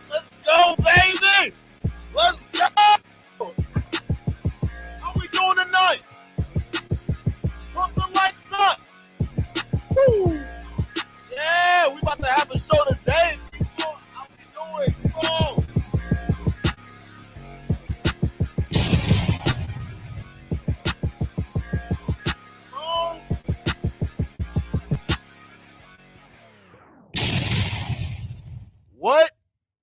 Let's go, baby! Let's go! How we doing tonight? Put the lights up! Woo! Yeah, we about to have a show today, people. How we doing? Go! What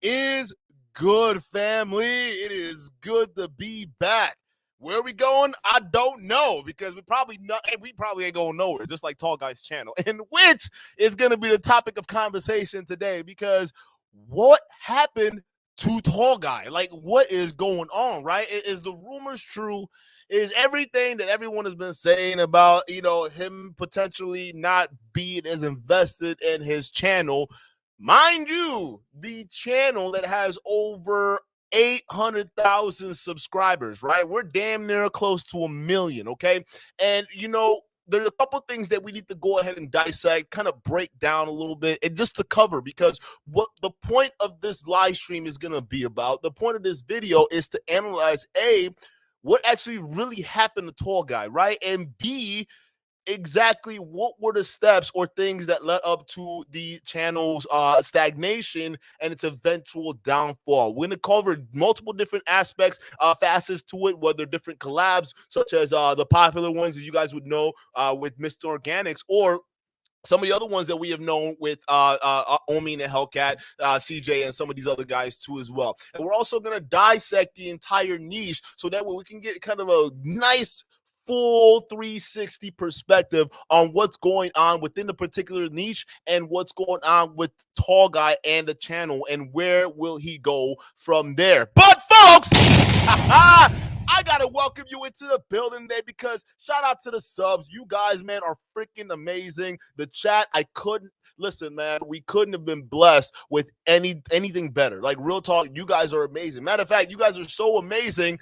is good, family? It is good to be back. Where are we going? I don't know, because we probably ain't going nowhere, just like Tall Guy's channel, and which is going to be the topic of conversation today, because what happened to Tall Guy? Like, what is going on, right? Is the rumors true? Is everything that everyone has been saying about, him potentially not being as invested in his channel? Mind you, the channel that has over 800,000 subscribers, right? We're damn near close to 1 million, okay? And, there's a couple things that we need to go ahead and dissect, kind of break down a little bit, and just to cover, because what the point of this live stream is going to be about, the point of this video is to analyze, A, what actually really happened to Tall Guy, right? And B, exactly what were the steps or things that led up to the channel's stagnation and its eventual downfall. We're going to cover multiple different aspects, facets to it, whether different collabs, such as the popular ones that you guys would know with Mr. Organics, or some of the other ones that we have known with Omi and Hellcat, CJ, and some of these other guys too as well. And we're also going to dissect the entire niche, so that way we can get kind of a nice full 360 perspective on what's going on within the particular niche and what's going on with Tall Guy and the channel, and where will he go from there. But folks, I gotta welcome you into the building today, because shout out to the subs. You guys, man, are freaking amazing. The chat, listen, man, we couldn't have been blessed with anything better. Like, real talk, you guys are amazing. Matter of fact, you guys are so amazing,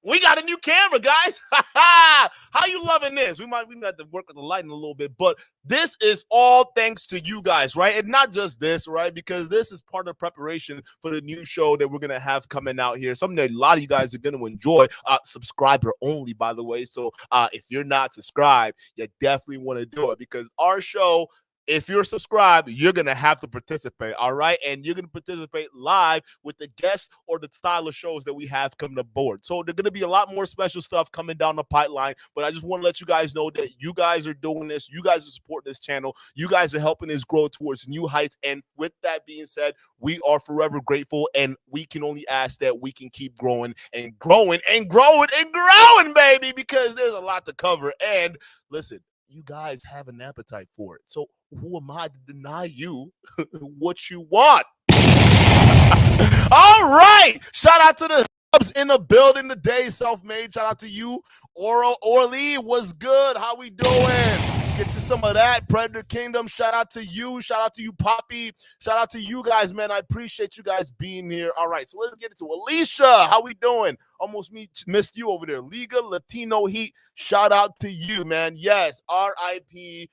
we got a new camera, guys. How you loving this? We might have to work with the lighting a little bit, but this is all thanks to you guys, right? And not just this, right? Because this is part of preparation for the new show that we're going to have coming out here. Something that a lot of you guys are going to enjoy. Subscriber only, by the way. So if you're not subscribed, you definitely want to do it, because our show, if you're subscribed, you're going to have to participate, all right? And you're going to participate live with the guests or the style of shows that we have coming aboard. So there's going to be a lot more special stuff coming down the pipeline, but I just want to let you guys know that you guys are doing this. You guys are supporting this channel. You guys are helping us grow towards new heights. And with that being said, we are forever grateful, and we can only ask that we can keep growing and growing and growing and growing, baby, because there's a lot to cover. And listen, you guys have an appetite for it. So who am I to deny you what you want? All right. Shout out to the subs in the building today. Self-made. Shout out to you. Orly, what's good? How we doing? Get to some of that. Predator Kingdom, shout out to you. Shout out to you, Poppy. Shout out to you guys, man. I appreciate you guys being here. All right, so let's get into Alicia. How we doing? Almost missed you over there. Liga Latino Heat, shout out to you, man. Yes, RIP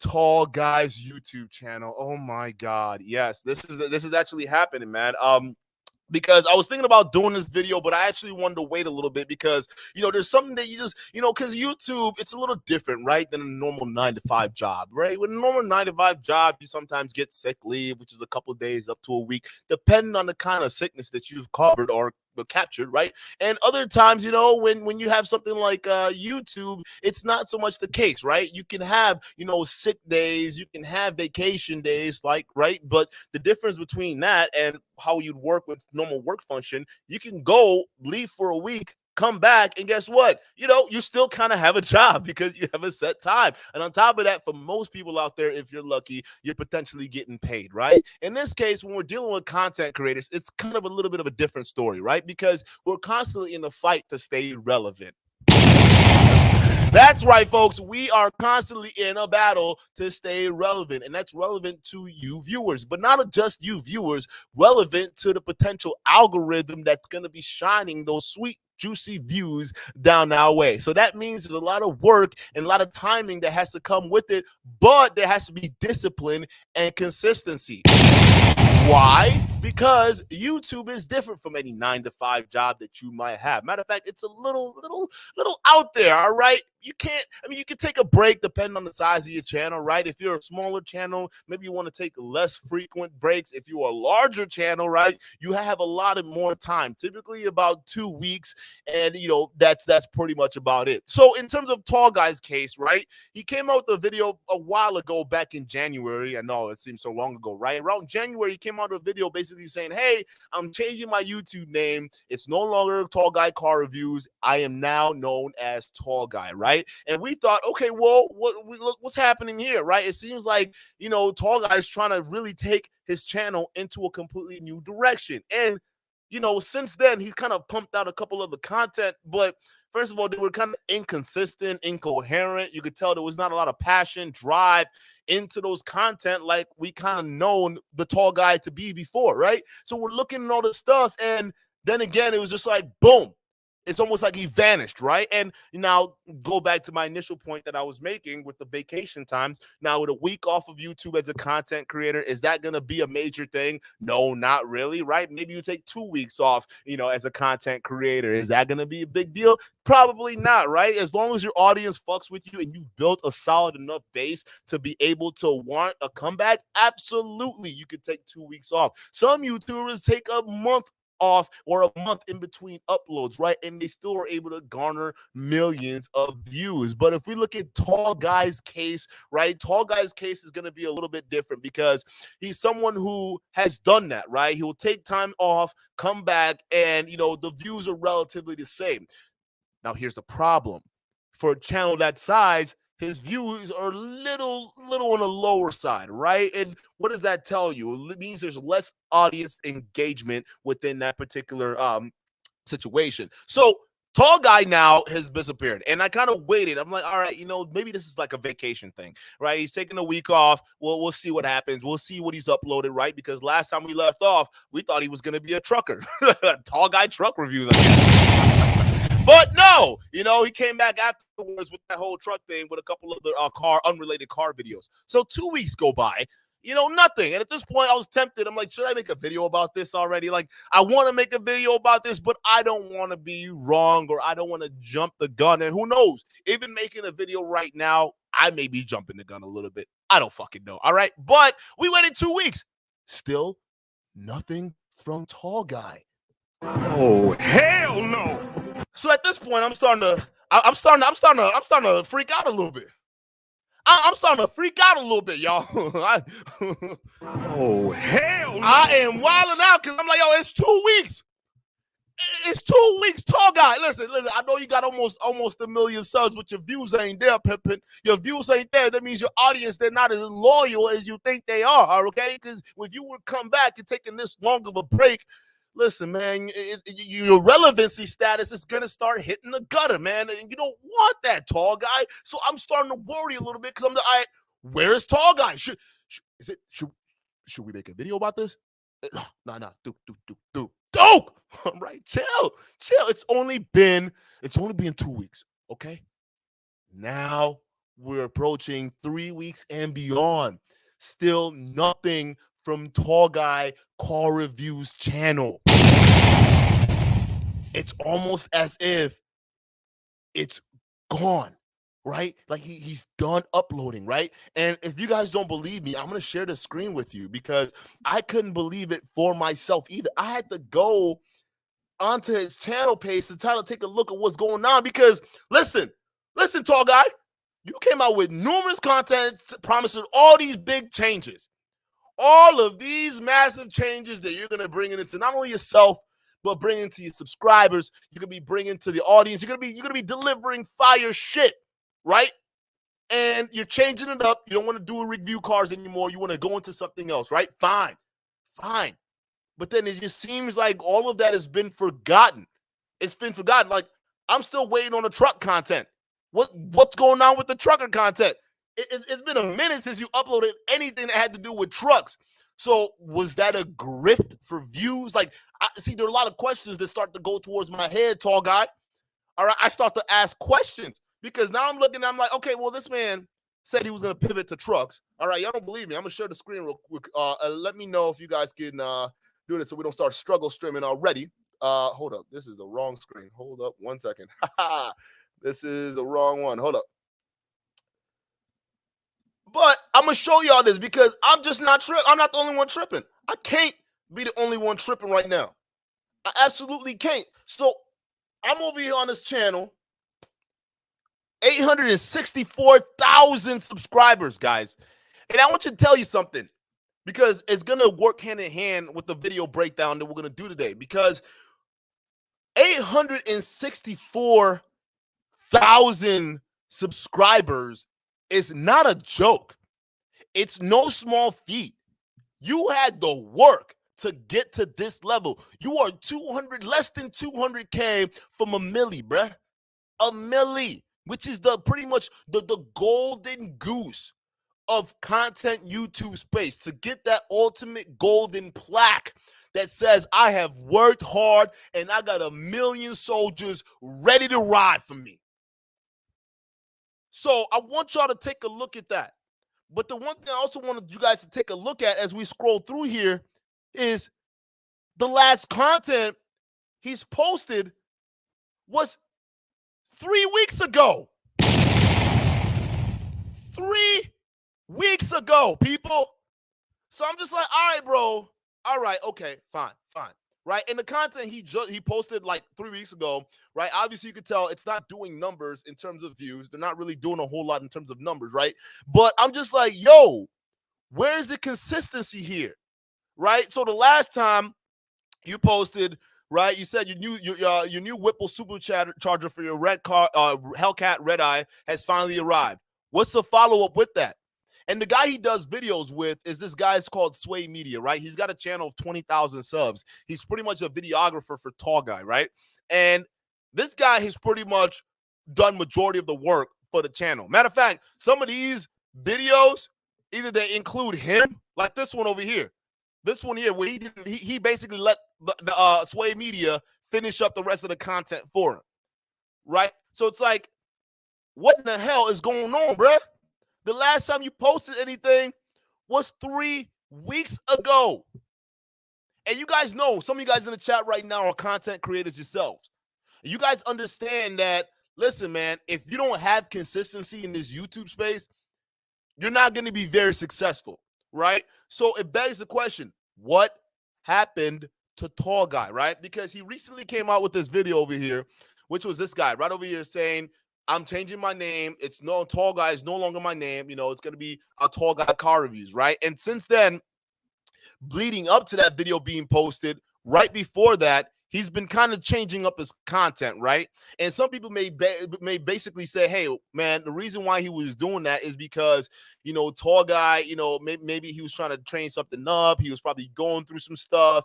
Tall Guys YouTube channel. Oh my God. Yes, this is actually happening, man. Because I was thinking about doing this video, but I actually wanted to wait a little bit because, there's something that you just, because YouTube, it's a little different, right, than a normal 9-to-5 job, right? With a normal 9-to-5 job, you sometimes get sick leave, which is a couple of days up to a week, depending on the kind of sickness that you've covered or captured, right? And other times, when you have something like YouTube, it's not so much the case, right? You can have, sick days, you can have vacation days, right? But the difference between that and how you'd work with normal work function, you can go leave for a week, come back, and guess what? You still kind of have a job because you have a set time. And on top of that, for most people out there, if you're lucky, you're potentially getting paid, right? In this case, when we're dealing with content creators, it's kind of a little bit of a different story, right? Because we're constantly in the fight to stay relevant. That's right, folks. We are constantly in a battle to stay relevant, and that's relevant to you viewers, but not just you viewers, relevant to the potential algorithm that's going to be shining those sweet, juicy views down our way. So that means there's a lot of work and a lot of timing that has to come with it, but there has to be discipline and consistency. Why? Because YouTube is different from any 9-to-5 job that you might have. Matter of fact, it's a little out there, all right? You can take a break depending on the size of your channel, right? If you're a smaller channel, maybe you want to take less frequent breaks. If you're a larger channel, right, you have a lot of more time, typically about 2 weeks, and that's pretty much about it. So in terms of Tall Guy's case, right, he came out with a video a while ago, back in January. I know it seems so long ago, right? Around January, he came out with a video basically saying, hey, I'm changing my YouTube name. It's no longer Tall Guy Car Reviews. I am now known as Tall Guy, right? And we thought, okay, well, what's happening here, right? It seems like, Tall Guy is trying to really take his channel into a completely new direction. And, since then, he's kind of pumped out a couple of the content, but first of all, they were kind of inconsistent, incoherent. You could tell there was not a lot of passion, drive into those content like we kind of known the Tall Guy to be before, right? So we're looking at all this stuff, and then again, it was just like, boom. It's almost like he vanished, right? And now go back to my initial point that I was making with the vacation times. Now, with a week off of YouTube as a content creator, is that going to be a major thing? No, not really, right? Maybe you take 2 weeks off, as a content creator. Is that going to be a big deal? Probably not, right? As long as your audience fucks with you and you've built a solid enough base to be able to want a comeback, absolutely, you could take 2 weeks off. Some YouTubers take a month off or a month in between uploads, right? And they still are able to garner millions of views. But if we look at Tall Guy's case, right? Tall Guy's case is going to be a little bit different because he's someone who has done that, right? He will take time off, come back, and, the views are relatively the same. Now, here's the problem. For a channel that size, his views are little on the lower side, right? And what does that tell you? It means there's less audience engagement within that particular situation. So Tall Guy now has disappeared, and I kind of waited. I'm like, all right, maybe this is like a vacation thing, right? He's taking a week off. Well, we'll see what happens. We'll see what he's uploaded, right? Because last time we left off, we thought he was going to be a trucker. Tall Guy truck reviews, I guess. But no, he came back afterwards with that whole truck thing with a couple of the unrelated car videos. So 2 weeks go by, nothing. And at this point, I was tempted. I'm like, should I make a video about this already? Like, I want to make a video about this, but I don't want to be wrong, or I don't want to jump the gun. And who knows? Even making a video right now, I may be jumping the gun a little bit. I don't fucking know. All right. But we waited 2 weeks. Still nothing from Tall Guy. Oh, hell no. So at this point, I'm starting to freak out a little bit. I'm starting to freak out a little bit, y'all. Oh, hell no. I am wilding out because I'm like, yo, it's 2 weeks. It's 2 weeks, Tall Guy. Listen. I know you got almost 1 million subs, but your views ain't there, Pippin. Your views ain't there. That means your audience, they're not as loyal as you think they are, okay? Because if you would come back and taking this long of a break, listen, man, your relevancy status is going to start hitting the gutter, man. And you don't want that, tall guy. So I'm starting to worry a little bit because I'm like, all right, where is tall guy? Should we make a video about this? No, Duke. All right, chill. It's only been 2 weeks, okay? Now we're approaching 3 weeks and beyond. Still nothing from Tall Guy Car Reviews channel. It's almost as if it's gone, right? Like he's done uploading, right? And if you guys don't believe me, I'm going to share the screen with you because I couldn't believe it for myself either. I had to go onto his channel page to try to take a look at what's going on because listen, tall guy, you came out with numerous content promising all these big changes, all of these massive changes that you're going to bring into not only yourself, but bring into your subscribers. You're going to be bringing to the audience. You're going to be delivering fire shit, right? And you're changing it up. You don't want to do review cars anymore. You want to go into something else, right? Fine. But then it just seems like all of that has been forgotten. It's been forgotten. Like, I'm still waiting on the truck content. What's going on with the trucker content? It's been a minute since you uploaded anything that had to do with trucks. So was that a grift for views? Like, there are a lot of questions that start to go towards my head, tall guy. All right, I start to ask questions because now I'm looking, I'm like, okay, well, this man said he was going to pivot to trucks. All right, y'all don't believe me. I'm going to share the screen real quick. Let me know if you guys can do this so we don't start struggle streaming already. Hold up. This is the wrong screen. Hold up 1 second. This is the wrong one. Hold up. But I'm going to show y'all this because I'm just not tripping. I'm not the only one tripping. I can't be the only one tripping right now. I absolutely can't. So I'm over here on this channel. 864,000 subscribers, guys. And I want you to tell you something because it's going to work hand in hand with the video breakdown that we're going to do today because 864,000 subscribers is not a joke. It's no small feat. You had the work to get to this level. You are less than 200K from a milli, bruh. A milli, which is pretty much the golden goose of content YouTube space, to get that ultimate golden plaque that says I have worked hard and I got 1 million soldiers ready to ride for me. So I want y'all to take a look at that. But the one thing I also wanted you guys to take a look at as we scroll through here is the last content he's posted was 3 weeks ago. 3 weeks ago, people. So I'm just like, all right, bro. All right, okay, fine. Right? And the content he posted like 3 weeks ago, right? Obviously, you could tell it's not doing numbers in terms of views. They're not really doing a whole lot in terms of numbers, right? But I'm just like, yo, where's the consistency here? Right? So the last time you posted, right, you said your new Whipple supercharger for your Hellcat Red Eye has finally arrived. What's the follow-up with that? And the guy he does videos with is this guy's called Sway Media, right? He's got a channel of 20,000 subs. He's pretty much a videographer for Tall Guy, right? And this guy has pretty much done majority of the work for the channel. Matter of fact, some of these videos, either they include him, like this one over here. This one here, where he basically let the Sway Media finish up the rest of the content for him, right? So it's like, what in the hell is going on, bruh? The last time you posted anything was 3 weeks ago. And you guys know, some of you guys in the chat right now are content creators yourselves. You guys understand that, listen, man, if you don't have consistency in this YouTube space, you're not going to be very successful, right? So it begs the question, what happened to Tall Guy, right? Because he recently came out with this video over here, which was this guy right over here saying, I'm changing my name. Tall Guy is no longer my name. You know, it's going to be a Tall Guy Car Reviews, right? And since then, leading up to that video being posted, right before that, he's been kind of changing up his content, right? And some people may basically say, hey, man, the reason why he was doing that is because, tall guy, maybe he was trying to train something up. He was probably going through some stuff.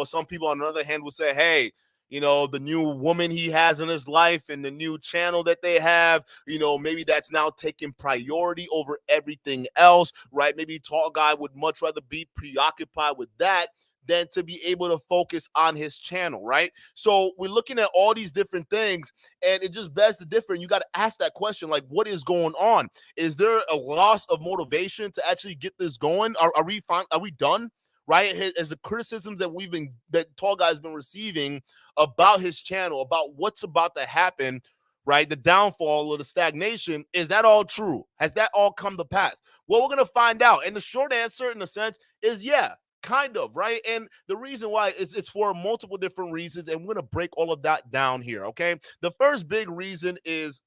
Some people on the other hand will say, hey, the new woman he has in his life and the new channel that they have, maybe that's now taking priority over everything else, right? Maybe tall guy would much rather be preoccupied with that than to be able to focus on his channel, right? So we're looking at all these different things, and it just begs the difference. You got to ask that question, like, what is going on? Is there a loss of motivation to actually get this going? Are we fine? Are we done? Right? As the criticisms that Tall Guy's been receiving about his channel, about what's about to happen, right? The downfall or the stagnation, is that all true? Has that all come to pass? Well, we're going to find out. And the short answer, in a sense, is yeah. Kind of, right? And the reason why is it's for multiple different reasons, and we're going to break all of that down here, okay? The first big reason is,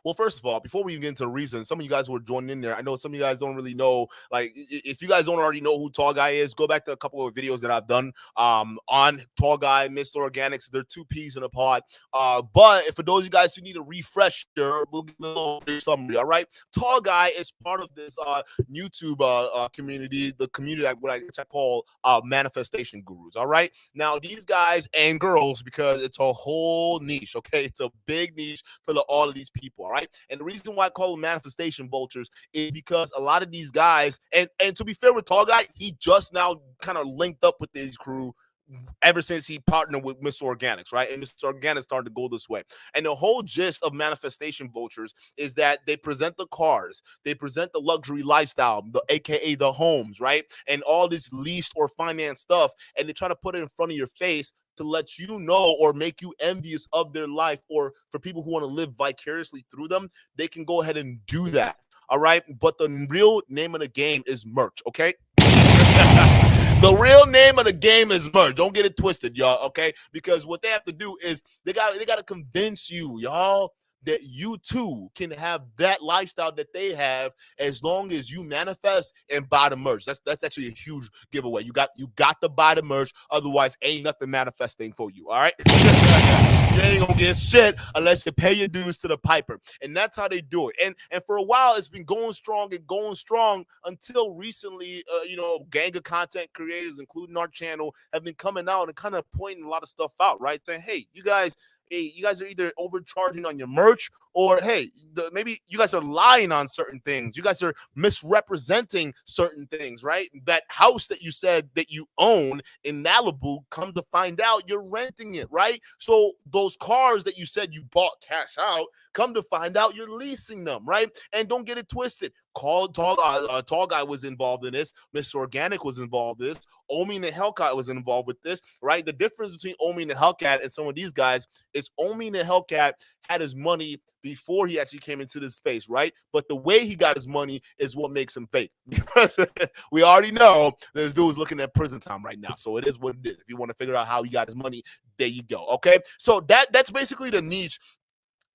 well, first of all, before we even get into the reason, some of you guys who are joining in there, I know some of you guys don't really know, like, if you guys don't already know who Tall Guy is, go back to a couple of videos that I've done on Tall Guy, Mr. Organics. They're two peas in a pod. But for those of you guys who need a refresher, we'll give a little summary, all right? Tall Guy is part of this YouTube community, the community which I call manifestation gurus, all right? Now, these guys and girls, because it's a whole niche, okay? It's a big niche for all of these people, all right? And the reason why I call them manifestation vultures is because a lot of these guys, and to be fair with Tall Guy, he just now kind of linked up with these crew ever since he partnered with Mr. Organics, right? And Mr. Organics started to go this way. And the whole gist of manifestation vultures is that they present the cars, they present the luxury lifestyle, aka the homes, right? And all this leased or financed stuff, and they try to put it in front of your face to let you know or make you envious of their life, or for people who want to live vicariously through them, they can go ahead and do that. All right. But the real name of the game is merch. Okay. The real name of the game is merch. Don't get it twisted, y'all. Okay. Because what they have to do is they got to convince you, y'all, that you too can have that lifestyle that they have, as long as you manifest and buy the merch. That's actually a huge giveaway. You got to buy the merch, otherwise ain't nothing manifesting for you. All right. You ain't gonna get shit unless you pay your dues to the piper. And that's how they do it. And for a while it's been going strong until recently, gang of content creators, including our channel, have been coming out and kind of pointing a lot of stuff out, right? Saying, hey, you guys are either overcharging on your merch, or hey, maybe you guys are lying on certain things. You guys are misrepresenting certain things, right? That house that you said that you own in Malibu, come to find out you're renting it, right? So those cars that you said you bought cash out, come to find out you're leasing them, right? And don't get it twisted. Tall Guy was involved in this. Mr. Organic was involved in this. Omi and the Hellcat was involved with this, right? The difference between Omi and the Hellcat and some of these guys is Omi and the Hellcat had his money before he actually came into this space, right? But the way he got his money is what makes him fake. Because we already know this dude is looking at prison time right now. So it is what it is. If you want to figure out how he got his money, there you go. Okay. So that's basically the niche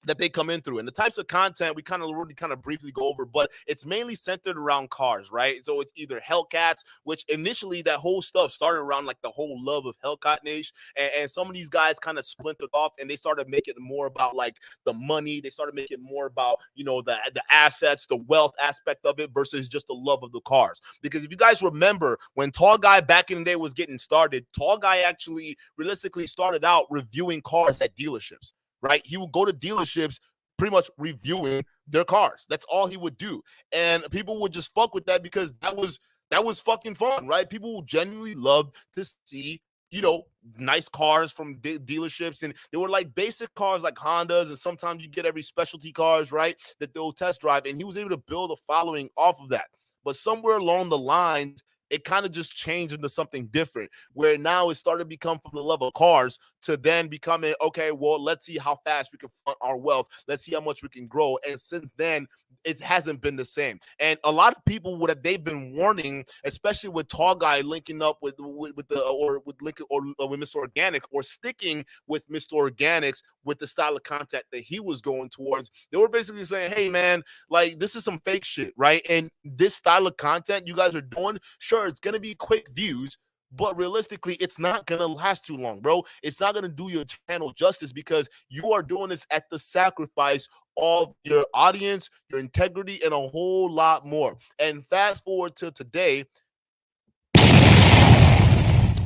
that they come in through, and the types of content we kind of briefly go over, but it's mainly centered around cars, right? So it's either Hellcats, which initially that whole stuff started around like the whole love of Hellcat niche, and some of these guys kind of splintered off and they started making it more about like the money. They started making it more about, the assets, the wealth aspect of it versus just the love of the cars. Because if you guys remember, when Tall Guy back in the day was getting started, Tall Guy actually realistically started out reviewing cars at dealerships. Right? He would go to dealerships pretty much reviewing their cars. That's all he would do. And people would just fuck with that because that was fucking fun, right? People genuinely loved to see, nice cars from dealerships. And they were like basic cars like Hondas, and sometimes you get every specialty cars, right, that they'll test drive. And he was able to build a following off of that. But somewhere along the lines, it kind of just changed into something different, where now it started to become from the love of cars to then becoming, okay, well, let's see how fast we can fund our wealth. Let's see how much we can grow. And since then, it hasn't been the same. And a lot of people they've been warning, especially with Tall Guy linking up with Mr. Organic, or sticking with Mr. Organics with the style of content that he was going towards. They were basically saying, hey man, like this is some fake shit, right? And this style of content you guys are doing, sure, it's gonna be quick views, but realistically, it's not going to last too long, bro. It's not going to do your channel justice because you are doing this at the sacrifice of your audience, your integrity, and a whole lot more. And fast forward to today,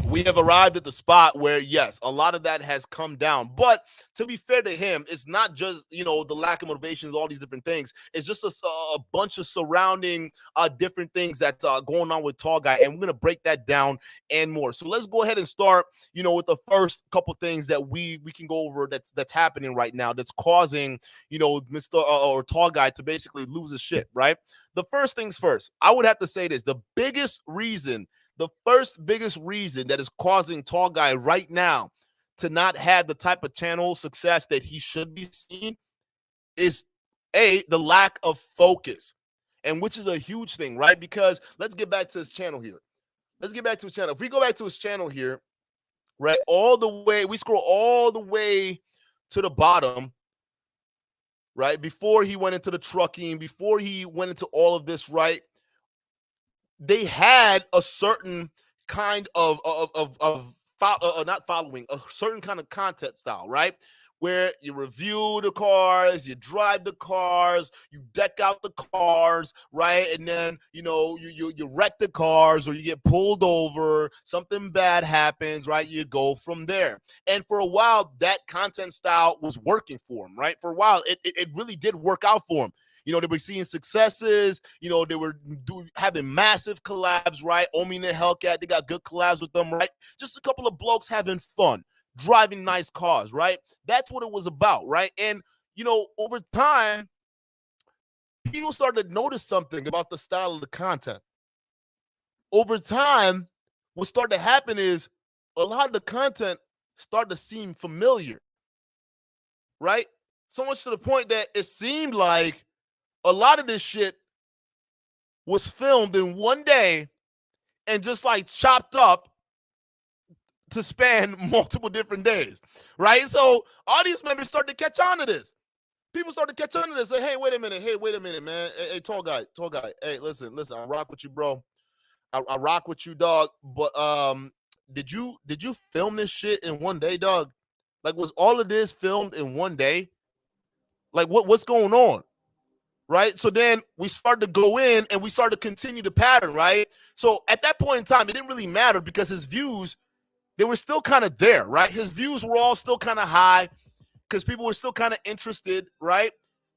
we have arrived at the spot where, yes, a lot of that has come down. But to be fair to him, it's not just, you know, the lack of motivation, all these different things. It's just a bunch of surrounding different things that's going on with Tall Guy. And we're going to break that down and more. So let's go ahead and start, you know, with the first couple things that we can go over that's happening right now that's causing, you know, Mr. or Tall Guy to basically lose his shit, right? The first things first, I would have to say this. The first biggest reason that is causing Tall Guy right now to not have the type of channel success that he should be seeing is the lack of focus, and which is a huge thing, right? Because let's get back to his channel here. If we go back to his channel here, right, we scroll all the way to the bottom, right, before he went into the trucking, before he went into all of this, right, they had a certain kind of not following, a certain kind of content style, right? Where you review the cars, you drive the cars, you deck out the cars, right? And then, you know, you wreck the cars or you get pulled over, something bad happens, right? You go from there. And for a while, that content style was working for him, right? For a while, it really did work out for him. You know, they were seeing successes. You know, they were having massive collabs, right? Omi and Hellcat, they got good collabs with them, right? Just a couple of blokes having fun, driving nice cars, right? That's what it was about, right? And, you know, over time, people started to notice something about the style of the content. Over time, what started to happen is a lot of the content started to seem familiar, right? So much to the point that it seemed like a lot of this shit was filmed in one day and just like chopped up to span multiple different days, right? So audience members started to catch on to this. People started to catch on to this. Say, hey, wait a minute, man. Hey, tall guy. Hey, listen, I rock with you, bro. I rock with you, dog. But did you film this shit in one day, dog? Like, was all of this filmed in one day? Like, what's going on? Right? So then we started to go in and we started to continue the pattern, right? So at that point in time, it didn't really matter because his views, they were still kind of there, right? His views were all still kind of high because people were still kind of interested, right?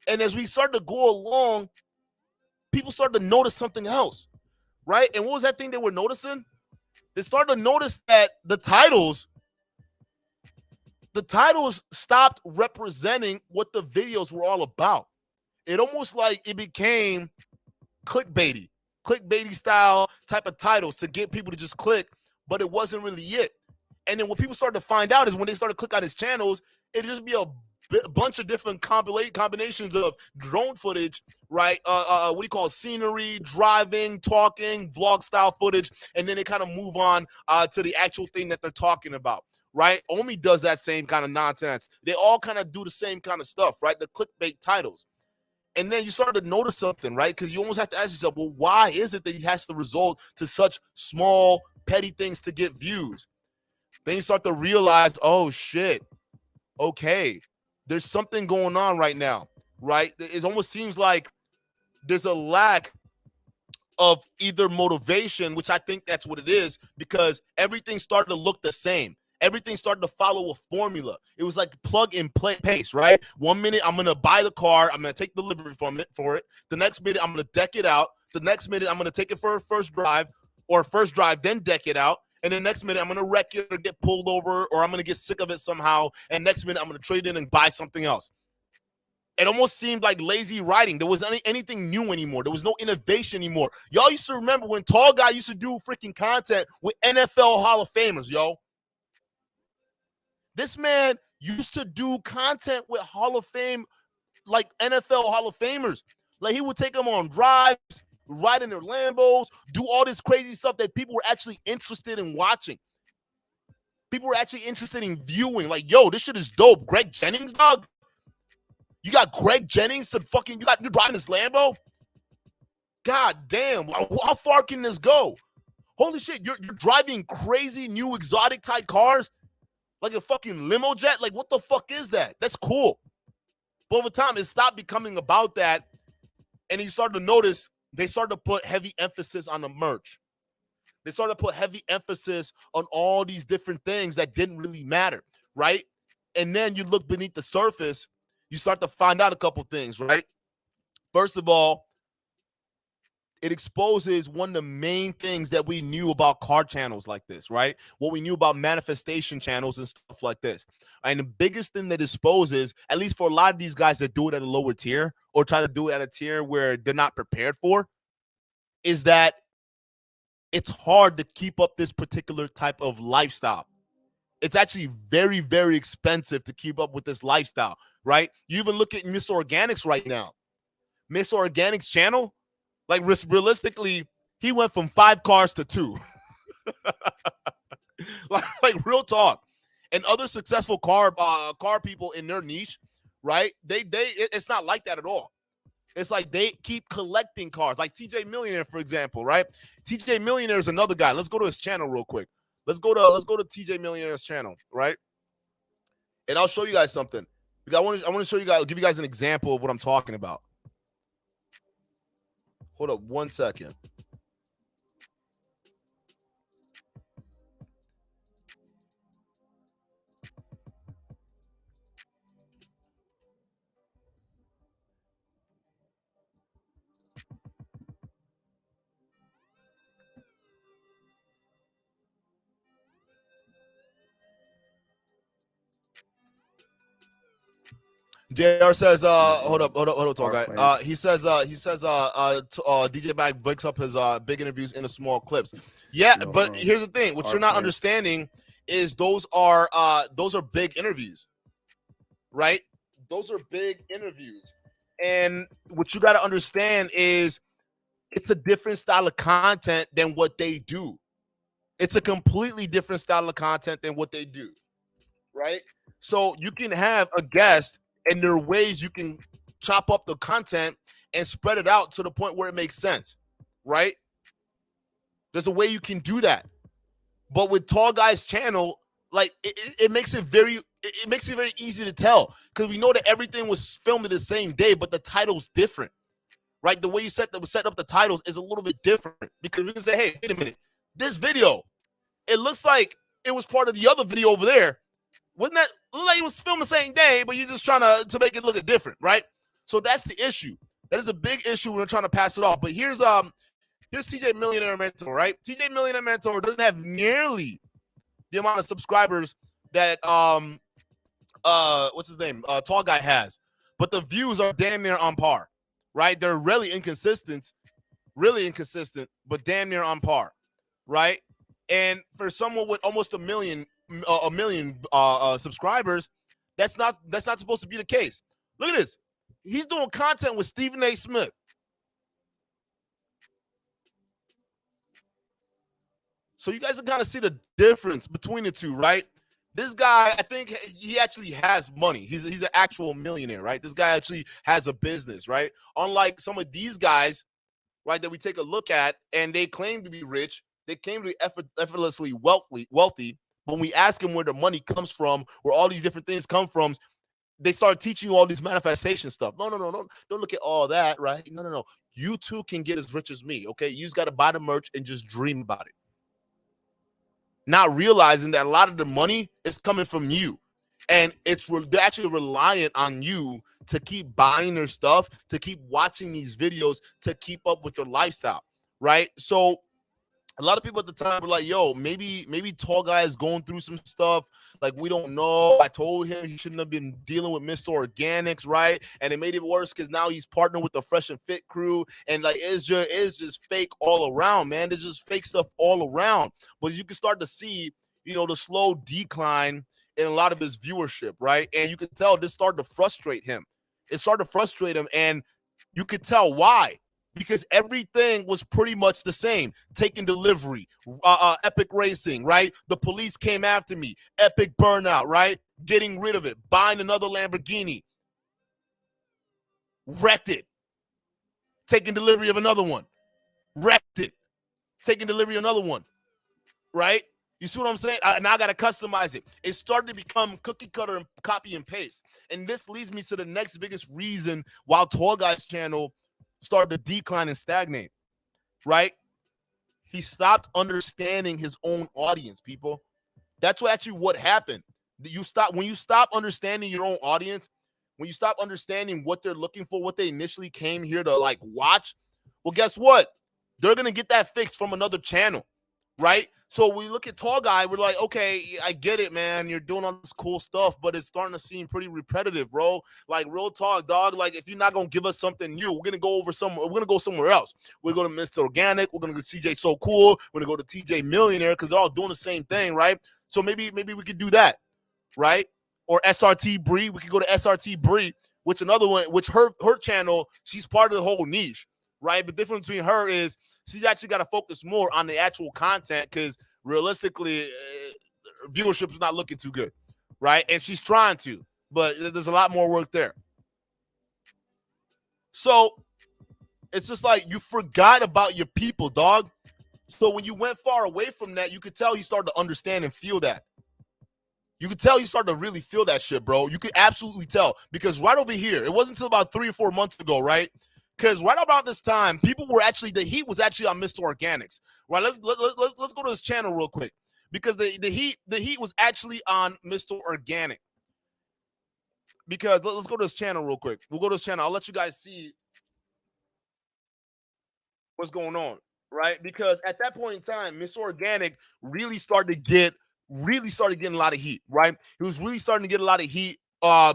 And as we started to go along, people started to notice something else, right? And what was that thing they were noticing? They started to notice that the titles stopped representing what the videos were all about. It almost like it became clickbaity style type of titles to get people to just click, but it wasn't really it. And then what people started to find out is when they started to click on his channels, it'd just be a bunch of different combinations of drone footage, right? What do you call it? Scenery, driving, talking, vlog style footage, and then they kind of move on to the actual thing that they're talking about, right? Omi does that same kind of nonsense. They all kind of do the same kind of stuff, right? The clickbait titles. And then you start to notice something, right? Because you almost have to ask yourself, well, why is it that he has to resort to such small, petty things to get views? Then you start to realize, oh, shit, okay, there's something going on right now, right? It almost seems like there's a lack of either motivation, which I think that's what it is, because everything started to look the same. Everything started to follow a formula. It was like plug and play pace, right? 1 minute, I'm going to buy the car. I'm going to take delivery for it. The next minute, I'm going to deck it out. The next minute, I'm going to take it for a first drive, then deck it out. And the next minute, I'm going to wreck it or get pulled over, or I'm going to get sick of it somehow. And next minute, I'm going to trade in and buy something else. It almost seemed like lazy writing. There wasn't anything new anymore. There was no innovation anymore. Y'all used to remember when Tall Guy used to do freaking content with NFL Hall of Famers, yo. This man used to do content with Hall of Fame, like NFL Hall of Famers. Like he would take them on drives, ride in their Lambos, do all this crazy stuff that people were actually interested in watching. People were actually interested in viewing. Like, yo, this shit is dope. Greg Jennings, dog. You got Greg Jennings to fucking, you're driving this Lambo? God damn. How far can this go? Holy shit, you're driving crazy new exotic type cars like a fucking limo jet. Like, what the fuck is that? That's cool. But over time, it stopped becoming about that. And you start to notice they started to put heavy emphasis on the merch. They started to put heavy emphasis on all these different things that didn't really matter, right? And then you look beneath the surface, you start to find out a couple things, right? First of all, it exposes one of the main things that we knew about car channels like this, right? What we knew about manifestation channels and stuff like this. And the biggest thing that exposes, at least for a lot of these guys that do it at a lower tier or try to do it at a tier where they're not prepared for, is that it's hard to keep up this particular type of lifestyle. It's actually very, very expensive to keep up with this lifestyle, right? You even look at Mr. Organics right now. Mr. Organics channel, like realistically, he went from 5 cars to 2. like real talk. And other successful car people in their niche, right? It's not like that at all. It's like they keep collecting cars, like TJ Millionaire, for example, right? TJ Millionaire is another guy. Let's go to his channel real quick. Let's go to TJ Millionaire's channel, right? And I'll show you guys something. I want to show you guys, give you guys an example of what I'm talking about. Hold up 1 second. JR says, hold up, tall guy. He says, DJ Mag breaks up his big interviews into small clips. Yeah, but here's the thing: what you're not understanding is those are big interviews, right? Those are big interviews, and what you got to understand is it's a different style of content than what they do. It's a completely different style of content than what they do, right? So you can have a guest. And there are ways you can chop up the content and spread it out to the point where it makes sense, right? There's a way you can do that. But with Tall Guy's channel, like it makes it very easy to tell because we know that everything was filmed the same day, but the title's different, right? The way you set up the titles is a little bit different because we can say, hey, wait a minute, this video, it looks like it was part of the other video over there. Wouldn't that look like it was filmed the same day, but you're just trying to make it look different, right? So that's the issue. That is a big issue when we're trying to pass it off. But here's TJ Millionaire Mentor, right? TJ Millionaire Mentor doesn't have nearly the amount of subscribers that what's his name? Tall Guy has. But the views are damn near on par, right? They're really inconsistent, but damn near on par, right? And for someone with almost a million subscribers, that's not supposed to be the case. Look at this. He's doing content with Stephen A. Smith. So you guys can kind of see the difference between the two, right? This guy, I think he actually has money. He's an actual millionaire, right? This guy actually has a business, right? Unlike some of these guys, right, that we take a look at, and they claim to be rich, they claim to be effortlessly wealthy. When we ask them where the money comes from, where all these different things come from, they start teaching you all these manifestation stuff. No, don't look at all that, right? No. You too can get as rich as me, okay? You just got to buy the merch and just dream about it. Not realizing that a lot of the money is coming from you. And they're actually reliant on you to keep buying their stuff, to keep watching these videos, to keep up with their lifestyle, right? So a lot of people at the time were like, yo, maybe Tall Guy is going through some stuff. Like, we don't know. I told him he shouldn't have been dealing with Mr. Organics, right? And it made it worse because now he's partnering with the Fresh and Fit crew. And, like, it's just fake all around, man. There's just fake stuff all around. But you can start to see, the slow decline in a lot of his viewership, right? And you can tell this started to frustrate him. It started to frustrate him, and you could tell why. Because everything was pretty much the same. Taking delivery, epic racing, right? The police came after me. Epic burnout, right? Getting rid of it. Buying another Lamborghini. Wrecked it. Taking delivery of another one. Wrecked it. taking delivery another one, right? You see what I'm saying? Now I got to customize it. It started to become cookie cutter and copy and paste. And this leads me to the next biggest reason why Tall Guy's channel started to decline and stagnate, right? He stopped understanding his own audience, people. That's what happened. When you stop understanding your own audience, when you stop understanding what they're looking for, what they initially came here to like watch, well, guess what? They're gonna get that fixed from another channel, right? So we look at Tall Guy, we're like, okay, I get it, man. You're doing all this cool stuff, but it's starting to seem pretty repetitive, bro. Like, real talk, dog. Like, if you're not gonna give us something new, we're gonna go somewhere else. We're gonna Mr. Organic, we're gonna go to CJ So Cool, we're gonna go to TJ Millionaire, because they're all doing the same thing, right? So maybe we could do that, right? Or SRT Bree, we could go to SRT Bree, which another one, which her channel, she's part of the whole niche, right? But the difference between her is she's actually got to focus more on the actual content, because realistically, viewership is not looking too good, right? And she's trying to, but there's a lot more work there. So it's just like you forgot about your people, dog. So when you went far away from that, you could tell you started to understand and feel that. You could tell you started to really feel that shit, bro. You could absolutely tell, because right over here, it wasn't until about 3 or 4 months ago, right? Because right about this time, people were actually, the heat was actually on Mr. Organics, right? Let's go to his channel real quick, because the heat was actually on Mr. Organic. Because let's go to his channel real quick. We'll go to his channel. I'll let you guys see what's going on, right? Because at that point in time, Mr. Organic really started getting a lot of heat, right? He was really starting to get a lot of heat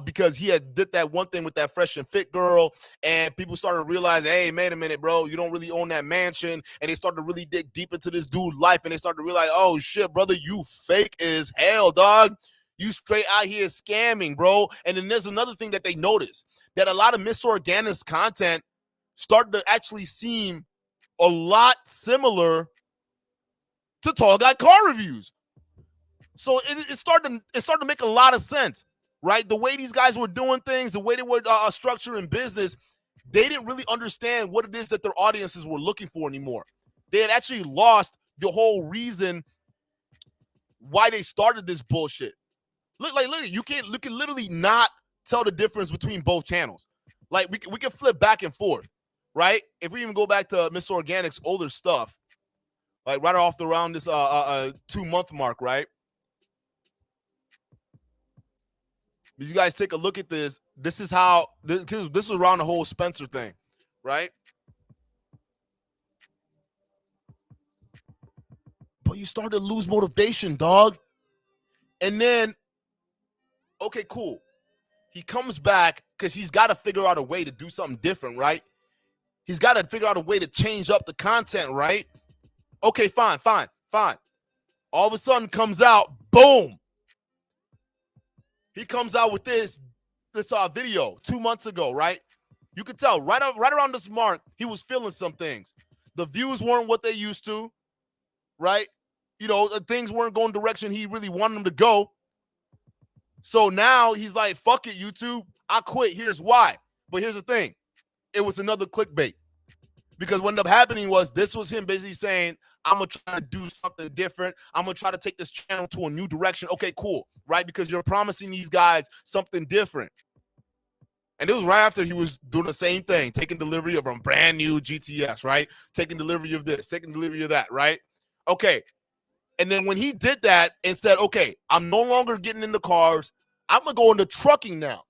because he had did that one thing with that Fresh and Fit girl, and people started realizing, hey, wait a minute, bro, you don't really own that mansion. And they started to really dig deep into this dude's life, and they started to realize, oh shit, brother, you fake as hell, dog. You straight out here scamming, bro. And then there's another thing that they noticed, that a lot of Mr. Organic's content started to actually seem a lot similar to Tall Guy car reviews. So it started to make a lot of sense, right? The way these guys were doing things, the way they were structuring business, they didn't really understand what it is that their audiences were looking for anymore. They had actually lost the whole reason why they started this bullshit. Literally, you can literally not tell the difference between both channels. Like, we can flip back and forth, right? If we even go back to Mr. Organic's older stuff, like right off around this 2-month mark, right? But you guys take a look at this. This is how this is around the whole Spencer thing, right? But you start to lose motivation, dog. And then, okay, cool. He comes back because he's got to figure out a way to do something different, right? He's got to figure out a way to change up the content, right? Okay, fine. All of a sudden comes out, boom. He comes out with this video 2 months ago, right? You could tell right around this mark, he was feeling some things. The views weren't what they used to, right? You know, things weren't going the direction he really wanted them to go. So now he's like, fuck it, YouTube. I quit. Here's why. But here's the thing. It was another clickbait. Because what ended up happening was, this was him basically saying, I'm going to try to do something different. I'm going to try to take this channel to a new direction. Okay, cool, right? Because you're promising these guys something different. And it was right after he was doing the same thing, taking delivery of a brand new GTS, right? Taking delivery of this, taking delivery of that, right? Okay. And then when he did that and said, okay, I'm no longer getting into cars. I'm going to go into trucking now.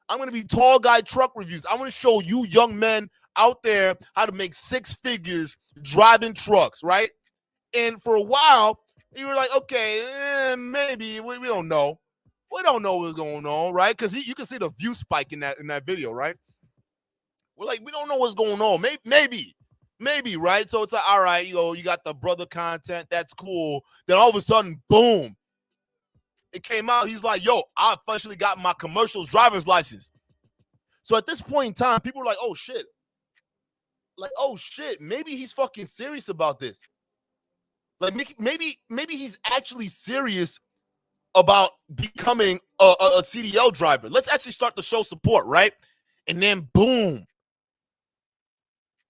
I'm going to be Tall Guy truck reviews. I'm going to show you young men out there how to make 6 figures driving trucks, right? And for a while, you were like, okay, maybe, we don't know. We don't know what's going on, right? Because you can see the view spike in that video, right? We're like, we don't know what's going on. Maybe, right? So it's like, all right, you got the brother content. That's cool. Then all of a sudden, boom. It came out. He's like, yo, I officially got my commercials driver's license. So at this point in time, people were like, oh, shit. Like, oh, shit. Maybe he's fucking serious about this. Like, maybe he's actually serious about becoming a CDL driver. Let's actually start to show support, right? And then, boom.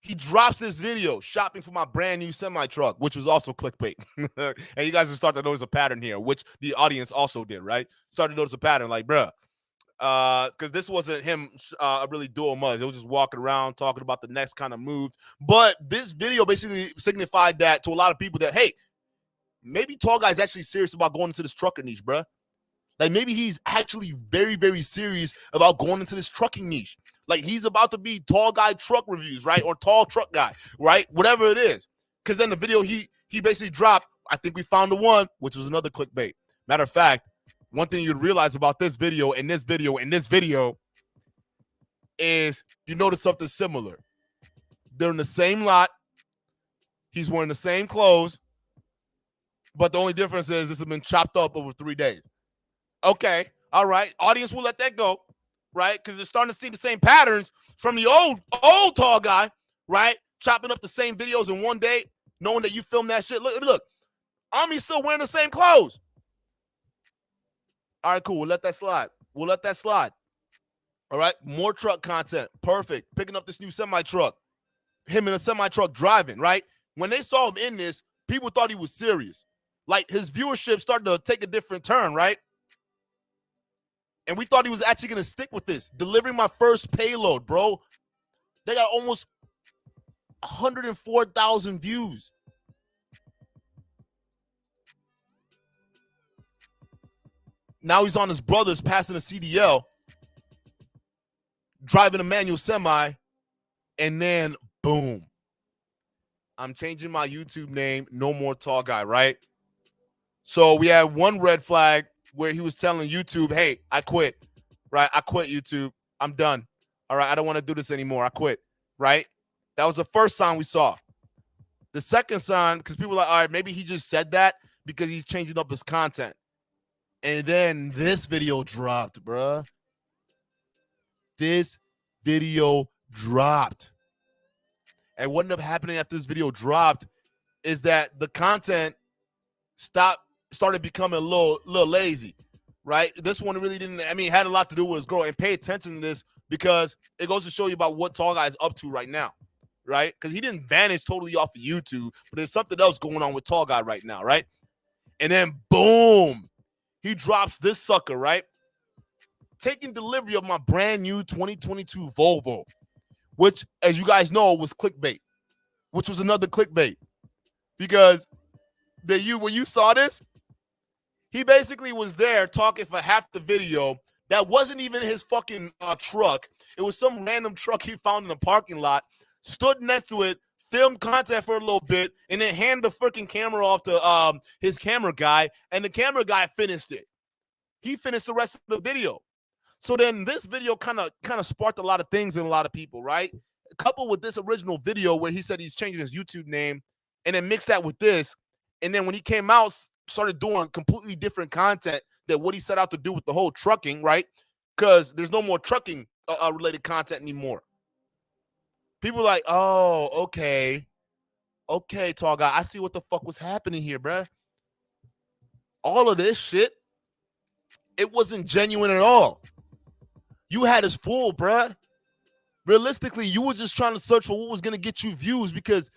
He drops this video, shopping for my brand new semi-truck, which was also clickbait. And you guys will start to notice a pattern here, which the audience also did, right? Start to notice a pattern, like, bruh, because this wasn't him really doing much. It was just walking around talking about the next kind of moves. But this video basically signified that to a lot of people that, hey, maybe Tall Guy's actually serious about going into this trucker niche, bruh. Like, maybe he's actually very, very serious about going into this trucking niche. Like, he's about to be Tall Guy truck reviews, right? Or tall truck guy, right? Whatever it is. Because then the video he basically dropped, I think we found the one, which was another clickbait. Matter of fact, one thing you'd realize about this video and this video and this video is you notice something similar. They're in the same lot. He's wearing the same clothes. But the only difference is this has been chopped up over 3 days. Okay, all right. Audience will let that go, right? Because they're starting to see the same patterns from the old Tall Guy, right? Chopping up the same videos in one day, knowing that you filmed that shit. Look, Army's still wearing the same clothes. All right, cool. We'll let that slide. All right, more truck content. Perfect. Picking up this new semi-truck. Him in a semi-truck driving, right? When they saw him in this, people thought he was serious. Like, his viewership started to take a different turn, right? And we thought he was actually going to stick with this. Delivering my first payload, bro. They got almost 104,000 views. Now he's on his brother's passing a CDL, driving a manual semi, and then boom. I'm changing my YouTube name, No More Tall Guy, right? So we had one red flag where he was telling YouTube, hey, I quit, right? I quit YouTube. I'm done. All right, I don't want to do this anymore. I quit, right? That was the first sign we saw. The second sign, because people were like, all right, maybe he just said that because he's changing up his content. And then this video dropped, bruh. This video dropped. And what ended up happening after this video dropped is that the content started becoming a little lazy, right? This one really didn't, I mean, it had a lot to do with his growth. And pay attention to this because it goes to show you about what Tall Guy is up to right now, right? Because he didn't vanish totally off of YouTube, but there's something else going on with Tall Guy right now, right? And then boom, he drops this sucker, right? Taking delivery of my brand new 2022 Volvo, which, as you guys know, was clickbait, which was another clickbait. Because when you saw this, he basically was there talking for half the video. That wasn't even his fucking truck. It was some random truck he found in the parking lot, stood next to it, filmed content for a little bit, and then handed the freaking camera off to his camera guy, and the camera guy finished it. He finished the rest of the video. So then this video kind of sparked a lot of things in a lot of people, right? Coupled with this original video where he said he's changing his YouTube name, and then mixed that with this, and then when he came out, started doing completely different content than what he set out to do with the whole trucking, right? Because there's no more trucking related content anymore. People are like, oh, okay, Tall Guy, I see what the fuck was happening here, bruh. All of this shit, it wasn't genuine at all. You had us fooled, bruh. Realistically, you were just trying to search for what was going to get you views because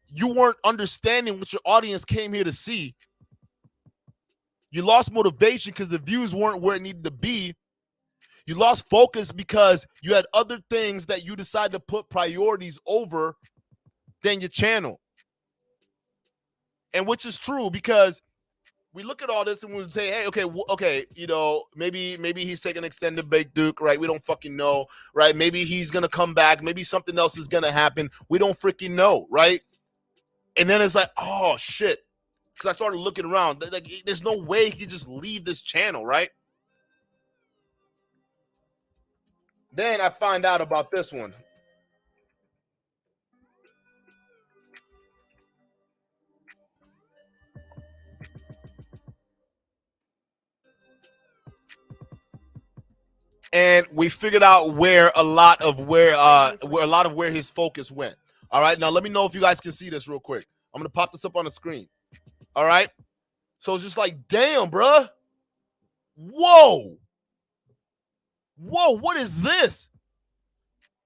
you weren't understanding what your audience came here to see. You lost motivation because the views weren't where it needed to be. You lost focus because you had other things that you decided to put priorities over than your channel. And which is true because we look at all this and we say, hey, okay, you know, maybe he's taking extended bake Duke, right? We don't fucking know, right? Maybe he's going to come back. Maybe something else is going to happen. We don't freaking know, right? And then it's like, oh, shit. Because I started looking around. Like, there's no way he could just leave this channel, right? Then I find out about this one. And we figured out where a lot of where his focus went. All right, now let me know if you guys can see this real quick. I'm gonna pop this up on the screen. All right, so it's just like, damn, bruh. Whoa, what is this?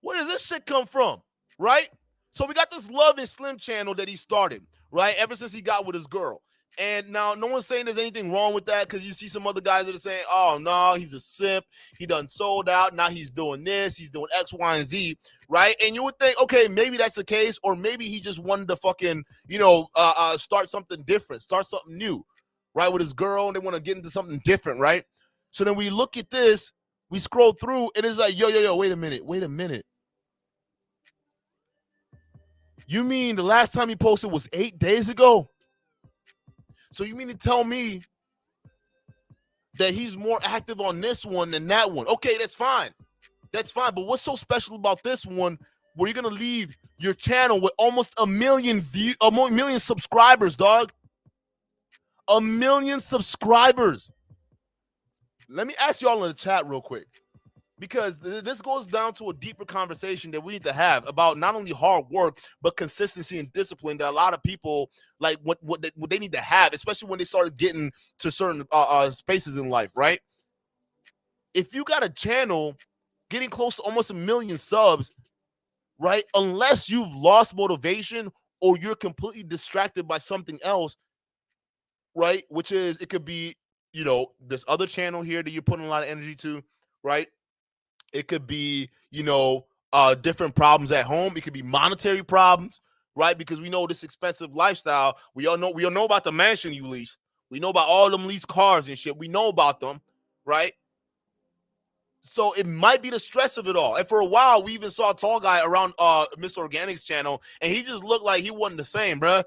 Where does this shit come from? Right? So we got this Love and Slim channel that he started, right? Ever since he got with his girl. And now no one's saying there's anything wrong with that, because you see some other guys that are saying, oh, no, he's a simp. He done sold out. Now he's doing this. He's doing X, Y, and Z, right? And you would think, okay, maybe that's the case, or maybe he just wanted to fucking, start something different, start something new, right, with his girl, and they want to get into something different, right? So then we look at this, we scroll through, and it's like, yo, wait a minute. You mean the last time he posted was 8 days ago? So you mean to tell me that he's more active on this one than that one? Okay, that's fine. That's fine. But what's so special about this one where you're going to leave your channel with almost a million subscribers, dog? 1 million subscribers. Let me ask y'all in the chat real quick, because this goes down to a deeper conversation that we need to have about not only hard work, but consistency and discipline that a lot of people, like what they need to have, especially when they start getting to certain spaces in life, right? If you got a channel getting close to almost 1 million subs, right, unless you've lost motivation or you're completely distracted by something else, right, which is, it could be, this other channel here that you're putting a lot of energy to, right? It could be, different problems at home. It could be monetary problems, right? Because we know this expensive lifestyle. We all know about the mansion you leased. We know about all them leased cars and shit. We know about them, right? So it might be the stress of it all. And for a while, we even saw a tall guy around Mr. Organic's channel, and he just looked like he wasn't the same, bruh.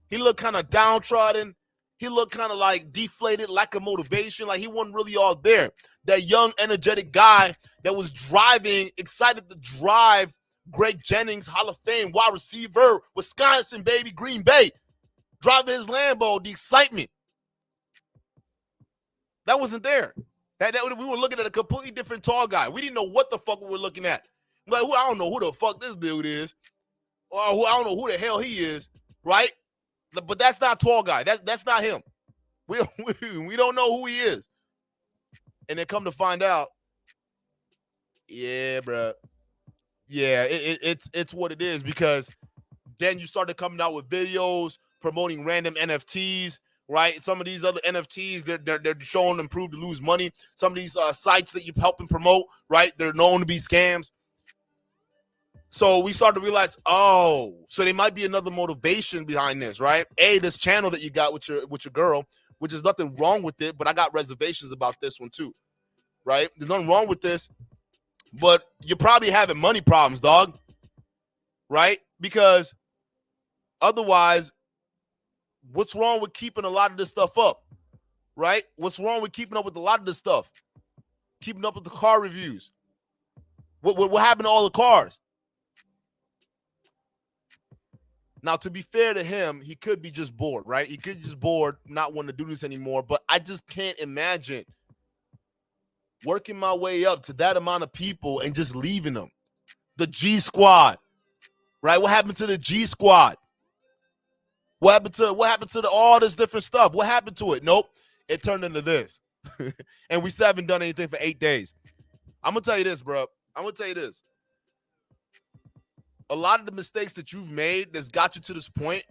He looked kind of downtrodden. He looked kind of like deflated, lack of motivation, like he wasn't really all there. That young, energetic guy that was excited to drive Greg Jennings, Hall of Fame wide receiver, Wisconsin, baby, Green Bay, driving his Lambo, the excitement. That wasn't there. We were looking at a completely different tall guy. We didn't know what the fuck we were looking at. Like, I don't know who the fuck this dude is, or I don't know who the hell he is, right? But that's not tall guy. That's not him. We don't know who he is. And then come to find out, yeah, bro. Yeah, it's what it is, because then you started coming out with videos promoting random NFTs, right? Some of these other NFTs, they're showing them prove to lose money. Some of these sites that you're helping promote, right? They're known to be scams. So we started to realize, oh, so there might be another motivation behind this, right? This channel that you got with your girl, which is nothing wrong with it, but I got reservations about this one too, right? There's nothing wrong with this, but you're probably having money problems, dog, right? Because otherwise, what's wrong with keeping a lot of this stuff up, right? What's wrong with keeping up with a lot of this stuff? Keeping up with the car reviews. What happened to all the cars? Now, to be fair to him, he could be just bored, right? He could be just bored, not wanting to do this anymore. But I just can't imagine working my way up to that amount of people and just leaving them. The G Squad, right? What happened to the G Squad? What happened to all this different stuff? What happened to it? Nope. It turned into this. And we still haven't done anything for 8 days. I'm going to tell you this, bro. I'm going to tell you this. A lot of the mistakes that you've made that's got you to this point,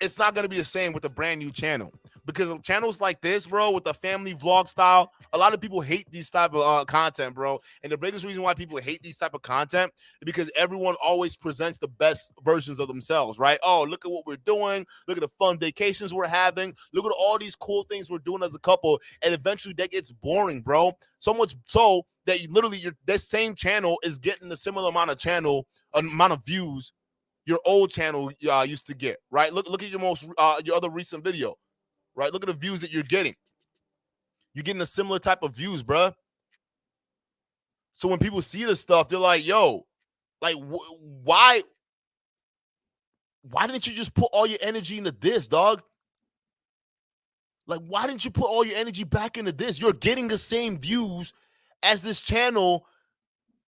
it's not going to be the same with a brand new channel. Because channels like this, bro, with the family vlog style, a lot of people hate these type of content, bro. And the biggest reason why people hate these type of content is because everyone always presents the best versions of themselves, right? Oh, look at what we're doing. Look at the fun vacations we're having. Look at all these cool things we're doing as a couple. And eventually that gets boring, bro. So much so that you literally, this same channel is getting a similar amount of views your old channel used to get, right? Look at your other recent video, right? Look at the views that you're getting. You're getting a similar type of views, bruh. So when people see this stuff, they're like, yo, like, why didn't you just put all your energy into this, dog? Like, why didn't you put all your energy back into this? You're getting the same views as this channel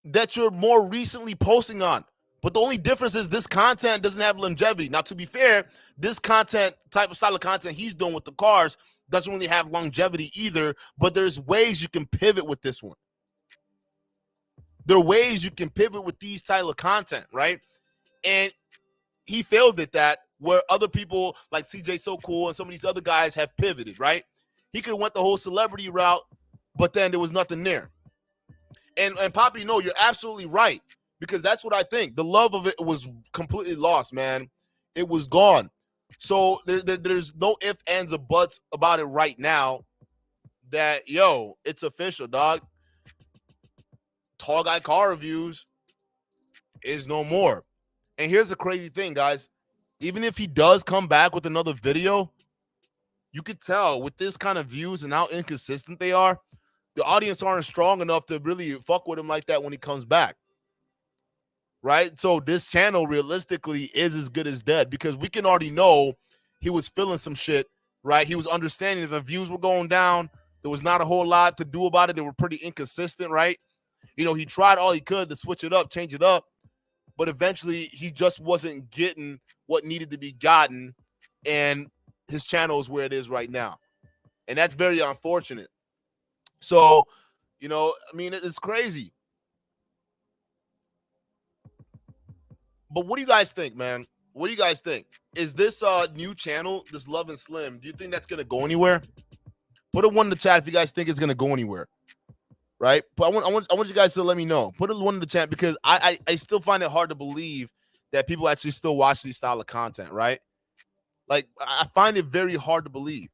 that you're more recently posting on. But the only difference is this content doesn't have longevity. Now, to be fair, this style of content he's doing with the cars doesn't really have longevity either, but there's ways you can pivot with this one. There are ways you can pivot with these style of content, right? And he failed at that, where other people like CJ So Cool and some of these other guys have pivoted, right? He could have went the whole celebrity route, but then there was nothing there. And Poppy, no, you're absolutely right, because that's what I think. The love of it was completely lost, man. It was gone. So there's no ifs, ands, or buts about it right now that, yo, it's official, dog. Tall Guy Car Reviews is no more. And here's the crazy thing, guys. Even if he does come back with another video, you could tell with this kind of views and how inconsistent they are, the audience aren't strong enough to really fuck with him like that when he comes back. Right? So this channel realistically is as good as dead, because we can already know he was feeling some shit, right? He was understanding that the views were going down. There was not a whole lot to do about it. They were pretty inconsistent, right? You know, he tried all he could to switch it up, change it up, but eventually he just wasn't getting what needed to be gotten, and his channel is where it is right now. And that's very unfortunate. So, you know, I mean, it's crazy. But what do you guys think, man? What do you guys think? Is this new channel, this Love and Slim, do you think that's going to go anywhere? Put a one in the chat if you guys think it's going to go anywhere. Right? But I want you guys to let me know. Put a one in the chat, because I still find it hard to believe that people actually still watch these style of content, right? Like, I find it very hard to believe.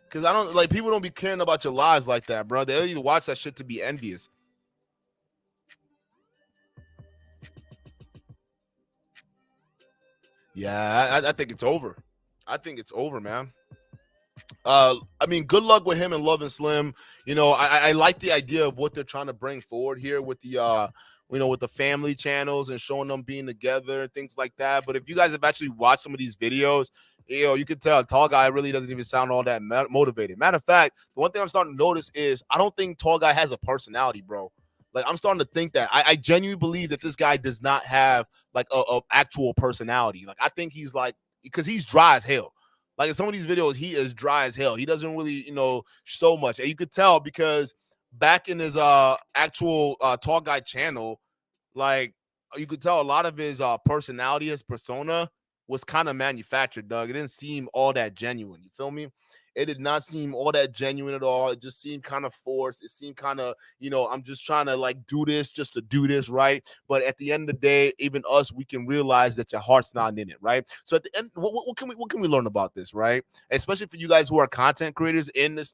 Because I don't, like, people don't be caring about your lives like that, bro. They only watch that shit to be envious. Yeah, I think it's over. I think it's over, man. I mean, good luck with him and Love and Slim. You know, I like the idea of what they're trying to bring forward here with the you know, with the family channels and showing them being together and things like that. But if you guys have actually watched some of these videos, you know, you can tell Tall Guy really doesn't even sound all that motivated. Matter of fact, the one thing I'm starting to notice is I don't think Tall Guy has a personality, bro. Like, I'm starting to think that. I genuinely believe that this guy does not have like a actual personality. Like, I think he's like, because he's dry as hell. Like, in some of these videos, he is dry as hell. He doesn't really, you know, show much. And you could tell because back in his actual Tall Guy channel, like, you could tell a lot of his personality, his persona was kind of manufactured, Doug. It didn't seem all that genuine. You feel me? It did not seem all that genuine at all. It just seemed kind of forced. It seemed kind of, you know, I'm just trying to like do this just to do this, right? But at the end of the day, even us, we can realize that your heart's not in it, right? So at the end, what can we learn about this, right? Especially for you guys who are content creators in this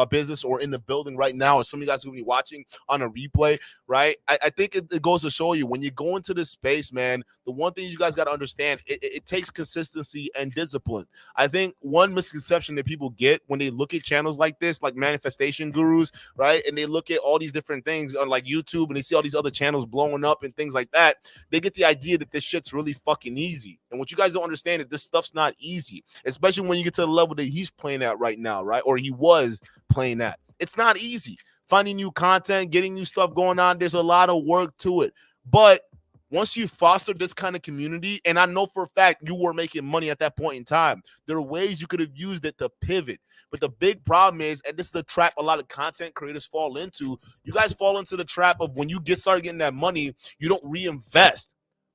business or in the building right now, or some of you guys who will be watching on a replay, right? I think it goes to show you, when you go into this space, man, the one thing you guys got to understand, it takes consistency and discipline. I think one misconception that people get when they look at channels like this, like manifestation gurus, right? And they look at all these different things on like YouTube, and they see all these other channels blowing up and things like that. They get the idea that this shit's really fucking easy. And what you guys don't understand is this stuff's not easy, especially when you get to the level that he's playing at right now, right? Or he was playing at. It's not easy. Finding new content, getting new stuff going on, there's a lot of work to it. But once you foster this kind of community, and I know for a fact you were making money at that point in time, there are ways you could have used it to pivot. But the big problem is, and this is the trap a lot of content creators fall into, you guys fall into the trap of when you start getting that money, you don't reinvest.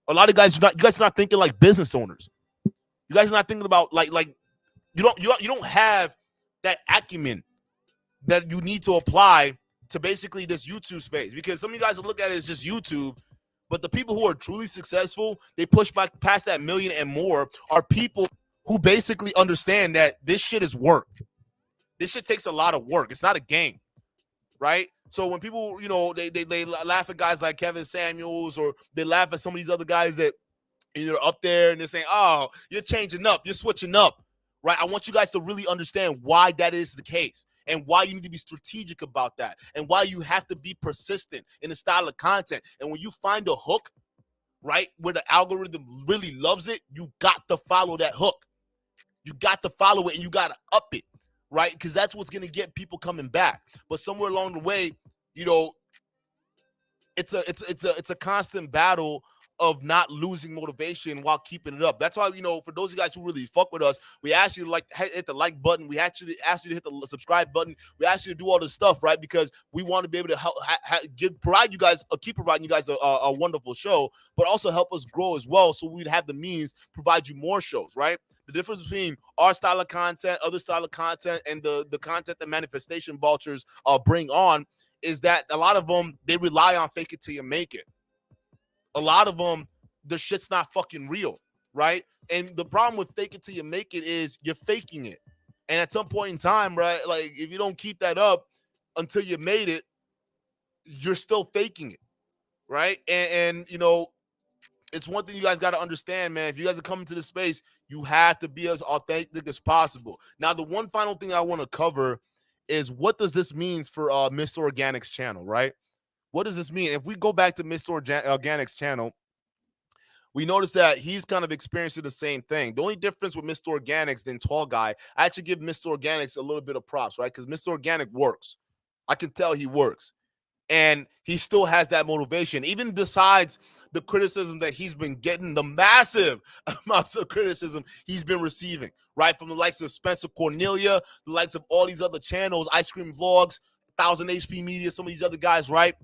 A lot of guys, you guys are not thinking like business owners. You guys are not thinking about like you don't have that acumen that you need to apply to basically this YouTube space, because some of you guys will look at it as just YouTube. But the people who are truly successful, they push back past that million and more, are people who basically understand that this shit is work. This shit takes a lot of work. It's not a game, right? So when people, you know, they laugh at guys like Kevin Samuels, or they laugh at some of these other guys that, you know, up there and they're saying, oh, you're changing up, you're switching up, right? I want you guys to really understand why that is the case, and why you need to be strategic about that, and why you have to be persistent in the style of content. And when you find a hook, right, where the algorithm really loves it, you got to follow that hook. You got to follow it, and you got to up it, right? Because that's what's going to get people coming back. But somewhere along the way, you know, it's a constant battle of not losing motivation while keeping it up. That's why, for those of you guys who really fuck with us, we ask you to hit the like button. We actually ask you to hit the subscribe button. We ask you to do all this stuff, right? Because we want to be able to help provide you guys, keep providing you guys a wonderful show, but also help us grow as well, so we'd have the means to provide you more shows, right? The difference between our style of content, other style of content, and the content that manifestation vultures bring on is that a lot of them, they rely on fake it till you make it. A lot of them, the shit's not fucking real, right? And the problem with fake it till you make it is you're faking it. And at some point in time, right, like if you don't keep that up until you made it, you're still faking it, right? And it's one thing you guys got to understand, man. If you guys are coming to this space, you have to be as authentic as possible. Now, the one final thing I want to cover is, what does this mean for Mr. Organic's channel, right? What does this mean? If we go back to Mr. Organic's channel, we notice that he's kind of experiencing the same thing. The only difference with Mr. Organics than Tall Guy, I actually give Mr. Organics a little bit of props, right? Because Mr. Organic works. I can tell he works. And he still has that motivation, even besides the criticism that he's been getting, the massive amounts of criticism he's been receiving, right? From the likes of Spencer Cornelia, the likes of all these other channels, Ice Cream Vlogs, 1000 HP Media, some of these other guys, right?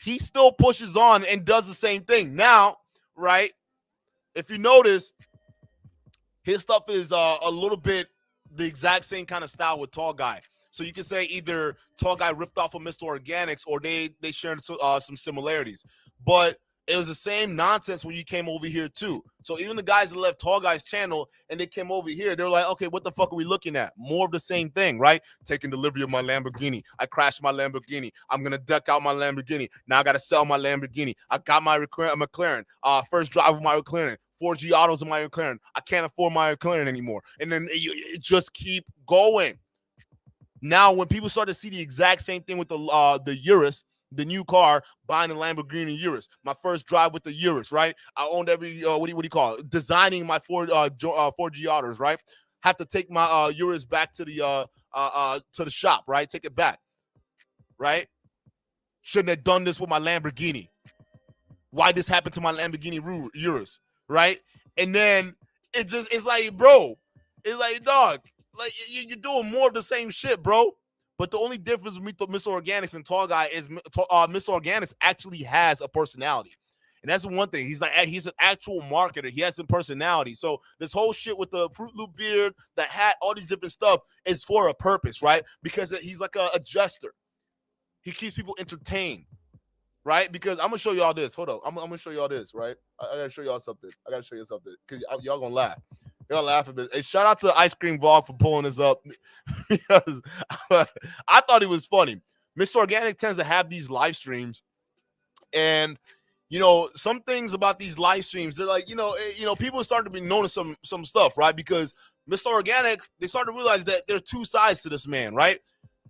He still pushes on and does the same thing. Now, right, if you notice, his stuff is a little bit the exact same kind of style with Tall Guy. So you can say either Tall Guy ripped off of Mr. Organics, or they shared some similarities. But it was the same nonsense when you came over here too. So even the guys that left Tall Guy's channel and they came over here, they were like, okay, what the fuck are we looking at? More of the same thing, right? Taking delivery of my Lamborghini. I crashed my Lamborghini. I'm going to duck out my Lamborghini. Now I got to sell my Lamborghini. I got my McLaren. First drive of my McLaren. 4G autos of my McLaren. I can't afford my McLaren anymore. And then it just keep going. Now, when people start to see the exact same thing with the Urus, the new car, buying the Lamborghini Urus, my first drive with the Urus, right? I owned every what do you call it? Designing my 4G autos, right? Have to take my Urus back to the shop, right? Take it back, right? Shouldn't have done this with my Lamborghini. Why this happened to my Lamborghini Urus, right? And then it's like, bro, it's like, dog. Like, you're doing more of the same shit, bro. But the only difference with Mr. Organics and Tall Guy is Mr. Organics actually has a personality. And that's the one thing. He's an actual marketer. He has some personality. So this whole shit with the Fruit Loop beard, the hat, all these different stuff is for a purpose, right? Because he's like a jester. He keeps people entertained, right? Because I'm going to show y'all this. Hold up. I'm going to show y'all this, right? I got to show y'all something. Because y'all going to laugh. Y'all laugh a bit. Hey, shout out to Ice Cream Vlog for pulling this up, because I thought it was funny. Mr. Organic tends to have these live streams, and some things about these live streams, they're like, people are starting to be noticing some stuff, right? Because Mr. Organic, they started to realize that there are two sides to this man, right?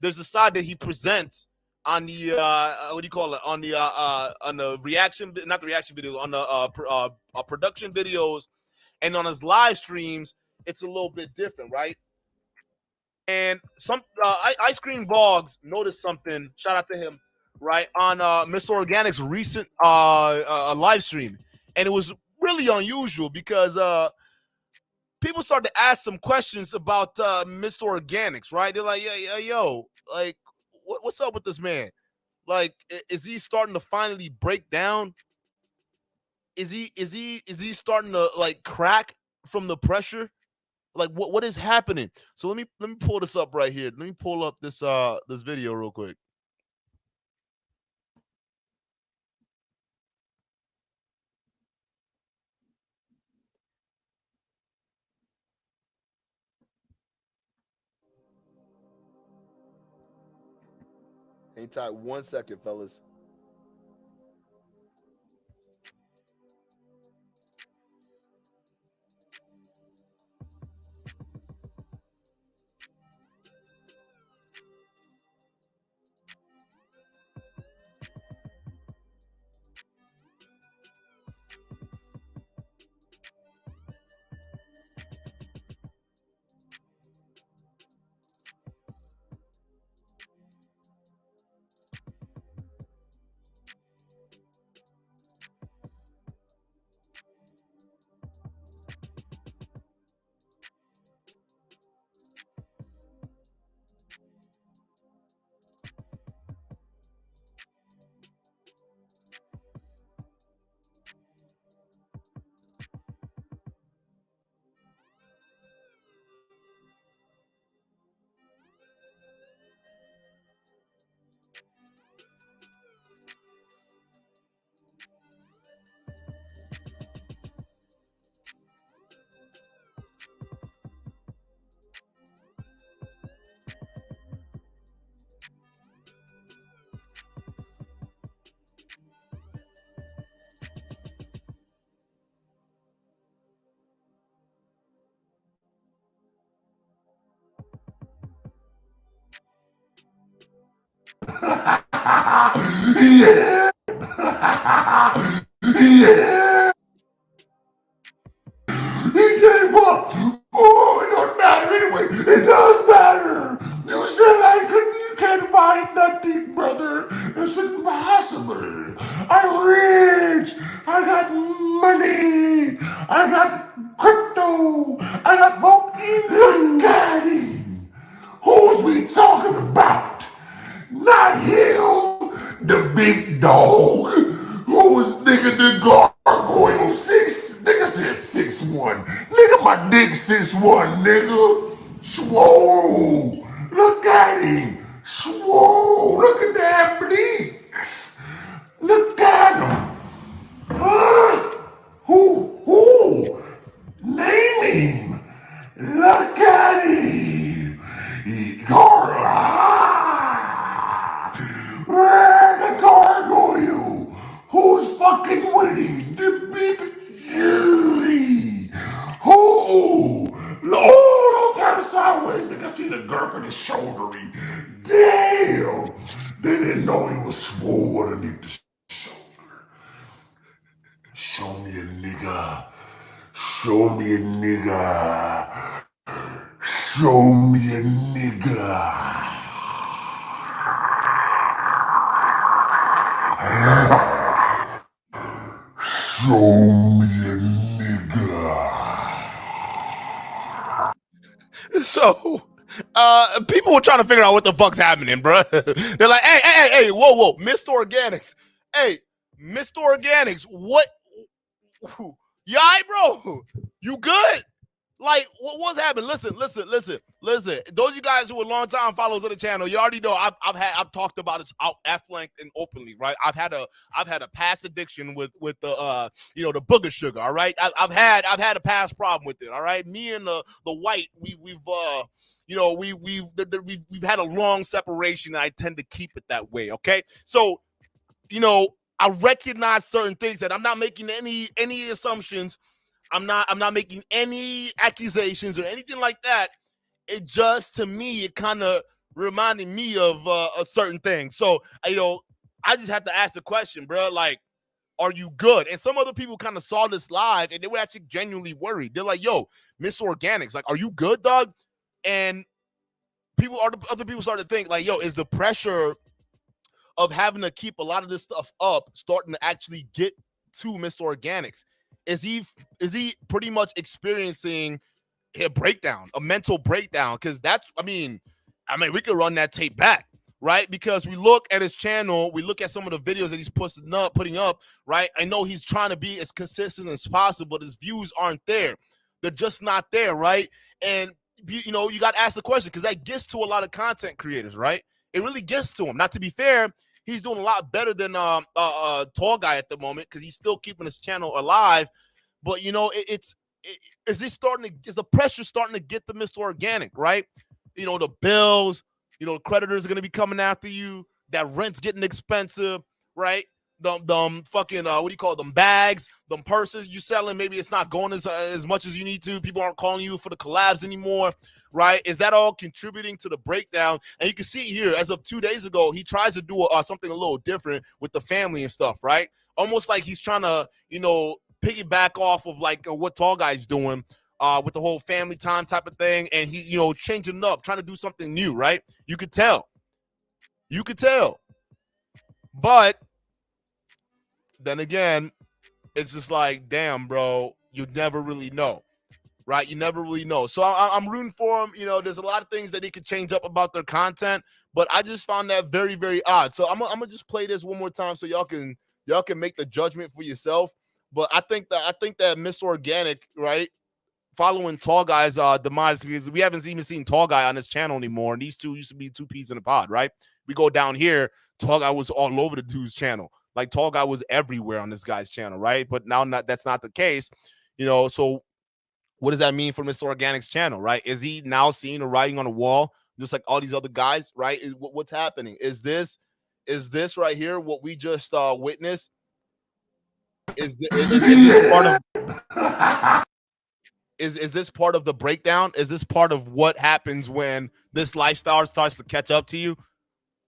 There's the side that he presents on the on the reaction, not the reaction videos, on the production videos. And on his live streams, it's a little bit different, right? And some Ice Cream Vlogs noticed something. Shout out to him, right? On Mr. Organic's recent live stream. And it was really unusual because people started to ask some questions about Mr. Organics, right? They're like, yo, like, what's up with this man? Like, is he starting to finally break down? Is he starting to like crack from the pressure? Like, what is happening? So let me pull this up right here. Let me pull up this this video real quick. Hang tight 1 second, fellas. Yeah. Yeah. He gave up. Oh, it don't matter anyway. It does matter. You said you can't find nothing, brother. It's impossible. I'm rich. I got money. I got crypto. I got both. Look at him. Who's we talking about? Not him, the big dog, who was nigga the gargoyle 6. Nigga said 6'1". Nigga, my dick 6'1", nigga. Swole. Look at him. Swole. Look at that bleaks. Look at him. Huh? Who? Name him. Look at him. The gargoyle. Who's fucking winning? The big jury. Who? Oh, don't turn sideways. They can see the girth in his shouldery. Damn. They didn't know he was swole underneath the shoulder. Show me a nigga. Show me a nigga. Show me a nigga. Show me a nigga. So, people were trying to figure out what the fuck's happening, bro. They're like, hey, whoa, Mr. Organics. Hey, Mr. Organics, what? You all right, bro? You good? Like, what's happening? Listen. Those of you guys who are long-time followers of the channel, you already know I've talked about this out at length and openly, right? I've had a past addiction with the the booger sugar, all right? I've had a past problem with it, all right? Me and the white, we've had a long separation, and I tend to keep it that way, okay? So, I recognize certain things that I'm not making any assumptions. I'm not making any accusations or anything like that. It just, to me, it kind of reminded me of a certain thing. So, I just have to ask the question, bro, like, are you good? And some other people kind of saw this live and they were actually genuinely worried. They're like, yo, Mr. Organics, like, are you good, dog? And other people started to think like, yo, is the pressure of having to keep a lot of this stuff up starting to actually get to Mr. Organics? Is he pretty much experiencing a breakdown, a mental breakdown? Because I mean, we could run that tape back, right? Because we look at his channel, we look at some of the videos that he's putting up, right? I know he's trying to be as consistent as possible, but his views aren't there. They're just not there, right? And you got to ask the question, because that gets to a lot of content creators, right? It really gets to him. Not to be fair, he's doing a lot better than Tall Guy at the moment, because he's still keeping his channel alive. But is the pressure starting to get to Mr. Organic, right? The bills, the creditors are gonna be coming after you. That rent's getting expensive, right? Them fucking what do you call them, bags, them purses you selling? Maybe it's not going as much as you need to. People aren't calling you for the collabs anymore, right? Is that all contributing to the breakdown? And you can see here, as of 2 days ago, he tries to do something a little different with the family and stuff, right? Almost like he's trying to, piggyback off of like what Tall Guy's doing with the whole family time type of thing, and he, changing it up, trying to do something new, right? You could tell. But then again, it's just like, damn, bro, you never really know, right? You never really know. So I'm rooting for him. There's a lot of things that he could change up about their content, but I just found that very, very odd. So I'm gonna just play this one more time so y'all can make the judgment for yourself. But I think that Mr. Organic, right, following Tall Guy's demise, because we haven't even seen Tall Guy on this channel anymore, and these two used to be two peas in a pod, right? We go down here, Tall Guy was all over the dude's channel. Like, Tall Guy was everywhere on this guy's channel, right? But now that's not the case, so what does that mean for Mr. Organic's channel, right? Is he now seeing the writing on the wall, just like all these other guys, right? What's happening? Is this right here what we just witnessed? Is this part of is this part of the breakdown? Is this part of what happens when this lifestyle starts to catch up to you?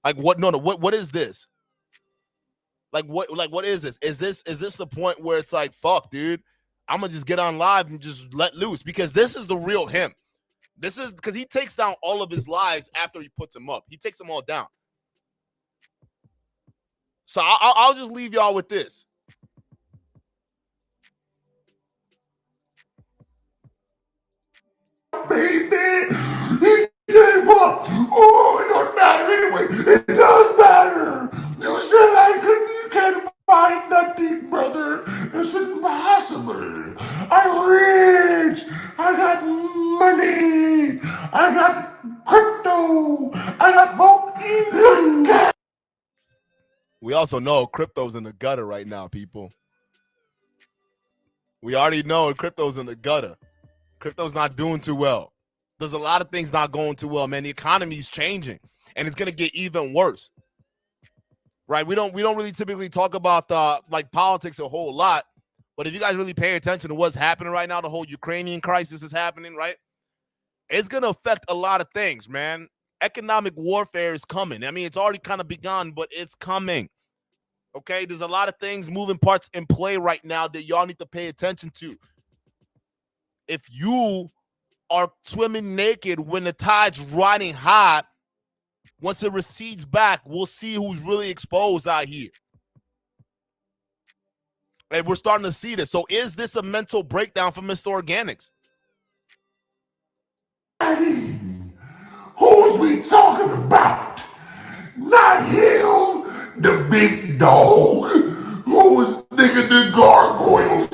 Like, what is this? Like what is this? Is this the point where it's like, fuck, dude, I'm gonna just get on live and just let loose? Because this is the real him. This is because he takes down all of his lies after he puts them up. He takes them all down. So I'll just leave y'all with this. Baby, he gave up. Oh, it don't matter anyway. It does matter. You said you can't find nothing, brother. It's impossible. I'm rich. I got money. I got crypto. I got both. Look at. We also know crypto's in the gutter right now, people. We already know crypto's in the gutter. Crypto's not doing too well. There's a lot of things not going too well, man. The economy's changing, and it's gonna get even worse. Right? We don't really typically talk about like politics a whole lot, but if you guys really pay attention to what's happening right now, the whole Ukrainian crisis is happening, right? It's gonna affect a lot of things, man. Economic warfare is coming. I mean, it's already kind of begun, but it's coming. Okay, there's a lot of things, moving parts in play right now that y'all need to pay attention to. If you are swimming naked when the tide's riding high, once it recedes back, we'll see who's really exposed out here. And we're starting to see this. So is this a mental breakdown for Mr. Organics? Who's we talking about? Not him, the big dog. Who was nigga the gargoyle?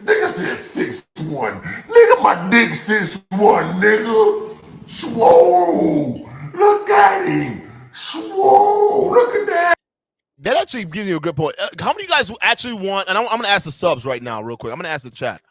Nigga said 6'1". Nigga, my dick 6'1", nigga. Swole. Look at him. Swole. Look at that. That actually gives you a good point. How many of you guys actually want, and I'm going to ask the subs right now real quick. I'm going to ask the chat,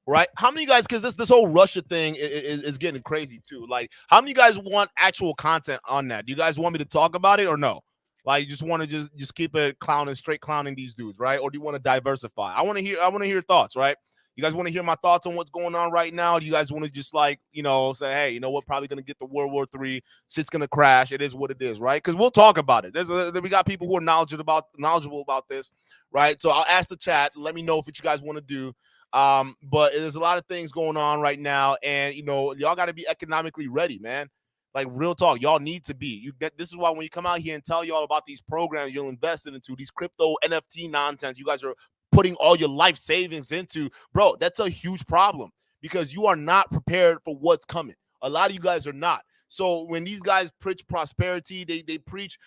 right? How many of you guys, because this whole Russia thing is getting crazy too. Like, how many of you guys want actual content on that? Do you guys want me to talk about it or no? Like, you just want to just keep it straight clowning these dudes, right? Or do you want to diversify? I want to hear your thoughts, right? You guys want to hear my thoughts on what's going on right now? Do you guys want to just like, say, hey, you know what? Probably going to get the World War III. Shit's going to crash. It is what it is, right? Because we'll talk about it. We got people who are knowledgeable about this, right? So I'll ask the chat. Let me know what you guys want to do. But there's a lot of things going on right now. And, y'all got to be economically ready, man. Like, real talk, y'all need to be. This is why when you come out here and tell y'all about these programs you're investing into, these crypto NFT nonsense, you guys are putting all your life savings into, bro, that's a huge problem because you are not prepared for what's coming. A lot of you guys are not. So when these guys preach prosperity, they preach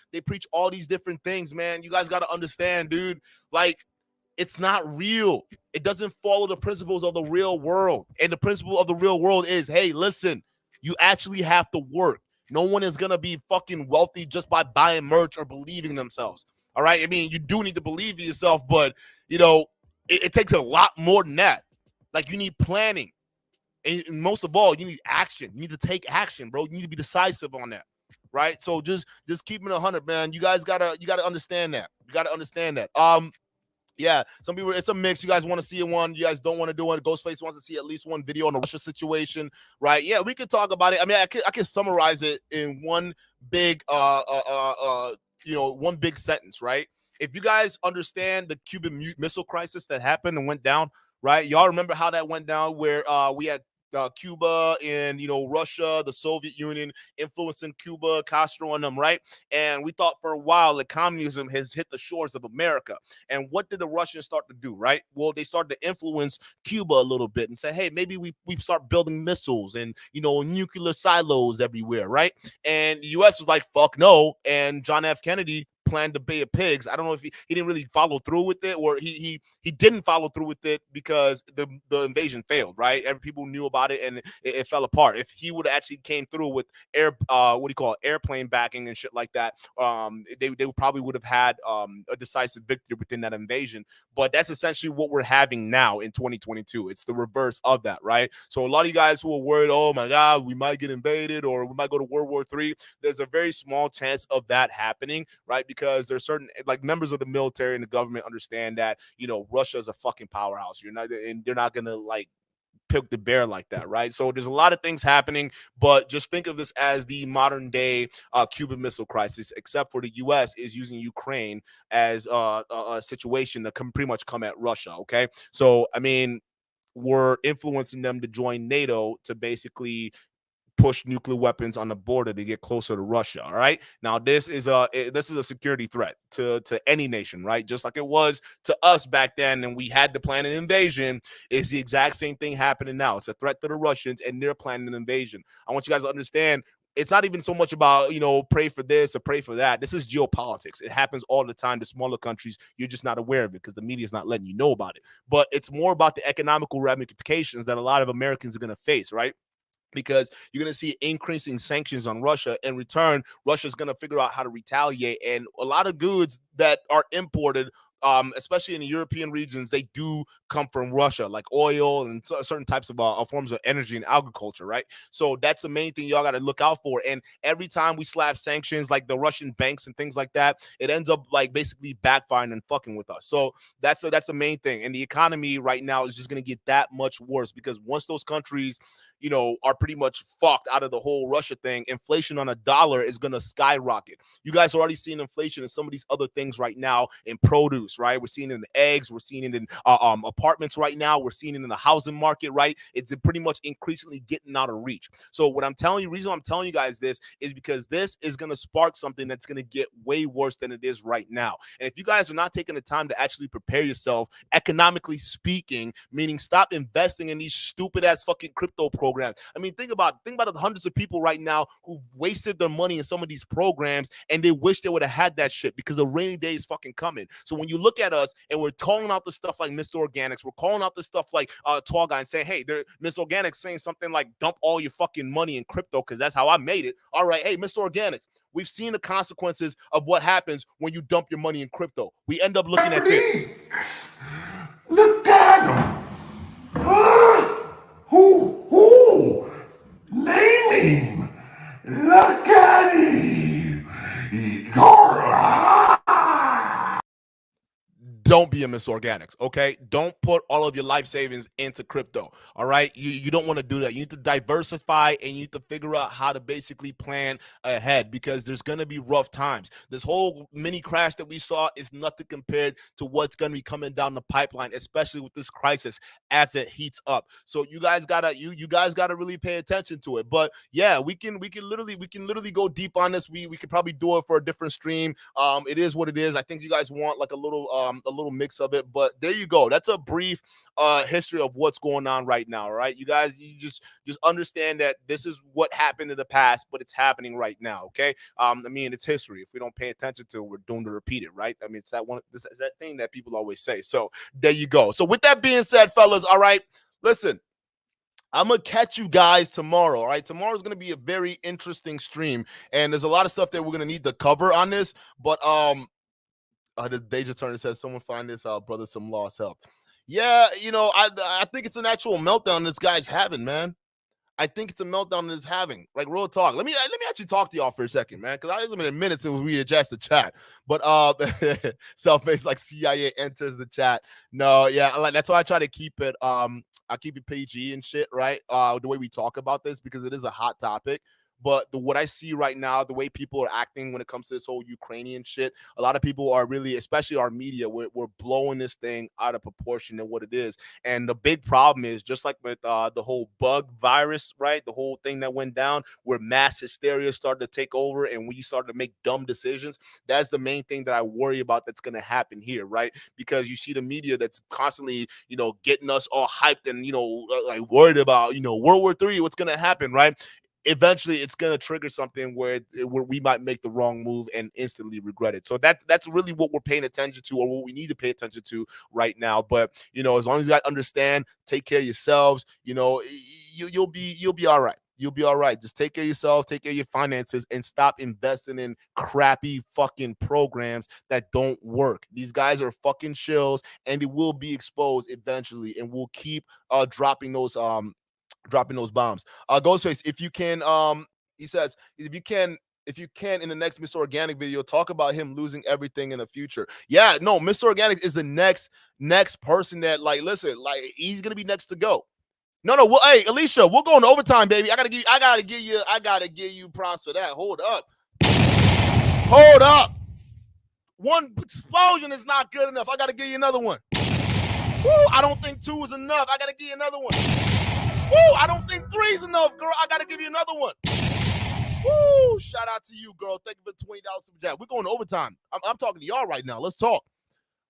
all these different things, man. You guys got to understand, dude, like, it's not real. It doesn't follow the principles of the real world. And the principle of the real world is, hey, listen, you actually have to work. No one is going to be fucking wealthy just by buying merch or believing themselves. All right. I mean, you do need to believe in yourself, but it takes a lot more than that. Like, you need planning. And most of all, you need action. You need to take action, bro. You need to be decisive on that. Right. So just keeping it 100, man. You guys gotta understand that. You gotta understand that. Yeah, some people, it's a mix. You guys want to see one. You guys don't want to do one. Ghostface wants to see at least one video on the Russia situation, right? Yeah, we could talk about it. I mean, I can summarize it in one big, one big sentence, right? If you guys understand the Cuban Missile Crisis that happened and went down, right? Y'all remember how that went down, where we had Cuba and Russia, the Soviet Union influencing Cuba, Castro and them, right? And we thought for a while that communism has hit the shores of America. And what did the Russians start to do, right? Well, they started to influence Cuba a little bit and say, hey, maybe we start building missiles and nuclear silos everywhere, right? And the U.S. was like, fuck no. And John F. Kennedy planned the Bay of Pigs. I don't know if he didn't really follow through with it, or he didn't follow through with it because the invasion failed, right? Every people knew about it and it fell apart. If he would have actually came through with airplane backing and shit like that, they probably would have had a decisive victory within that invasion. But that's essentially what we're having now in 2022. It's the reverse of that, right? So a lot of you guys who are worried, oh my God, we might get invaded or we might go to World War III, there's a very small chance of that happening, right? Because there's certain, like, members of the military and the government understand that, Russia is a fucking powerhouse. They're not gonna, like, poke the bear like that, right? So there's a lot of things happening, but just think of this as the modern day Cuban Missile Crisis, except for the U.S. is using Ukraine as a situation that can pretty much come at Russia. Okay, so I mean, we're influencing them to join NATO to basically push nuclear weapons on the border to get closer to Russia. All right. Now this is a security threat to any nation, right? Just like it was to us back then, and we had to plan an invasion. Is the exact same thing happening now? It's a threat to the Russians, and they're planning an invasion. I want you guys to understand. It's not even so much about, pray for this or pray for that. This is geopolitics. It happens all the time to smaller countries. You're just not aware of it because the media is not letting you know about it. But it's more about the economical ramifications that a lot of Americans are going to face, right? Because you're going to see increasing sanctions on Russia. In return, Russia's going to figure out how to retaliate. And a lot of goods that are imported, especially in the European regions, they do come from Russia, like oil and certain types of forms of energy and agriculture, right? So that's the main thing y'all got to look out for. And every time we slap sanctions, like the Russian banks and things like that, it ends up like basically backfiring and fucking with us. So that's the main thing. And the economy right now is just going to get that much worse because once those countries are pretty much fucked out of the whole Russia thing, inflation on a dollar is going to skyrocket. You guys are already seeing inflation in some of these other things right now in produce, right? We're seeing it in eggs. We're seeing it in apartments right now. We're seeing it in the housing market, right? It's pretty much increasingly getting out of reach. So what I'm telling you, reason I'm telling you guys this is because this is going to spark something that's going to get way worse than it is right now. And if you guys are not taking the time to actually prepare yourself, economically speaking, meaning stop investing in these stupid ass fucking crypto programs. I mean, think about the hundreds of people right now who wasted their money in some of these programs and they wish they would have had that shit because the rainy day is fucking coming. So when you look at us and we're calling out the stuff like Mr. Organics, we're calling out the stuff like Tall Guy and saying, hey, Mr. Organics saying something like dump all your fucking money in crypto because that's how I made it. All right, hey, Mr. Organics, we've seen the consequences of what happens when you dump your money in crypto. We end up looking at this. Look at him. Who? Naming. Look at him. Don't be a Miss Organics, okay? Don't put all of your life savings into crypto, all right? You don't want to do that. You need to diversify and you need to figure out how to basically plan ahead because there's going to be rough times. This whole mini crash that we saw is nothing compared to what's going to be coming down the pipeline, especially with this crisis as it heats up. So you guys gotta really pay attention to it. But yeah, we can literally go deep on this. We could probably do it for a different stream. It is what it is. I think you guys want like a little mix of it, but there you go. That's a brief history of what's going on right now. All right, you guys, you just understand that this is what happened in the past, but it's happening right now. Okay, I mean, it's history. If we don't pay attention to it, we're doomed to repeat it, right? I mean, it's that thing that people always say. So there you go. So with that being said, fellas, all right, listen, I'm going to catch you guys tomorrow, all right? Tomorrow's going to be a very interesting stream, and there's a lot of stuff that we're going to need to cover on this, but the Deja Turner says, someone find this brother some lost help. Yeah, I think it's an actual meltdown this guy's having, man. I think it's a meltdown that is having. Like, real talk. Let me actually talk to y'all for a second, man, because it's been a minute since we adjust the chat. But self-based like CIA enters the chat. No, yeah, that's why I try to keep it. I keep it PG and shit, right? The way we talk about this because it is a hot topic. But what I see right now, the way people are acting when it comes to this whole Ukrainian shit, a lot of people are really, especially our media, we're blowing this thing out of proportion than what it is. And the big problem is, just like with the whole bug virus, right? The whole thing that went down where mass hysteria started to take over and we started to make dumb decisions. That's the main thing that I worry about that's going to happen here, right? Because you see the media that's constantly, getting us all hyped and, like worried about, World War III, what's going to happen, right? Eventually it's going to trigger something where we might make the wrong move and instantly regret it. So that's really what we're paying attention to, or what we need to pay attention to right now. But as long as you guys understand, take care of yourselves, you'll be all right. You'll be all right. Just take care of yourself, take care of your finances, and stop investing in crappy fucking programs that don't work. These guys are fucking shills, and it will be exposed eventually, and we'll keep dropping those bombs. Ghostface, if you can, he says, if you can in the next Mr. Organic video, talk about him losing everything in the future. Yeah, no, Mr. Organic is the next person that, like, listen, like, he's gonna be next to go. No, well, hey, Alicia, we're going to overtime, baby. I gotta give you props for that. Hold up. One explosion is not good enough. I gotta give you another one. Woo, I don't think 2 is enough. I gotta give you another one. Woo, I don't think 3 is enough, girl. I gotta give you another one. Woo, shout out to you, girl. Thank you for $20 super chat. We're going to overtime. I'm talking to y'all right now. Let's talk.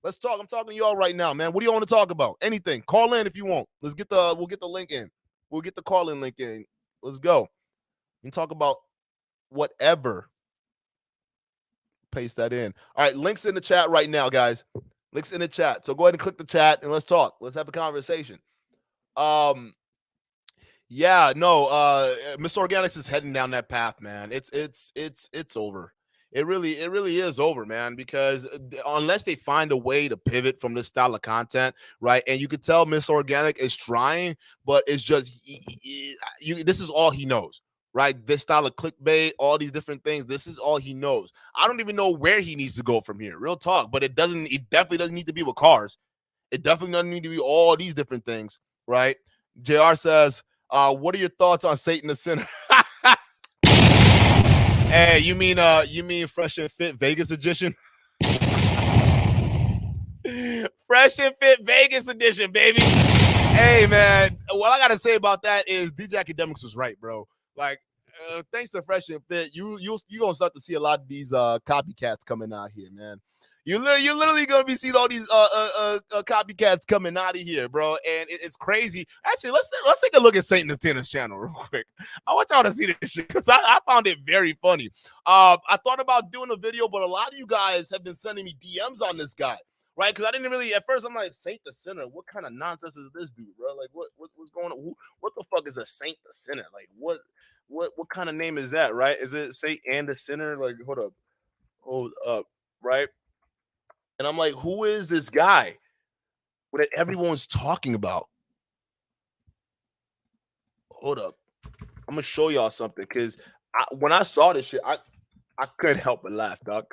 I'm talking to y'all right now, man. What do you want to talk about? Anything. Call in if you want. We'll get the link in. We'll get the call-in link in. Let's go. We can talk about whatever. Paste that in. All right, links in the chat right now, guys. Links in the chat. So go ahead and click the chat and let's talk. Let's have a conversation. Yeah, no, Miss Organics is heading down that path, man. It's over. It really is over, man, because unless they find a way to pivot from this style of content, right? And you could tell Miss Organic is trying, but it's just this is all he knows, right? This style of clickbait, all these different things, this is all he knows. I don't even know where he needs to go from here, real talk, but it definitely doesn't need to be with cars. It definitely doesn't need to be all these different things, right? JR says, what are your thoughts on Satan the Sinner? Hey, you mean Fresh and Fit Vegas edition? Fresh and Fit Vegas edition, baby. Hey, man, what I gotta say about that is DJ Academics was right, bro. Like, thanks to Fresh and Fit, you gonna start to see a lot of these copycats coming out here, man. You're literally gonna be seeing all these copycats coming out of here, bro, and it's crazy. Actually, let's take a look at Satan the Sinner's channel real quick. I want y'all to see this shit because I found it very funny. I thought about doing a video, but a lot of you guys have been sending me DMs on this guy, right? Because I didn't really at first. I'm like, Saint the Sinner. What kind of nonsense is this dude, bro? Like, what's going on? What the fuck is a Saint the Sinner? Like, what kind of name is that, right? Is it Saint and the Sinner? Like, hold up, right? And I'm like, who is this guy that everyone's talking about? Hold up. I'm going to show y'all something because when I saw this shit, I couldn't help but laugh, dog.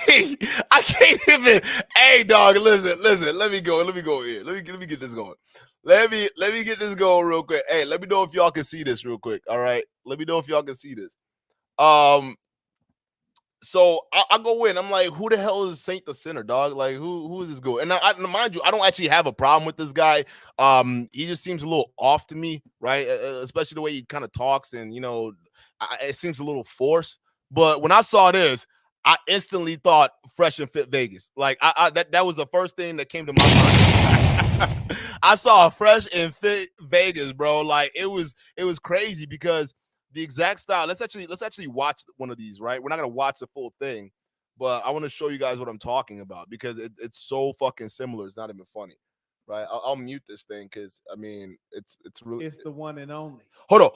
Hey, I can't even. Hey, dog, listen. Let me go here. Let me get this going. Let me get this going real quick. Hey, let me know if y'all can see this real quick. All right, let me know if y'all can see this. So I go in. I'm like, who the hell is Saint the Sinner, dog? Like, who is this guy? And I mind you, I don't actually have a problem with this guy. He just seems a little off to me, right? Especially the way he kind of talks, and it seems a little forced. But when I saw this, I instantly thought Fresh and Fit Vegas. Like that was the first thing that came to my mind. I saw Fresh and Fit Vegas, bro. Like it was crazy because the exact style. Let's actually watch one of these, right? We're not gonna watch the full thing, but I want to show you guys what I'm talking about because it's so fucking similar. It's not even funny, right? I'll mute this thing because I mean it's really the one and only. Hold on.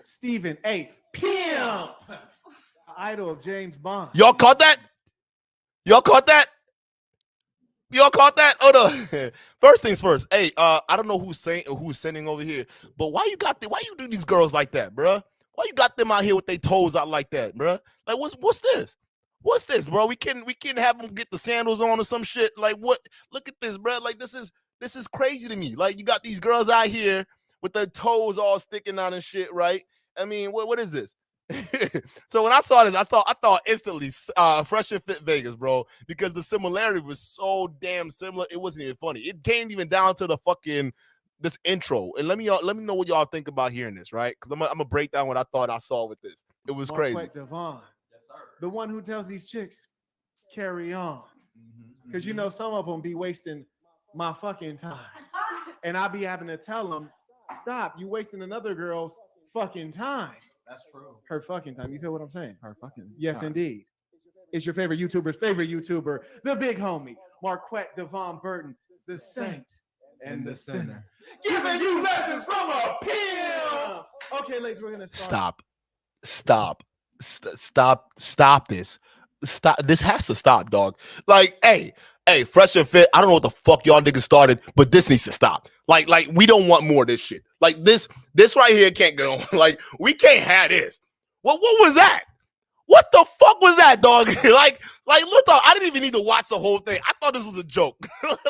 Stephen A. Pimp, idol of James Bond. Y'all caught that? Hold on. First things first. Hey, I don't know who's sending over here, but why you do these girls like that, bruh? Why you got them out here with their toes out like that, bruh? Like what's this? What's this, bro? We can have them get the sandals on or some shit. Like what? Look at this, bruh. Like this is crazy to me. Like you got these girls out here with their toes all sticking out and shit, right? I mean, what is this? So when I saw this, I thought instantly Fresh and Fit Vegas, bro, because the similarity was so damn similar. It wasn't even funny. It came even down to the fucking this intro. And let me know what y'all think about hearing this, right? Because I'm gonna break down what I thought I saw with this. It was crazy. Devon, yes, sir. The one who tells these chicks carry on, because some of them be wasting my fucking time, and I be having to tell them, stop, you wasting another girl's fucking time. That's true. Her fucking time. You feel what I'm saying? Her fucking yes, time. Indeed. It's your favorite YouTuber's favorite YouTuber, the big homie, Marquette Devon Burton, the saint and the sinner. Giving you lessons from a pimp. Okay, ladies, we're gonna start. Stop this. Stop. This has to stop, dog. Like, hey, Hey, Fresh and Fit, I don't know what the fuck y'all niggas started, but this needs to stop. Like we don't want more of this shit. Like this right here can't go on. Like we can't have this. What was that? What the fuck was that, dog? like look, I didn't even need to watch the whole thing. I thought this was a joke.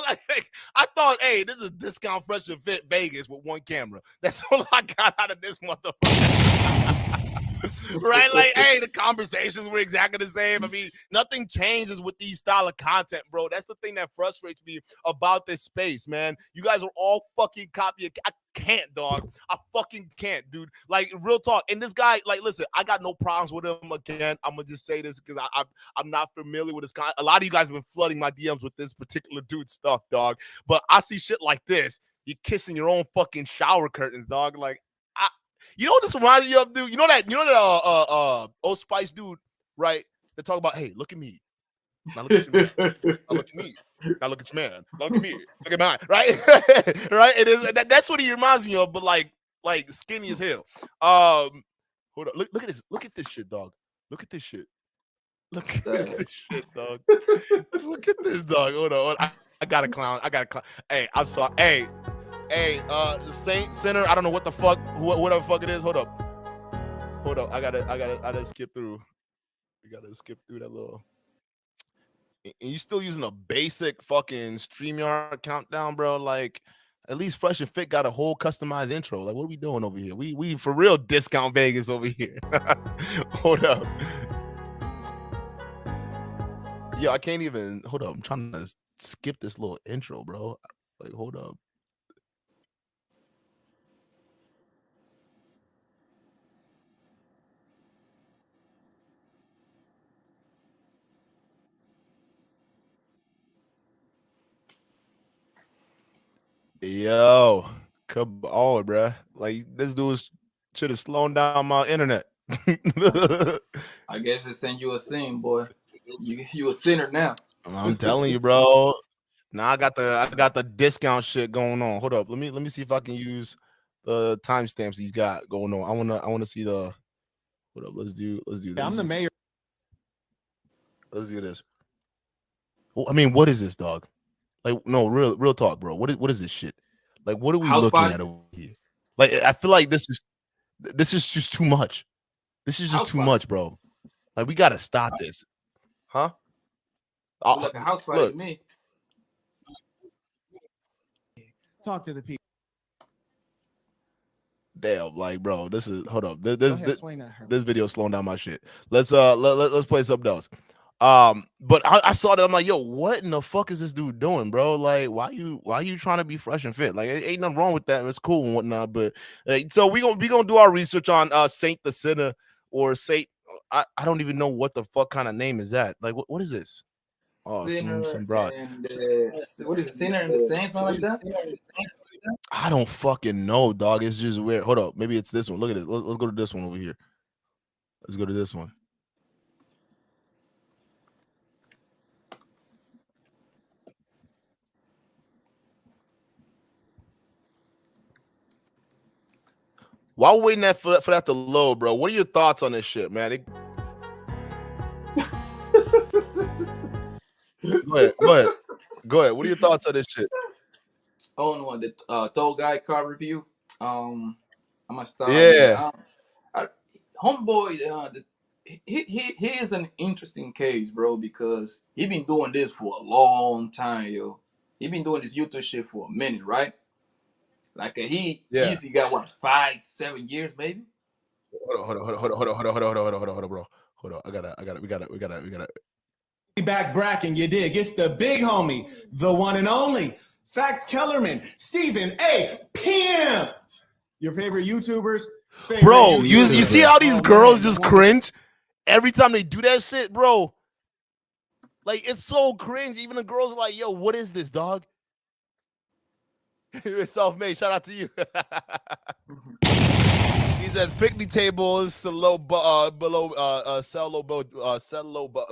like I thought, hey, this is Discount Fresh and Fit Vegas with one camera. That's all I got out of this motherfucker. Right? Like, hey, the conversations were exactly the same. I mean, nothing changes with these style of content, bro. That's the thing that frustrates me about this space, man. You guys are all fucking copy. I can't, dog. I fucking can't, dude. Like, real talk. And this guy, like, listen, I got no problems with him. Again, I'm gonna just say this because I'm not familiar with this guy. A lot of you guys have been flooding my DMs with this particular dude stuff, dog. But I see shit like this. You're kissing your own fucking shower curtains, dog. Like, you know what this reminds me of, dude? You know that Old Spice dude, right? They talk about, hey, look at me. Now look at your man. Now look at me. Now look at your man. Look at me. Look at mine. Right? Right? It is that's what he reminds me of, but like skinny as hell. Hold on. Look at this. Look at this shit, dog. Look at this shit. Look at this shit, dog. Look at this, dog. Hold on. I got a clown. Hey, I'm sorry. Hey, Saint Center. I don't know what the fuck, whatever fuck it is. Hold up. I gotta skip through. We gotta skip through that little. And you still using a basic fucking StreamYard countdown, bro? Like, at least Fresh and Fit got a whole customized intro. Like, what are we doing over here? We for real Discount Vegas over here. Hold up. Yo, I can't even. Hold up. I'm trying to skip this little intro, bro. Like, hold up. Yo, come on, bro. Like, this dude should have slowed down my internet. I guess it sent you a sin, boy. You a sinner now. I'm telling you, bro. Now I got the discount shit going on. Hold up. Let me see if I can use the timestamps he's got going on. I wanna see the. Hold up. Let's do this. Yeah, I'm the mayor. Let's do this. Well, I mean, what is this, dog? Like, no, real talk, bro. What is this shit? Like, what are we looking at over here? Like, I feel like this is just too much. This is just too much, bro. Like, we gotta stop this, huh? Like a house party to me. Talk to the people. Damn, like, bro, this is hold up. This video slowing down my shit. Let's play something else. But I saw that. I'm like, yo, what in the fuck is this dude doing, bro? Like, why you trying to be fresh and fit? Like, ain't nothing wrong with that. It's cool and whatnot. But so we gonna do our research on Saint the Sinner or Saint. I don't even know what the fuck kind of name is that. Like, what is this? Oh, some broad. What is it? Sinner and the Saint, something like that? I don't fucking know, dog. It's just weird. Hold up, maybe it's this one. Look at it. Let's go to this one over here. Let's go to this one. While we're waiting for that to load, bro, what are your thoughts on this shit, man? Go ahead. What are your thoughts on this shit? Oh no, the Tall Guy car review. I'm gonna start. Yeah. Homeboy, he is an interesting case, bro, because he been doing this for a long time, yo. He been doing this YouTube shit for a minute, right? Like he easy got what 5-7 years, maybe. Hold on, bro. Hold on. We gotta. Back Bracken, you dig? It's the big homie, the one and only Fax Kellerman, Stephen A. Pimp. Your favorite YouTubers, bro. You see how these girls just cringe every time they do that shit, bro? Like, it's so cringe. Even the girls are like, "Yo, what is this, dog?" It's self-made. Shout out to you. He says picnic tables below sell low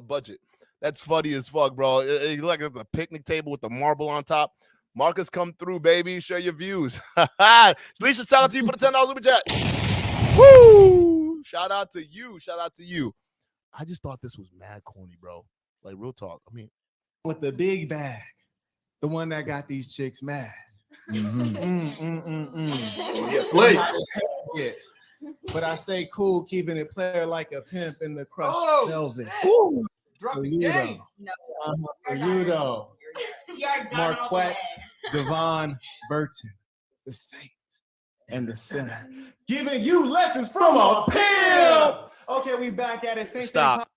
budget. That's funny as fuck, bro. It like it's a picnic table with the marble on top. Marcus, come through, baby. Share your views. Lisa, shout out to you for the $10 super chat. Woo! Shout out to you. I just thought this was mad corny, bro. Like, real talk. I mean, with the big bag, the one that got these chicks mad. Yeah, play. Yeah. But I stay cool, keeping it player like a pimp in the crushed velvet. Ooh, drop the game. For you though. Marquette, Devon, Burton, the Saints, and the Sinner. Giving you lessons from a pimp. Okay, we back at it. Stop.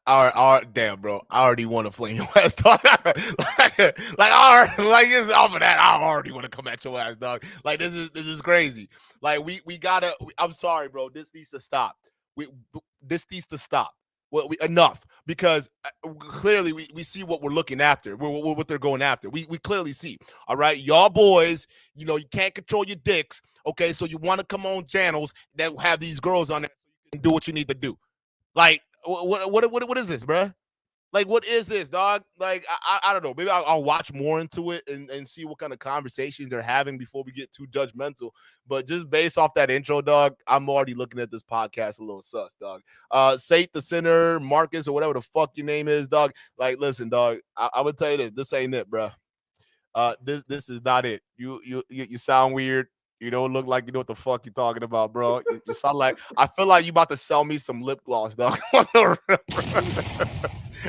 I damn, bro. I already want to flame your ass, dog. like it's off of that. I already want to come at your ass, dog. Like this is crazy. Like we gotta. I'm sorry, bro. This needs to stop. This needs to stop. Well, enough, because clearly we see what we're looking after. What they're going after. We clearly see. All right, y'all boys. You know you can't control your dicks. Okay, so you want to come on channels that have these girls on there so you can do what you need to do. Like what is this, bro? Like what is this, dog? Like I don't know. Maybe I'll watch more into it and see what kind of conversations they're having before we get too judgmental. But just based off that intro, dog, I'm already looking at this podcast a little sus, dog. Sate the Sinner, Marcus, or whatever the fuck your name is, dog. Like, listen, dog. I would tell you this ain't it, bro. This is not it. You sound weird. You don't look like you know what the fuck you're talking about, bro. You sound like I feel like you about to sell me some lip gloss, dog.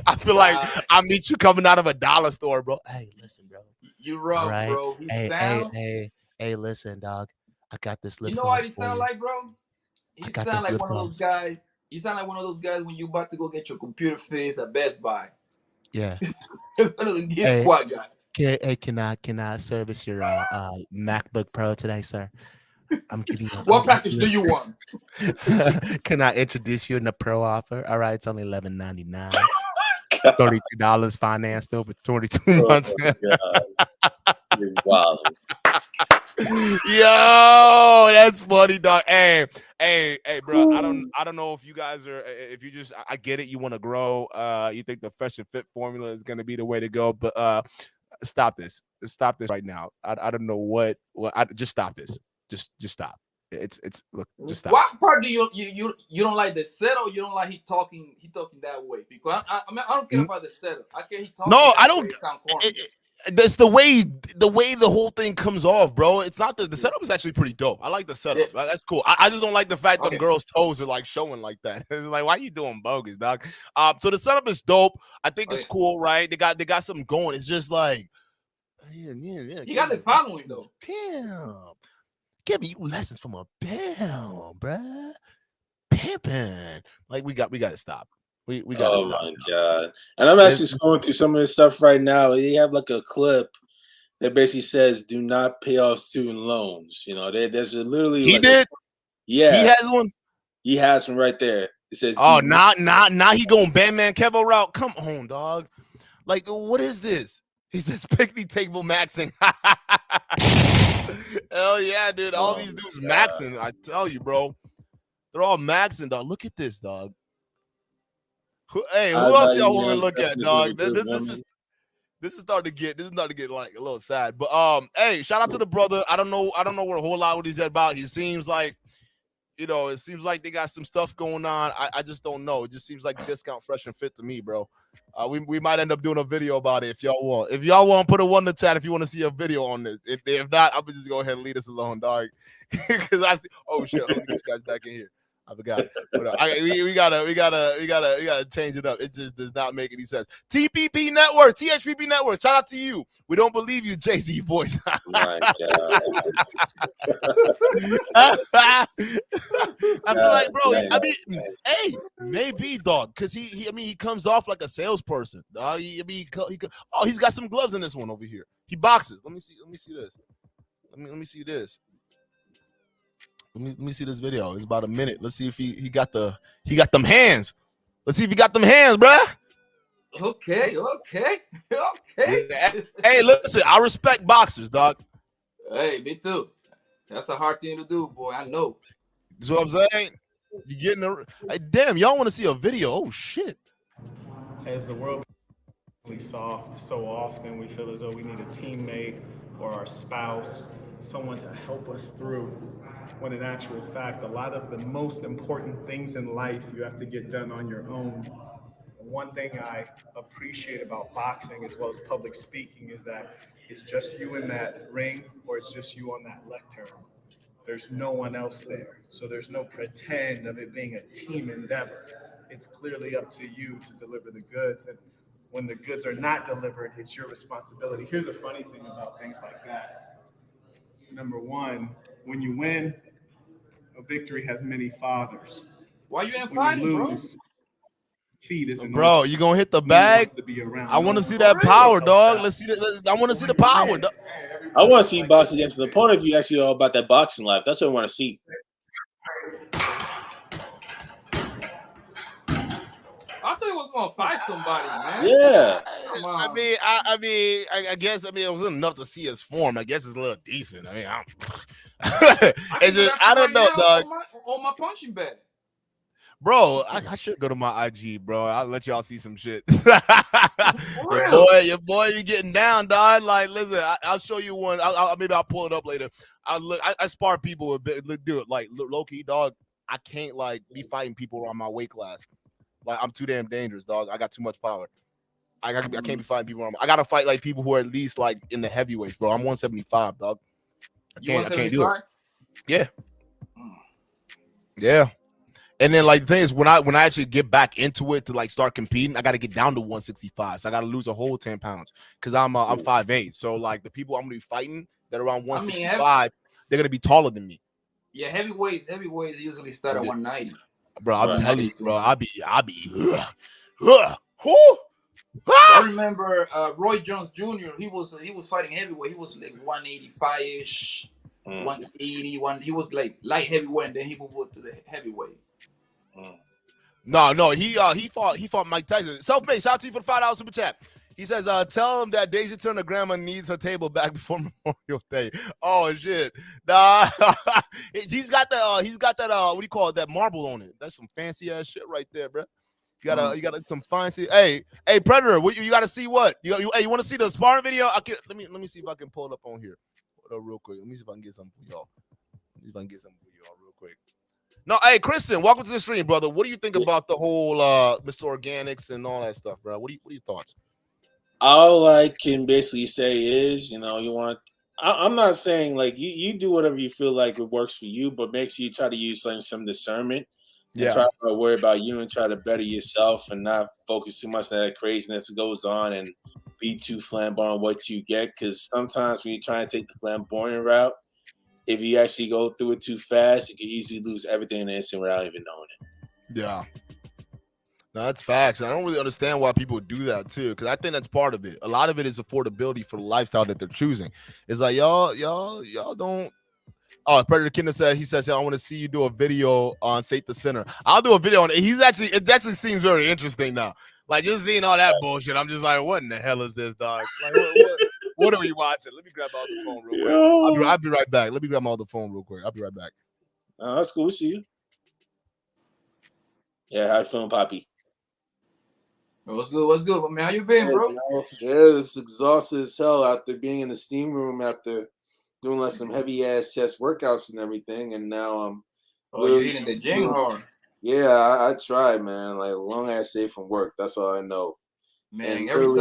I feel like I meet you coming out of a dollar store, bro. Hey, listen, bro. You rough, right. bro. Hey, listen, dog. I got this lip gloss. You know gloss what he sound like, bro? He sound like one of those guys. He sound like one of those guys when you about to go get your computer fixed at Best Buy. Yeah. One of the squad guys. Can I service your MacBook Pro today, sir? I'm giving you. What package do you want? Can I introduce you in the Pro offer? All right, it's only $11.99. $32 financed over 22 months. You're wild. Yo, that's funny, dog. Hey, bro. I don't know if you guys are. If you just, I get it. You want to grow. You think the Fresh and Fit formula is going to be the way to go, but stop this. Stop this right now. I don't know what. Just stop this. Just stop. It's look. Just stop. What part do you don't like the setup? You don't like he talking that way? Because I don't care about the setup. I care he talking. No, I don't. Way. It sound corny. That's the way the whole thing comes off, bro. It's not the setup is actually pretty dope. I like the setup. Yeah. That's cool. I just don't like the fact that the girls' toes are like showing like that. It's like, why are you doing bogus, dog? So the setup is dope. I think it's cool, right? They got something going. It's just like, yeah. You got the following though. Pimp. Give me lessons from a pimp, bruh. Pimping. Like we got to stop. We got to stop. Oh my god! And I'm actually going through some of this stuff right now. They have like a clip that basically says, "Do not pay off student loans." You know, there's literally. He did. Yeah, he has one. He has one right there. It says, "Oh, not he going Batman Kevo route. Come on, dog. Like, what is this?" He says, "Picnic table maxing." Hell yeah, dude! All these dudes maxing. I tell you, bro, they're all maxing, dog. Look at this, dog. Hey, who else y'all want to look at, dog? This is starting to get like a little sad. But hey, shout out to the brother. I don't know what a whole lot what he's about. He seems like, you know, it seems like they got some stuff going on. I just don't know. It just seems like discount Fresh and Fit to me, bro. We might end up doing a video about it if y'all want. If y'all want, put a one in the chat if you want to see a video on this. If not, I'm just go ahead and leave us alone, dog. Because I see. Oh shit! Let me get you guys back in here. I forgot. We gotta change it up. It just does not make any sense. THPP Network. Shout out to you. We don't believe you, Jay-Z voice. My God. I feel like, bro. I mean, hey, maybe, dog, because he comes off like a salesperson. Dog. He's got some gloves in this one over here. He boxes. Let me see this. Let me see this. Let me see this video. It's about a minute. Let's see if he got them hands. Let's see if he got them hands, bruh. Okay. Yeah. Hey, listen, I respect boxers, dog. Hey, me too. That's a hard thing to do, boy. I know. That's what I'm saying. You getting damn, y'all want to see a video? Oh shit. As the world becomes soft, so often we feel as though we need a teammate or our spouse, someone to help us through. When in actual fact, a lot of the most important things in life you have to get done on your own. One thing I appreciate about boxing as well as public speaking is that it's just you in that ring or it's just you on that lectern. There's no one else there. So there's no pretend of it being a team endeavor. It's clearly up to you to deliver the goods. And when the goods are not delivered, it's your responsibility. Here's a funny thing about things like that. Number one, when you win, a victory has many fathers. Why you ain't When fighting, you bro? lose, feed isn't Bro, you gonna hit the He wants bag? to be around. I want to No, see for that real. power, dog. Let's see that. I want to see the power, dog. I want to see boxing against an opponent if you actually all about that boxing life. That's what I want to see. I thought he was gonna fight somebody, man. Yeah. Come on. I guess it wasn't enough to see his form. I guess it's a little decent. I mean, I don't know, dog. On my punching bag. Bro, I should go to my IG, bro. I'll let y'all see some shit. your boy, be getting down, dog. Like, listen, I'll show you one. Maybe I'll pull it up later. I spar people with dude, like low key, dog. I can't like be fighting people around my weight class. Like, I'm too damn dangerous, dog. I got too much power. I can't be fighting people around. I gotta fight like people who are at least like in the heavyweights, bro. I'm 175, dog. I can't do it. Yeah. Yeah. And then like the thing is when I actually get back into it to like start competing, I got to get down to 165. So I got to lose a whole 10 pounds because I'm 5'8". So like the people I'm gonna be fighting that are around 165, they're gonna be taller than me. Yeah, heavyweights usually start at 190. Bro, I'm telling you, bro, I be. I remember Roy Jones Jr. He was fighting heavyweight. He was like 185-ish, 180. He was like light heavyweight, and then he moved to the heavyweight. No, he fought Mike Tyson. Self-made. Shout out to you for the $5 super chat. He says, tell him that Deja Turner grandma needs her table back before Memorial Day. Oh shit. Nah. he's got that what do you call it? That marble on it. That's some fancy ass shit right there, bro. You got some fancy. Hey, Predator, you got to see what? You want to see the sparring video? Let me see if I can pull it up on here. Hold up real quick. Let me see if I can get something for y'all. Real quick. No, hey, Kristen, welcome to the stream, brother. What do you think about the whole Mr. Organics and all that stuff, bro? What are your thoughts? All I can basically say is, I'm not saying like you do whatever you feel like it works for you, but make sure you try to use some discernment. And try to worry about you and try to better yourself and not focus too much on that craziness that goes on and be too flamboyant on what you get. Because sometimes when you try and take the flamboyant route, if you actually go through it too fast, you can easily lose everything in the instant without even knowing it. Yeah. No, that's facts. I don't really understand why people do that too, because I think that's part of it. A lot of it is affordability for the lifestyle that they're choosing. It's like y'all don't. Oh, Predator Kingdom said he says, I want to see you do a video on State the Center. I'll do a video on it. It actually seems very interesting now. Like just seeing all that bullshit. I'm just like, what in the hell is this, dog? Like what are we watching? Let me grab my other phone real quick. I'll be right back. Let me grab my other phone real quick. I'll be right back. That's cool. We'll see you. Yeah, how you feeling, Poppy? What's good? Man, how you been, bro? Yeah, it's exhausted as hell after being in the steam room after doing like some heavy ass chest workouts and everything, and now I'm you're hitting the gym hard. Yeah, I tried, man. Like a long ass day from work. That's all I know. Man, every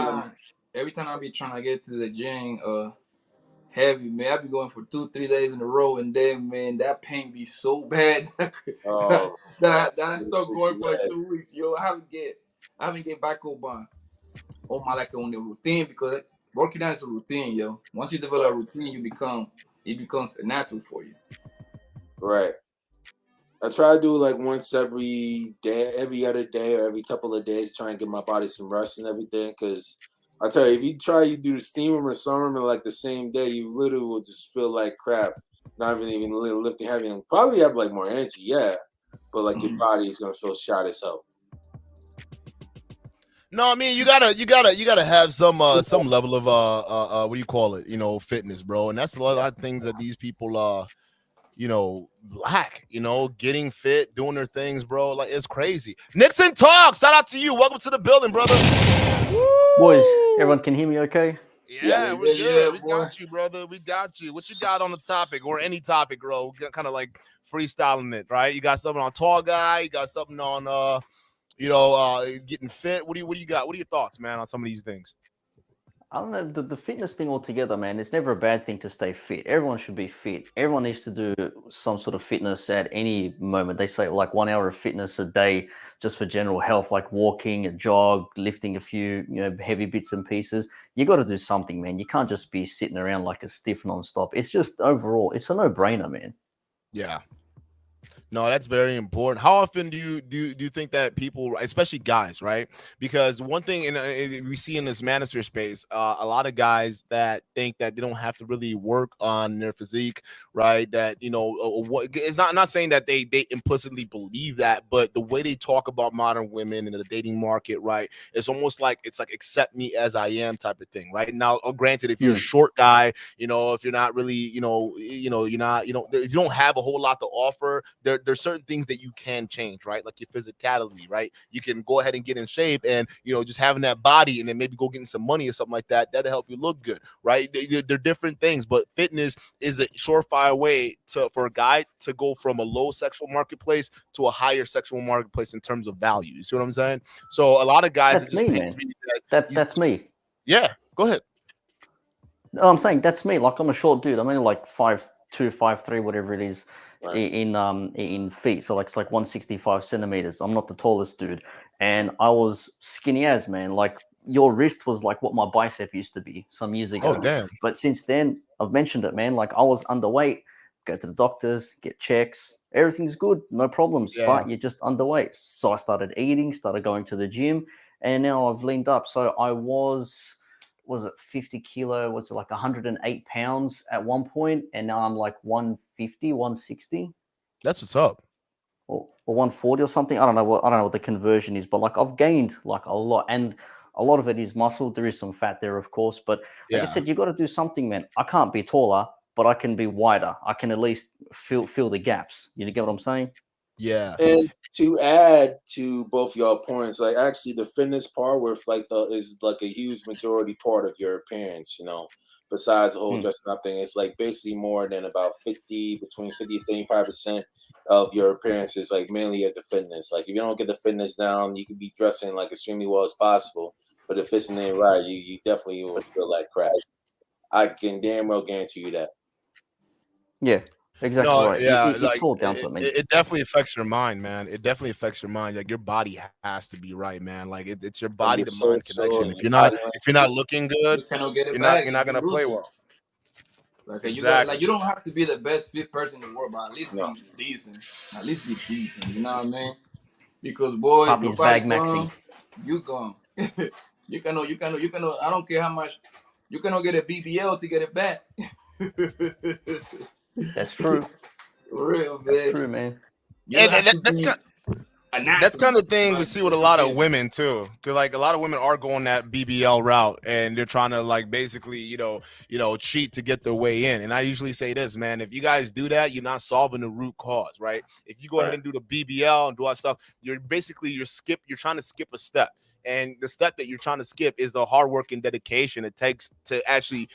time I be trying to get to the gym, heavy, man. I be going for 2-3 days in a row, and then man, that pain be so bad that I start going for like 2 weeks. Yo, I haven't get back on the routine because working out is a routine, yo. Once you develop a routine, it becomes natural for you. Right. I try to do like once every day, every other day, or every couple of days, try and give my body some rest and everything. Because I tell you, if you do the steam room or sun room in like the same day, you literally will just feel like crap. Not even lifting heavy, and probably have like more energy, yeah. But like your body is gonna feel shot as hell. No, I mean you gotta have some level of what do you call it? Fitness, bro. And that's a lot of things that these people lack. Getting fit, doing their things, bro. Like it's crazy. Nixon Talk, shout out to you. Welcome to the building, brother. Woo! Boys, everyone can hear me okay? Yeah, we're good. We got you, brother. We got you. What you got on the topic or any topic, bro? Kind of like freestyling it, right? You got something on Tall Guy. You got something on getting fit? What do you got? What are your thoughts, man, on some of these things? I don't know, the fitness thing altogether, man. It's never a bad thing to stay fit. Everyone should be fit. Everyone needs to do some sort of fitness at any moment. They say like 1 hour of fitness a day just for general health, like walking, a jog, lifting a few, heavy bits and pieces. You got to do something, man. You can't just be sitting around like a stiff nonstop. It's just overall, it's a no-brainer, man. Yeah. No, that's very important. How often do you think that people, especially guys, right? Because one thing we see in this manosphere space, a lot of guys that think that they don't have to really work on their physique, right? That it's not saying that they implicitly believe that, but the way they talk about modern women in the dating market, right? It's almost like accept me as I am type of thing, right? Now, granted, if you're a short guy, if you're not really, if you don't have a whole lot to offer, there's certain things that you can change, right? Like your physicality, right? You can go ahead and get in shape and, just having that body and then maybe go getting some money or something like that, that'll help you look good, right? They're different things, but fitness is a surefire way for a guy to go from a low sexual marketplace to a higher sexual marketplace in terms of value. You see what I'm saying? So a lot of guys, That's me, man. That's me. Yeah, go ahead. No, I'm saying that's me. Like I'm a short dude. I'm only like 5'2", 5'3", whatever it is. Right. In feet, so it's like 165 centimeters. I'm not the tallest dude, and I was skinny as, man. Like your wrist was like what my bicep used to be some years ago. Oh damn! But since then, I've mentioned it, man. Like I was underweight. Go to the doctors, get checks. Everything's good, no problems. Yeah. But you're just underweight. So I started eating, started going to the gym, and now I've leaned up. So I was it 50 kilo? Was it like 108 pounds at one point? And now I'm like 150, 160. That's what's up. Or 140 or something. I don't know what the conversion is, but like I've gained like a lot, and a lot of it is muscle. There is some fat there, of course, but like I said, you got to do something, man. I can't be taller, but I can be wider. I can at least fill the gaps. You get what I'm saying? Yeah. And to add to both y'all points, like actually the fitness part is like a huge majority part of your appearance, besides the whole dressing up thing. It's like basically more than about between 50 and 75% of your appearance is like mainly at the fitness. Like if you don't get the fitness down, you can be dressing like extremely well as possible, but if it's ain't right, you definitely will feel like crap. I can damn well guarantee you that. Yeah. Exactly right. Yeah, it's all down to it, man. It definitely affects your mind, man. It definitely affects your mind. Like your body has to be right, man. Like it's your body to mind connection. If you're not looking good, you're not gonna play well. Like exactly. You don't have to be the best fit person in the world, but at least be decent. At least be decent. You know what I mean? Because boy, your body gone, you gone. you cannot. I don't care how much. You cannot get a BBL to get it back. That's true. Real, man. That's true, man. That's kind of thing we see with a lot of women too, because like a lot of women are going that BBL route and they're trying to like basically cheat to get their way in. And I usually say this, man, if you guys do that, you're not solving the root cause, right? If you go ahead and do the BBL and do all that stuff, you're trying to skip a step, and the step that you're trying to skip is the hard work and dedication it takes to actually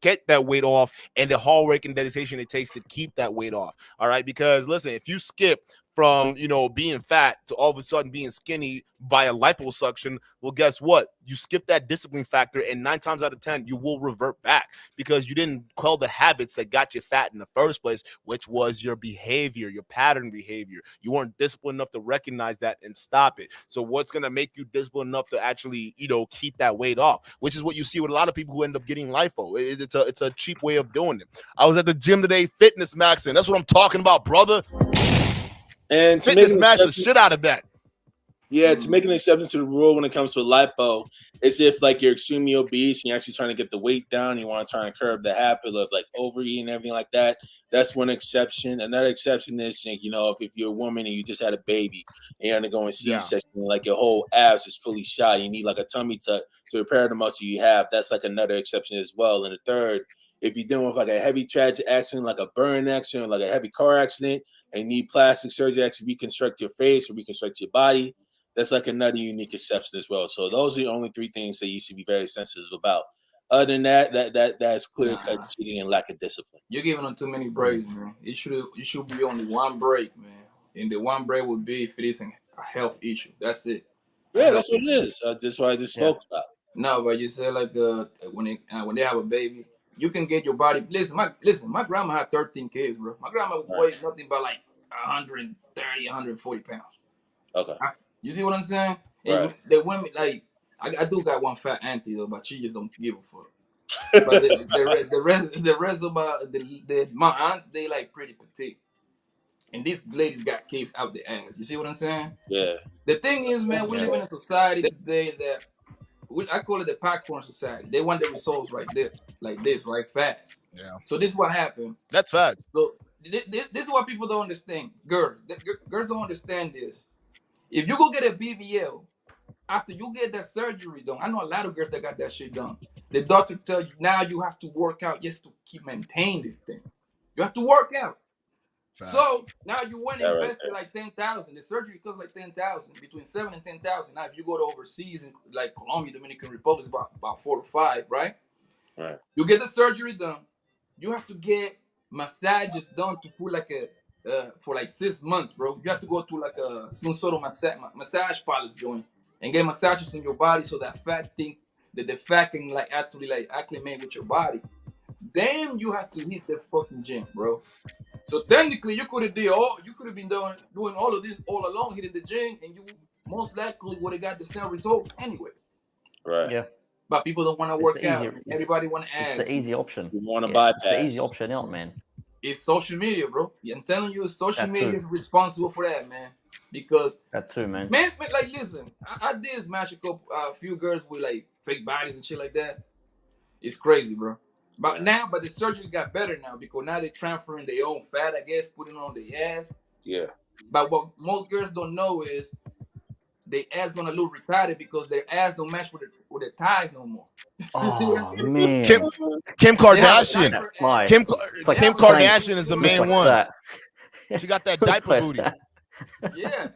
get that weight off, and the hard work and dedication it takes to keep that weight off. All right, because listen, if you skip from being fat to all of a sudden being skinny by a liposuction, well, guess what? You skip that discipline factor, and 9 times out of 10 you will revert back because you didn't quell the habits that got you fat in the first place, which was your behavior, your pattern behavior. You weren't disciplined enough to recognize that and stop it. So what's going to make you disciplined enough to actually keep that weight off, which is what you see with a lot of people who end up getting lipo. It's a cheap way of doing it. I was at the gym today, fitness maxing. That's what I'm talking about, brother. And to fitness master shit out of that. Yeah, to make an exception to the rule when it comes to lipo, is if like you're extremely obese and you're actually trying to get the weight down, you want to try and curb the habit of like overeating and everything like that. That's one exception. Another exception is, if you're a woman and you just had a baby and you're undergoing C-section, like your whole abs is fully shot, you need like a tummy tuck to repair the muscle you have. That's like another exception as well. And the third, if you're dealing with like a heavy tragic accident, like a burn accident, like a heavy car accident, and you need plastic surgery to reconstruct your face or reconstruct your body, that's like another unique exception as well. So those are the only 3 things that you should be very sensitive about. Other than that's clear-cut cheating and lack of discipline. You're giving them too many breaks, man. It should be only one break, man. And the one break would be if it isn't a health issue. That's it. Yeah, that's what it is. That's why I just spoke about. No, but you said like when they have a baby, you can get your body. Listen, my grandma had 13 kids, bro. My grandma weighs nothing but like 130, 140 pounds. Okay. You see what I'm saying? Right. And the women, like, I do got one fat auntie though, but she just don't give a fuck. But the rest of my aunts, they like pretty petite. And these ladies got kids out the ass. You see what I'm saying? Yeah. The thing is, man, we live in a society today that I call it the popcorn society. They want the results right there, like this, right, fast. Yeah. So this is what happened. That's fact. So this is what people don't understand. Girls don't understand this. If you go get a BBL, after you get that surgery done, I know a lot of girls that got that shit done. The doctor tell you now you have to work out just to keep maintain this thing. You have to work out. Fact. So now you went and invested like 10,000. The surgery costs like 10,000, between 7 and 10,000. Now if you go to overseas in like Colombia, Dominican Republic, it's about 4 to 5, right? Right. You get the surgery done. You have to get massages done to put like for like 6 months, bro. You have to go to like some sort of massage parlor joint and get massages in your body so that the fat can like actually like acclimate with your body. Then you have to hit the fucking gym, bro. So technically, you could have been doing all of this all along, hitting the gym, and you most likely would have got the same results anyway. Right. Yeah. But people don't want to work out. Everybody want to ask. It's the easy option. You want to bypass. It's the easy option out, man. It's social media, bro. I'm telling you, social media is responsible for that, man. Because that too, man. Man, like, listen, I did smash a few girls with like fake bodies and shit like that. It's crazy, bro. But the surgery got better now because now they're transferring their own fat, I guess, putting it on their ass. Yeah. But what most girls don't know is their ass gonna look retarded because their ass don't match with their thighs no more. Oh man. Kim Kardashian. Kim Kardashian is the main one. That. She got that diaper booty. Yeah.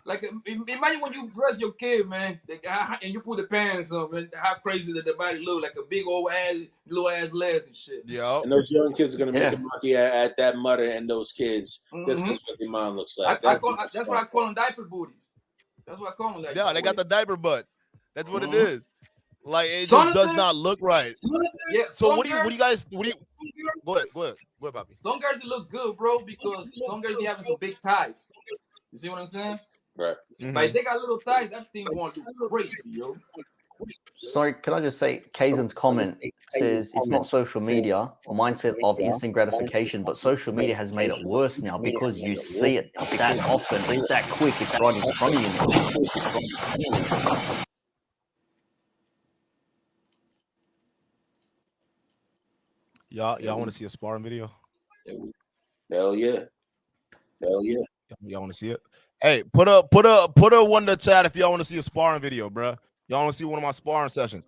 Like, imagine when you dress your kid, man, and you put the pants on, man, how crazy that the body look, like a big old ass, little ass legs and shit. Yeah. And those young kids are going to make a monkey at that mother and those kids. That's what their mom looks like. That's what I call them, diaper booties. That's what I call them. Like, yeah, they got the diaper butt. That's what it is. Like, it just does not look right. Yeah. So what do you guys go ahead, Bobby. Some girls look good, bro, because some girls be having some big thighs. You see what I'm saying? Right. But if they got little thighs, that thing going to look crazy, yo. Sorry, can I just say, Kazan's comment says it's not social media or mindset of instant gratification, but social media has made it worse now because you see it that often, it's that quick, it's right in front of you. Y'all want to see a sparring video? Hell yeah. Hell yeah. Y'all want to see it? Hey, put a one in the chat if y'all want to see a sparring video, bro. Y'all want to see one of my sparring sessions?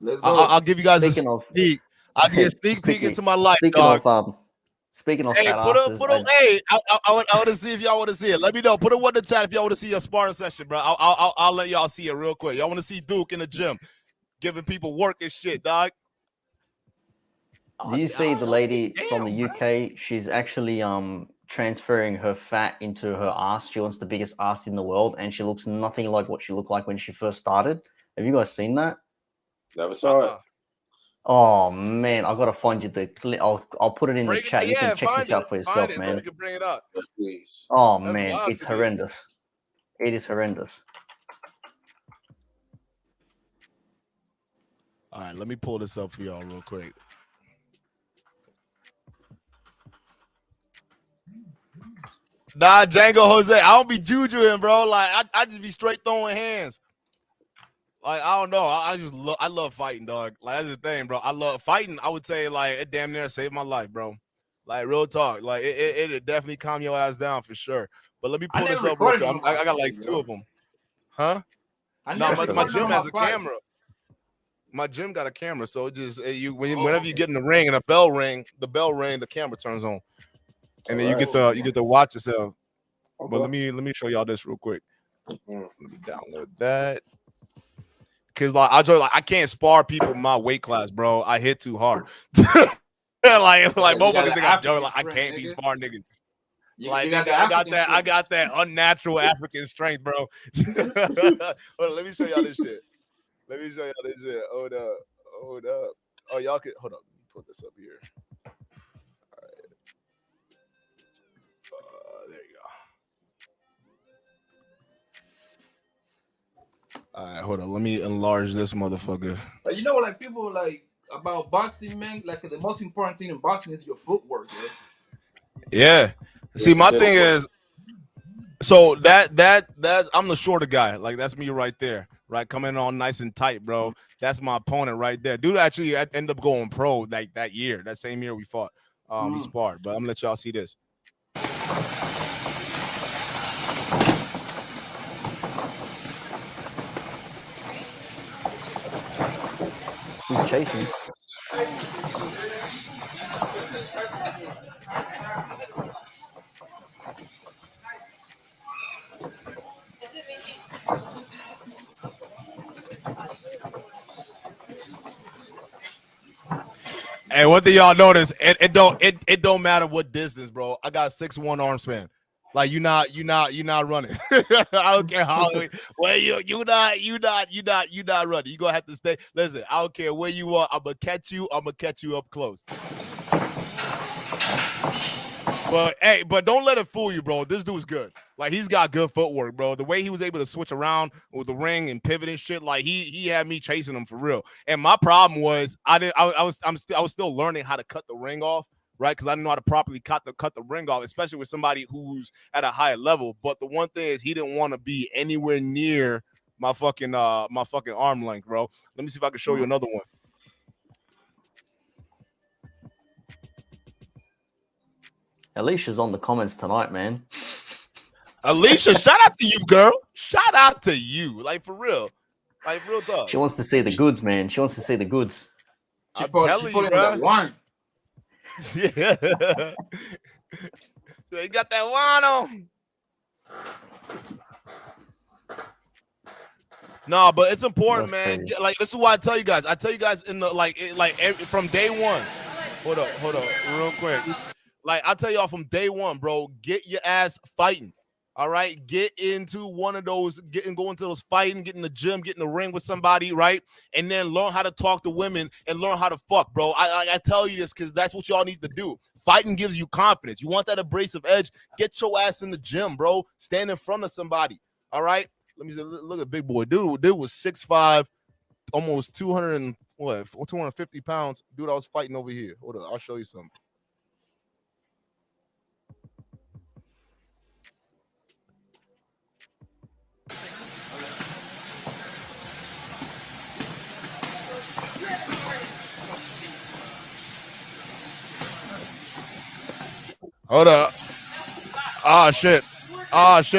Let's go. I'll give you guys a sneak. I'll give you a sneak peek into my life, dog. Speaking of hey, fat asses, hey, I want to see if y'all want to see it. Let me know. Put a one in the chat if y'all want to see a sparring session, bro. I'll let y'all see it real quick. Y'all want to see Duke in the gym giving people work and shit, dog. Do you see the lady from the UK? She's actually transferring her fat into her ass. She wants the biggest ass in the world, and she looks nothing like what she looked like when she first started. Have you guys seen that? Never saw it. Oh man, I gotta find you the clip. I'll put it in the chat. You can check this out for yourself, man. So you can bring it up. Please. Oh man, it's horrendous. It is horrendous. All right, let me pull this up for y'all real quick. Nah, Django Jose, I don't be jujuing, bro. Like I just be straight throwing hands. Like I don't know, I love fighting, dog. Like that's the thing, bro. I love fighting. I would say like it damn near saved my life, bro. Like real talk, like it definitely calm your ass down for sure. But let me pull this up real quick. I got like 2 of them, huh? No, my gym has a camera. My gym got a camera, so it just whenever you get in the ring and the bell ring, the camera turns on. And then you get to watch yourself. Okay. But let me show y'all this real quick. Let me download that. Cause like I can't spar people in my weight class, bro. I hit too hard. like motherfuckers think I'm joking. Like I can't be sparring niggas. I got that unnatural African strength, bro. Hold on, let me show y'all this shit. Hold up. Oh, y'all can hold up. Let me put this up here. All right. There you go. All right, hold on. Let me enlarge this motherfucker. You know, like people like about boxing, man. Like the most important thing in boxing is your footwork, man. Yeah. See, my thing is, so that I'm the shorter guy. Like that's me right there, right? Coming on nice and tight, bro. That's my opponent right there. Dude actually ended up going pro like that year, that same year we fought. We sparred. But I'm gonna let y'all see this. He's chasing. Hey, what do y'all notice? It don't matter what distance, bro. I got 6'1" arm span. Like you not running. I don't care how well you not running. You gonna have to stay. Listen, I don't care where you are. I'm gonna catch you up close. But don't let it fool you, bro. This dude's good. Like he's got good footwork, bro. The way he was able to switch around with the ring and pivot and shit, like he had me chasing him for real. And my problem was I was still learning how to cut the ring off, right? Because I didn't know how to properly cut the ring off, especially with somebody who's at a higher level. But the one thing is he didn't want to be anywhere near my fucking arm length, bro. Let me see if I can show you another one. Alicia's on the comments tonight, man. Alicia, shout out to you, girl. Shout out to you. Like, for real. Like, real talk. She wants to see the goods, man. She wants to see the goods. I'm telling you, bro. One. Yeah. So you got that wine on. No, but it's important, man. Like, this is why I tell you guys. I tell you guys in the from day one. Hold up, real quick. Like, I'll tell y'all from day one, bro, get your ass fighting. All right? Get into one of those, go into those fighting, get in the gym, get in the ring with somebody, right? And then learn how to talk to women and learn how to fuck, bro. I tell you this because that's what y'all need to do. Fighting gives you confidence. You want that abrasive edge? Get your ass in the gym, bro. Stand in front of somebody. All right? Let me look at big boy. Dude was 6'5", almost 250 pounds. Dude, I was fighting over here. Hold on, I'll show you something. Hold up. Shit,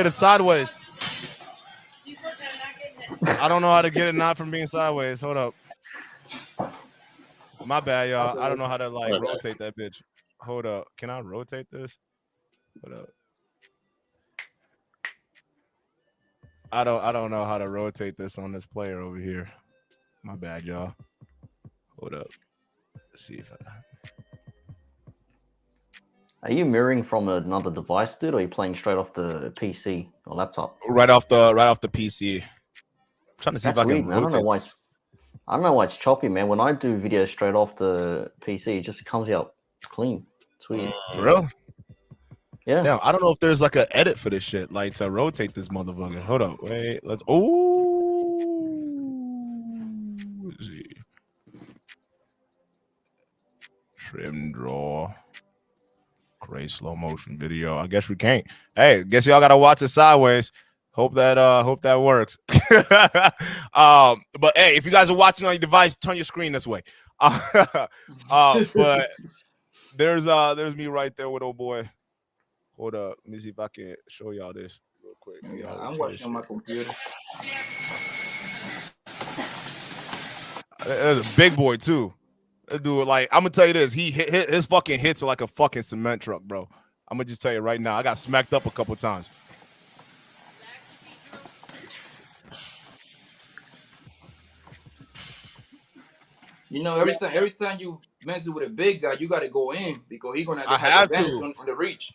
it's sideways. I don't know how to get it not from being sideways. Hold up. My bad, y'all. I don't know how to rotate that bitch. Hold up. Can I rotate this? Hold up. I don't know how to rotate this on this player over here. My bad, y'all. Hold up. Let's see if Are you mirroring from another device, dude, or are you playing straight off the PC or laptop? Right off the PC. I'm trying to see if I can rotate. I don't know why it's choppy, man. When I do videos straight off the PC, it just comes out clean. It's weird. For real? Yeah. Now, I don't know if there's like an edit for this shit, like to rotate this motherfucker. Hold up. Wait. Let's see. Trim draw. Great slow motion video. I guess we can't. Hey, guess y'all gotta watch it sideways. Hope that works. But hey, if you guys are watching on your device, turn your screen this way. But there's me right there with old boy. Hold up. Let me see if I can show y'all this real quick. I'm watching on my computer. There's a big boy too. Dude, like, I'm gonna tell you this, his fucking hits are like a fucking cement truck, bro. I'm gonna just tell you right now, I got smacked up a couple times. You know, every time you mess with a big guy, you gotta go in because he's gonna have advantage on the reach.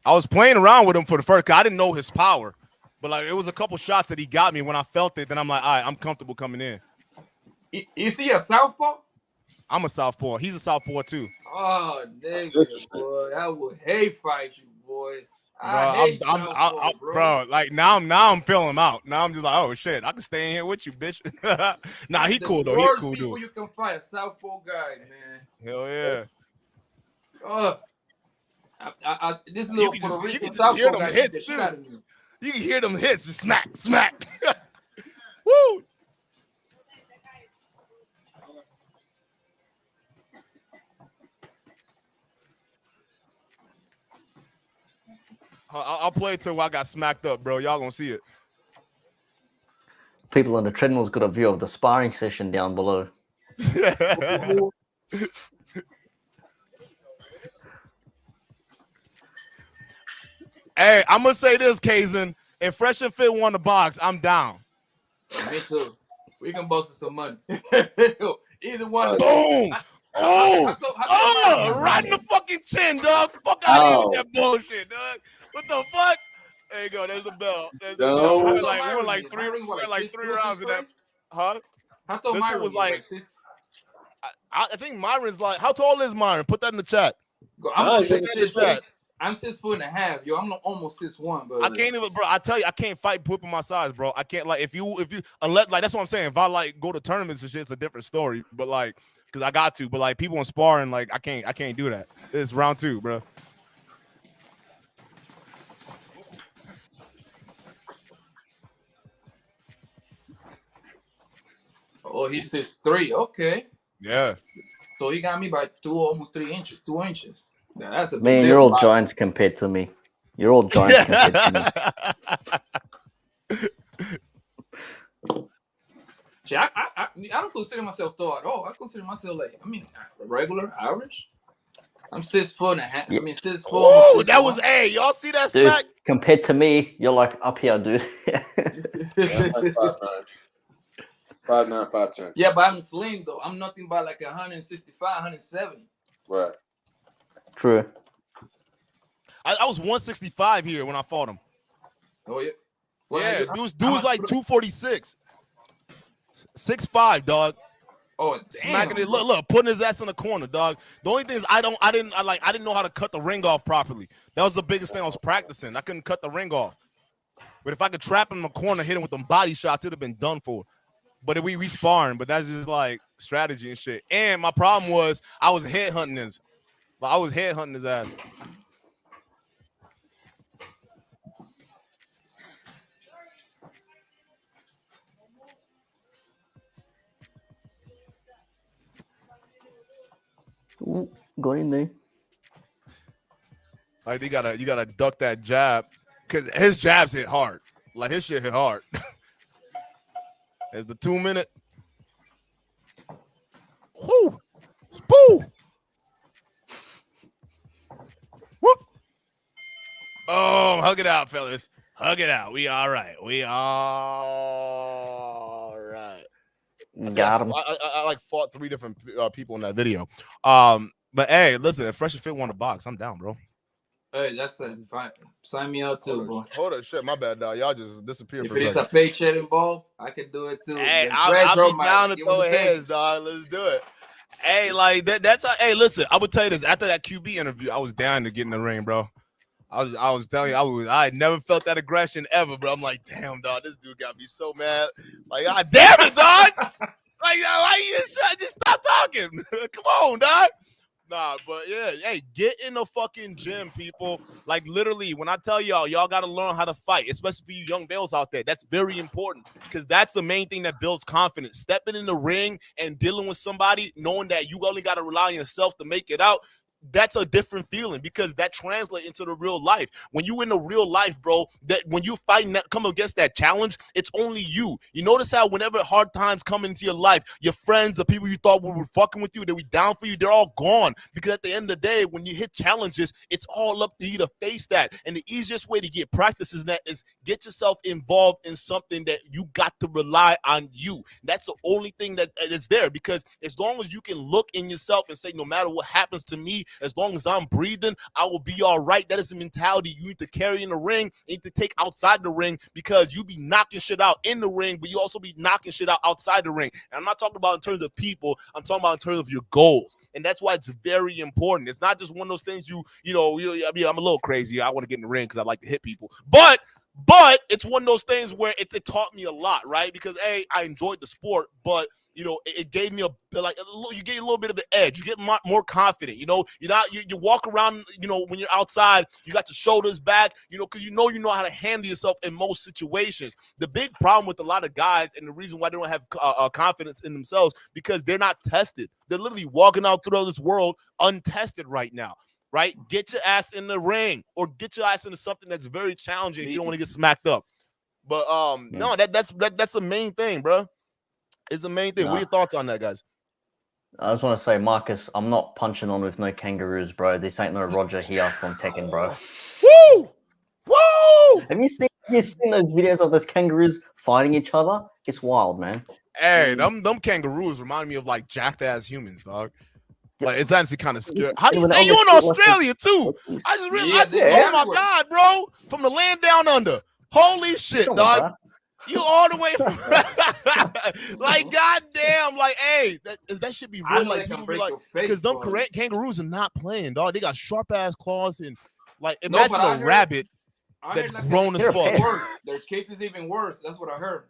I was playing around with him for the first. Cause I didn't know his power, but like it was a couple shots that he got me. When I felt it, then I'm like, all right, I'm comfortable coming in. Is he a southpaw? I'm a southpaw. He's a southpaw too. Oh, nigga, boy, I would hate fight you, boy. Bro, like now I'm feeling him out. Now I'm just like, oh shit, I can stay in here with you, bitch. Nah, he cool though. He cool dude. You can fight a southpaw guy, man. Hell yeah. This little Puerto Rican southpaw guy hit the shit out of me. You can hear them hits, just smack, smack. Woo. I'll play it till I got smacked up, bro. Y'all gonna see it. People on the treadmill's got a view of the sparring session down below. Hey, I'm gonna say this, Kazan. If Fresh and Fit won the box, I'm down. Me too. We can boast for some money. Either one. Boom. Right in the fucking chin, dog. Fuck out of here with that bullshit, dog. What the fuck? There you go. There's the bell. There's the bell. We were like three rounds of that. Huh? I thought Myron was like. I think Myron's like. How tall is Myron? Put that in the chat. I'm 6'5". Yo, I'm almost 6'1", but I can't even, bro. I tell you, I can't fight whipping my size, bro. I can't if you unless like that's what I'm saying. If I like go to tournaments and shit, it's a different story. But like, cause I got to. But like people in sparring, like I can't do that. It's round 2, bro. Oh, he's 6'3". Okay. Yeah. So he got me by almost 3 inches. 2 inches. Now, that's a man. You're all giants compared to me. You're all giants compared to me. See, I don't consider myself tall at all. I consider myself regular, average. I'm 6'1". I mean 6'4". Oh, that was y'all see that dude, smack? Compared to me, you're like up here, dude. Yeah, like 5'9", 5'10". Yeah, but I'm slim though. I'm nothing but like 165, 170. Right. True. I was 165 here when I fought him. Oh yeah. Yeah, dude was like 246. 6'5", dog. Oh, damn. Smacking it. Look, putting his ass in the corner, dog. The only thing is I didn't know how to cut the ring off properly. That was the biggest thing I was practicing. I couldn't cut the ring off. But if I could trap him in the corner, hit him with them body shots, it'd have been done for. But we sparring, but that's just like strategy and shit. And my problem was I was headhunting his. I was headhunting his ass. Ooh, got in there. Like you gotta duck that jab because his jabs hit hard. Like his shit hit hard. There's the 2 minute. Whoo! Boo! Whoop! Oh, hug it out, fellas. Hug it out. We all right. We all right. Got him. I like fought 3 different people in that video. But hey, listen, if Fresh and Fit won the box, I'm down, bro. Hey, that's fine. Sign me out too, boy. Hold on, shit, my bad, dog. Y'all just disappeared for a second. second. If it's a paycheck involved, I can do it too. Hey, I'll be down to throw heads, dog. Let's do it. Hey, like that's how. Hey, listen, I would tell you this. After that QB interview, I was down to get in the ring, bro. I was telling you, I had never felt that aggression ever, bro. I'm like, damn, dog, this dude got me so mad. Like, God damn it, dog. Like, why you just stop talking? Come on, dog. Nah, but yeah, hey, get in the fucking gym, people. Like, literally, when I tell y'all got to learn how to fight, especially for you young males out there. That's very important because that's the main thing that builds confidence. Stepping in the ring and dealing with somebody, knowing that you only got to rely on yourself to make it out. That's a different feeling because that translates into the real life. When you in the real life, bro, that when you fight that come against that challenge, it's only you. You notice how whenever hard times come into your life, your friends, the people you thought were fucking with you, they were down for you, they're all gone. Because at the end of the day, when you hit challenges, it's all up to you to face that. And the easiest way to get practice is get yourself involved in something that you got to rely on you. That's the only thing that is there because as long as you can look in yourself and say, no matter what happens to me, As long as I'm breathing, I will be all right. That is the mentality you need to carry in the ring. You need to take outside the ring, because you be knocking shit out in the ring, but you also be knocking shit out outside the ring. And I'm not talking about in terms of people. I'm talking about in terms of your goals. And that's why it's very important. It's not just one of those things I mean, I'm a little crazy. I want to get in the ring because I like to hit people. But it's one of those things where it taught me a lot, right? Because I enjoyed the sport, but it gave me you get a little bit of an edge. You get more confident. You walk around. When you're outside, you got your shoulders back. Because you know how to handle yourself in most situations. The big problem with a lot of guys, and the reason why they don't have confidence in themselves, because they're not tested. They're literally walking out through this world untested right now. Right? Get your ass in the ring, or get your ass into something that's very challenging if you don't want to get smacked up. But no, that's the main thing, bro. It's the main thing. What are your thoughts on that, guys? I just want to say, Marcus, I'm not punching on with no kangaroos, bro. This ain't no Roger here from Tekken, bro. Woo! Woo! Have you seen those videos of those kangaroos fighting each other? It's wild, man. Hey, them kangaroos remind me of like jacked ass humans, dog. Like, it's actually kind of scary. Hey, you in Australia too? I just realized. Oh my god, bro! From the land down under. Holy shit, dog! You all the way from like, goddamn, like, hey, that should be real. Like, people be like, because them kangaroos are not playing, dog. They got sharp ass claws, and like, imagine a rabbit that's grown as fuck. Their kicks is even worse. That's what I heard.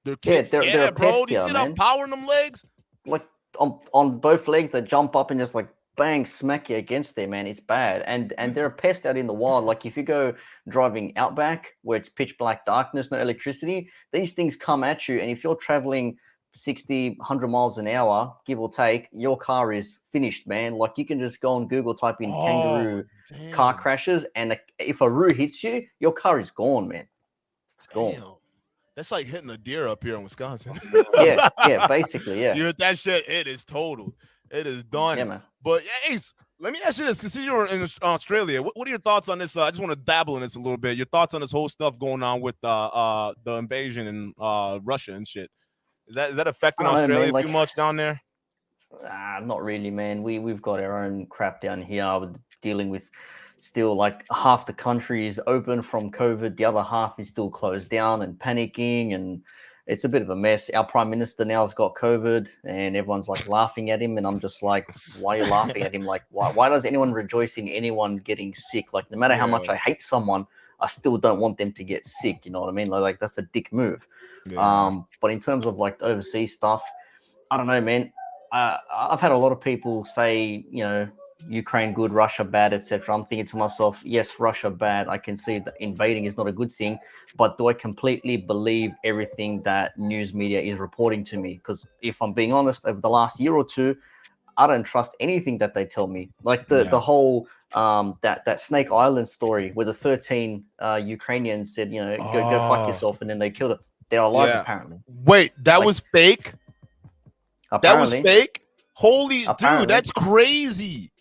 Their kicks, they're bro. Do you see how powering them legs? Like on both legs, they jump up and just like bang, smack you against there, man. It's bad. And they're a pest out in the wild. Like, if you go driving outback where it's pitch black darkness, no electricity, these things come at you. And if you're traveling 60, 100 miles an hour, give or take, your car is finished, man. Like, you can just go on Google, type in kangaroo car crashes, and if a roo hits you, your car is gone, man. It's gone. That's like hitting a deer up here in Wisconsin. yeah, basically, yeah. You hit that shit, it is total. It is done. Yeah, man. But Ace, let me ask you this, because you're in Australia. What are your thoughts on this? I just want to dabble in this a little bit. Your thoughts on this whole stuff going on with the invasion in Russia and shit. Is that affecting Australia too much down there? Not really, man. We've got our own crap down here. We're dealing with still like half the country is open from COVID. The other half is still closed down and panicking, and it's a bit of a mess. Our prime minister now has got COVID, and everyone's like laughing at him. And I'm just like, why are you laughing at him? Like, why does anyone rejoice in anyone getting sick? Like, no matter how much I hate someone, I still don't want them to get sick. You know what I mean? Like that's a dick move. Yeah. But in terms of like overseas stuff, I don't know, man. I've had a lot of people say, Ukraine good, Russia bad, etc. I'm thinking to myself, yes, Russia bad. I can see that invading is not a good thing, but do I completely believe everything that news media is reporting to me? Because if I'm being honest, over the last year or two, I don't trust anything that they tell me. Like the whole that Snake Island story where the 13 Ukrainians said, go fuck yourself, and then they killed it. They're alive apparently. Wait, that was fake? Apparently. That was fake? Holy dude, that's crazy.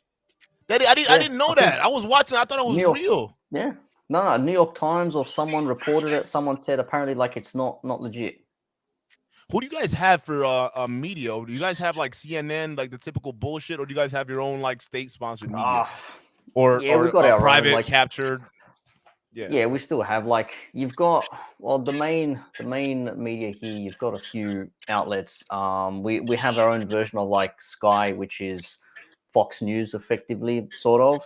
I didn't know that. I was watching. I thought it was real. Yeah. No, New York Times or someone reported it. Someone said apparently like it's not legit. Who do you guys have for media? Do you guys have like CNN, like the typical bullshit, or do you guys have your own like state-sponsored media? Or we've got our private own, like, captured? Yeah, we still have like you've got the main media here. You've got a few outlets. We have our own version of like Sky, which is Fox News, effectively, sort of.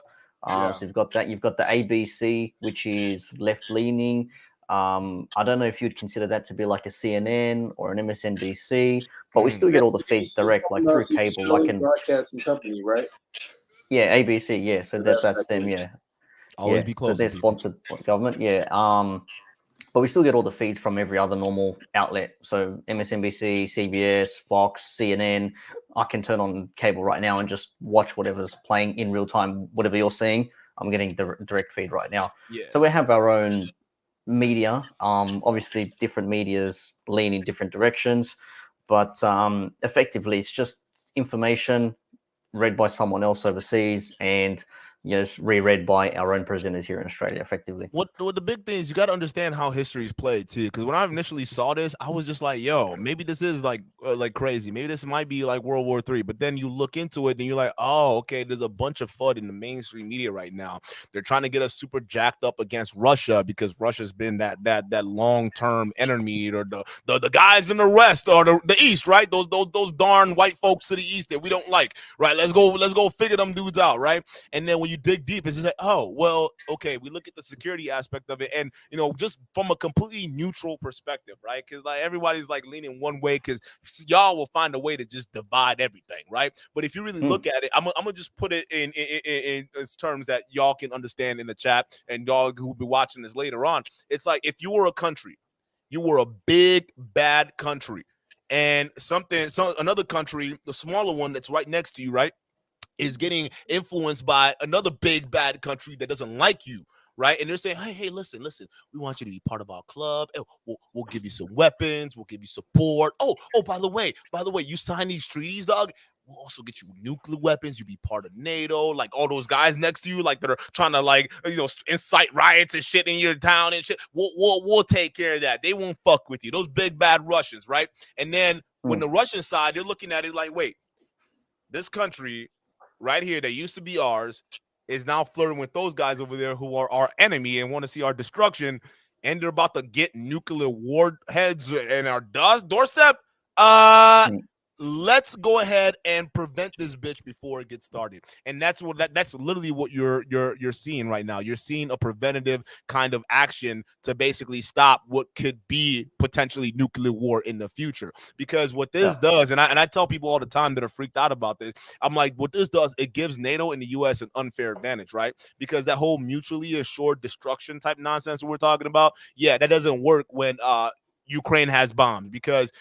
So you've got that. You've got the ABC, which is left-leaning. I don't know if you'd consider that to be like a CNN or an MSNBC, but we still get all the feeds direct, like through cable. Like broadcasting company, right? Yeah, ABC. Yeah, so that's them. Yeah. Always be close. So they're sponsored by the government. Yeah. But we still get all the feeds from every other normal outlet. So MSNBC, CBS, Fox, CNN. I can turn on cable right now and just watch whatever's playing in real time. Whatever you're seeing, I'm getting the direct feed right now. Yeah. So we have our own media. Obviously, different medias lean in different directions, but effectively, it's just information read by someone else overseas, and reread by our own presenters here in Australia, effectively. What the big thing is, you got to understand how history is played too. Because when I initially saw this, I was just like, "Yo, maybe this is like crazy. Maybe this might be like World War III." But then you look into it, and you're like, "Oh, okay." There's a bunch of FUD in the mainstream media right now. They're trying to get us super jacked up against Russia because Russia's been that long term enemy, or the guys in the West or the East, right? Those darn white folks to the East that we don't like, right? Let's go figure them dudes out, right? And then when you dig deep, it's just like, oh, well, okay, we look at the security aspect of it, and just from a completely neutral perspective, right? Because like everybody's like leaning one way, because y'all will find a way to just divide everything, right? But if you really look at it, I'm gonna just put it in terms that y'all can understand in the chat, and y'all who'll be watching this later on. It's like, if you were a country, you were a big bad country, and another country, the smaller one that's right next to you, right, is getting influenced by another big bad country that doesn't like you, right? And they're saying, hey, listen, we want you to be part of our club. We'll give you some weapons, we'll give you support. Oh, by the way, you sign these treaties, dog. We'll also get you nuclear weapons. You be part of NATO. Like all those guys next to you, like that are trying to like incite riots and shit in your town and shit. We'll take care of that. They won't fuck with you. Those big bad Russians, right? And then when the Russian side, they're looking at it like, wait, this country right here that used to be ours is now flirting with those guys over there who are our enemy and want to see our destruction, and they're about to get nuclear warheads in our doorstep. Let's go ahead and prevent this bitch before it gets started. And that's literally what you're seeing right now. You're seeing a preventative kind of action to basically stop what could be potentially nuclear war in the future. Because what this does, and I tell people all the time that are freaked out about this, I'm like, what this does, it gives NATO and the US an unfair advantage, right? Because that whole mutually assured destruction type nonsense we're talking about, yeah, that doesn't work when Ukraine has bombs, because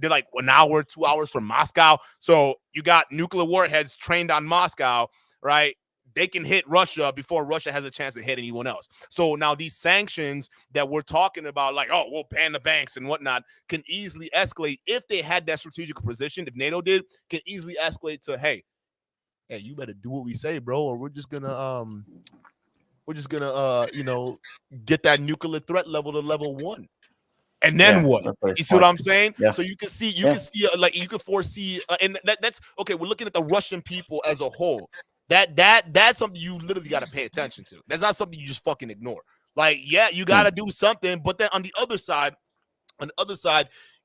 they're like 1 hour, 2 hours from Moscow. So you got nuclear warheads trained on Moscow, right? They can hit Russia before Russia has a chance to hit anyone else. So now these sanctions that we're talking about, like, oh, we'll ban the banks and whatnot, can easily escalate if they had that strategic position. If NATO did, can easily escalate to, hey, you better do what we say, bro, or we're just gonna get that nuclear threat level to level 1. And then what? You see what I'm saying? Yeah. So you can see, like you can foresee, and that's okay. We're looking at the Russian people as a whole. That's something you literally got to pay attention to. That's not something you just fucking ignore. Like, yeah, you got to do something, but then on the other side,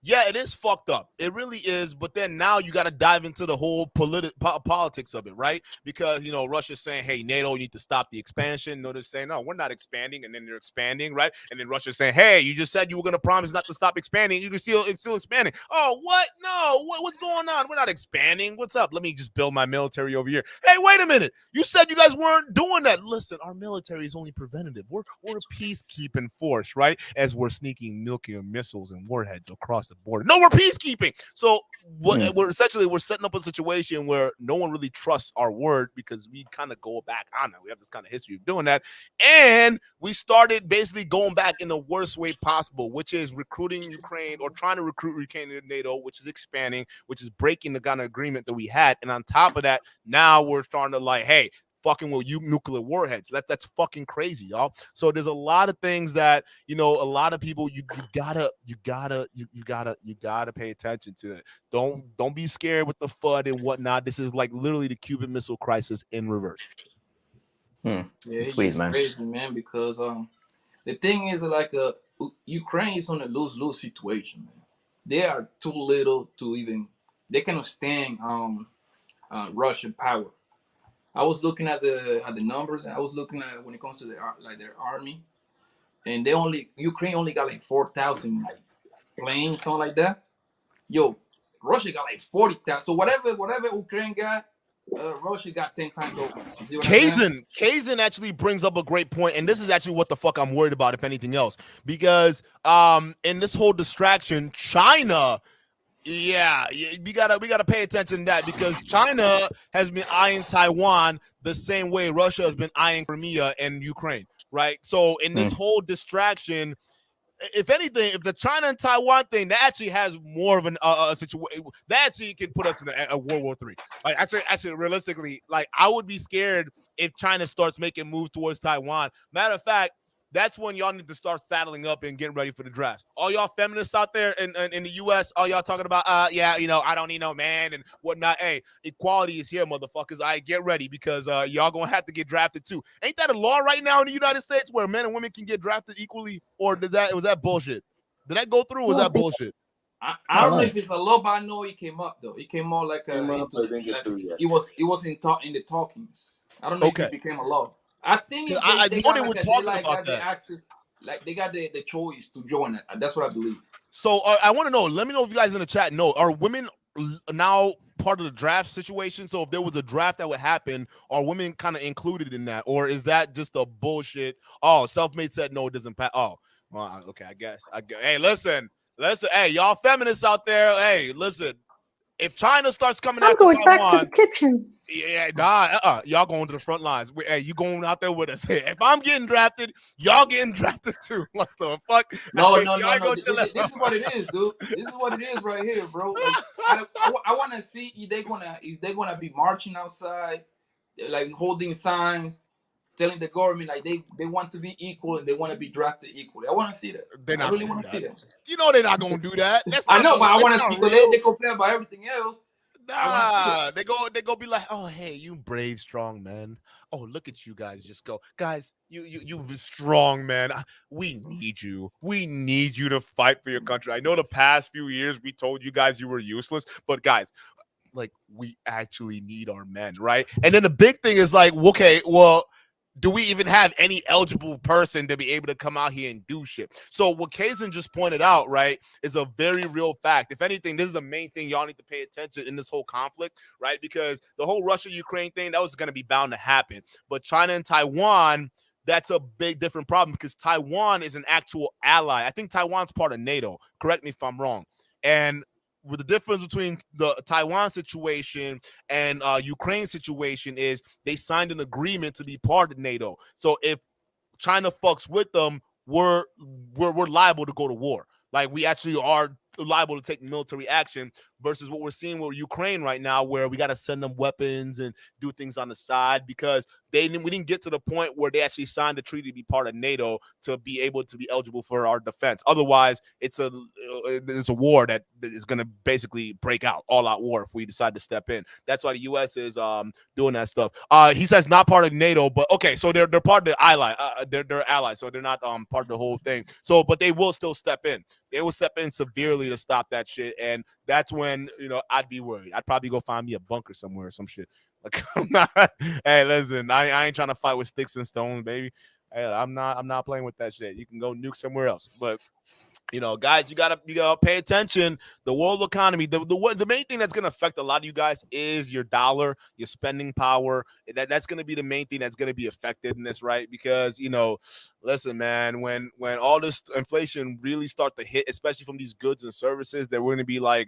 yeah, it is fucked up. It really is. But then now you got to dive into the whole politics of it, right? Because, Russia's saying, hey, NATO, you need to stop the expansion. No, they're saying, no, we're not expanding. And then they're expanding, right? And then Russia's saying, hey, you just said you were going to promise not to stop expanding. It's still expanding. Oh, what? No, what's going on? We're not expanding. What's up? Let me just build my military over here. Hey, wait a minute. You said you guys weren't doing that. Listen, our military is only preventative. We're a peacekeeping force, right? As we're sneaking nuclear missiles and warheads across the border. No, we're peacekeeping. So we're setting up a situation where no one really trusts our word, because we kind of go back on that. We have this kind of history of doing that. And we started basically going back in the worst way possible, which is recruiting Ukraine, or trying to recruit Ukraine to NATO, which is expanding, which is breaking the kind of agreement that we had. And on top of that, now we're starting to like, hey, fucking with you nuclear warheads. That's fucking crazy, y'all. So there's a lot of things that, a lot of people, you gotta pay attention to it. Don't be scared with the FUD and whatnot. This is like literally the Cuban Missile Crisis in reverse. Yeah, it's crazy, man, because the thing is, like, Ukraine is on a lose-lose situation, man. They are too little to even, they cannot stand Russian power. I was looking at the numbers, and I was looking at when it comes to their army, and Ukraine only got like 4,000 like planes, something like that. Yo, Russia got like 40,000. So whatever Ukraine got, Russia got 10 times over. You see what I'm saying? Kazan actually brings up a great point, and this is actually what the fuck I'm worried about, if anything else, because in this whole distraction, China. Yeah, we gotta pay attention to that, because China has been eyeing Taiwan the same way Russia has been eyeing Crimea and Ukraine, right? So in this whole distraction, if anything, if the China and Taiwan thing, that actually has more of a situation that actually can put us in a World War III. Like actually, realistically, like I would be scared if China starts making moves towards Taiwan. Matter of fact, that's when y'all need to start saddling up and getting ready for the draft. All y'all feminists out there in the U.S., all y'all talking about, yeah, you know, I don't need no man and whatnot. Hey, equality is here, motherfuckers. I get ready because y'all gonna have to get drafted too. Ain't that a law right now in the United States where men and women can get drafted equally, or was that bullshit? Did that go through? Or was that bullshit? I don't know if it's a law, but I know it came up though. It came out like it was in the talkings. I don't know if it became a law. I think if they know got they were talking about the access, like they got the choice to join it. That's what I believe. So I want to know. Let me know if you guys in the chat know. Are women now part of the draft situation? So if there was a draft that would happen, are women kind of included in that, or is that just a bullshit? Oh, self-made said no, it doesn't pass. Oh, well, okay, I guess. Hey, listen. Hey, y'all feminists out there. Hey, listen. If China starts coming after Taiwan, back to the kitchen. Yeah, nah, y'all going to the front lines. Hey, you going out there with us? If I'm getting drafted, y'all getting drafted too. What the fuck? No. This is what it is, dude. This is what it is right here, bro. Like, I want to see if they're gonna be marching outside, like holding signs, telling the government like they want to be equal and they want to be drafted equally. I want to see that. I really want to see that. You know they're not gonna do that. I know, but I want to see because they complain about everything else. Nah, they go be like, oh hey, you brave, strong man. Oh, look at you guys, just go, guys. You strong man. We need you. We need you to fight for your country. I know the past few years we told you guys you were useless, but guys, like we actually need our men, right? And then the big thing is like, okay, well, do we even have any eligible person to be able to come out here and do shit? So what Kazan just pointed out, right, is a very real fact. If anything, this is the main thing y'all need to pay attention in this whole conflict, right? Because the whole Russia-Ukraine thing, that was going to be bound to happen. But China and Taiwan, that's a big different problem because Taiwan is an actual ally. I think Taiwan's part of NATO. Correct me if I'm wrong. And with the difference between the Taiwan situation and Ukraine situation is they signed an agreement to be part of NATO. So if China fucks with them, we're liable to go to war. Like we actually are liable to take military action versus what we're seeing with Ukraine right now, where we got to send them weapons and do things on the side because we didn't get to the point where they actually signed a treaty to be part of NATO to be able to be eligible for our defense. Otherwise, it's a war that is going to basically break out, all-out war if we decide to step in. That's why the U.S. is doing that stuff. He says not part of NATO, but okay, so they're part of the ally. They're allies, so they're not part of the whole thing. So, but they will still step in. They will step in severely to stop that shit, and that's when I'd be worried. I'd probably go find me a bunker somewhere or some shit. Like I'm not. Hey, listen, I ain't trying to fight with sticks and stones, baby. Hey, I'm not playing with that shit. You can go nuke somewhere else, but. Guys, you gotta pay attention. The world economy, the main thing that's gonna affect a lot of you guys is your dollar, your spending power. That's gonna be the main thing that's gonna be affected in this, right? Because listen, man, when all this inflation really start to hit, especially from these goods and services that we're gonna be like,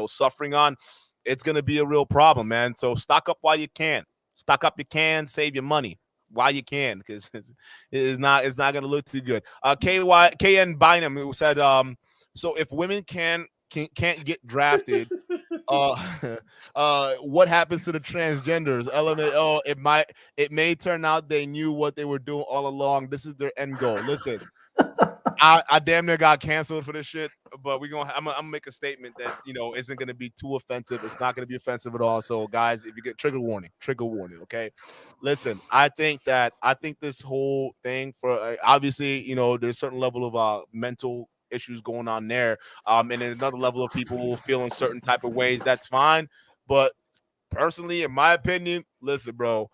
suffering on, it's gonna be a real problem, man. So stock up while you can. Stock up you can, save your money while you can, because it's not going to look too good. KN Bynum who said, so if women can't get drafted, what happens to the transgenders? LMAO, it may turn out they knew what they were doing all along. This is their end goal. Listen, I damn near got canceled for this shit, but I'm gonna make a statement that isn't gonna be too offensive. It's not gonna be offensive at all. So guys, if you get trigger warning, okay? Listen, I think this whole thing for obviously there's a certain level of mental issues going on there, and then another level of people feeling certain type of ways. That's fine, but personally, in my opinion, listen, bro.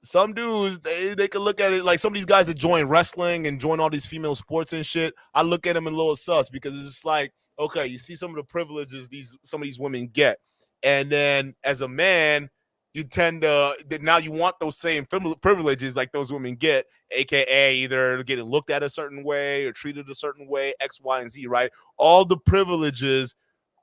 Some dudes, they can look at it like some of these guys that join wrestling and join all these female sports and shit. I look at them in a little sus because it's just like, okay, you see some of the privileges some of these women get, and then as a man, you tend to now you want those same privileges like those women get, aka either getting looked at a certain way or treated a certain way, X, Y, and Z, right? All the privileges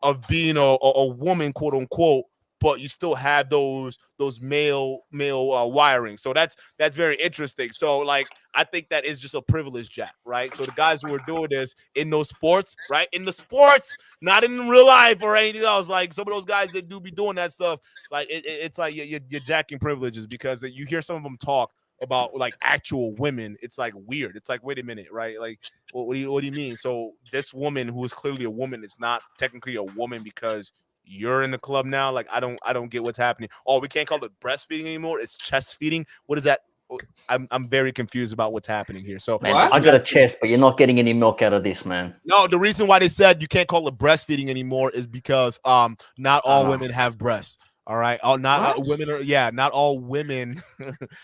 of being a woman, quote unquote. but you still have those male wiring. So that's very interesting. So like I think that is just a privilege, Jack, right? So the guys who are doing this in those sports, right? In the sports, not in real life or anything else. Like some of those guys that do be doing that stuff, like it's like you're jacking privileges, because you hear some of them talk about like actual women. It's like weird. It's like, wait a minute, right? Like what do you mean? So this woman who is clearly a woman is not technically a woman because you're in the club now? Like I don't get what's happening. Oh, we can't call it breastfeeding anymore. It's chest feeding. What is that? I'm very confused about what's happening here. So man, I got a chest, but you're not getting any milk out of this, man. No, the reason why they said you can't call it breastfeeding anymore is because not all women have breasts. All right. Oh, not women are. Yeah, not all women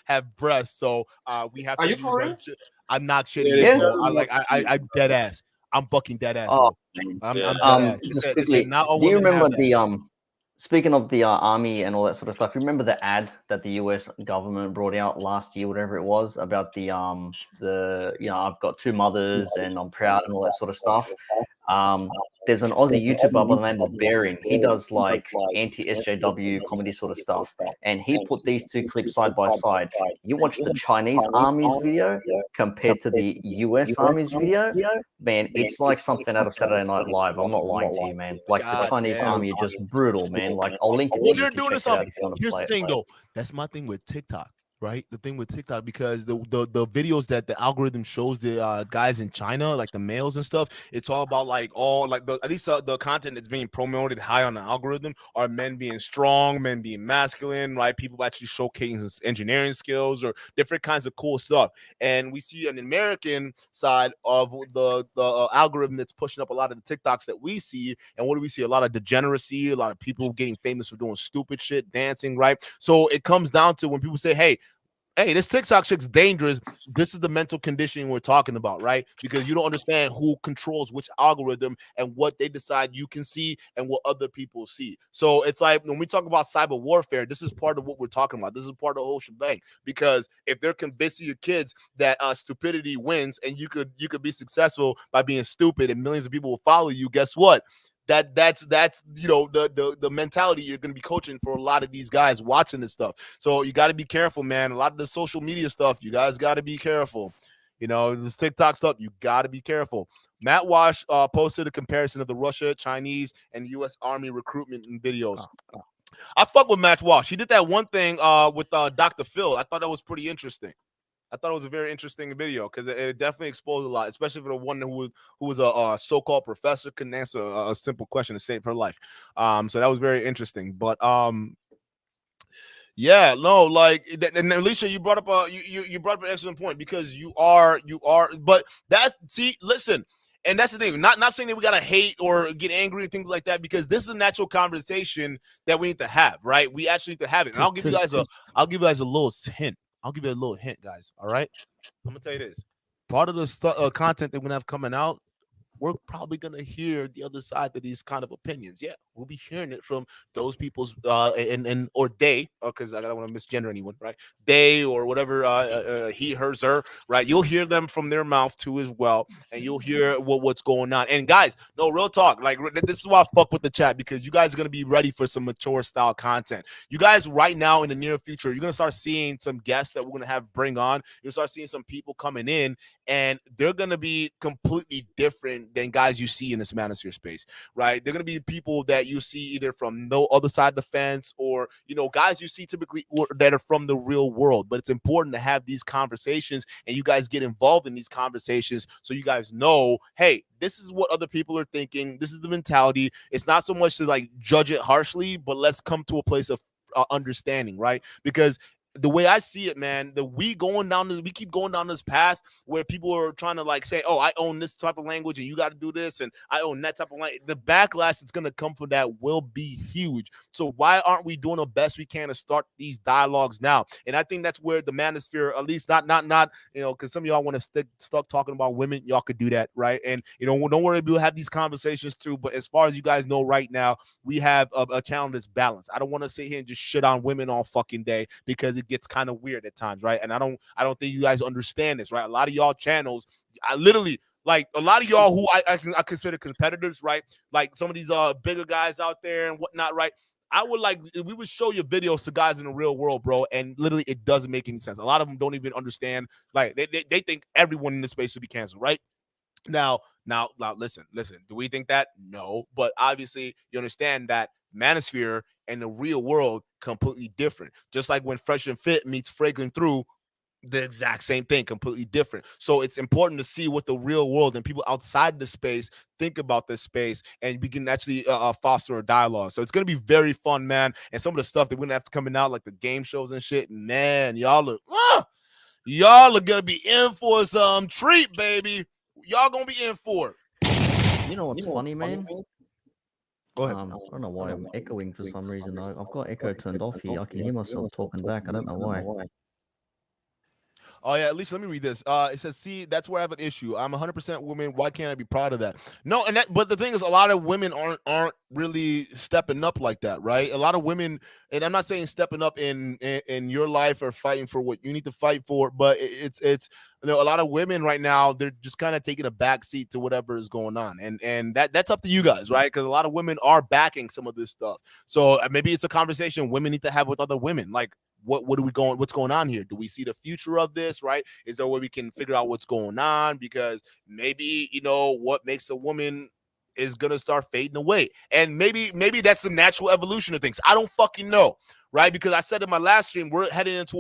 have breasts. So we have. Are to you for real? I'm not shitting. Yeah. I'm dead ass. I'm fucking dead ass. Oh, I'm dead ass. just quickly, do you remember the speaking of the army and all that sort of stuff? Remember the ad that the US government brought out last year, whatever it was, about the I've got 2 mothers and I'm proud and all that sort of stuff. There's an Aussie YouTuber by the name of Sparring. He does like anti-SJW comedy sort of stuff, and he put these 2 clips side by side. You watch the Chinese Army's video compared to the US Army's video, man, it's like something out of Saturday Night Live. I'm not lying to you, man. Like the Chinese Army are just brutal, man. Like I'll link it. Well, they're doing this on. Here's the thing, though. That's my thing with TikTok. Right, the thing with TikTok, because the videos that the algorithm shows the guys in China, like the males and stuff, it's all about like at least the content that's being promoted high on the algorithm are men being strong, men being masculine, right? People actually showcasing engineering skills or different kinds of cool stuff. And we see an American side of the algorithm that's pushing up a lot of the TikToks that we see. And what do we see? A lot of degeneracy, a lot of people getting famous for doing stupid shit, dancing, right? So it comes down to when people say, hey, this TikTok shit's dangerous. This is the mental conditioning we're talking about, right? Because you don't understand who controls which algorithm and what they decide you can see and what other people see. So it's like when we talk about cyber warfare, this is part of what we're talking about. This is part of the whole shebang. Because if they're convincing your kids that stupidity wins and you could be successful by being stupid and millions of people will follow you, guess what? That's the mentality you're going to be coaching for a lot of these guys watching this stuff. So you got to be careful, man. A lot of the social media stuff, you guys got to be careful. This TikTok stuff, you got to be careful. Matt Walsh posted a comparison of the Russia, Chinese, and U.S. Army recruitment in videos. I fuck with Matt Walsh. He did that one thing with Dr. Phil. I thought that was pretty interesting. I thought it was a very interesting video because it definitely exposed a lot, especially for the one who was a so-called professor, couldn't answer a simple question to save her life. So that was very interesting. But yeah, no, like, and Alicia, you brought up you brought up an excellent point, because you are, but listen. And that's the thing. Not saying that we gotta hate or get angry and things like that, because this is a natural conversation that we need to have, right? We actually need to have it. And I'll give you guys a little hint. I'll give you a little hint, guys. All right. I'm gonna tell you this. Part of the content that we're gonna have coming out, we're probably gonna hear the other side of these kind of opinions. Yeah, we'll be hearing it from those people's and or they, because I don't want to misgender anyone, right? They or whatever he, hers, her, right? You'll hear them from their mouth too as well, and you'll hear what's going on. And guys, no, real talk. Like, this is why I fuck with the chat, because you guys are gonna be ready for some mature style content. You guys right now in the near future, you're gonna start seeing some guests that we're gonna have bring on. You'll start seeing some people coming in, and they're gonna be completely different than guys you see in this manosphere space, right? They're gonna be people that you see either from no other side of the fence, or guys you see typically that are from the real world. But it's important to have these conversations, and you guys get involved in these conversations so you guys know, hey, this is what other people are thinking. This is the mentality. It's not so much to like judge it harshly, but let's come to a place of understanding, right? Because the way I see it, man, we keep going down this path where people are trying to like say, oh, I own this type of language and you got to do this, and I own that type of language. The backlash that's going to come from that will be huge. So why aren't we doing the best we can to start these dialogues now? And I think that's where the manosphere, at least not because some of y'all want to start talking about women, y'all could do that, right? And don't worry, we'll have these conversations too. But as far as you guys know right now, we have a channel that's balanced. I don't want to sit here and just shit on women all fucking day, because it gets kind of weird at times, right? And I don't think you guys understand this, right? A lot of y'all channels, I literally, like, a lot of y'all who I consider competitors, right? Like some of these bigger guys out there and whatnot, right? I would like we would show your videos to guys in the real world, bro, and literally it doesn't make any sense. A lot of them don't even understand. Like they think everyone in this space should be canceled, right? Now, listen. Do we think that? No, but obviously you understand that manosphere and the real world completely different. Just like when Fresh and Fit meets Fragrant Through, the exact same thing, completely different. So it's important to see what the real world and people outside the space think about this space, and we can actually foster a dialogue. So it's gonna be very fun, man. And some of the stuff that we're gonna have to coming out, like the game shows and shit, man, y'all are gonna be in for some treat, baby. Y'all gonna be in for it. You know what's funny, man? Go ahead. I don't know why I'm echoing for some reason. I've got echo turned off here. I can hear myself talking back. I don't know why. Oh yeah, at least let me read this. It says, "See, that's where I have an issue. I'm 100% woman. Why can't I be proud of that?" No, but the thing is, a lot of women aren't really stepping up like that, right? A lot of women, and I'm not saying stepping up in your life or fighting for what you need to fight for, but it's a lot of women right now, they're just kind of taking a back seat to whatever is going on, and that's up to you guys, right? Because a lot of women are backing some of this stuff. So maybe it's a conversation women need to have with other women, like. What's going on here? Do we see the future of this, right? Is there a way we can figure out what's going on? Because maybe, what makes a woman is going to start fading away. And maybe that's the natural evolution of things. I don't fucking know, right? Because I said in my last stream, we're heading into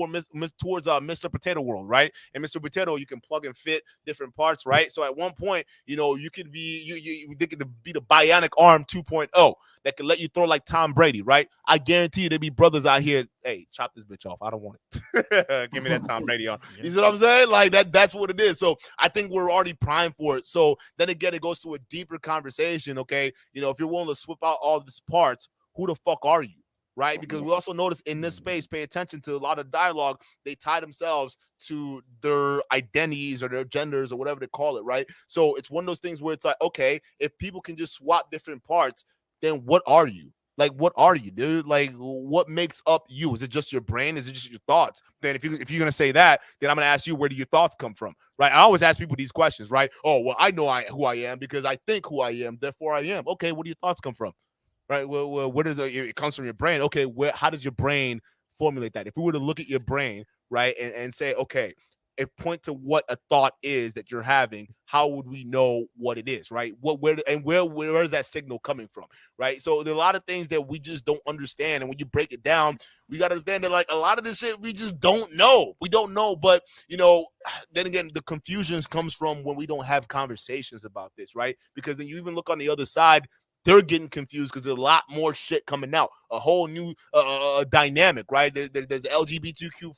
towards Mr. Potato World, right? And Mr. Potato, you can plug and fit different parts, right? So at one point, you could be, they could be the bionic arm 2.0 that could let you throw like Tom Brady, right? I guarantee you there'll be brothers out here, hey, chop this bitch off. I don't want it. Give me that Tom Brady arm. You see what I'm saying? Like that's what it is. So I think we're already primed for it. So then again, it goes to a deeper conversation, okay? If you're willing to swip out all these parts, who the fuck are you? Right? Because we also notice in this space, pay attention to a lot of dialogue, they tie themselves to their identities or their genders or whatever they call it, right? So it's one of those things where it's like, okay, if people can just swap different parts, then what are you? Like, what are you, dude? Like, what makes up you? Is it just your brain? Is it just your thoughts? Then if you're going to say that, then I'm going to ask you, where do your thoughts come from, right? I always ask people these questions, right? Oh, well, I know who I am because I think who I am, therefore I am. Okay, where do your thoughts come from? Right. Well, where does it comes from your brain? Okay, how does your brain formulate that? If we were to look at your brain, right, and say, okay, point to what a thought is that you're having, how would we know what it is, right? Where is that signal coming from, right? So there are a lot of things that we just don't understand, and when you break it down, we got to understand that like a lot of this shit we just don't know. We don't know, but then again, the confusion comes from when we don't have conversations about this, right? Because then you even look on the other side. They're getting confused because there's a lot more shit coming out, a whole new dynamic, right? There's LGBTQ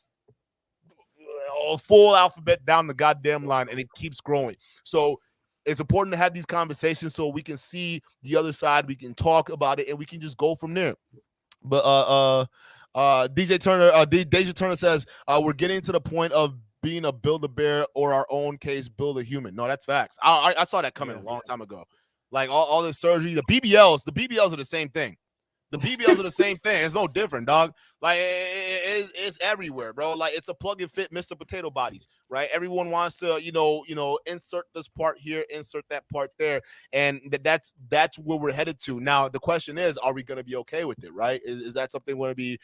full alphabet down the goddamn line, and it keeps growing. So it's important to have these conversations so we can see the other side, we can talk about it, and we can just go from there. But DJ Turner, Deja Turner says we're getting to the point of being a Build-A-Bear or our own case Build-A-Human. No, that's facts. I saw that coming a long time ago. Like all this surgery, the BBLs are the same thing. The BBLs are the same thing. It's no different, dog. Like it's everywhere, bro. Like it's a plug and fit Mr. Potato bodies, right? Everyone wants to, insert this part here, insert that part there, and that's where we're headed to. Now the question is, are we going to be okay with it, right? Is that something going to be,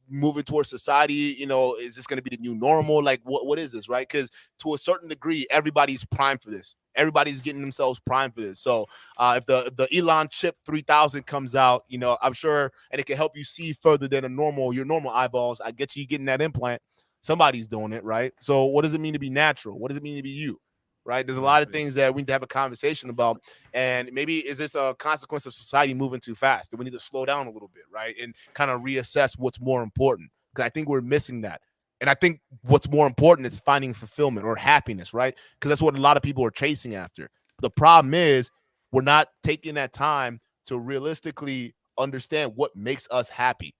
moving towards society? Is this going to be the new normal? Like what is this, right? Because to a certain degree, everybody's primed for this. Everybody's getting themselves primed for this. So if the Elon Chip 3000 comes out, I'm sure, and it can help you see further than your normal eyeballs. I get you getting that implant. Somebody's doing it, right? So what does it mean to be natural? What does it mean to be you? Right? There's a lot of things that we need to have a conversation about. And maybe is this a consequence of society moving too fast? Do we need to slow down a little bit, right? And kind of reassess what's more important? Because I think we're missing that. And I think what's more important is finding fulfillment or happiness, right? Because that's what a lot of people are chasing after. The problem is we're not taking that time to realistically understand what makes us happy.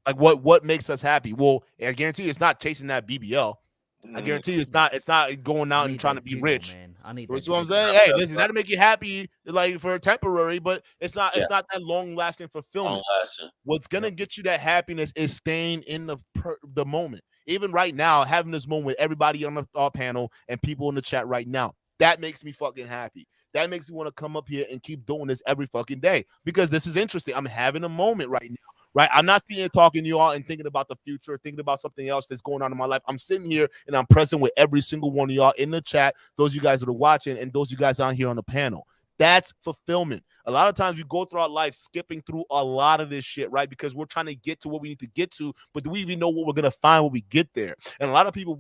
Like what makes us happy? Well, I guarantee you it's not chasing that BBL. I guarantee you it's not going out and trying to be rich. Man. I need That's what I'm saying. Hey, listen, that'll make you happy, like for temporary, but it's not that long lasting fulfillment. What's gonna get you that happiness is staying in the moment. Even right now, having this moment with everybody on the panel and people in the chat right now, that makes me fucking happy. that makes me want to come up here and keep doing this every fucking day because this is interesting. I'm having a moment right now. Right, I'm not sitting here talking to you all and thinking about the future, thinking about something else that's going on in my life. I'm sitting here and I'm present with every single one of y'all in the chat, those of you guys that are watching, and those of you guys on here on the panel. That's fulfillment. A lot of times we go through our life skipping through a lot of this shit, right? Because we're trying to get to what we need to get to, but do we even know what we're going to find when we get there? And a lot of people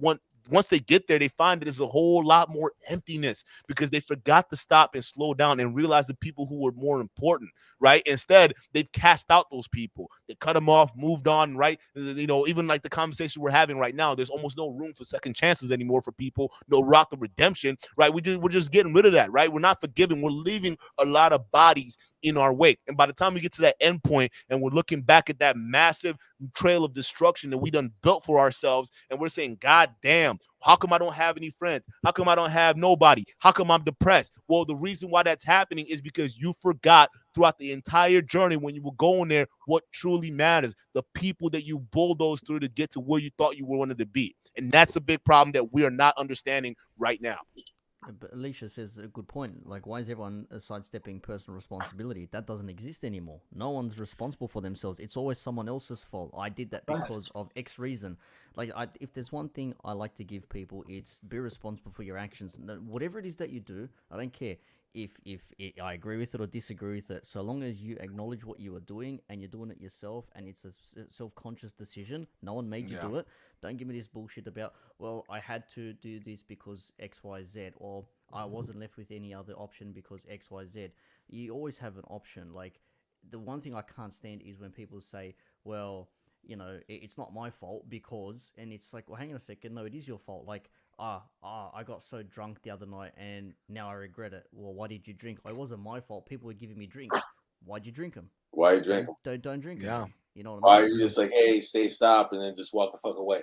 once they get there, they find that there's a whole lot more emptiness because they forgot to stop and slow down and realize the people who were more important, right? Instead, they've cast out those people. They cut them off, moved on, right? You know, even like the conversation we're having right now, there's almost no room for second chances anymore for people, no rock of redemption, right? We're just getting rid of that, right? We're not forgiving. We're leaving a lot of bodies in our wake. And by the time we get to that end point and we're looking back at that massive trail of destruction that we done built for ourselves, and we're saying, God damn, how come I don't have any friends? How come I don't have nobody? How come I'm depressed? Well, the reason why that's happening is because you forgot throughout the entire journey when you were going there what truly matters, the people that you bulldozed through to get to where you thought you wanted to be. And that's a big problem that we are not understanding right now. But Alicia says a good point. Like, why is everyone sidestepping personal responsibility? That doesn't exist anymore. No one's responsible for themselves. It's always someone else's fault. I did that because of X reason. Like, if there's one thing I like to give people, it's be responsible for your actions. Whatever it is that you do, I don't care if I agree with it or disagree with it. So long as you acknowledge what you are doing and you're doing it yourself and it's a self-conscious decision, no one made you do it. Don't give me this bullshit about, well, I had to do this because X, Y, Z, or I wasn't left with any other option because X, Y, Z. You always have an option. Like, the one thing I can't stand is when people say, well, you know, it's not my fault because, and it's like, well, hang on a second. No, it is your fault. Like, I got so drunk the other night and now I regret it. Well, why did you drink? It wasn't my fault. People were giving me drinks. Why'd you drink them? Why you drink them? Don't drink them. Yeah. You know what I Why mean? are you just like, hey, stop, and then just walk the fuck away?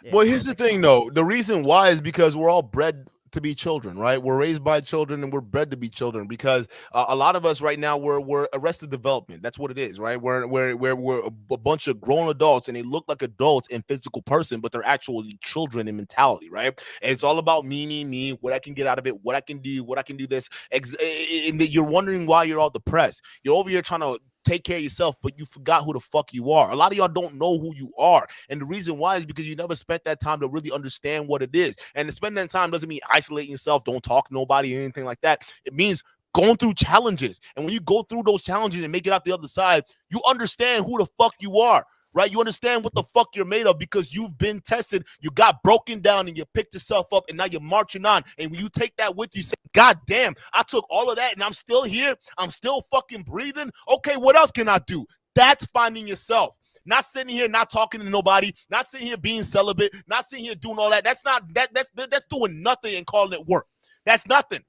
Yeah. Well, here's the thing, though. The reason why is because we're all bred to be children, right? We're raised by children and we're bred to be children because a lot of us right now we're arrested development. That's what it is, right? We're a bunch of grown adults and they look like adults in physical person, but they're actually children in mentality, right? And it's all about me, what I can get out of it, what I can do this. And you're wondering why you're all depressed. You're over here trying to take care of yourself, but you forgot who the fuck you are. A lot of y'all don't know who you are. And the reason why is because you never spent that time to really understand what it is. And to spend that time doesn't mean isolating yourself, don't talk to nobody or anything like that. It means going through challenges. And when you go through those challenges and make it out the other side, you understand who the fuck you are. Right? You understand what the fuck you're made of because you've been tested. You got broken down and you picked yourself up and now you're marching on. And when you take that with you, say, God damn, I took all of that and I'm still here. I'm still fucking breathing. Okay, what else can I do? That's finding yourself. Not sitting here, not talking to nobody, not sitting here being celibate, not sitting here doing all that. That's doing nothing and calling it work. That's nothing.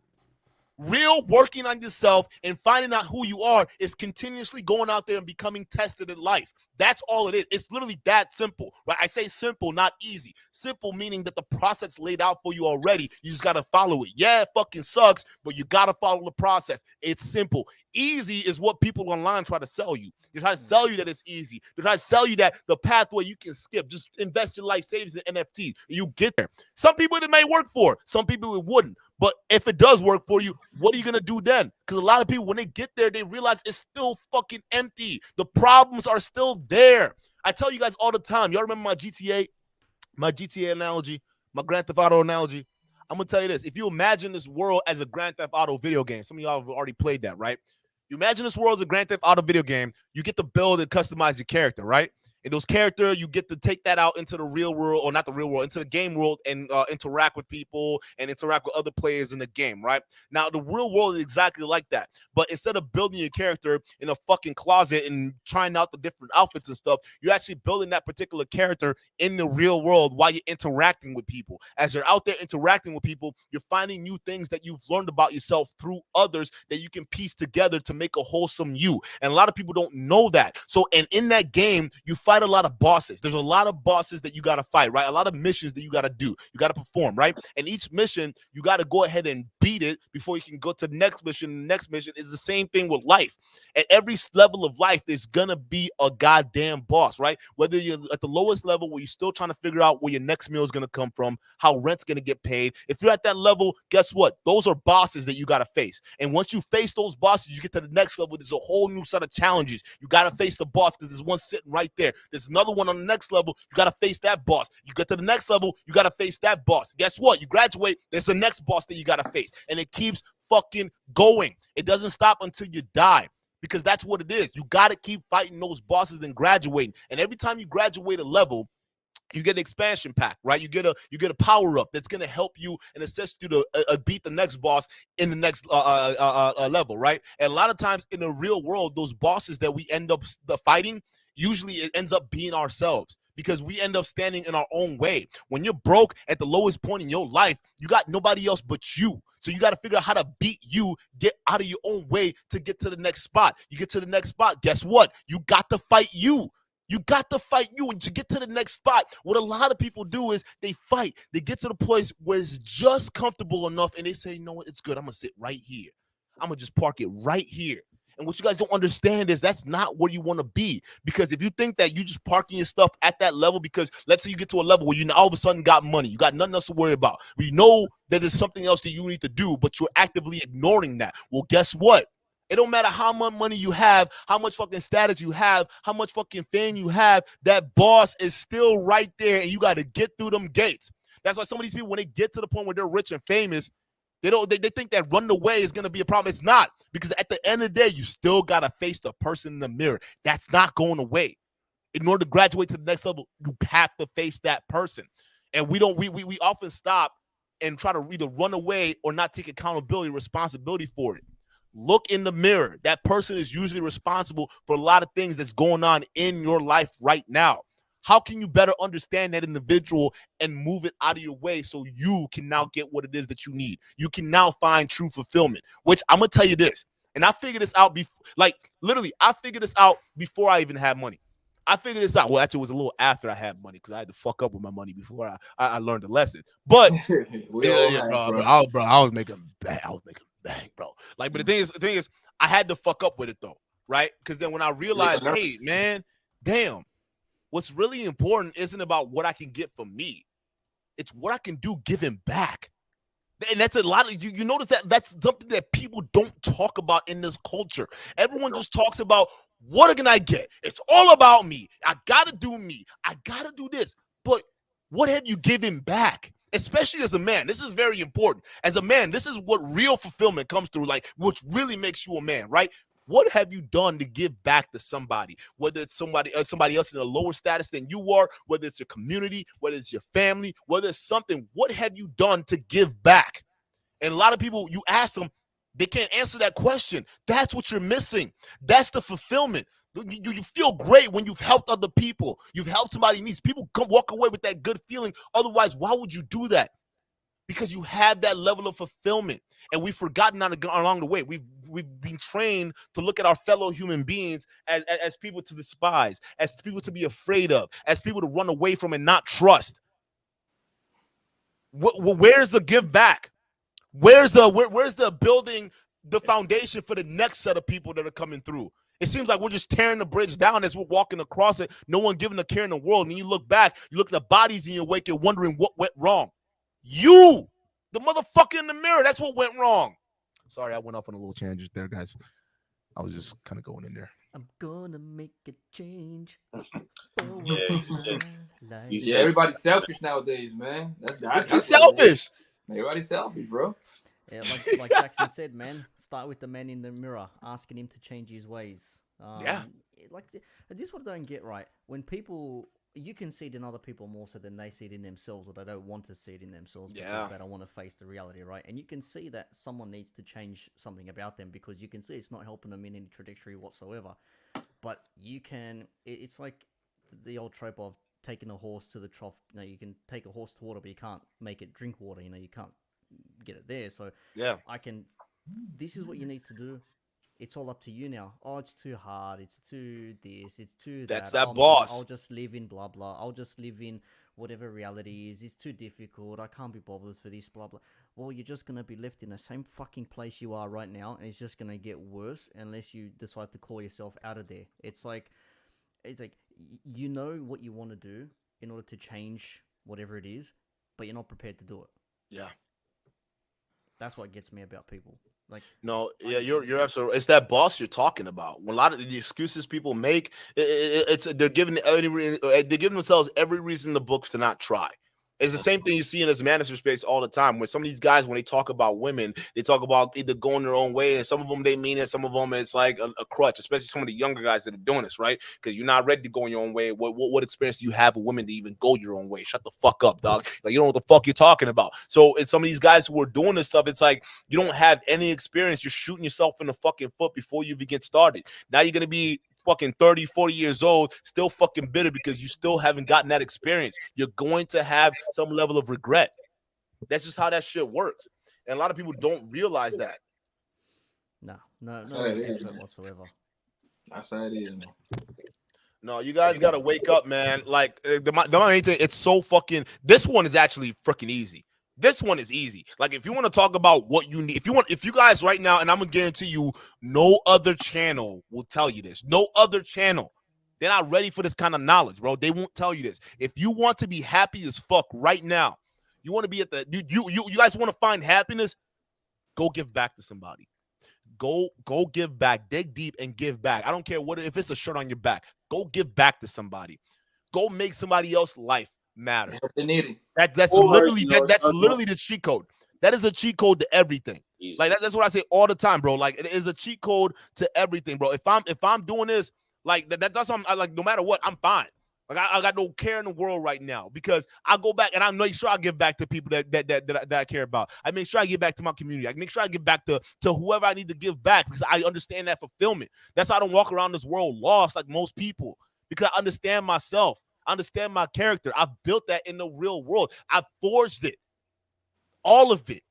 Real working on yourself and finding out who you are is continuously going out there and becoming tested in life. That's all it is. It's literally that simple, right? I say simple, not easy. Simple meaning that the process laid out for you already. You just got to follow it. Yeah, it fucking sucks, but you got to follow the process. It's simple. Easy is what people online try to sell you. They try to sell you that it's easy. They try to sell you that the pathway you can skip. Just invest your life savings in NFTs. You get there. Some people it may work for. Some people it wouldn't. But if it does work for you, what are you going to do then? Because a lot of people, when they get there, they realize it's still fucking empty. The problems are still there. I tell you guys all the time. Y'all remember my GTA analogy, my Grand Theft Auto analogy? I'm going to tell you this. If you imagine this world as a Grand Theft Auto video game, some of y'all have already played that, right? You imagine this world as a Grand Theft Auto video game. You get to build and customize your character, right? And those characters, you get to take that out into the real world, or not the real world, into the game world and interact with people and interact with other players in the game, right? Now, the real world is exactly like that. But instead of building your character in a fucking closet and trying out the different outfits and stuff, you're actually building that particular character in the real world while you're interacting with people. As you're out there interacting with people, you're finding new things that you've learned about yourself through others that you can piece together to make a wholesome you. And a lot of people don't know that. So, and in that game, you fight a lot of bosses. There's a lot of bosses that you got to fight, right? A lot of missions that you got to do. You got to perform, right? And each mission, you got to go ahead and beat it before you can go to the next mission. The next mission is the same thing with life. At every level of life, there's gonna be a goddamn boss, right? Whether you're at the lowest level where you're still trying to figure out where your next meal is gonna come from, how rent's gonna get paid. If you're at that level, guess what? Those are bosses that you gotta face. And once you face those bosses, you get to the next level. There's a whole new set of challenges. You gotta face the boss because there's one sitting right there. There's another one on the next level. You gotta face that boss. You get to the next level, you gotta face that boss. Guess what? You graduate, there's the next boss that you gotta face. And it keeps fucking going. It doesn't stop until you die. Because that's what it is. You got to keep fighting those bosses and graduating. And every time you graduate a level, you get an expansion pack, right? You get a power up that's gonna help you and assist you to beat the next boss in the next level, right? And a lot of times in the real world, those bosses that we end up fighting, usually it ends up being ourselves. Because we end up standing in our own way. When you're broke at the lowest point in your life, you got nobody else but you. So you got to figure out how to beat you, get out of your own way to get to the next spot. You get to the next spot, guess what? You got to fight you. You got to fight you. And to get to the next spot, what a lot of people do is they fight. They get to the place where it's just comfortable enough and they say, you know what, it's good. I'm going to sit right here. I'm going to just park it right here. And what you guys don't understand is that's not where you want to be. Because if you think that you just parking your stuff at that level, because let's say you get to a level where you all of a sudden got money, you got nothing else to worry about. We know that there's something else that you need to do, but you're actively ignoring that. Well, guess what? It don't matter how much money you have, how much fucking status you have, how much fucking fame you have, that boss is still right there and you got to get through them gates. That's why some of these people, when they get to the point where they're rich and famous, they think that running away is going to be a problem. It's not, because at the end of the day, you still got to face the person in the mirror. That's not going away. In order to graduate to the next level, you have to face that person. And we often stop and try to either run away or not take accountability, responsibility for it. Look in the mirror. That person is usually responsible for a lot of things that's going on in your life right now. How can you better understand that individual and move it out of your way so you can now get what it is that you need? You can now find true fulfillment, which I'm going to tell you this. And I figured this out I figured this out before I even had money. I figured this out. Well, actually, it was a little after I had money because I had to fuck up with my money before I learned the lesson. But I was making bang. I was making bang, bro. But the thing is, I had to fuck up with it though, right? Because then when I realized, hey, man, damn. What's really important isn't about what I can get from me. It's what I can do giving back. And that's a lot of you notice that that's something that people don't talk about in this culture. Everyone just talks about what can I get? It's all about me. I gotta do me. I gotta do this. But what have you given back? Especially as a man. This is very important. As a man, this is what real fulfillment comes through, which really makes you a man, right? What have you done to give back to somebody? Whether it's somebody else in a lower status than you are, whether it's your community, whether it's your family, whether it's something, what have you done to give back? And a lot of people, you ask them, they can't answer that question. That's what you're missing. That's the fulfillment. You feel great when you've helped other people. You've helped somebody in need. People come walk away with that good feeling. Otherwise, why would you do that? Because you have that level of fulfillment. And we've forgotten along the way. We've been trained to look at our fellow human beings as people to despise, as people to be afraid of, as people to run away from and not trust. Where's the give back? Where's the building the foundation for the next set of people that are coming through? It seems like we're just tearing the bridge down as we're walking across it. No one giving a care in the world. And you look back, you look at the bodies in your wake, you're wondering what went wrong. You, the motherfucker in the mirror, that's what went wrong. Sorry, I went off on a little tangent there, guys. I was just kind of going in there. I'm gonna make a change. Everybody's selfish nowadays, man. That's selfish. Everybody's selfish, bro. Yeah, like Jackson said, man. Start with the man in the mirror, asking him to change his ways. This is what I don't get right. When people, you can see it in other people more so than they see it in themselves, or they don't want to see it in themselves because they don't want to face the reality, right? And you can see that someone needs to change something about them because you can see it's not helping them in any trajectory whatsoever. But you can, it's like the old trope of taking a horse to the trough. You can take a horse to water, but you can't make it drink water. You can't get it there. So this is what you need to do. It's all up to you now. Oh, it's too hard. It's too this. It's too that. That's that boss. I'll just live in blah, blah. I'll just live in whatever reality is. It's too difficult. I can't be bothered for this, blah, blah. well, you're just gonna be left in the same fucking place you are right now, and it's just gonna get worse unless you decide to claw yourself out of there. It's like you know what you want to do in order to change whatever it is, but you're not prepared to do it. Yeah. That's what gets me about people. Like, no, yeah, you're absolutely. It's that boss you're talking about. When a lot of the excuses people make, it's they're giving themselves every reason in the books to not try. It's the same thing you see in this manager space all the time. When some of these guys, when they talk about women, they talk about either going their own way, and some of them they mean it, some of them it's like a crutch. Especially some of the younger guys that are doing this, right? Because you're not ready to go in your own way. What experience do you have with women to even go your own way? Shut the fuck up, dog. Like, you don't know what the fuck you're talking about. So it's some of these guys who are doing this stuff. It's like you don't have any experience. You're shooting yourself in the fucking foot before you even get started. Now you're gonna be fucking 30, 40 years old, still fucking bitter because you still haven't gotten that experience. You're going to have some level of regret. That's just how that shit works. And a lot of people don't realize that. no effort whatsoever. That's how it is, man. No, you guys got to wake up, man. Like, the main thing, it's so fucking, this one is actually freaking easy. This one is easy. Like, if you want to talk about what you need, if you guys right now, and I'm gonna guarantee you, no other channel will tell you this. No other channel. They're not ready for this kind of knowledge, bro. They won't tell you this. If you want to be happy as fuck right now, you want to be at the you guys want to find happiness, go give back to somebody. Go give back. Dig deep and give back. I don't care if it's a shirt on your back. Go give back to somebody. Go make somebody else's life matter. They need it. That's literally the cheat code. That is a cheat code to everything. Easy. Like that's what I say all the time, bro. Like, it is a cheat code to everything, bro. If I'm doing this, like that's something I like. No matter what, I'm fine. Like I got no care in the world right now because I go back and I make sure I give back to people that I care about. I make sure I give back to my community. I make sure I give back to whoever I need to give back because I understand that fulfillment. That's how I don't walk around this world lost like most people because I understand myself. I understand my character. I've built that in the real world. I've forged it. All of it.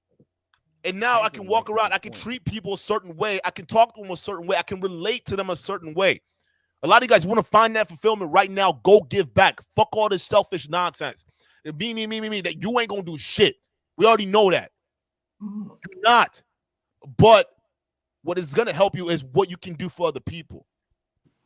And now I can walk around. I can treat people a certain way. I can talk to them a certain way. I can relate to them a certain way. A lot of you guys want to find that fulfillment right now. Go give back. Fuck all this selfish nonsense. Me, that you ain't going to do shit. We already know that. You're not. But what is going to help you is what you can do for other people.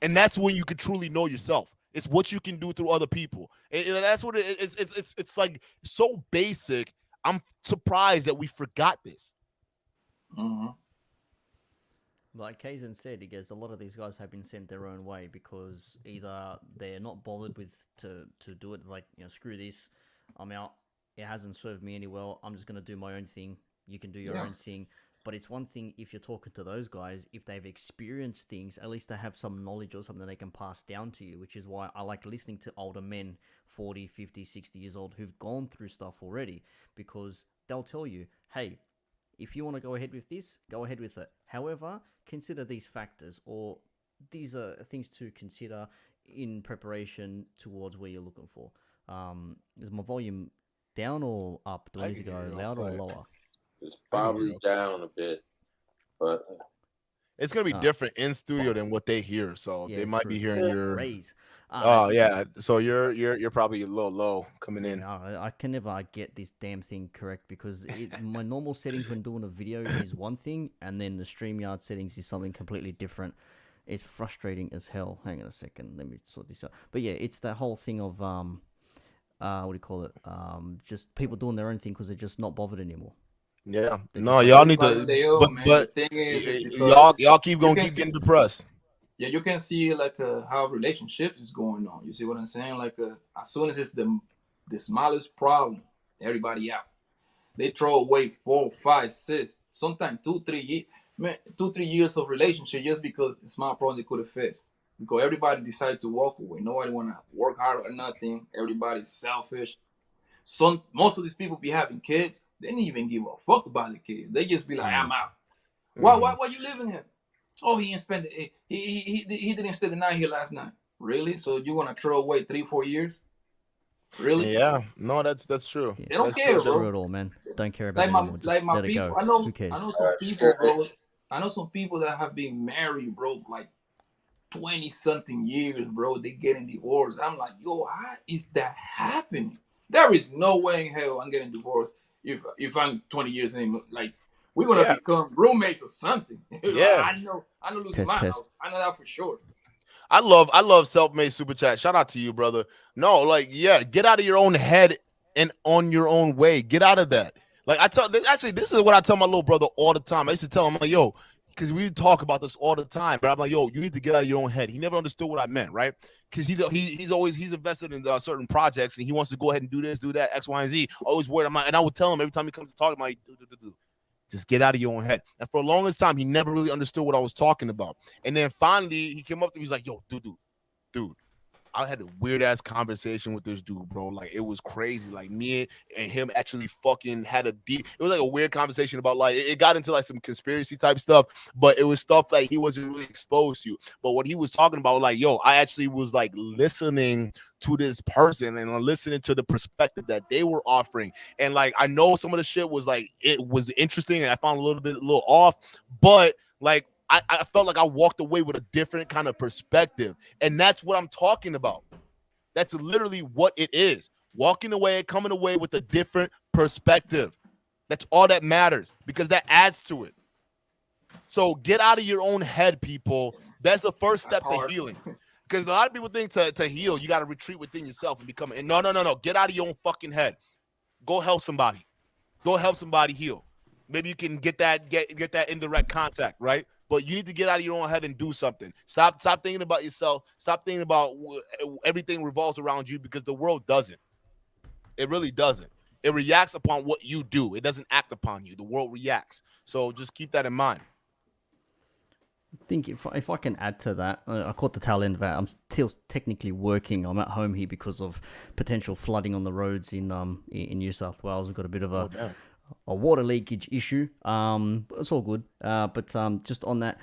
And that's when you can truly know yourself. It's what you can do through other people. And that's what it's like so basic. I'm surprised that we forgot this. Mm-hmm. Like Kazan said, he goes, a lot of these guys have been sent their own way because either they're not bothered with to do it, like, screw this, I'm out. It hasn't served me any well. I'm just going to do my own thing. You can do your own thing. But it's one thing if you're talking to those guys, if they've experienced things, at least they have some knowledge or something they can pass down to you, which is why I like listening to older men, 40, 50, 60 years old, who've gone through stuff already, because they'll tell you, hey, if you want to go ahead with this, go ahead with it. However, consider these factors, or these are things to consider in preparation towards where you're looking for. Is my volume down or up? Do I need to go louder or lower? It's probably down a bit, but it's gonna be different in studio than what they hear. So they might be hearing your raise. So you're probably a little low coming in. I can never get this damn thing correct because my normal settings when doing a video is one thing, and then the StreamYard settings is something completely different. It's frustrating as hell. Hang on a second, let me sort this out. But yeah, it's that whole thing of what do you call it? Just people doing their own thing because they're just not bothered anymore. Yeah, no, y'all need to. But the thing is, y'all keep getting depressed. Yeah, you can see like how relationship is going on. You see what I'm saying? Like as soon as it's the smallest problem, everybody out. They throw away 4, 5, 6, sometimes 2, 3 years. Man, 2, 3 years of relationship just because the small problem they could have fixed. Because everybody decided to walk away. Nobody want to work hard or nothing. Everybody's selfish. Most of these people be having kids. They didn't even give a fuck about the kids. They just be like, I'm out. Why you living here? Oh, he didn't spend it. He didn't stay the night here last night. Really? So you're gonna throw away 3, 4 years? Really? Yeah. No, that's true. Yeah. They don't care, bro. True at all, man. Don't care about it. Like my let people. it go. I know Who cares? some people, bro. I know some people that have been married, bro, like 20-something years, bro. They getting divorced. I'm like, yo, how is that happening? There is no way in hell I'm getting divorced if I'm 20 years in, like we're gonna become roommates or something. Yeah. I know losing Test, my test. house. I know that for sure. I love self-made super chat. Shout out to you, brother. No, like, yeah, get out of your own head and on your own way. Get out of that. Like this is what I tell my little brother all the time. I used to tell him, like, yo, because we talk about this all the time, but I'm like, yo, you need to get out of your own head. He never understood what I meant, right? Because he's invested in certain projects and he wants to go ahead and do this, do that, X, Y, and Z. Always worried. And I would tell him every time he comes to talk, I'm like, just get out of your own head. And for the longest time, he never really understood what I was talking about. And then finally, he came up to me. He's like, yo, dude. I had a weird ass conversation with this dude, bro. Like, it was crazy. Like, me and him actually fucking had a deep. It was like a weird conversation about, like, it got into like some conspiracy type stuff, but it was stuff like he wasn't really exposed to. But what he was talking about, like, yo, I actually was like listening to this person and listening to the perspective that they were offering. And like, I know some of the shit was like, it was interesting and I found a little off, but like, I felt like I walked away with a different kind of perspective. And that's what I'm talking about. That's literally what it is. Walking away, coming away with a different perspective. That's all that matters because that adds to it. So get out of your own head, people. That's the first step to healing. Because a lot of people think to heal, you got to retreat within yourself and become. And no. Get out of your own fucking head. Go help somebody. Go help somebody heal. Maybe you can get that indirect contact, right? But you need to get out of your own head and do something. Stop thinking about yourself. Stop thinking about everything revolves around you because the world doesn't. It really doesn't. It reacts upon what you do. It doesn't act upon you. The world reacts. So just keep that in mind. I think if I can add to that, I caught the tail end of that. I'm still technically working. I'm at home here because of potential flooding on the roads in New South Wales. We've got a bit of a water leakage issue. It's all good. But just on that,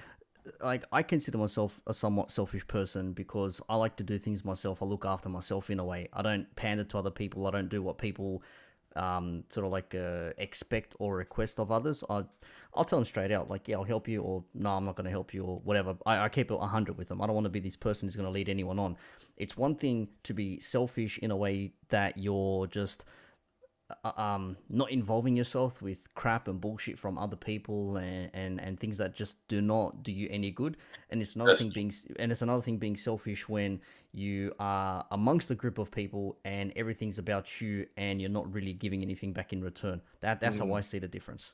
like, I consider myself a somewhat selfish person because I like to do things myself. I look after myself in a way. I don't pander to other people. I don't do what people sort of like expect or request of others. I'll tell them straight out, like, yeah, I'll help you, or no, I'm not going to help you, or whatever. I keep it 100 with them. I don't want to be this person who's going to lead anyone on. It's one thing to be selfish in a way that you're just not involving yourself with crap and bullshit from other people and things that just do not do you any good. And it's another thing being selfish when you are amongst a group of people and everything's about you and you're not really giving anything back in return. That's how I see the difference.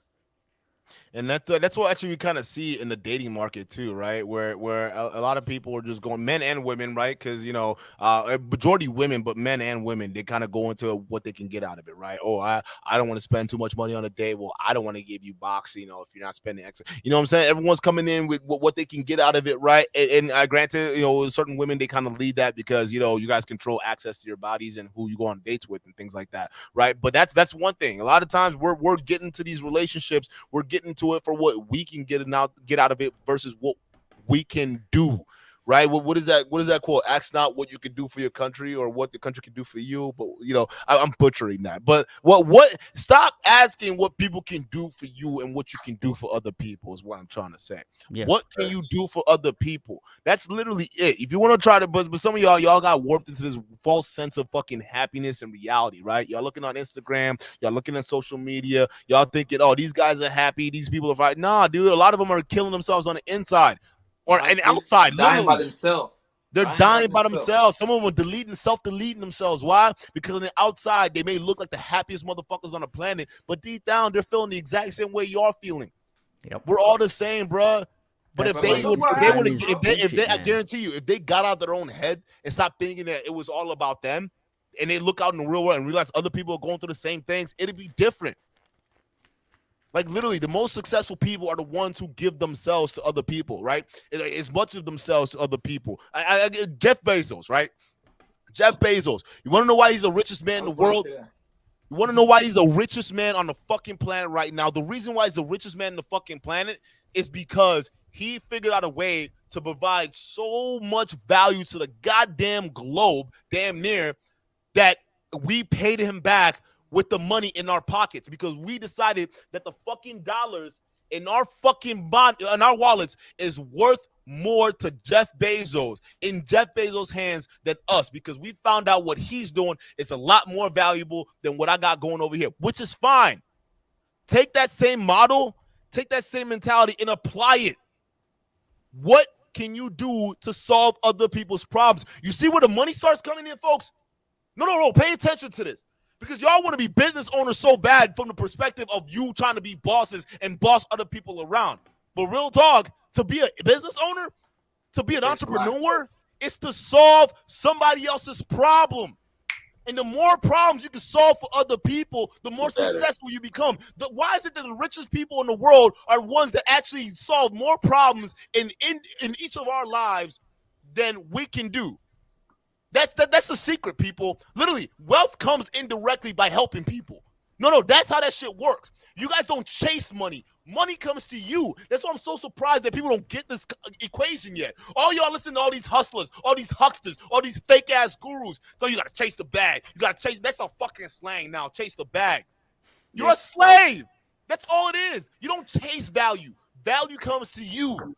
And that's what actually we kind of see in the dating market too, right? Where a lot of people are just going, men and women, right? Because, you know, a majority women, but men and women, they kind of go into what they can get out of it, right? Oh, I don't want to spend too much money on a date. Well, I don't want to give you box, you know, if you're not spending extra. You know what I'm saying? Everyone's coming in with what they can get out of it, right? And granted, you know, certain women, they kind of lead that because, you know, you guys control access to your bodies and who you go on dates with and things like that, right? But that's one thing. A lot of times we're getting to these relationships, we're getting to it for what we can get out of it versus what we can do, right? What is that quote? Ask not what you can do for your country or what the country can do for you, but, you know, I'm butchering that. But what stop asking what people can do for you and what you can do for other people is what I'm trying to say. Yeah. What can you do for other people? That's literally it. If you want to try to, but some of y'all got warped into this false sense of fucking happiness and reality, right? Y'all looking on Instagram, y'all looking at social media, y'all thinking, oh, these guys are happy, these people are fine. Nah, dude, a lot of them are killing themselves on the inside. Or and outside, dying by themselves. They're dying by themselves. Some of them are self-deleting themselves. Why? Because on the outside, they may look like the happiest motherfuckers on the planet, but deep down, they're feeling the exact same way you're feeling. Yep. We're all the same, bro. But I guarantee you, if they got out their own head and stopped thinking that it was all about them, and they look out in the real world and realize other people are going through the same things, it'd be different. Like, literally, the most successful people are the ones who give themselves to other people, right? As much of themselves to other people. Jeff Bezos, right? Jeff Bezos. You want to know why he's the richest man in the world? You want to know why he's the richest man on the fucking planet right now? The reason why he's the richest man in the fucking planet is because he figured out a way to provide so much value to the goddamn globe, damn near, that we paid him back with the money in our pockets because we decided that the fucking dollars in our fucking in our wallets is worth more to Jeff Bezos in Jeff Bezos' hands than us because we found out what he's doing is a lot more valuable than what I got going over here, which is fine. Take that same model, take that same mentality and apply it. What can you do to solve other people's problems? You see where the money starts coming in, folks? No. Pay attention to this. Because y'all want to be business owners so bad from the perspective of you trying to be bosses and boss other people around. But real talk, to be a business owner, to be an entrepreneur, it's to solve somebody else's problem. And the more problems you can solve for other people, the more successful you become. Why is it that the richest people in the world are ones that actually solve more problems in each of our lives than we can do? That's the secret, people. Literally, wealth comes indirectly by helping people. No, that's how that shit works. You guys don't chase money. Money comes to you. That's why I'm so surprised that people don't get this equation yet. All y'all listen to all these hustlers, all these hucksters, all these fake-ass gurus. So you got to chase the bag. You got to chase. That's a fucking slang now, chase the bag. You're a slave. That's all it is. You don't chase value. Value comes to you.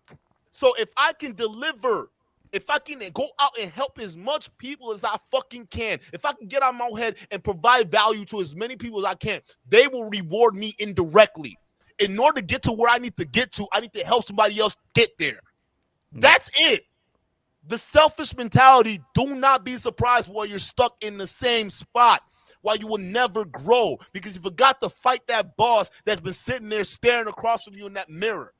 So if I can deliver, if I can go out and help as much people as I fucking can, if I can get out of my head and provide value to as many people as I can, they will reward me indirectly. In order to get to where I need to get to, I need to help somebody else get there. That's it. The selfish mentality, do not be surprised while you're stuck in the same spot, while you will never grow, because you forgot to fight that boss that's been sitting there staring across from you in that mirror.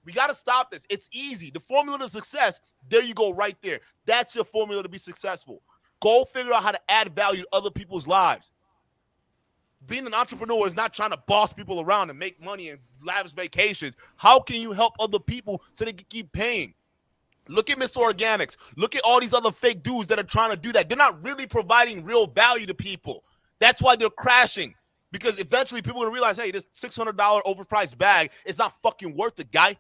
We got to stop this. It's easy. The formula to success, there you go right there. That's your formula to be successful. Go figure out how to add value to other people's lives. Being an entrepreneur is not trying to boss people around and make money and lavish vacations. How can you help other people so they can keep paying? Look at Mr. Organics. Look at all these other fake dudes that are trying to do that. They're not really providing real value to people. That's why they're crashing. Because eventually people are going to realize, hey, this $600 overpriced bag is not fucking worth it, guy.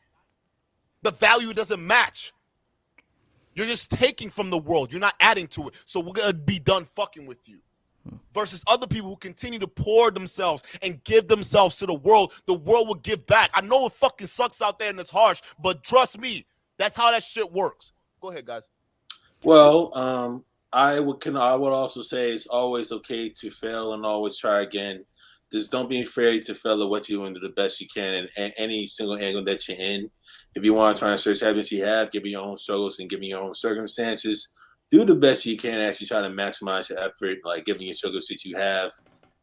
The value doesn't match. You're just taking from the world. You're not adding to it. So we're going to be done fucking with you. Versus other people who continue to pour themselves and give themselves to the world will give back. I know it fucking sucks out there and it's harsh, but trust me, that's how that shit works. Go ahead, guys. Well, I would also say it's always okay to fail and always try again. Just don't be afraid to fail at what you're doing, do the best you can in any single angle that you're in. If you want to try and search happiness you have, give me your own struggles and give me your own circumstances. Do the best you can, actually try to maximize your effort, like giving your struggles that you have.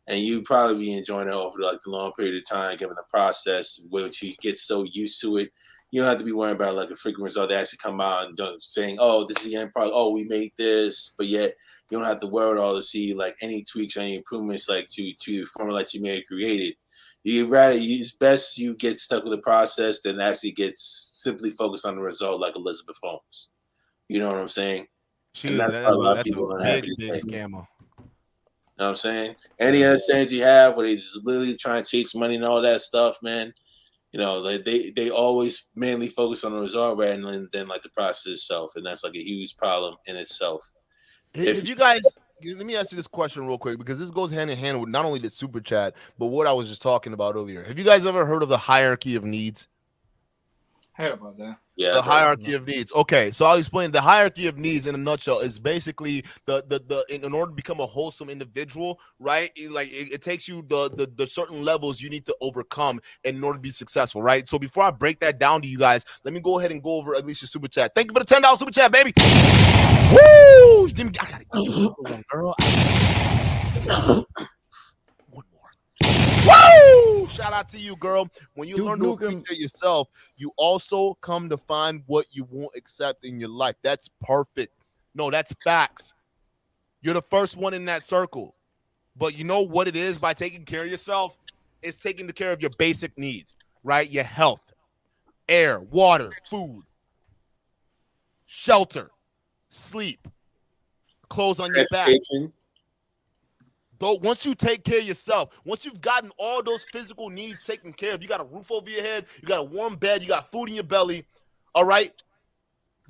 And you probably be enjoying it over like the long period of time, given the process, once you get so used to it. You don't have to be worrying about like a freaking result that actually come out and saying, oh, this is the end product. Oh, we made this. But yet you don't have to worry at all to see like any tweaks or any improvements like to the formula that you may have created. It's best you get stuck with the process than actually get simply focused on the result like Elizabeth Holmes. You know what I'm saying? That's a big scammer. You know what I'm saying? Any other sayings you have where they just literally trying to chase money and all that stuff, man, you know, like they always mainly focus on the result rather than like the process itself. And that's like a huge problem in itself. If you guys, let me ask you this question real quick, because this goes hand in hand with not only the super chat, but what I was just talking about earlier. Have you guys ever heard of the hierarchy of needs? Heard about that. Yeah, the hierarchy of needs. Okay, so I'll explain. The hierarchy of needs in a nutshell is basically in order to become a wholesome individual, right? It takes you the certain levels you need to overcome in order to be successful, right? So before I break that down to you guys, let me go ahead and go over at least your super chat. Thank you for the $10 super chat, baby. Woo! I gotta get you one, girl. One more. Woo! Shout out to you, girl. When you learn to appreciate yourself, you also come to find what you won't accept in your life. That's perfect. No, that's facts. You're the first one in that circle. But you know what it is by taking care of yourself? It's taking care of your basic needs, right? Your health, air, water, food, shelter, sleep, clothes on your back. Once you take care of yourself, once you've gotten all those physical needs taken care of, you got a roof over your head, you got a warm bed, you got food in your belly, all right?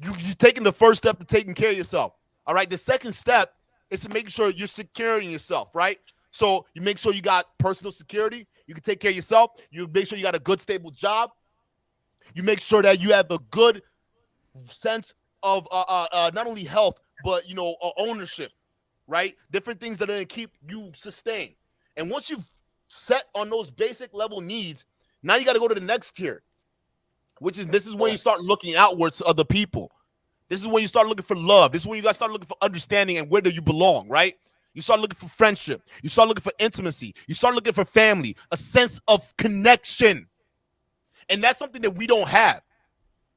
You're taking the first step to taking care of yourself, all right? The second step is to make sure you're securing yourself, right? So you make sure you got personal security, you can take care of yourself, you make sure you got a good, stable job, you make sure that you have a good sense of not only health, but, you know, ownership. Right? Different things that are going to keep you sustained. And once you've set on those basic level needs, now you got to go to the next tier, this is when you start looking outwards to other people. This is when you start looking for love. This is when you got to start looking for understanding and where do you belong, right? You start looking for friendship. You start looking for intimacy. You start looking for family, a sense of connection. And that's something that we don't have.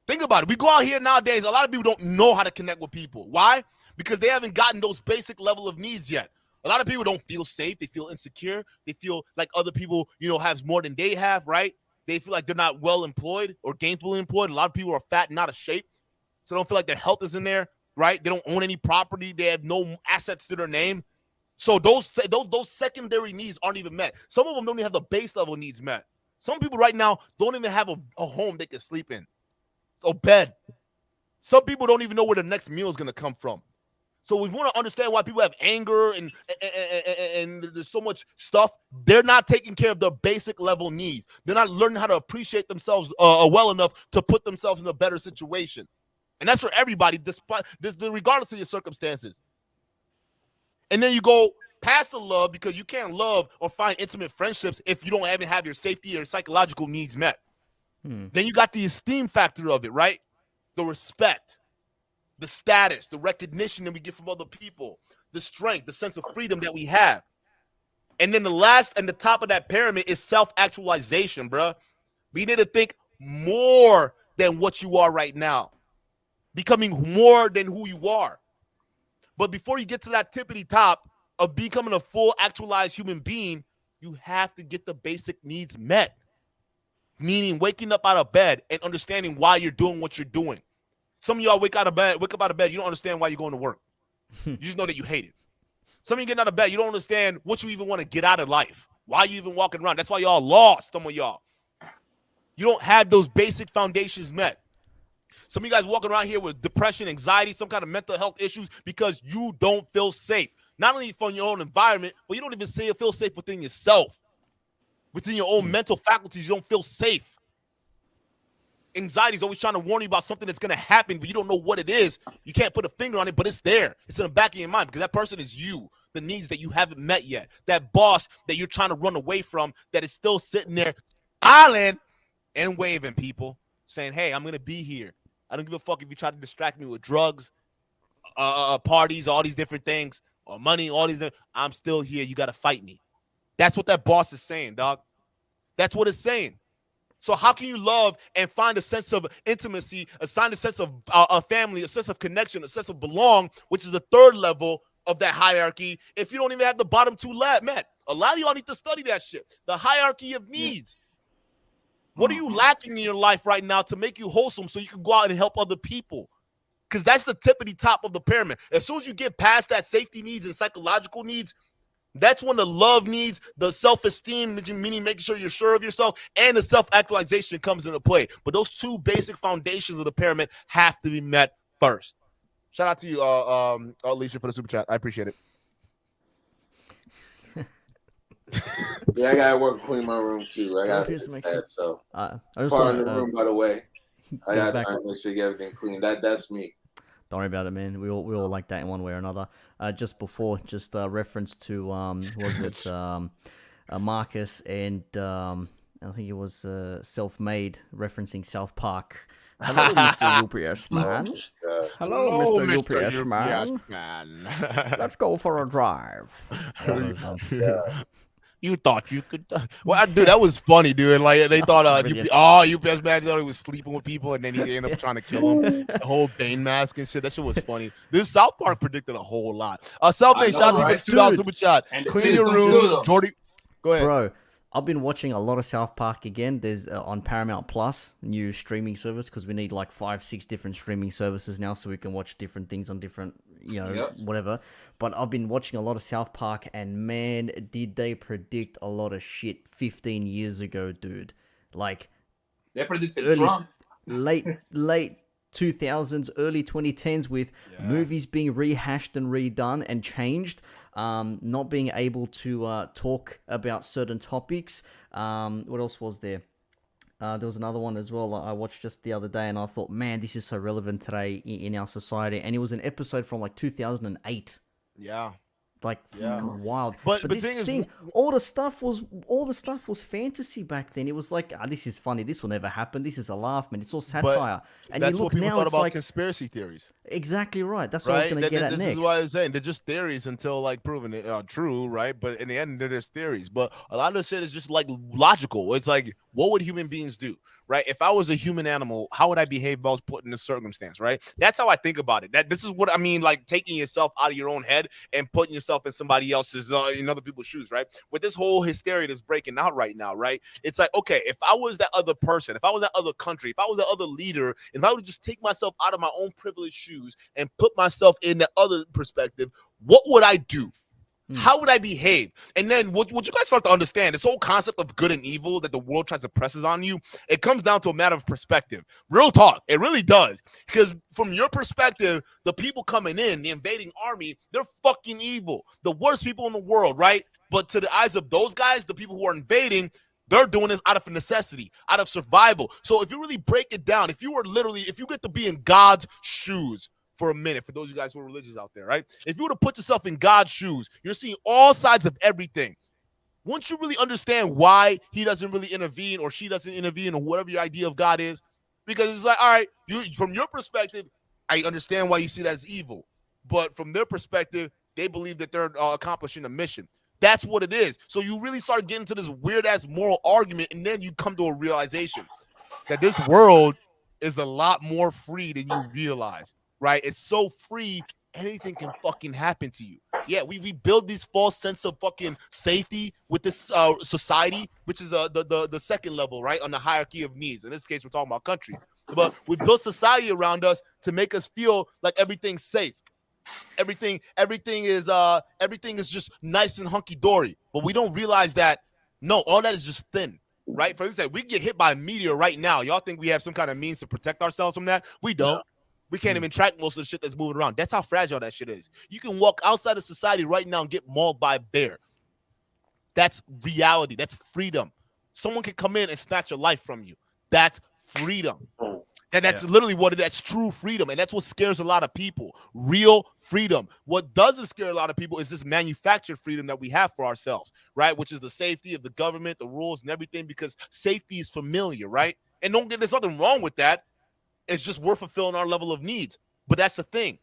Think about it. We go out here nowadays, a lot of people don't know how to connect with people. Why? Because they haven't gotten those basic level of needs yet. A lot of people don't feel safe. They feel insecure. They feel like other people, have more than they have, right? They feel like they're not well employed or gainfully employed. A lot of people are fat and out of shape. So they don't feel like their health is in there, right? They don't own any property. They have no assets to their name. So those secondary needs aren't even met. Some of them don't even have the base level needs met. Some people right now don't even have a home they can sleep in. So bed. Some people don't even know where the next meal is going to come from. So we want to understand why people have anger and there's so much stuff. They're not taking care of their basic level needs. They're not learning how to appreciate themselves well enough to put themselves in a better situation. And that's for everybody, regardless of your circumstances. And then you go past the love because you can't love or find intimate friendships if you don't even have your safety or psychological needs met. Then you got the esteem factor of it, right? The respect, the status, the recognition that we get from other people, the strength, the sense of freedom that we have. And then the last and the top of that pyramid is self-actualization, bro. We need to think more than what you are right now, becoming more than who you are. But before you get to that tippity top of becoming a full actualized human being, you have to get the basic needs met. Meaning waking up out of bed and understanding why you're doing what you're doing. Some of y'all wake up out of bed, you don't understand why you're going to work. You just know that you hate it. Some of you getting out of bed, you don't understand what you even want to get out of life. Why you even walking around? That's why y'all lost, some of y'all. You don't have those basic foundations met. Some of you guys walking around here with depression, anxiety, some kind of mental health issues because you don't feel safe. Not only from your own environment, but you don't even feel safe within yourself. Within your own mental faculties, you don't feel safe. Anxiety is always trying to warn you about something that's going to happen, but you don't know what it is. You can't put a finger on it, but it's there. It's in the back of your mind because that person is you, the needs that you haven't met yet. That boss that you're trying to run away from that is still sitting there island and waving people, saying, hey, I'm going to be here. I don't give a fuck if you try to distract me with drugs, parties, all these different things, or money, all these things. I'm still here. You got to fight me. That's what that boss is saying, dog. That's what it's saying. So how can you love and find a sense of intimacy, a sense of a family, a sense of connection, a sense of belong, which is the third level of that hierarchy, if you don't even have the bottom two met? A lot of y'all need to study that shit. The hierarchy of needs. What are you lacking in your life right now to make you wholesome so you can go out and help other people? Because that's the tippity top of the pyramid. As soon as you get past that safety needs and psychological needs, that's when the love needs, the self-esteem, meaning making sure you're sure of yourself, and the self-actualization comes into play. But those two basic foundations of the pyramid have to be met first. Shout out to you, Alicia, for the super chat. I appreciate it. Yeah, I gotta work clean my room too. I gotta fix that. So I just far in the room, by the way. I gotta try and make sure you get everything clean. That's me. Don't worry about it, man. We all like that in one way or another. Just before, reference to was it Marcus and I think it was Self-Made referencing South Park. Hello, Mr. UPS man. Hello, Mr. UPS man. Let's go for a drive. You thought you could, well, dude, that was funny, dude. Like they thought, UPS man thought he was sleeping with people, and then he ended up trying to kill him. The whole Bane mask and shit. That shit was funny. This South Park predicted a whole lot. Self-Made, shout out to you for $2 super chat. Clean your room, Jordy. Go ahead, bro. I've been watching a lot of South Park again. There's on Paramount Plus, new streaming service, because we need like 5-6 different streaming services now so we can watch different things on different, whatever. But I've been watching a lot of South Park, and man, did they predict a lot of shit 15 years ago, dude. Like, they predicted Trump. Late 2000s, early 2010s with movies being rehashed and redone and changed. Not being able to talk about certain topics. What else was there? There was another one as well I watched just the other day, and I thought, man, this is so relevant today in our society. And it was an episode from like 2008. Yeah. Like wild. But this thing is, all the stuff was fantasy back then. It was like, this is funny. This will never happen. This is a laugh, man. It's all satire. And that's you look what people now, thought it's about like conspiracy theories. Exactly right. That's what I was going to get at next. This is why I was saying they're just theories until like proven true, right? But in the end, they're just theories. But a lot of this shit is just like logical. It's like, what would human beings do, right? If I was a human animal, how would I behave if I was put in this circumstance, right? That's how I think about it. This is what I mean, like taking yourself out of your own head and putting yourself in somebody else's, in other people's shoes, right? With this whole hysteria that's breaking out right now, right? It's like, okay, if I was that other person, if I was that other country, if I was that other leader, if I would just take myself out of my own privileged shoes and put myself in the other perspective, what would I do? How would I behave? And then what you guys start to understand, this whole concept of good and evil that the world tries to presses on you, it comes down to a matter of perspective. Real talk. It really does. Because from your perspective, the people coming in, the invading army, they're fucking evil. The worst people in the world, right? But to the eyes of those guys, the people who are invading, they're doing this out of necessity, out of survival. So if you really break it down, if you get to be in God's shoes for a minute, for those of you guys who are religious out there, right? If you were to put yourself in God's shoes, you're seeing all sides of everything. Once you really understand why he doesn't really intervene or she doesn't intervene or whatever your idea of God is, because it's like, all right, from your perspective, I understand why you see that as evil. But from their perspective, they believe that they're accomplishing a mission. That's what it is. So you really start getting to this weird-ass moral argument, and then you come to a realization that this world is a lot more free than you realize. Right? It's so free, anything can fucking happen to you. Yeah, we build this false sense of fucking safety with this society, which is the second level, right, on the hierarchy of needs. In this case, we're talking about country. But we built society around us to make us feel like everything's safe. Everything is just nice and hunky-dory. But we don't realize that, no, all that is just thin. Right? For instance, we get hit by a meteor right now. Y'all think we have some kind of means to protect ourselves from that? We don't. We can't even track most of the shit that's moving around. That's how fragile that shit is. You can walk outside of society right now and get mauled by a bear. That's reality. That's freedom. Someone can come in and snatch your life from you. That's freedom. And that's literally that's true freedom. And that's what scares a lot of people. Real freedom. What doesn't scare a lot of people is this manufactured freedom that we have for ourselves, right? Which is the safety of the government, the rules and everything, because safety is familiar, right? And there's nothing wrong with that. It's just we're fulfilling our level of needs. But that's the thing.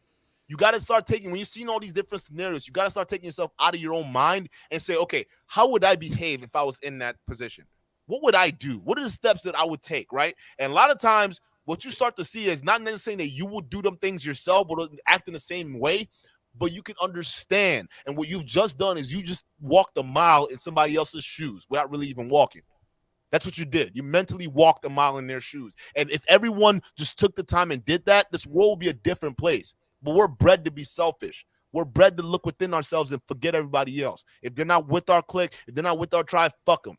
You got to start when you're seeing all these different scenarios, you got to start taking yourself out of your own mind and say, okay, how would I behave if I was in that position? What would I do? What are the steps that I would take, right? And a lot of times, what you start to see is not necessarily that you will do them things yourself or act in the same way, but you can understand. And what you've just done is you just walked a mile in somebody else's shoes without really even walking. That's what you did. You mentally walked a mile in their shoes. And if everyone just took the time and did that, this world would be a different place. But we're bred to be selfish. We're bred to look within ourselves and forget everybody else. If they're not with our clique, if they're not with our tribe, fuck them.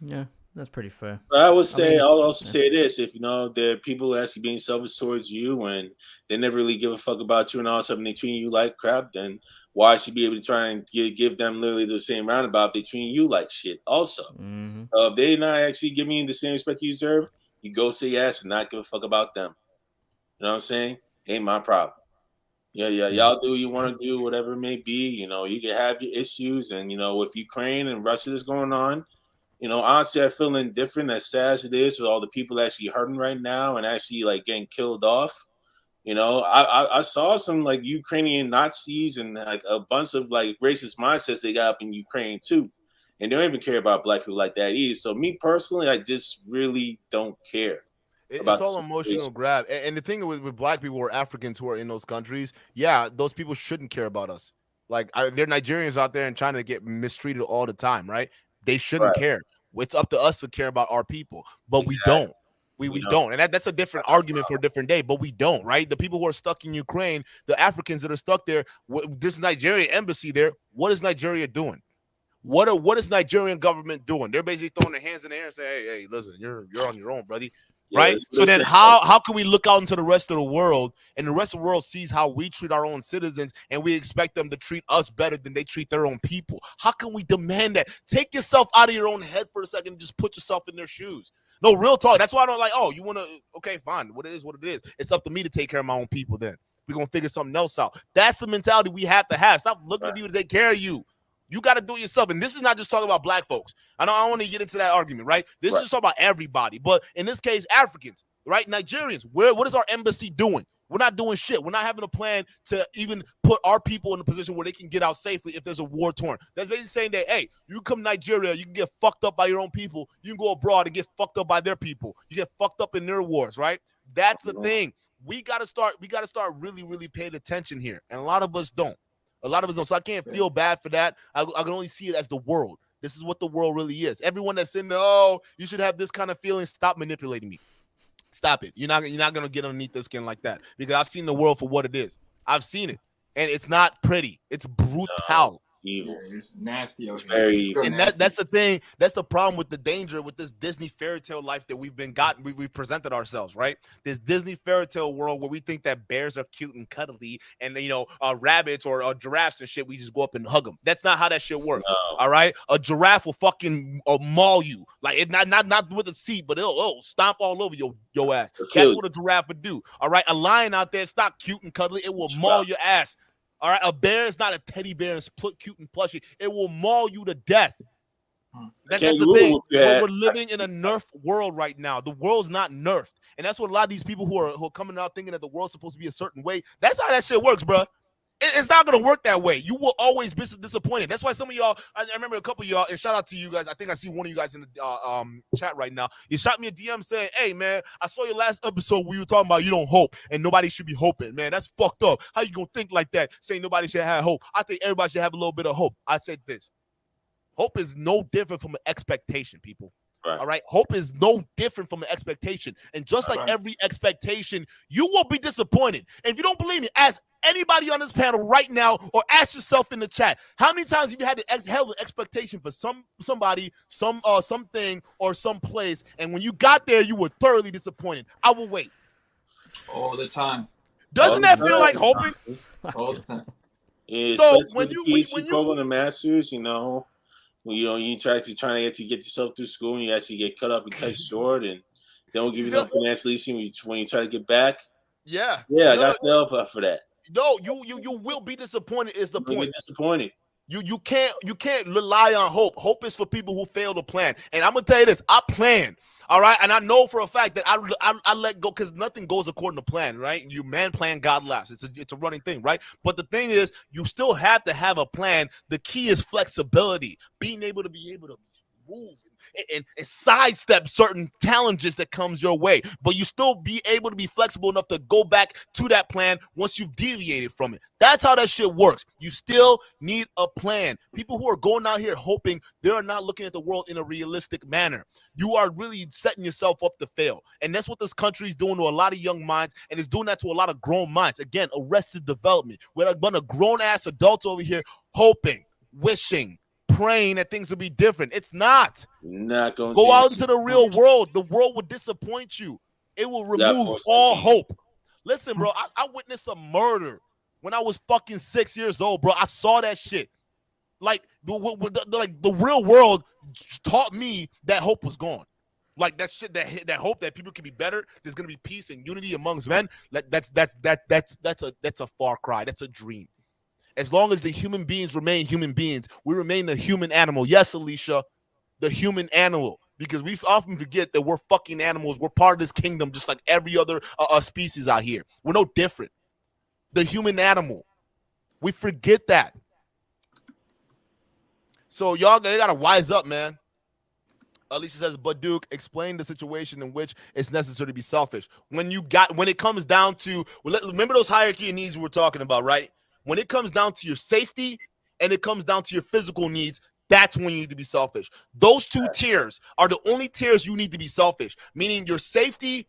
Yeah, that's pretty fair. But I'll also say this: if there are people actually being selfish towards you and they never really give a fuck about you, and all of a sudden they treat you like crap, then why should you be able to try and give them literally the same roundabout? They treat you like shit also. If they're not actually giving you the same respect you deserve, you go say yes and not give a fuck about them. You know what I'm saying? Ain't my problem. Yeah, y'all do what you want to do, whatever it may be. You can have your issues, and with Ukraine and Russia that's going on, honestly, I feel indifferent, as sad as it is, with all the people actually hurting right now and actually like getting killed off. I saw some like Ukrainian Nazis and like a bunch of like racist mindsets they got up in Ukraine too. And they don't even care about black people like that either. So me personally, I just really don't care. It's all emotional grab. And the thing with black people or Africans who are in those countries, yeah, those people shouldn't care about us. Like they're Nigerians out there and trying to get mistreated all the time, right? They shouldn't care. It's up to us to care about our people, but we don't. We don't. And that's a different argument for a different day, but we don't, right? The people who are stuck in Ukraine, the Africans that are stuck there, there's Nigerian embassy there. What is Nigeria doing? What is Nigerian government doing? They're basically throwing their hands in the air and say, hey, listen, you're on your own, buddy. Right? So then how can we look out into the rest of the world and the rest of the world sees how we treat our own citizens and we expect them to treat us better than they treat their own people? How can we demand that? Take yourself out of your own head for a second and just put yourself in their shoes. No, real talk. That's why I don't like, you want to, okay, fine. What it is, what it is. It's up to me to take care of my own people then. We're going to figure something else out. That's the mentality we have to have. Stop looking at people to take care of you. You got to do it yourself. And this is not just talking about black folks. I know I don't want to get into that argument, right? This is just talking about everybody. But in this case, Africans, right? Nigerians, what is our embassy doing? We're not doing shit. We're not having a plan to even put our people in a position where they can get out safely if there's a war torn. That's basically saying that, hey, you come to Nigeria, you can get fucked up by your own people. You can go abroad and get fucked up by their people. You get fucked up in their wars, right? That's the thing. We gotta start really, really paying attention here. And a lot of us don't. So I can't feel bad for that. I can only see it as the world. This is what the world really is. Everyone that's in there, oh, you should have this kind of feeling. Stop manipulating me. Stop it. You're not gonna get underneath the skin like that, because I've seen the world for what it is. I've seen it, and it's not pretty. It's brutal. Evil. It's nasty. Very evil. And that's the thing. That's the problem with the danger with this Disney fairy tale life that we've presented ourselves, right? This Disney fairy tale world where we think that bears are cute and cuddly, and rabbits or giraffes and shit, we just go up and hug them. That's not how that shit works. No. All right, a giraffe will fucking maul you, like it not with a seat, but it'll stomp all over your ass. That's what a giraffe would do. All right, a lion out there, it's not cute and cuddly. It will maul your ass. All right, a bear is not a teddy bear and cute and plushy. It will maul you to death. That's the thing. We're living in a nerfed world right now. The world's not nerfed. And that's what a lot of these people who are coming out thinking that the world's supposed to be a certain way, that's how that shit works, bro. It's not going to work that way. You will always be disappointed. That's why some of y'all, I remember a couple of y'all, and shout out to you guys. I think I see one of you guys in the chat right now. You shot me a DM saying, hey, man, I saw your last episode where you were talking about you don't hope and nobody should be hoping. Man, that's fucked up. How you going to think like that, saying nobody should have hope? I think everybody should have a little bit of hope. I said this. Hope is no different from an expectation, people. Right. All right. Hope is no different from an expectation. And just like every expectation, you will be disappointed. And if you don't believe me, ask anybody on this panel right now, or ask yourself in the chat, how many times have you had to held an expectation for somebody, something, or some place, and when you got there, you were thoroughly disappointed? I will wait. All the time. Doesn't that feel like hoping? All the time. Yeah, so when you program the masters, you try to get yourself through school, and you actually get cut up and cut short, and they don't give you enough financial when you try to get back. Yeah, I got fell for that. No, you will be disappointed. Is the point? Disappointed. You can't rely on hope. Hope is for people who fail to plan. And I'm gonna tell you this: I plan. All right, and I know for a fact that I let go because nothing goes according to plan, right? You man plan, God laughs. It's a running thing, right? But the thing is, you still have to have a plan. The key is flexibility, being able to move and sidestep certain challenges that comes your way, but you still be able to be flexible enough to go back to that plan once you've deviated from it. That's how that shit works. You still need a plan. People who are going out here hoping, they are not looking at the world in a realistic manner. You are really setting yourself up to fail. And that's what this country is doing to a lot of young minds, and it's doing that to a lot of grown minds. Again, arrested development. We're a bunch of grown-ass adults over here hoping, wishing, praying that things will be different. It's not. Not going to go out into the real world. The world will disappoint you. It will remove all hope. Listen, bro, I witnessed a murder when I was fucking 6 years old, bro. I saw that shit. Like the real world taught me that hope was gone. Like that shit, that hope that people can be better. There's gonna be peace and unity amongst men. That's a far cry. That's a dream. As long as the human beings remain human beings, we remain the human animal. Yes, Alicia, the human animal. Because we often forget that we're fucking animals. We're part of this kingdom just like every other species out here. We're no different. The human animal. We forget that. So y'all, they got to wise up, man. Alicia says, but Duke, explain the situation in which it's necessary to be selfish. When it comes down to, remember those hierarchy of needs we were talking about, right? When it comes down to your safety and it comes down to your physical needs, that's when you need to be selfish. Those two tiers are the only tiers you need to be selfish, meaning your safety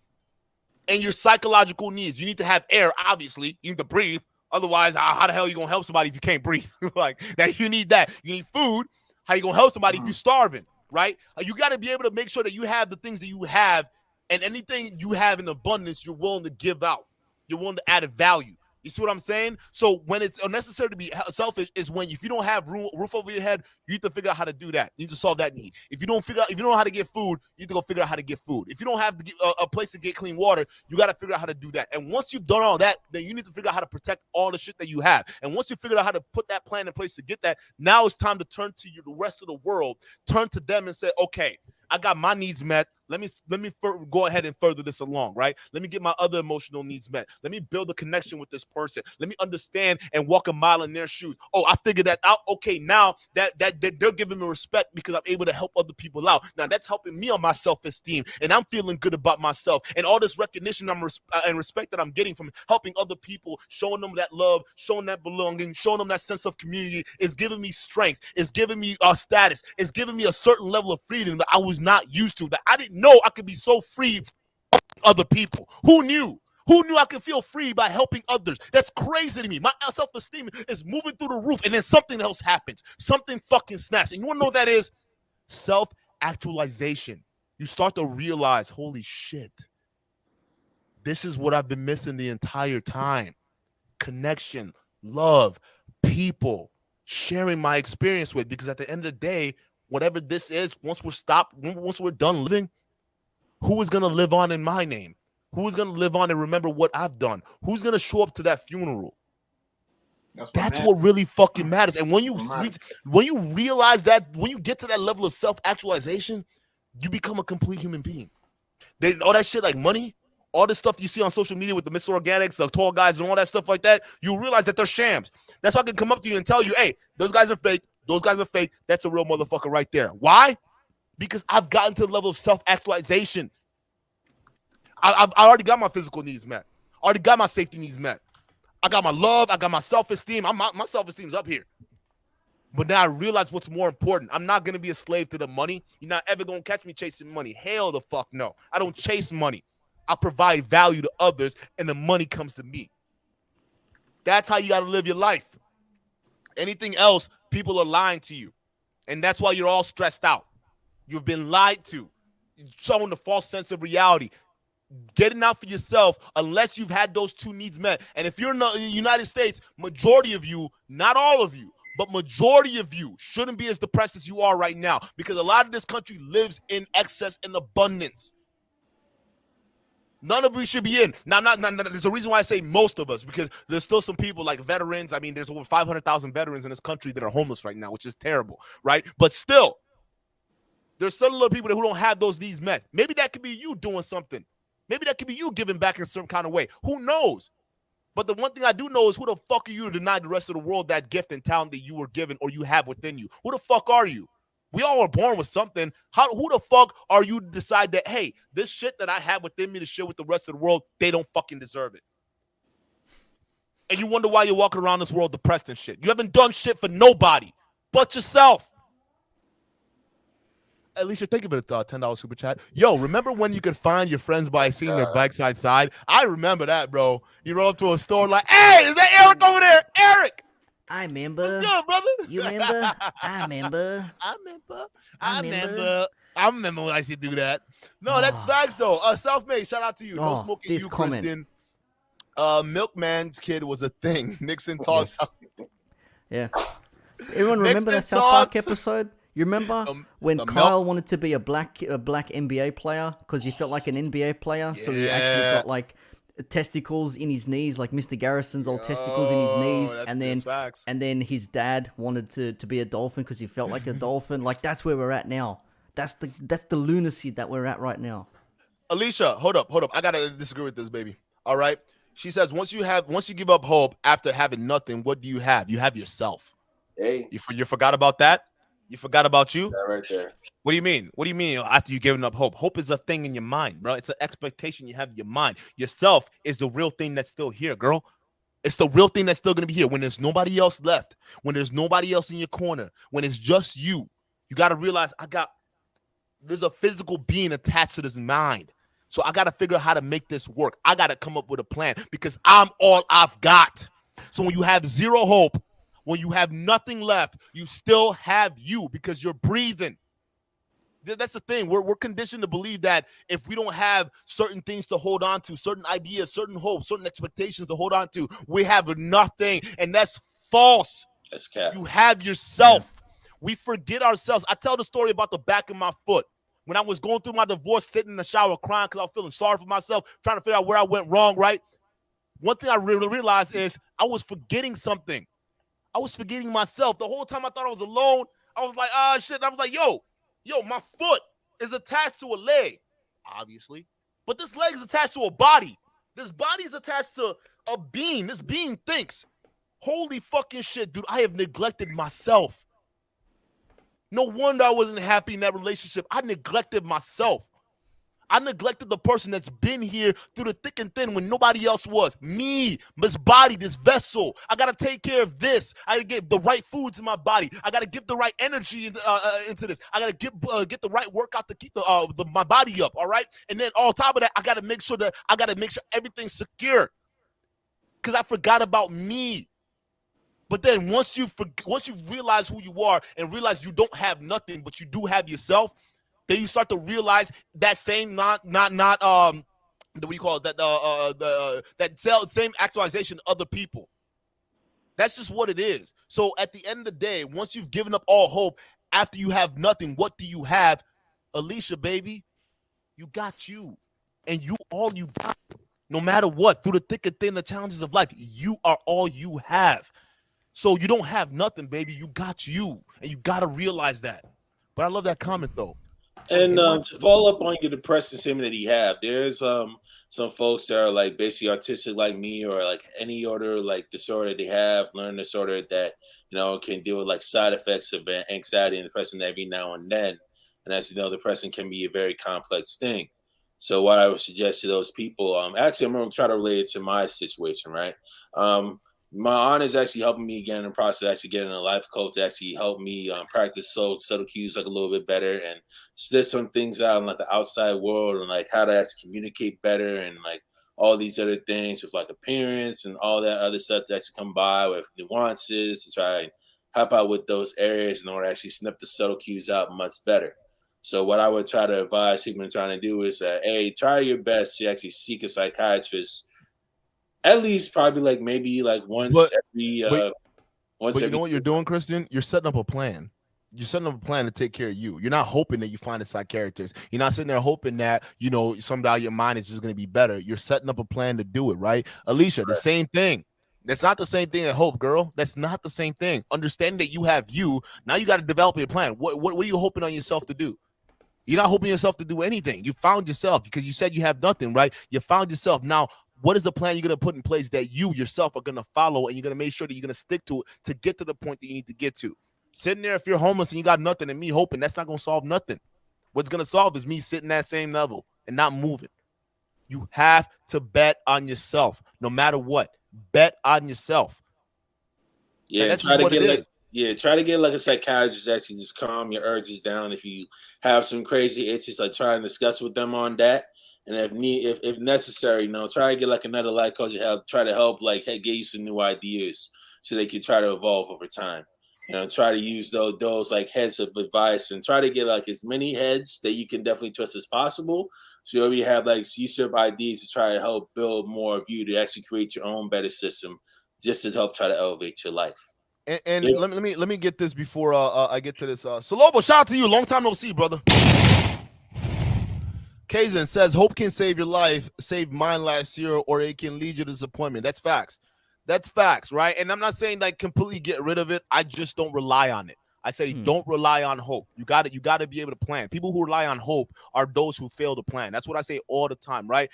and your psychological needs. You need to have air, obviously. You need to breathe. Otherwise, how the hell are you going to help somebody if you can't breathe? Like that, you need that. You need food. How you going to help somebody if you're starving, right? You got to be able to make sure that you have the things that you have, and anything you have in abundance, you're willing to give out. You're willing to add a value. You see what I'm saying? So when it's unnecessary to be selfish is when if you don't have roof over your head, you need to figure out how to do that. You need to solve that need. If you don't know how to get food, you need to go figure out how to get food. If you don't have a place to get clean water, you got to figure out how to do that. And once you've done all that, then you need to figure out how to protect all the shit that you have. And once you figure out how to put that plan in place to get that, now it's time to turn to the rest of the world, turn to them and say, okay, I got my needs met. Let me go ahead and further this along, right? Let me get my other emotional needs met. Let me build a connection with this person. Let me understand and walk a mile in their shoes. Oh, I figured that out. Okay, now that they're giving me respect because I'm able to help other people out. Now that's helping me on my self-esteem, and I'm feeling good about myself. And all this recognition and respect that I'm getting from helping other people, showing them that love, showing that belonging, showing them that sense of community is giving me strength. It's giving me status. It's giving me a certain level of freedom that I was not used to. That I didn't know I could be so free of other people. Who knew? Who knew I could feel free by helping others? That's crazy to me. My self-esteem is moving through the roof, and then something else happens. Something fucking snaps. And you want to know what that is? Self-actualization. You start to realize, holy shit, this is what I've been missing the entire time. Connection, love, people, sharing my experience with. Because at the end of the day, whatever this is, once we're done living, who is going to live on in my name? Who is going to live on and remember what I've done? Who's going to show up to that funeral? That's what really fucking matters. And when you realize that, when you get to that level of self-actualization, you become a complete human being. All that shit like money, all this stuff you see on social media with the Mr. Organics, the tall guys and all that stuff like that, you realize that they're shams. That's why I can come up to you and tell you, hey, those guys are fake. Those guys are fake. That's a real motherfucker right there. Why? Because I've gotten to the level of self-actualization. I already got my physical needs met. I already got my safety needs met. I got my love. I got my self-esteem. My self-esteem's up here. But now I realize what's more important. I'm not going to be a slave to the money. You're not ever going to catch me chasing money. Hell the fuck no. I don't chase money. I provide value to others, and the money comes to me. That's how you got to live your life. Anything else, people are lying to you. And that's why you're all stressed out. You've been lied to, showing the false sense of reality. Getting out for yourself, unless you've had those two needs met. And if you're in the United States, majority of you, not all of you, but majority of you shouldn't be as depressed as you are right now, because a lot of this country lives in excess and abundance. None of you should be in. Now, there's a reason why I say most of us, because there's still some people like veterans. I mean, there's over 500,000 veterans in this country that are homeless right now, which is terrible, right? But still, there's still a lot of people who don't have those needs met. Maybe that could be you doing something. Maybe that could be you giving back in some kind of way. Who knows? But the one thing I do know is, who the fuck are you to deny the rest of the world that gift and talent that you were given or you have within you? Who the fuck are you? We all were born with something. Who the fuck are you to decide that, hey, this shit that I have within me to share with the rest of the world, they don't fucking deserve it? And you wonder why you're walking around this world depressed and shit. You haven't done shit for nobody but yourself. Alicia, thank you for the $10 super chat. Yo, remember when you could find your friends by seeing their bike side side? I remember that, bro. You roll up to a store like, hey, is that Eric over there? Eric! I remember. What's good, brother? You remember? I remember. I remember when I used to do that. No, that's facts, though. Self-made, shout out to you. No smoking you, Kristen. Milkman's kid was a thing. Nixon talks. Yeah. Everyone remember that South Park episode? You remember when Kyle wanted to be a black NBA player because he felt like an NBA player, so he actually got like testicles in his knees, like Mr. Garrison's old testicles in his knees, and then his dad wanted to be a dolphin because he felt like a dolphin. Like, that's where we're at now. That's the lunacy that we're at right now. Alicia, hold up. I gotta disagree with this, baby. All right. She says once you give up hope after having nothing, what do you have? You have yourself. Hey, you forgot about that? You forgot about you? That right there. What do you mean? What do you mean after you've given up hope? Hope is a thing in your mind, bro. It's an expectation you have in your mind. Yourself is the real thing that's still here, girl. It's the real thing that's still going to be here. When there's nobody else left, when there's nobody else in your corner, when it's just you, you got to realize there's a physical being attached to this mind. So I got to figure out how to make this work. I got to come up with a plan because I'm all I've got. So when you have zero hope, when you have nothing left, you still have you because you're breathing. That's the thing. We're conditioned to believe that if we don't have certain things to hold on to, certain ideas, certain hopes, certain expectations to hold on to, we have nothing. And that's false. That's cap. You have yourself. We forget ourselves. I tell the story about the back of my foot. When I was going through my divorce, sitting in the shower crying because I was feeling sorry for myself, trying to figure out where I went wrong, right? One thing I really realized is I was forgetting something. I was forgetting myself. The whole time I thought I was alone, I was like, shit. And I was like, yo, my foot is attached to a leg, obviously. But this leg is attached to a body. This body is attached to a being. This being thinks. Holy fucking shit, dude. I have neglected myself. No wonder I wasn't happy in that relationship. I neglected myself. I neglected the person that's been here through the thick and thin when nobody else was. Me, this body, this vessel. I got to take care of this. I got to get the right foods in my body. I got to give the right energy into this. I got to get the right workout to keep my body up, all right? And then on top of that, I got to make sure everything's secure because I forgot about me. But then once you realize who you are and realize you don't have nothing, but you do have yourself, then you start to realize that same what do you call it? That same actualization of other people. That's just what it is. So at the end of the day, once you've given up all hope, after you have nothing, what do you have? Alicia, baby, you got you. And you all you got. No matter what, through the thick and thin, the challenges of life, you are all you have. So you don't have nothing, baby. You got you. And you got to realize that. But I love that comment, though. And to follow up on your depressing statement that he had, there's some folks that are like basically autistic like me, or like any other like disorder they have, learning disorder that, you know, can deal with like side effects of anxiety and depression every now and then. And as you know, depression can be a very complex thing. So what I would suggest to those people, actually, I'm going to try to relate it to my situation, right? My aunt is actually helping me again in the process, actually getting a life coach to actually help me practice subtle cues like a little bit better and split some things out in like the outside world and like how to actually communicate better and like all these other things with like appearance and all that other stuff to actually come by with nuances to try and help out with those areas in order to actually sniff the subtle cues out much better. So what I would try to advise people trying to do is, try your best to actually seek a psychiatrist. At least probably like maybe like once every But you know what you're doing, Christian? You're setting up a plan. You're setting up a plan to take care of you. You're not hoping that you find a psychiatrist. You're not sitting there hoping that, you know, somehow your mind is just going to be better. You're setting up a plan to do it, right? Alicia, the same thing. That's not the same thing as hope, girl. That's not the same thing. Understanding that you have you, now you got to develop your plan. What are you hoping on yourself to do? You're not hoping yourself to do anything. You found yourself because you said you have nothing, right? You found yourself. Now, what is the plan you're going to put in place that you yourself are going to follow, and you're going to make sure that you're going to stick to it to get to the point that you need to get to? Sitting there, if you're homeless and you got nothing and me hoping, that's not going to solve nothing. What's going to solve is me sitting at that same level and not moving. You have to bet on yourself no matter what. Bet on yourself. Yeah, that's what it is. Yeah, try to get like a psychiatrist that actually just calm your urges down. If you have some crazy itches, like try and discuss with them on that. And if necessary, you know, try to get like another life coach to try to help, like, hey, get you some new ideas so they can try to evolve over time. You know, try to use those like heads of advice and try to get like as many heads that you can definitely trust as possible. So you already have like usurp ideas to try to help build more of you to actually create your own better system, just to help try to elevate your life. And yeah. let me get this before I get to this. Salobo, shout out to you. Long time no see, brother. Kazan says, hope can save your life, saved mine last year, or it can lead you to disappointment. That's facts. That's facts, right? And I'm not saying like completely get rid of it. I just don't rely on it. I say don't rely on hope. You got to be able to plan. People who rely on hope are those who fail to plan. That's what I say all the time, right?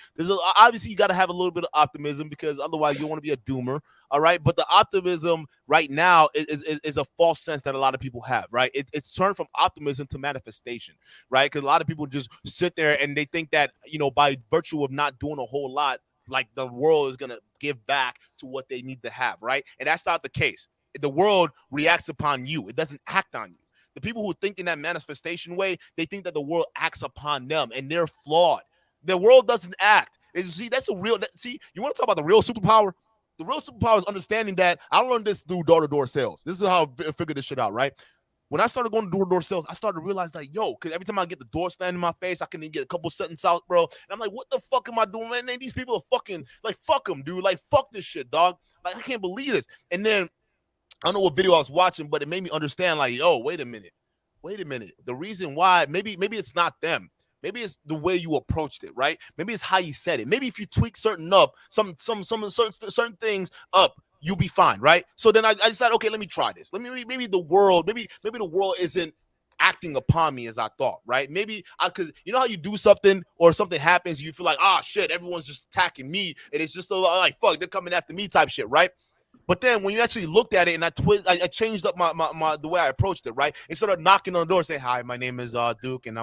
Obviously you got to have a little bit of optimism because otherwise you want to be a doomer, all right? But the optimism right now is a false sense that a lot of people have, right? It's turned from optimism to manifestation, right? Because a lot of people just sit there and they think that, you know, by virtue of not doing a whole lot, like the world is going to give back to what they need to have, right? And that's not the case. The world reacts upon you. It doesn't act on you. The people who think in that manifestation way, they think that the world acts upon them, and they're flawed. The world doesn't act. See, that's a real. See, you want to talk about the real superpower? The real superpower is understanding that I learned this through door-to-door sales. This is how I figured this shit out, right? when I started going to door-to-door sales, I started to realize like, yo, because every time I get the door slammed in my face, I can even get a couple sentences out, bro. And I'm like, what the fuck am I doing, man? These people are fucking, like, fuck them, dude. Like, fuck this shit, dog. Like, I can't believe this. And then, I don't know what video I was watching, but it made me understand, like, yo, wait a minute. The reason why, maybe it's not them. Maybe it's the way you approached it, right? Maybe it's how you said it. Maybe if you tweak certain things up, you'll be fine, right? So then I decided, okay, let me try this. Maybe the world isn't acting upon me as I thought, right? Maybe because you know how you do something or something happens, you feel like, ah, shit, everyone's just attacking me, and it's just like, fuck, they're coming after me type shit, right? But then when you actually looked at it and I changed up my the way I approached it, right? Instead of knocking on the door and saying, hi, my name is Duke, and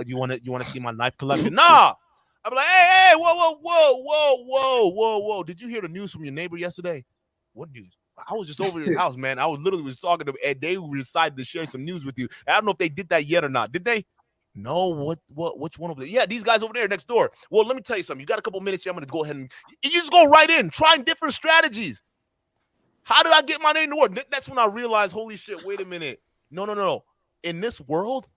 you want to see my knife collection? Nah. I'm like, hey, whoa. Did you hear the news from your neighbor yesterday? What news? I was just over his house, man. I was literally talking to them, and they decided to share some news with you. I don't know if they did that yet or not. Did they? No, which one over there? Yeah, these guys over there next door. Well, let me tell you something. You got a couple minutes here. I'm going to go ahead and you just go right in, trying different strategies. How did I get my name to work? That's when I realized, holy shit, wait a minute. No. In this world,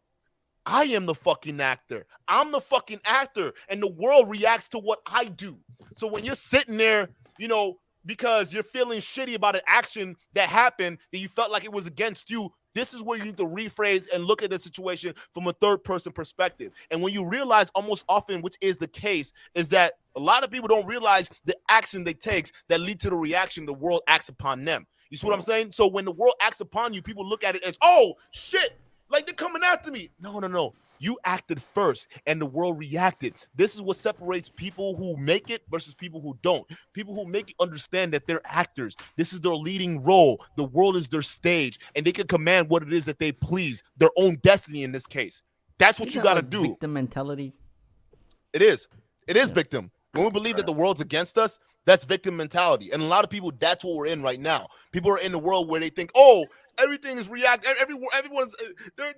I am the fucking actor. I'm the fucking actor, and the world reacts to what I do. So when you're sitting there, because you're feeling shitty about an action that happened that you felt like it was against you, this is where you need to rephrase and look at the situation from a third-person perspective. And when you realize almost often, which is the case, is that a lot of people don't realize the action they take that lead to the reaction the world acts upon them. You see what I'm saying? So when the world acts upon you, people look at it as, oh, shit, like they're coming after me. No. You acted first, and the world reacted. This is what separates people who make it versus people who don't. People who make it understand that they're actors. This is their leading role. The world is their stage, and they can command what it is that they please, their own destiny in this case. That's what you got to do. Victim mentality. It is. It is victim. When we believe that the world's against us, that's victim mentality. And a lot of people, that's what we're in right now. People are in the world where they think, oh, everything is reacting. Everyone's they're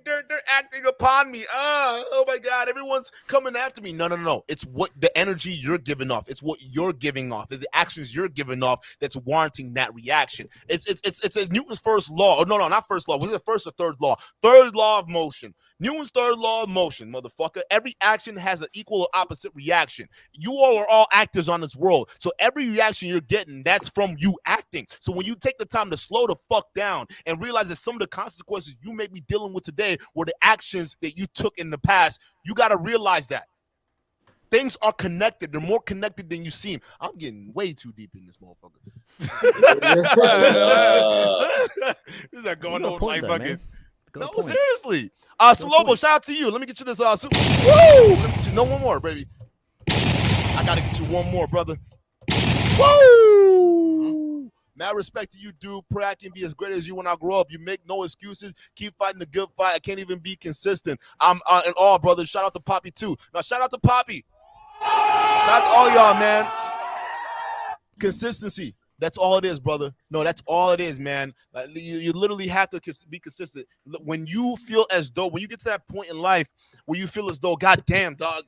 acting upon me. Oh my God, everyone's coming after me. No. It's what the energy you're giving off. It's what you're giving off. The actions you're giving off that's warranting that reaction. It's a Newton's first law. Oh, no, not first law. Was it the first or third law? Third law of motion. Newton's third law of motion, motherfucker. Every action has an equal or opposite reaction. You all are all actors on this world. So every reaction you're getting, that's from you acting. So when you take the time to slow the fuck down and realize that some of the consequences you may be dealing with today were the actions that you took in the past, you got to realize that. Things are connected. They're more connected than you seem. I'm getting way too deep in this motherfucker. This is not going on like fucking. No, seriously. Salobo, shout out to you. Let me get you this. Woo! Let me get you one more, baby. I gotta get you one more, brother. Woo! Mad respect to you, dude. Pray I can be as great as you when I grow up. You make no excuses. Keep fighting the good fight. I can't even be consistent. I'm in awe, brother. Shout out to Poppy too. Now, shout out to Poppy. Shout out to all y'all, man. Consistency. That's all it is, brother. No, that's all it is, man. You literally have to be consistent. When you feel as though, when you get to that point in life where you feel as though, God damn, dog,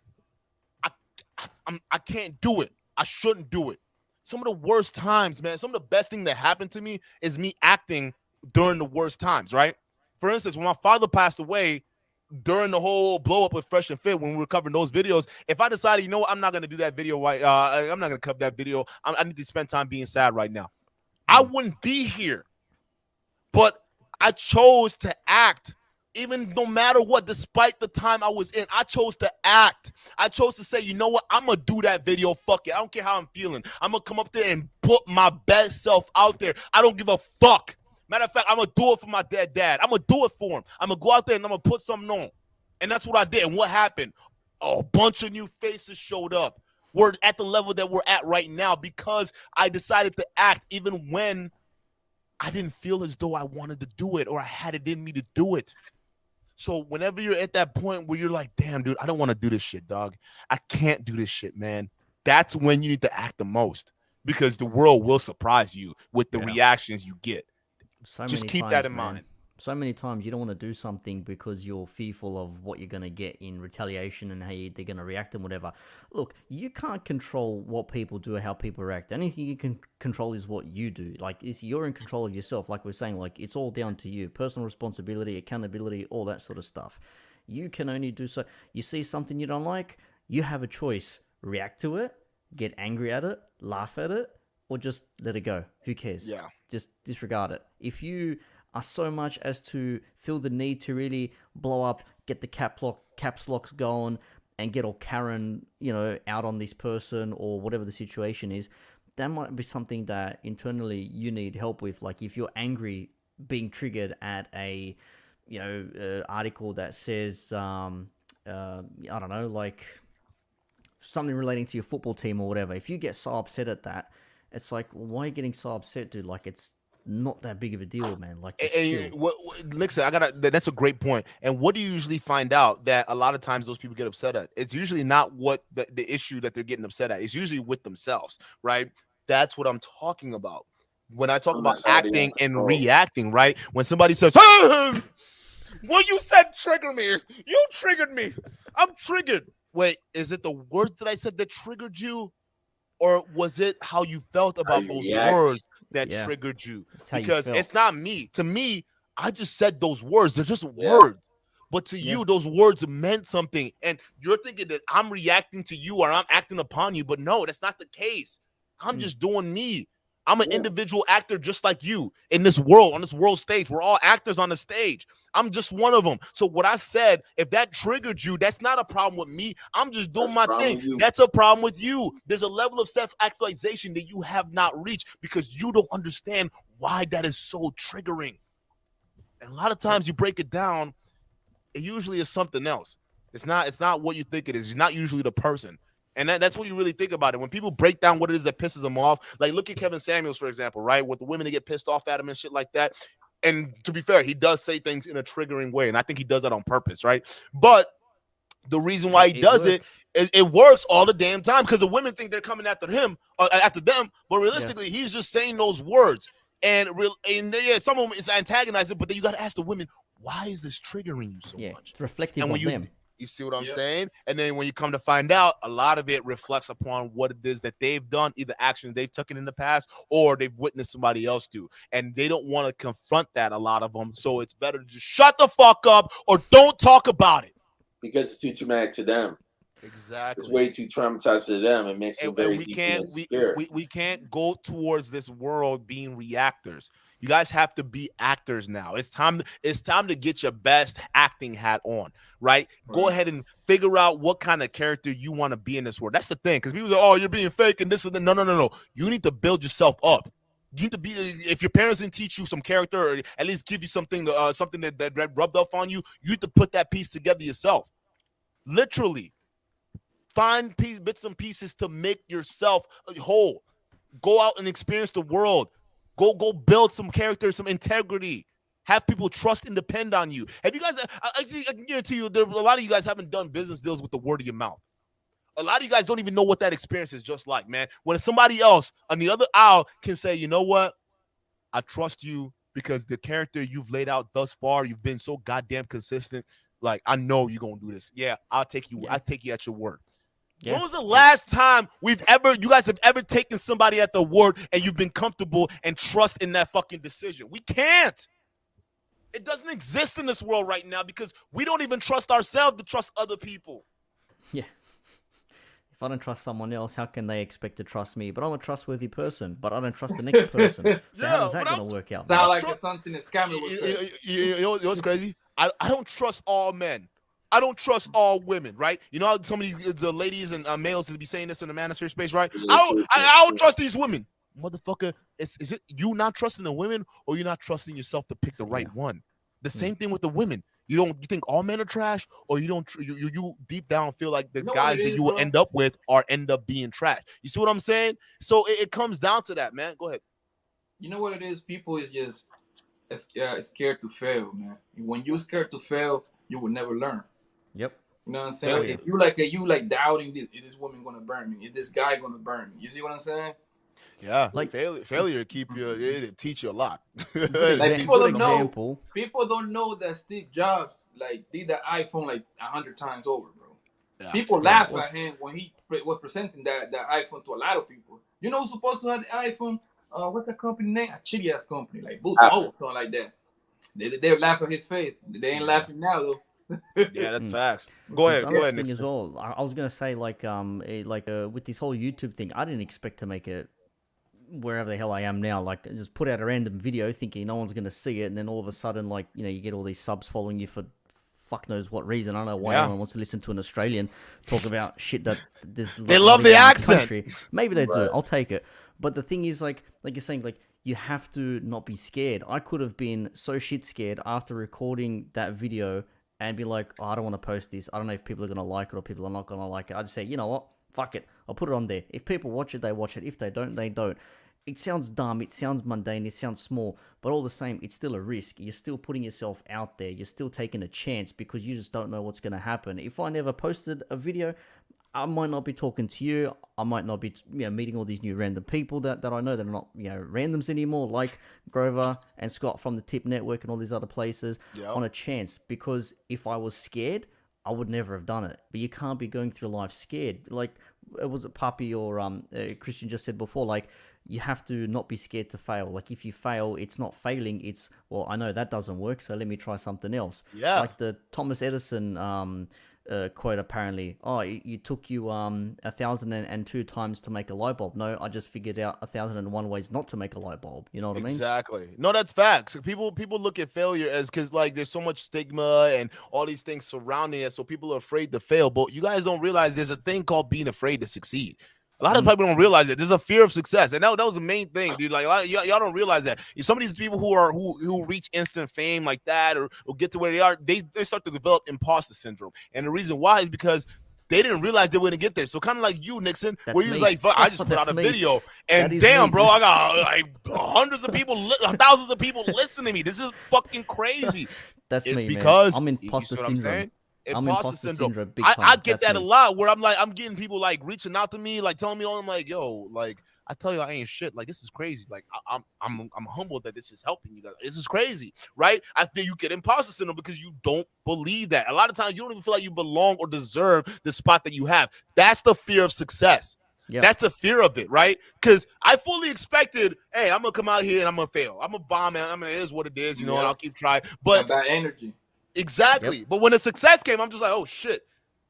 I can't do it. I shouldn't do it. Some of the worst times, man, some of the best thing that happened to me is me acting during the worst times, right? For instance, when my father passed away, during the whole blow up with Fresh and Fit, when we were covering those videos, if I decided, you know what, I'm not going to do that video, I'm not going to cover that video. I need to spend time being sad right now. I wouldn't be here. But I chose to act, even no matter what, despite the time I was in. I chose to act. I chose to say, you know what, I'm going to do that video. Fuck it. I don't care how I'm feeling. I'm going to come up there and put my best self out there. I don't give a fuck. Matter of fact, I'm going to do it for my dad. I'm going to do it for him. I'm going to go out there and I'm going to put something on. And that's what I did. And what happened? A bunch of new faces showed up. We're at the level that we're at right now because I decided to act even when I didn't feel as though I wanted to do it or I had it in me to do it. So whenever you're at that point where you're like, damn, dude, I don't want to do this shit, dog. I can't do this shit, man. That's when you need to act the most because the world will surprise you with the reactions you get. Just keep that in mind. So many times you don't want to do something because you're fearful of what you're going to get in retaliation and how they're going to react and whatever. Look, you can't control what people do or how people react. The only thing you can control is what you do. Like, you're in control of yourself. Like we're saying, like, it's all down to you. Personal responsibility, accountability, all that sort of stuff. You can only do so. You see something you don't like, you have a choice. React to it, get angry at it, laugh at it, or just let it go. Who cares? Yeah. Just disregard it. If you are so much as to feel the need to really blow up, get the caps locks going, and get all Karen, out on this person or whatever the situation is, that might be something that internally you need help with. Like if you're angry, being triggered at a, article that says, I don't know, like something relating to your football team or whatever. If you get so upset at that, it's like, why are you getting so upset, dude? Like it's not that big of a deal, man. Like, just chill. Listen, that's a great point. And what do you usually find out that a lot of times those people get upset at? It's usually not what the issue that they're getting upset at. It's usually with themselves, right? That's what I'm talking about. When I talk about acting and reacting, right? When somebody says, what you said triggered me. You triggered me. I'm triggered. Wait, is it the words that I said that triggered you? Or was it how you felt about those words that triggered you? Because it's not me. To me, I just said those words. They're just words. But to you, those words meant something. And you're thinking that I'm reacting to you or I'm acting upon you. But no, that's not the case. I'm just doing me. I'm an individual actor just like you in this world, on this world stage. We're all actors on the stage. I'm just one of them. So what I said, if that triggered you, that's not a problem with me. I'm just doing my thing. That's a problem with you. There's a level of self-actualization that you have not reached because you don't understand why that is so triggering. And a lot of times you break it down, it usually is something else. It's not what you think it is. It's not usually the person. And that's what you really think about it. When people break down what it is that pisses them off, like look at Kevin Samuels, for example, right? With the women that get pissed off at him and shit like that. And to be fair, he does say things in a triggering way. And I think he does that on purpose, right? But the reason why he does it works all the damn time because the women think they're coming after him, after them. But realistically, he's just saying those words. And some of them is antagonizing, but then you got to ask the women, why is this triggering you so much? It's reflective on them. You see what I'm saying? And then when you come to find out, a lot of it reflects upon what it is that they've done, either actions they've taken in the past or they've witnessed somebody else do. And they don't want to confront that, a lot of them. So it's better to just shut the fuck up or don't talk about it. Because it's too traumatic to them. Exactly. It's way too traumatized to them. It makes them very deep in the spirit. We can't go towards this world being reactors. You guys have to be actors now. It's time to get your best acting hat on, right? Go ahead and figure out what kind of character you want to be in this world. That's the thing, because people say, "Oh, you're being fake," and this and that. No. You need to build yourself up. You need to be. If your parents didn't teach you some character, or at least give you something that rubbed off on you, you need to put that piece together yourself. Literally, find bits and pieces to make yourself whole. Go out and experience the world. Go build some character, some integrity. Have people trust and depend on you. Have you guys? I can guarantee you, a lot of you guys haven't done business deals with the word of your mouth. A lot of you guys don't even know what that experience is just like, man. When somebody else on the other aisle can say, you know what? I trust you because the character you've laid out thus far, you've been so goddamn consistent. Like, I know you're gonna do this. Yeah, I'll take you. I take you at your word. Yeah. When was the last time you guys have ever taken somebody at the word and you've been comfortable and trust in that fucking decision? We can't. It doesn't exist in this world right now because we don't even trust ourselves to trust other people. Yeah. If I don't trust someone else, how can they expect to trust me? But I'm a trustworthy person, but I don't trust the next person. So how is that going to work out? Sound like it's something this camera was saying. You know what's crazy? I don't trust all men. I don't trust all women, right? You know how some of the ladies and males to be saying this in the manosphere space, right? I don't trust these women. Motherfucker, is it you not trusting the women or you're not trusting yourself to pick the right one? The same thing with the women. You think all men are trash, or you don't you deep down feel like the guys that you will end up with end up being trash. You see what I'm saying? So it comes down to that, man. Go ahead. You know what it is? People is just scared to fail, man. When you're scared to fail, you will never learn. Yep. You know what I'm saying? If you like doubting this, is this woman gonna burn me? Is this guy gonna burn me? You see what I'm saying? Yeah, Like- failure keep you. It teach you a lot. Like people good don't know. example. People don't know that Steve Jobs like did the iPhone like 100 times over, bro. Yeah. People Yeah, laugh well- at him when he was presenting that iPhone to a lot of people. You know who's supposed to have the iPhone? What's that company name? A shitty ass company like Boots, something like that. They laugh at his face. They ain't laughing now though. Yeah, that's facts. Go ahead, Another thing Nixon. as well. I was gonna say like with this whole YouTube thing, I didn't expect to make it wherever the hell I am now. Like just put out a random video thinking no one's gonna see it, and then all of a sudden like you get all these subs following you for fuck knows what reason. I don't know why everyone wants to listen to an Australian talk about shit that they love the accent. Maybe they do. I'll take it. But the thing is like you're saying like you have to not be scared. I could have been so shit scared after recording that video and be like, oh, I don't want to post this. I don't know if people are going to like it or people are not going to like it. I just say, you know what? Fuck it. I'll put it on there. If people watch it, they watch it. If they don't, they don't. It sounds dumb. It sounds mundane. It sounds small. But all the same, it's still a risk. You're still putting yourself out there. You're still taking a chance because you just don't know what's going to happen. If I never posted a video, I might not be talking to you. I might not be meeting all these new random people that I know that are not randoms anymore, like Grover and Scott from the Tip Network and all these other places on a chance. Because if I was scared, I would never have done it. But you can't be going through life scared. Like, was it Puppy or Christian just said before, like, you have to not be scared to fail. Like, if you fail, it's not failing. It's, well, I know that doesn't work, so let me try something else. Yeah. Like the Thomas Edison quote apparently, oh, it took you 1,002 times to make a light bulb. No, I just figured out 1,001 ways not to make a light bulb. You know what I mean? Exactly. No, that's facts. People look at failure as because like there's so much stigma and all these things surrounding it, so people are afraid to fail. But you guys don't realize there's a thing called being afraid to succeed. A lot of people don't realize that there's a fear of success, and that was the main thing, dude. Like y'all don't realize that. Some of these people who reach instant fame like that or get to where they are, they start to develop imposter syndrome, and the reason why is because they didn't realize they wouldn't get there. So kind of like you, Nixon, That's where you was me. like, fuck, I just put That's out a me. video, and That is damn, me. bro, I got like hundreds of people, thousands of people listening to me. This is fucking crazy. That's It's me, because man. I'm you imposter see what I'm syndrome. saying? I'm imposter syndrome, big I time. get That's that me. a lot where I'm getting people like reaching out to me, like telling me, I'm like, yo, like I tell you I ain't shit. Like this is crazy. Like I'm humbled that this is helping you guys. This is crazy, right? I feel you get imposter syndrome because you don't believe that. A lot of times you don't even feel like you belong or deserve the spot that you have. That's the fear of success. Yeah. That's the fear of it, right? Because I fully expected, hey, I'm gonna come out here and I'm gonna fail. I'm a bomb, man. I mean, it is what it is, and I'll keep trying. But bad energy. exactly. Yep. But when the success came, I'm just like, oh shit.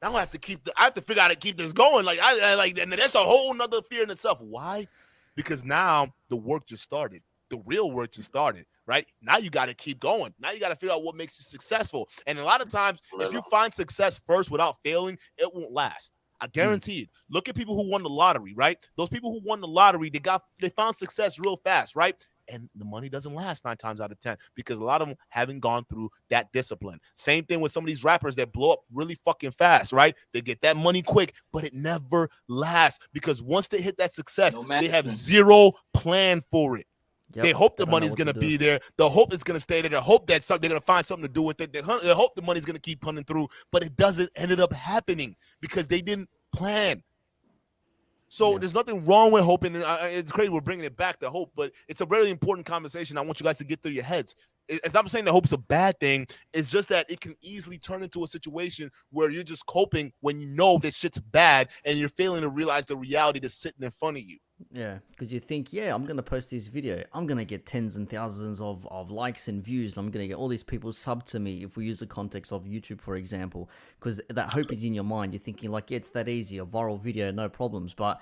Now I have to figure out how to keep this going. Like I like, and that's a whole nother fear in itself. Why? Because now the work just started. The real work just started, right? Now you got to keep going. Now you got to figure out what makes you successful. And a lot of times, if you find success first without failing, it won't last. I guarantee it. Look at people who won the lottery, right? Those people who won the lottery, they found success real fast, right? And the money doesn't last 9 times out of 10 because a lot of them haven't gone through that discipline. Same thing with some of these rappers that blow up really fucking fast, right? They get that money quick, but it never lasts because once they hit that success, they have zero plan for it. Yep. They hope the money's going to be there. They hope it's going to stay there. They hope that they're going to find something to do with it. They hope the money's going to keep coming through, but it doesn't ended up happening because they didn't plan. So there's nothing wrong with hoping. It's crazy we're bringing it back to hope, but it's a really important conversation. I want you guys to get through your heads. It's not saying that hope's a bad thing. It's just that it can easily turn into a situation where you're just coping when you know that shit's bad and you're failing to realize the reality that's sitting in front of you. Yeah, because you think, I'm going to post this video. I'm going to get tens and thousands of likes and views. And I'm going to get all these people sub to me if we use the context of YouTube, for example. Because that hope is in your mind. You're thinking like, it's that easy. A viral video, no problems. But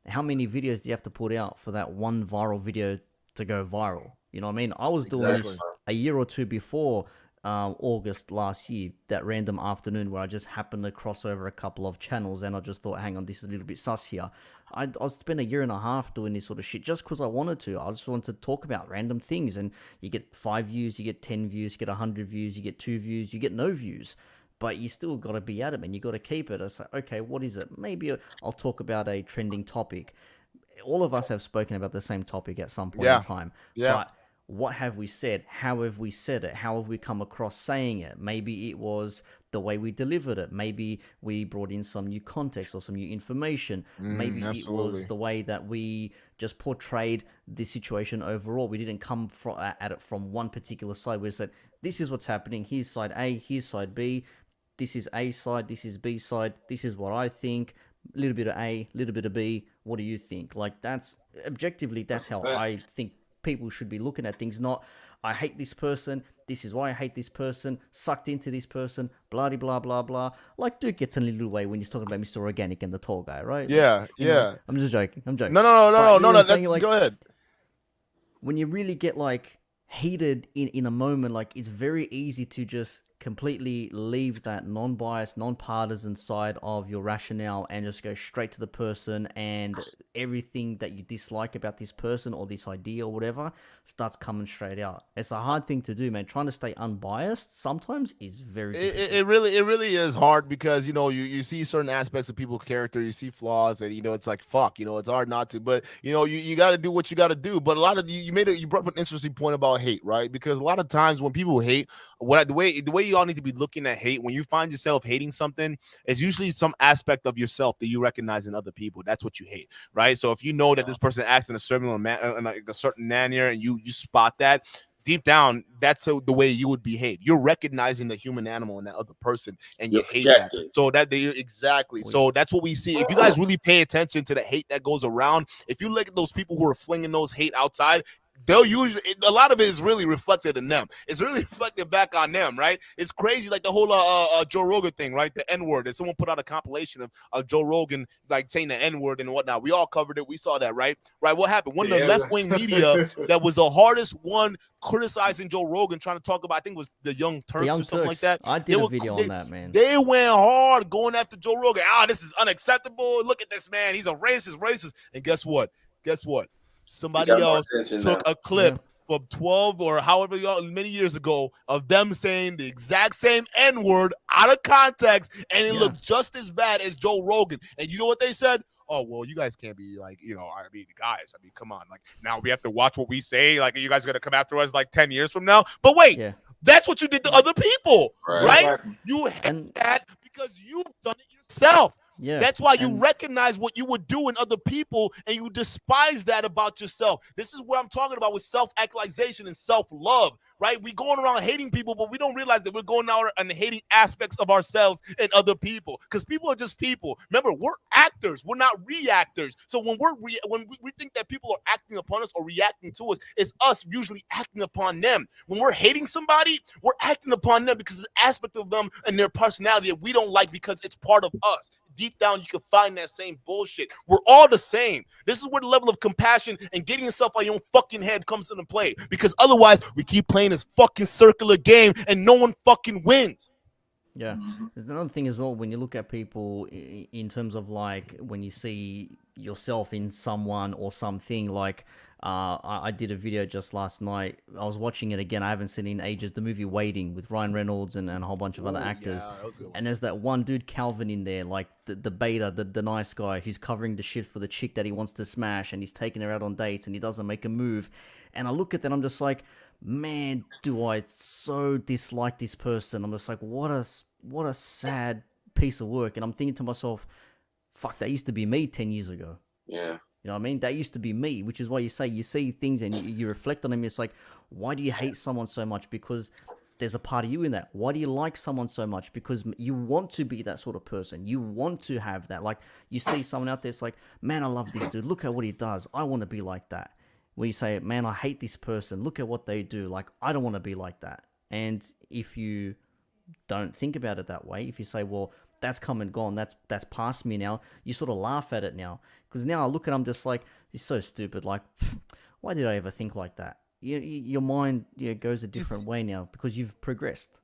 how many videos do you have to put out for that one viral video to go viral? You know what I mean? I was doing this a year or two before August last year, that random afternoon where I just happened to cross over a couple of channels and I just thought, hang on, this is a little bit sus here. I spent a year and a half doing this sort of shit just because I wanted to. I just wanted to talk about random things, and you get 5 views, you get 10 views, you get 100 views, you get 2 views, you get no views. But you still got to be at it, man. You got to keep it. I say, okay, what is it? Maybe I'll talk about a trending topic. All of us have spoken about the same topic at some point in time. Yeah. But what have we said? How have we said it? How have we come across saying it? Maybe it was the way we delivered it. Maybe we brought in some new context or some new information. Maybe it was the way that we just portrayed the situation overall. We didn't come at it from one particular side. We said, this is what's happening. Here's side A, here's side B. This is A side, this is B side. This is what I think. A little bit of A, a little bit of B. What do you think? Like, that's objectively, that's how I think people should be looking at things. Not, I hate this person. This is why I hate this person. Sucked into this person. Blah blah blah blah. Like, Duke gets in a little way when he's talking about Mr. Organic and the tall guy, right? Yeah, like, yeah. Know, I'm just joking. I'm joking. No. Like, go ahead. When you really get like heated in a moment, like, it's very easy to just completely leave that non-biased, non-partisan side of your rationale and just go straight to the person, and everything that you dislike about this person or this idea or whatever starts coming straight out. It's a hard thing to do, man. Trying to stay unbiased sometimes is very difficult. It really is hard, because you see certain aspects of people's character, you see flaws, and it's like, fuck, it's hard not to, but you got to do what you got to do. But a lot of you brought up an interesting point about hate, right? Because a lot of times when people hate, the way you all need to be looking at hate, when you find yourself hating something, it's usually some aspect of yourself that you recognize in other people. That's what you hate, right? So if you know that this person acts in a certain manner, and you spot that, deep down, that's the way you would behave. You're recognizing the human animal in that other person, and you hate that. So exactly. So that's what we see. If you guys really pay attention to the hate that goes around, if you look at those people who are flinging those hate outside, they'll usually, a lot of it is really reflected in them. It's really reflected back on them, right? It's crazy, like the whole Joe Rogan thing, right? The N-word. And someone put out a compilation of Joe Rogan like saying the N-word and whatnot. We all covered it. We saw that, right? Right. What happened? One of the left-wing media that was the hardest one criticizing Joe Rogan, trying to talk about, I think it was the Young Turks or something like that. I did a video on that, man. They went hard going after Joe Rogan. This is unacceptable. Look at this man. He's a racist. And guess what? Somebody else took a clip from 12 or however many years ago of them saying the exact same N-word out of context, and it looked just as bad as Joe Rogan. And you know what they said? Oh, well, you guys can't be like, guys, come on. Like, now we have to watch what we say. Like, are you guys going to come after us like 10 years from now? But wait, that's what you did to other people, right? You hate that because you've done it yourself. Yeah, that's why you recognize what you would do in other people, and you despise that about yourself. This is what I'm talking about with self-actualization and self-love, right? We going around hating people, but we don't realize that we're going out and hating aspects of ourselves and other people, because people are just people. Remember, we're actors. We're not reactors. So when we think that people are acting upon us or reacting to us, it's us usually acting upon them. When we're hating somebody, we're acting upon them because it's an aspect of them and their personality that we don't like because it's part of us. Deep down, you can find that same bullshit. We're all the same. This is where the level of compassion and getting yourself out your own fucking head comes into play. Because otherwise, we keep playing this fucking circular game and no one fucking wins. Yeah. There's another thing as well, when you look at people in terms of like when you see yourself in someone or something, like I did a video just last night. I was watching it again. I haven't seen it in ages. The movie Waiting with Ryan Reynolds and a whole bunch of other actors. And there's that one dude, Calvin, in there, like the beta, the nice guy who's covering the shit for the chick that he wants to smash, and he's taking her out on dates and he doesn't make a move. And I look at that, I'm just like, man, do I so dislike this person. I'm just like, what a sad piece of work. And I'm thinking to myself, fuck, that used to be me 10 years ago. Yeah. You know what I mean? That used to be me, which is why you see things and you reflect on them. It's like, why do you hate someone so much? Because there's a part of you in that. Why do you like someone so much? Because you want to be that sort of person. You want to have that. Like, you see someone out there, it's like, man, I love this dude. Look at what he does. I want to be like that. Where you say, man, I hate this person. Look at what they do. Like, I don't want to be like that. And if you don't think about it that way, if you say, well, that's come and gone, that's past me now, you sort of laugh at it now. Because now I look at them just like, it's so stupid. Like, why did I ever think like that? Your mind goes a different way now because you've progressed.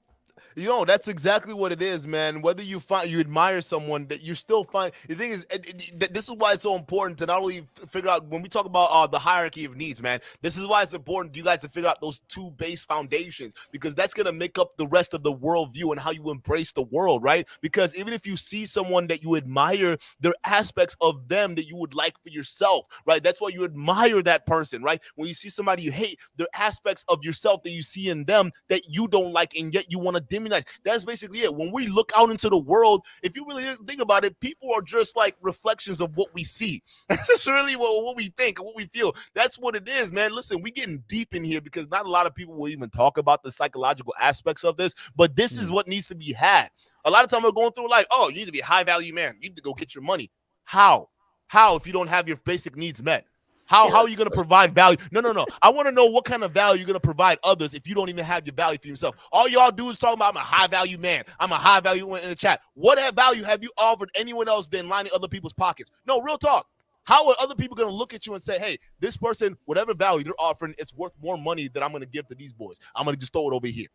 That's exactly what it is, man. Whether you admire someone, that you still find, the thing is, this is why it's so important to not only figure out, when we talk about the hierarchy of needs, man, this is why it's important to you guys to figure out those two base foundations, because that's going to make up the rest of the worldview and how you embrace the world, right? Because even if you see someone that you admire, there are aspects of them that you would like for yourself, right? That's why you admire that person, right? When you see somebody you hate, there are aspects of yourself that you see in them that you don't like, and yet you want to demonize. That's basically it. When we look out into the world, if you really think about it, people are just like reflections of what we see. That's really what we think and what we feel. That's what it is, man. Listen, we getting deep in here because not a lot of people will even talk about the psychological aspects of this, but this is what needs to be had. A lot of time we're going through life, oh, you need to be a high value man. You need to go get your money. How if you don't have your basic needs met? How are you going to provide value? No. I want to know what kind of value you're going to provide others if you don't even have your value for yourself. All y'all do is talk about, I'm a high value man. I'm a high value in the chat. What value have you offered anyone else been lining other people's pockets? No, real talk. How are other people going to look at you and say, hey, this person, whatever value they're offering, it's worth more money that I'm going to give to these boys. I'm going to just throw it over here.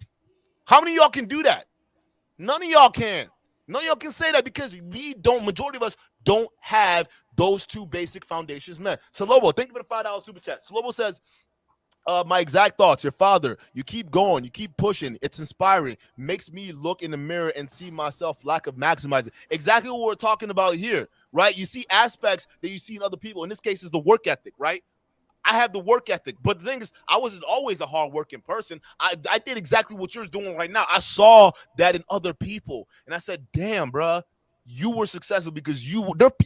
How many of y'all can do that? None of y'all can. None of y'all can say that because majority of us don't have those two basic foundations met. Salobo, thank you for the $5 super chat. Salobo says, my exact thoughts, your father, you keep going, you keep pushing, it's inspiring, makes me look in the mirror and see myself lack of maximizing. Exactly what we're talking about here, right? You see aspects that you see in other people. In this case, is the work ethic, right? I have the work ethic, but the thing is, I wasn't always a hard-working person. I did exactly what you're doing right now. I saw that in other people, and I said, damn, bro, you were successful because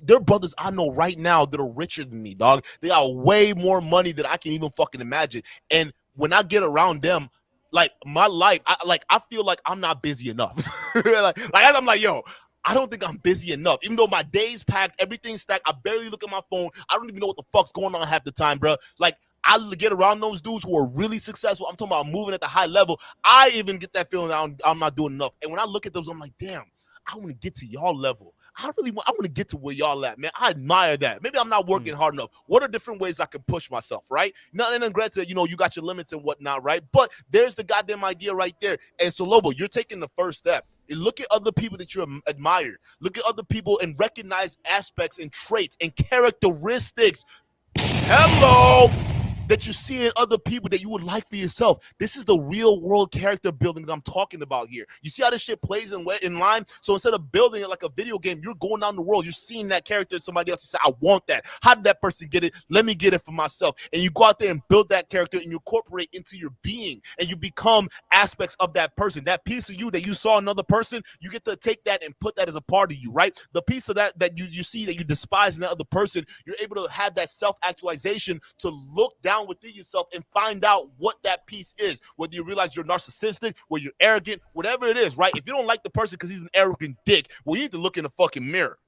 they're brothers I know right now that are richer than me, dog. They got way more money than I can even fucking imagine. And when I get around them, like my life, I feel like I'm not busy enough. I'm like, yo, I don't think I'm busy enough. Even though my day's packed, everything's stacked, I barely look at my phone. I don't even know what the fuck's going on half the time, bro. Like, I get around those dudes who are really successful. I'm talking about moving at the high level. I even get that feeling that I'm not doing enough. And when I look at those, I'm like, damn, I want to get to y'all level. I want to get to where y'all at, man. I admire that. Maybe I'm not working hard enough. What are different ways I can push myself, right? Nothing, and granted, you got your limits and whatnot, right? But there's the goddamn idea right there. And so, Lobo, you're taking the first step. Look at other people that you admire. Look at other people and recognize aspects and traits and characteristics. Hello. That you see in other people that you would like for yourself. This is the real world character building that I'm talking about here. You see how this shit plays in line? So instead of building it like a video game, you're going down the world. You're seeing that character in somebody else. You say, I want that. How did that person get it? Let me get it for myself. And you go out there and build that character and you incorporate into your being and you become aspects of that person. That piece of you that you saw another person, you get to take that and put that as a part of you, right? The piece of that you see that you despise in that other person, you're able to have that self-actualization to look down within yourself and find out what that piece is, whether you realize you're narcissistic, whether you're arrogant, whatever it is, right? If you don't like the person because he's an arrogant dick, well, you need to look in the fucking mirror.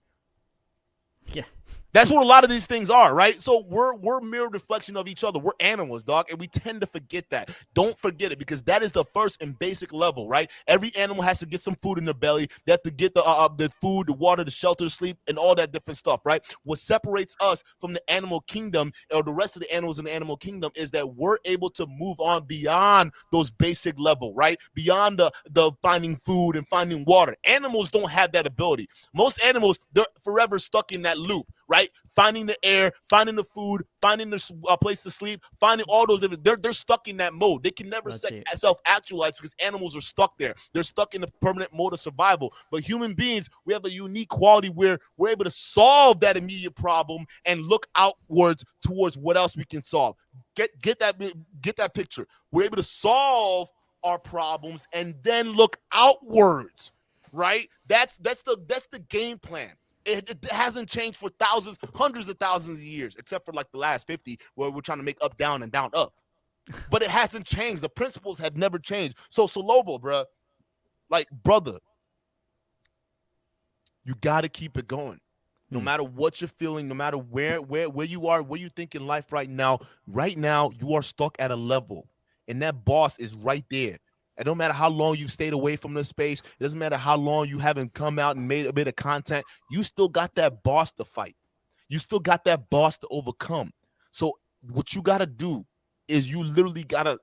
Yeah. That's what a lot of these things are, right? So we're mirror reflection of each other. We're animals, dog, and we tend to forget that. Don't forget it because that is the first and basic level, right? Every animal has to get some food in their belly. They have to get the food, the water, the shelter, sleep, and all that different stuff, right? What separates us from the animal kingdom or the rest of the animals in the animal kingdom is that we're able to move on beyond those basic level, right? Beyond the finding food and finding water. Animals don't have that ability. Most animals, they're forever stuck in that loop, right? Finding the air, finding the food, finding the place to sleep, finding all those different, they're stuck in that mode. They can never self-actualize because animals are stuck there. They're stuck in the permanent mode of survival. But human beings, we have a unique quality where we're able to solve that immediate problem and look outwards towards what else we can solve. Get that picture. We're able to solve our problems and then look outwards, right? That's the game plan. It hasn't changed for hundreds of thousands of years, except for like the last 50, where we're trying to make up, down, and down, up. But it hasn't changed. The principles have never changed. So Lobo, bro, brother, you got to keep it going. No matter what you're feeling, no matter where you are, where you think in life right now you are stuck at a level, and that boss is right there. It don't matter how long you've stayed away from the space. It doesn't matter how long you haven't come out and made a bit of content. You still got that boss to fight. You still got that boss to overcome. So what you got to do is you literally got to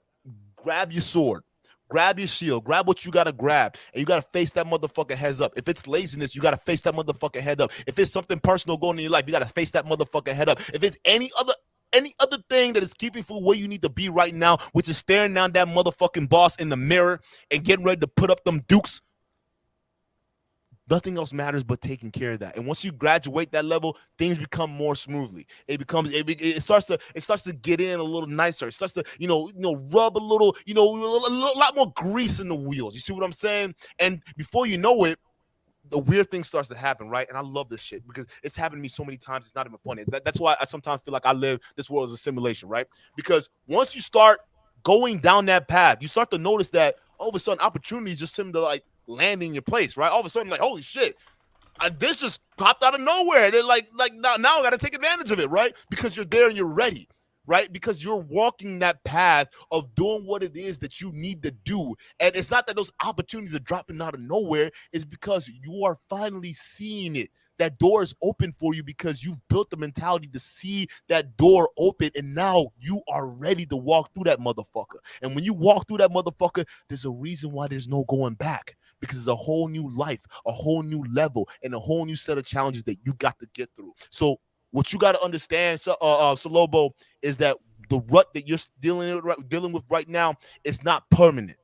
grab your sword, grab your shield, grab what you got to grab, and you got to face that motherfucker heads up. If it's laziness, you got to face that motherfucker head up. If it's something personal going in your life, you got to face that motherfucker head up. If it's any other thing that is keeping for where you need to be right now, which is staring down that motherfucking boss in the mirror and getting ready to put up them dukes, Nothing else matters but taking care of that. And once you graduate that level, things become more smoothly. It starts to get in a little nicer. It starts to rub a little, a lot more grease in the wheels. You see what I'm saying? And before you know it, the weird thing starts to happen, right? And I love this shit because it's happened to me so many times. It's not even funny. That's why I sometimes feel like I live this world as a simulation, right? Because once you start going down that path, you start to notice that all of a sudden opportunities just seem to like land in your place, right? All of a sudden, like, holy shit, this just popped out of nowhere. They're like now I got to take advantage of it, right? Because you're there and you're ready, right? Because you're walking that path of doing what it is that you need to do. And it's not that those opportunities are dropping out of nowhere. It's because you are finally seeing it. That door is open for you because you've built the mentality to see that door open, and now you are ready to walk through that motherfucker. And when you walk through that motherfucker, there's a reason why there's no going back, because it's a whole new life, a whole new level, and a whole new set of challenges that you got to get through. So what you got to understand, Salobo, is that the rut that you're dealing with right now is not permanent.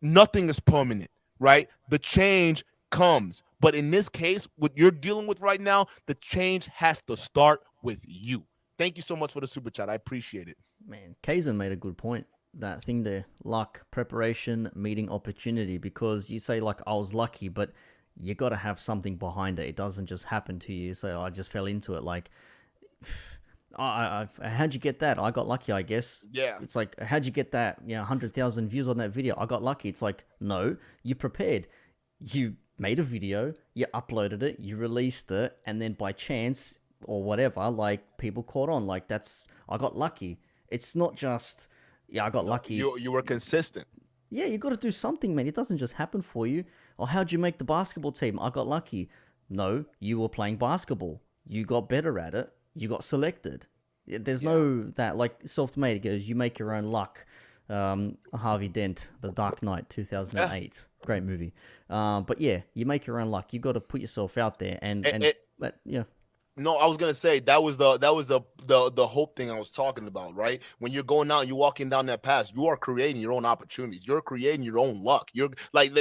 Nothing is permanent, right? The change comes. But in this case, what you're dealing with right now, the change has to start with you. Thank you so much for the super chat. I appreciate it. Man, Kazan made a good point. That thing there, luck, preparation, meeting opportunity, because you say like I was lucky, but you got to have something behind it. It doesn't just happen to you. So I just fell into it. Like, how'd you get that? I got lucky, I guess. Yeah. It's like, how'd you get that? 100,000 views on that video. I got lucky. It's like, no, you prepared. You made a video, you uploaded it, you released it, and then by chance or whatever, like people caught on. Like I got lucky. It's not just, I got lucky. You were consistent. Yeah, you got to do something, man. It doesn't just happen for you. Or how'd you make the basketball team? I got lucky. No, you were playing basketball. You got better at it. You got selected. There's no that, like Self-Made goes, you make your own luck. Harvey Dent, The Dark Knight, 2008, great movie. But yeah, you make your own luck. You got to put yourself out there, but yeah. No, I was gonna say that was the hope thing I was talking about, right? When you're going out and you're walking down that path, you are creating your own opportunities. You're creating your own luck. You're like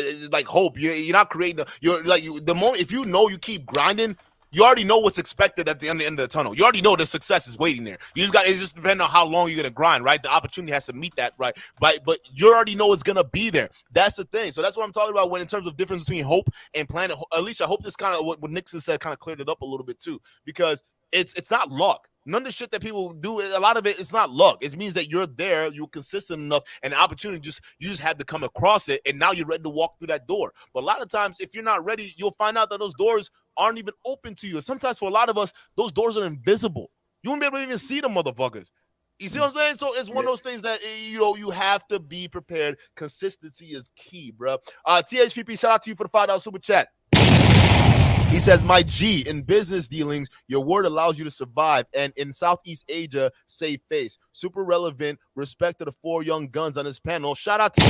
hope. You're not creating. The moment if you know you keep grinding. You already know what's expected at the end of the tunnel. You already know the success is waiting there. It just depends on how long you're gonna grind, right? The opportunity has to meet that, right? But you already know it's gonna be there. That's the thing. So that's what I'm talking about when in terms of difference between hope and planning. At least I hope this kind of what Nixon said kind of cleared it up a little bit too, because it's not luck. None of the shit that people do, a lot of it's not luck. It means that you're there, you're consistent enough, and the opportunity you just had to come across it, and now you're ready to walk through that door. But a lot of times, if you're not ready, you'll find out that those doors aren't even open to you. Sometimes for a lot of us, those doors are invisible. You won't be able to even see them motherfuckers. You see what I'm saying? So it's one of those things that, you have to be prepared. Consistency is key, bro. THPP, shout out to you for the $5 super chat. He says, my G, in business dealings, your word allows you to survive. And in Southeast Asia, save face. Super relevant. Respect to the 4 young guns on this panel. Shout out to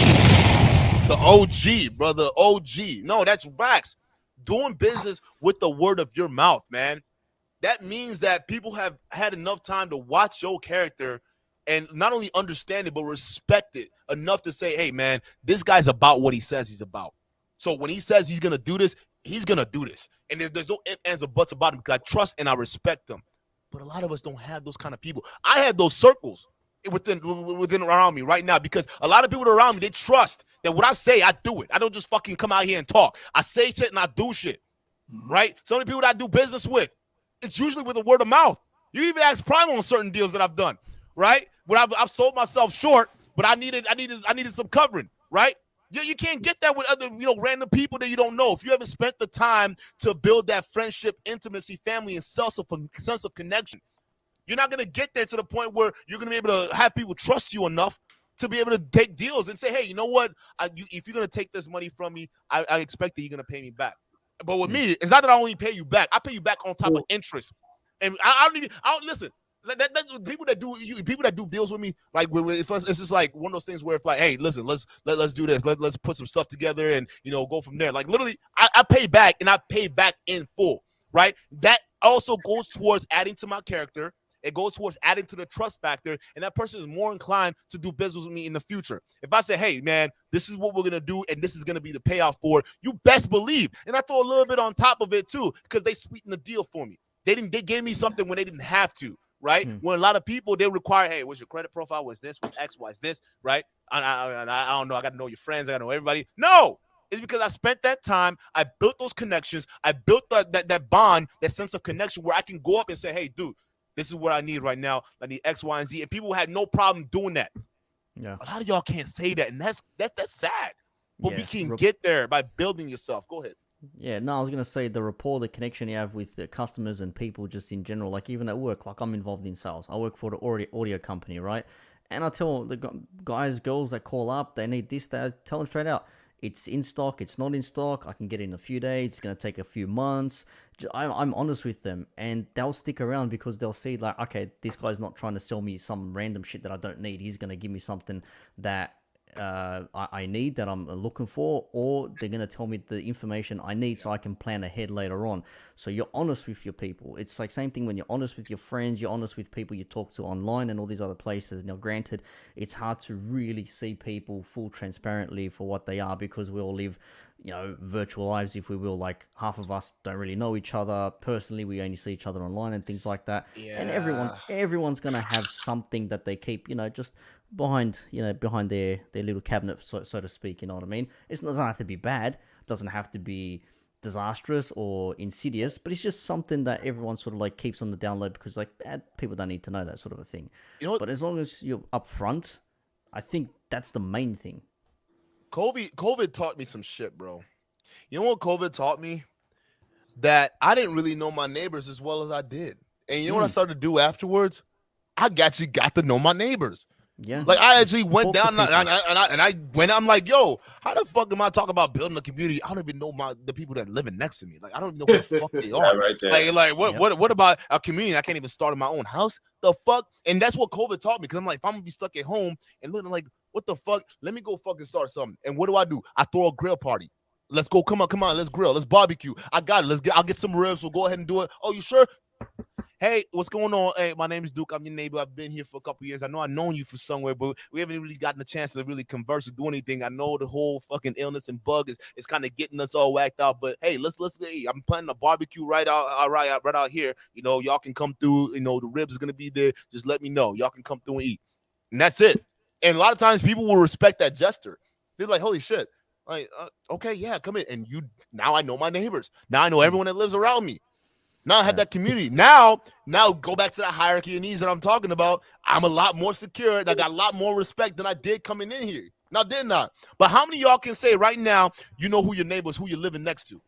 the OG, brother. OG. No, that's facts. Doing business with the word of your mouth, man. That means that people have had enough time to watch your character and not only understand it, but respect it enough to say, hey, man, this guy's about what he says he's about. So when he says he's going to do this, he's going to do this. And there's no ifs, ands, or buts about him because I trust and I respect them. But a lot of us don't have those kind of people. I have those circles within around me right now because a lot of people around me, they trust that what I say, I do it. I don't just fucking come out here and talk. I say shit and I do shit, right? Some of the people that I do business with, it's usually with a word of mouth. You can even ask Prime on certain deals that I've done, right? When I've sold myself short, but I needed some covering, right? You can't get that with other, random people that you don't know. If you haven't spent the time to build that friendship, intimacy, family, and sense of connection, you're not going to get there to the point where you're going to be able to have people trust you enough to be able to take deals and say, hey, you know what? If you're going to take this money from me, I expect that you're going to pay me back. But with me, it's not that I only pay you back. I pay you back on top of interest. And I don't listen. That's people that do deals with me. Like it's just like one of those things where it's like, hey, listen, let's do this. Let's put some stuff together and go from there. Like literally, I pay back and I pay back in full. Right. That also goes towards adding to my character. It goes towards adding to the trust factor, and that person is more inclined to do business with me in the future. If I say, hey, man, this is what we're going to do, and this is going to be the payoff for it, you best believe. And I throw a little bit on top of it, too, because they sweetened the deal for me. They gave me something when they didn't have to, right? When a lot of people, they require, hey, what's your credit profile? What's this? What's X? What's this, right? I don't know. I got to know your friends. I got to know everybody. No. It's because I spent that time. I built those connections. I built that bond, that sense of connection where I can go up and say, hey, dude, this is what I need right now. I need X, Y, and Z. And people had no problem doing that. Yeah. A lot of y'all can't say that. And that's sad. But Yeah. we can get there by building yourself. Go ahead. Yeah, no, I was going to say the rapport, the connection you have with the customers and people just in general, like even at work, like I'm involved in sales. I work for the audio company, right? And I tell the guys, girls that call up, they need this, that, I tell them straight out. It's in stock. It's not in stock. I can get it in a few days. It's going to take a few months. I'm honest with them, and they'll stick around because they'll see like, okay, this guy's not trying to sell me some random shit that I don't need. He's going to give me something that I need, that I'm looking for, or they're going to tell me the information I need so I can plan ahead later on. So you're honest with your people. It's like same thing when you're honest with your friends, you're honest with people you talk to online and all these other places. Now, granted, it's hard to really see people full transparently for what they are because we all live, virtual lives, if we will. Like half of us don't really know each other personally. We only see each other online and things like that. Yeah. And everyone's going to have something that they keep, just behind their little cabinet, so to speak. You know what I mean? It doesn't have to be bad. It doesn't have to be disastrous or insidious, but it's just something that everyone sort of like keeps on the download because like people don't need to know that sort of a thing. But as long as you're upfront, I think that's the main thing. COVID taught me some shit, bro. You know what COVID taught me? That I didn't really know my neighbors as well as I did. And you know what I started to do afterwards? I actually got to know my neighbors. Yeah. Like I actually went down and I went. I'm like, yo, how the fuck am I talking about building a community? I don't even know the people that are living next to me. Like I don't know who the fuck they are. Right there. Like what about a community I can't even start in my own house? The fuck? And that's what COVID taught me. Because I'm like, if I'm gonna be stuck at home and looking like, what the fuck? Let me go fucking start something. And what do? I throw a grill party. Let's go. Come on. Let's grill. Let's barbecue. I got it. I'll get some ribs. We'll go ahead and do it. Oh, you sure? Hey, what's going on? Hey, my name is Duke. I'm your neighbor. I've been here for a couple years. I know I've known you for somewhere, but we haven't really gotten a chance to really converse or do anything. I know the whole fucking illness and bug is kind of getting us all whacked out. But hey, let's. Hey, I'm planning a barbecue right out here. Y'all can come through. The ribs is gonna be there. Just let me know. Y'all can come through and eat, and that's it. And a lot of times people will respect that gesture. They're like, holy shit. Like, okay, yeah, come in. And now I know my neighbors. Now I know everyone that lives around me. Now I have that community. Now go back to that hierarchy of needs that I'm talking about. I'm a lot more secure. I got a lot more respect than I did coming in here. Now, did not. But how many of y'all can say right now, you know who your neighbors, who you're living next to?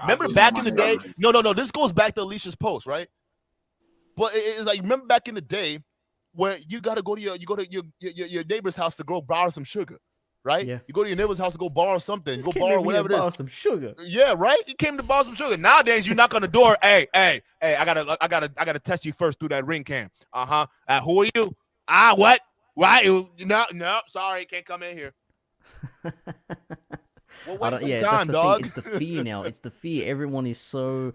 Remember back in the day? No. This goes back to Alicia's post, right? But it's like, remember back in the day where you got to go to your neighbor's house to go borrow some sugar. Right? Yeah. You go to your neighbor's house to go borrow something. Go borrow whatever it is. Borrow some sugar. Yeah, right? You came to borrow some sugar. Nowadays, you knock on the door. Hey, I gotta test you first through that ring cam. Who are you? What? Why? No, sorry, can't come in here. That's the thing. It's the fear now. It's the fear. Everyone is so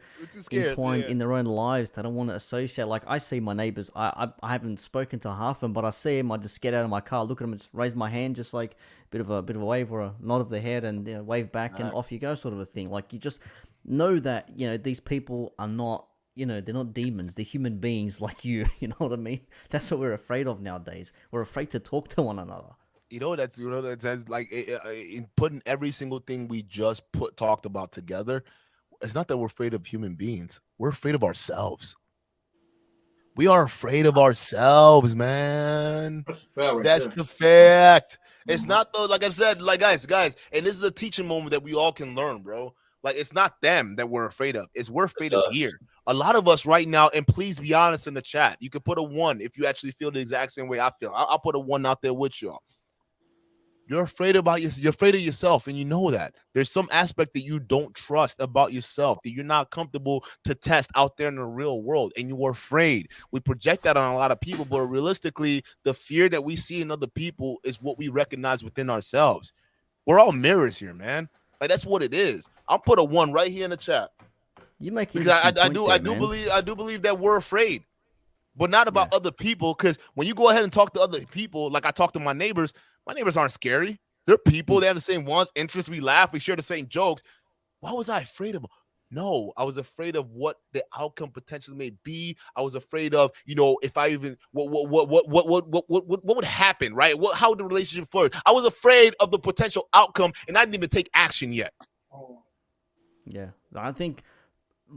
entwined in their own lives. They don't want to associate. Like I see my neighbors. I haven't spoken to half of them, but I see them. I just get out of my car, look at them, and just raise my hand, just like bit of a wave or a nod of the head, and wave back, and off you go, sort of a thing. Like you just know that these people are not. They're not demons. They're human beings like you. You know what I mean? That's what we're afraid of nowadays. We're afraid to talk to one another. That's like in putting every single thing we just talked about together. It's not that we're afraid of human beings. We're afraid of ourselves. We are afraid of ourselves, man. That's the fact. It's not though. Like I said, like guys, and this is a teaching moment that we all can learn, bro. Like it's not them that we're afraid of. It's we're afraid of here. A lot of us right now, and please be honest in the chat. You could put a 1 if you actually feel the exact same way I feel. I'll put a 1 out there with y'all. You're afraid you're afraid of yourself, and you know that. There's some aspect that you don't trust about yourself, that you're not comfortable to test out there in the real world, and you're afraid. We project that on a lot of people, but realistically, the fear that we see in other people is what we recognize within ourselves. We're all mirrors here, man. Like that's what it is. I'll put a 1 right here in the chat. You make it. I do believe that we're afraid. but not about other people. Because when you go ahead and talk to other people, like I talk to my neighbors aren't scary. They're people. They have the same wants, interests. We laugh. We share the same jokes. Why was I afraid of them? No, I was afraid of what the outcome potentially may be. I was afraid of, if I even what would happen, right? How would the relationship flourish? I was afraid of the potential outcome, and I didn't even take action yet. Yeah, I think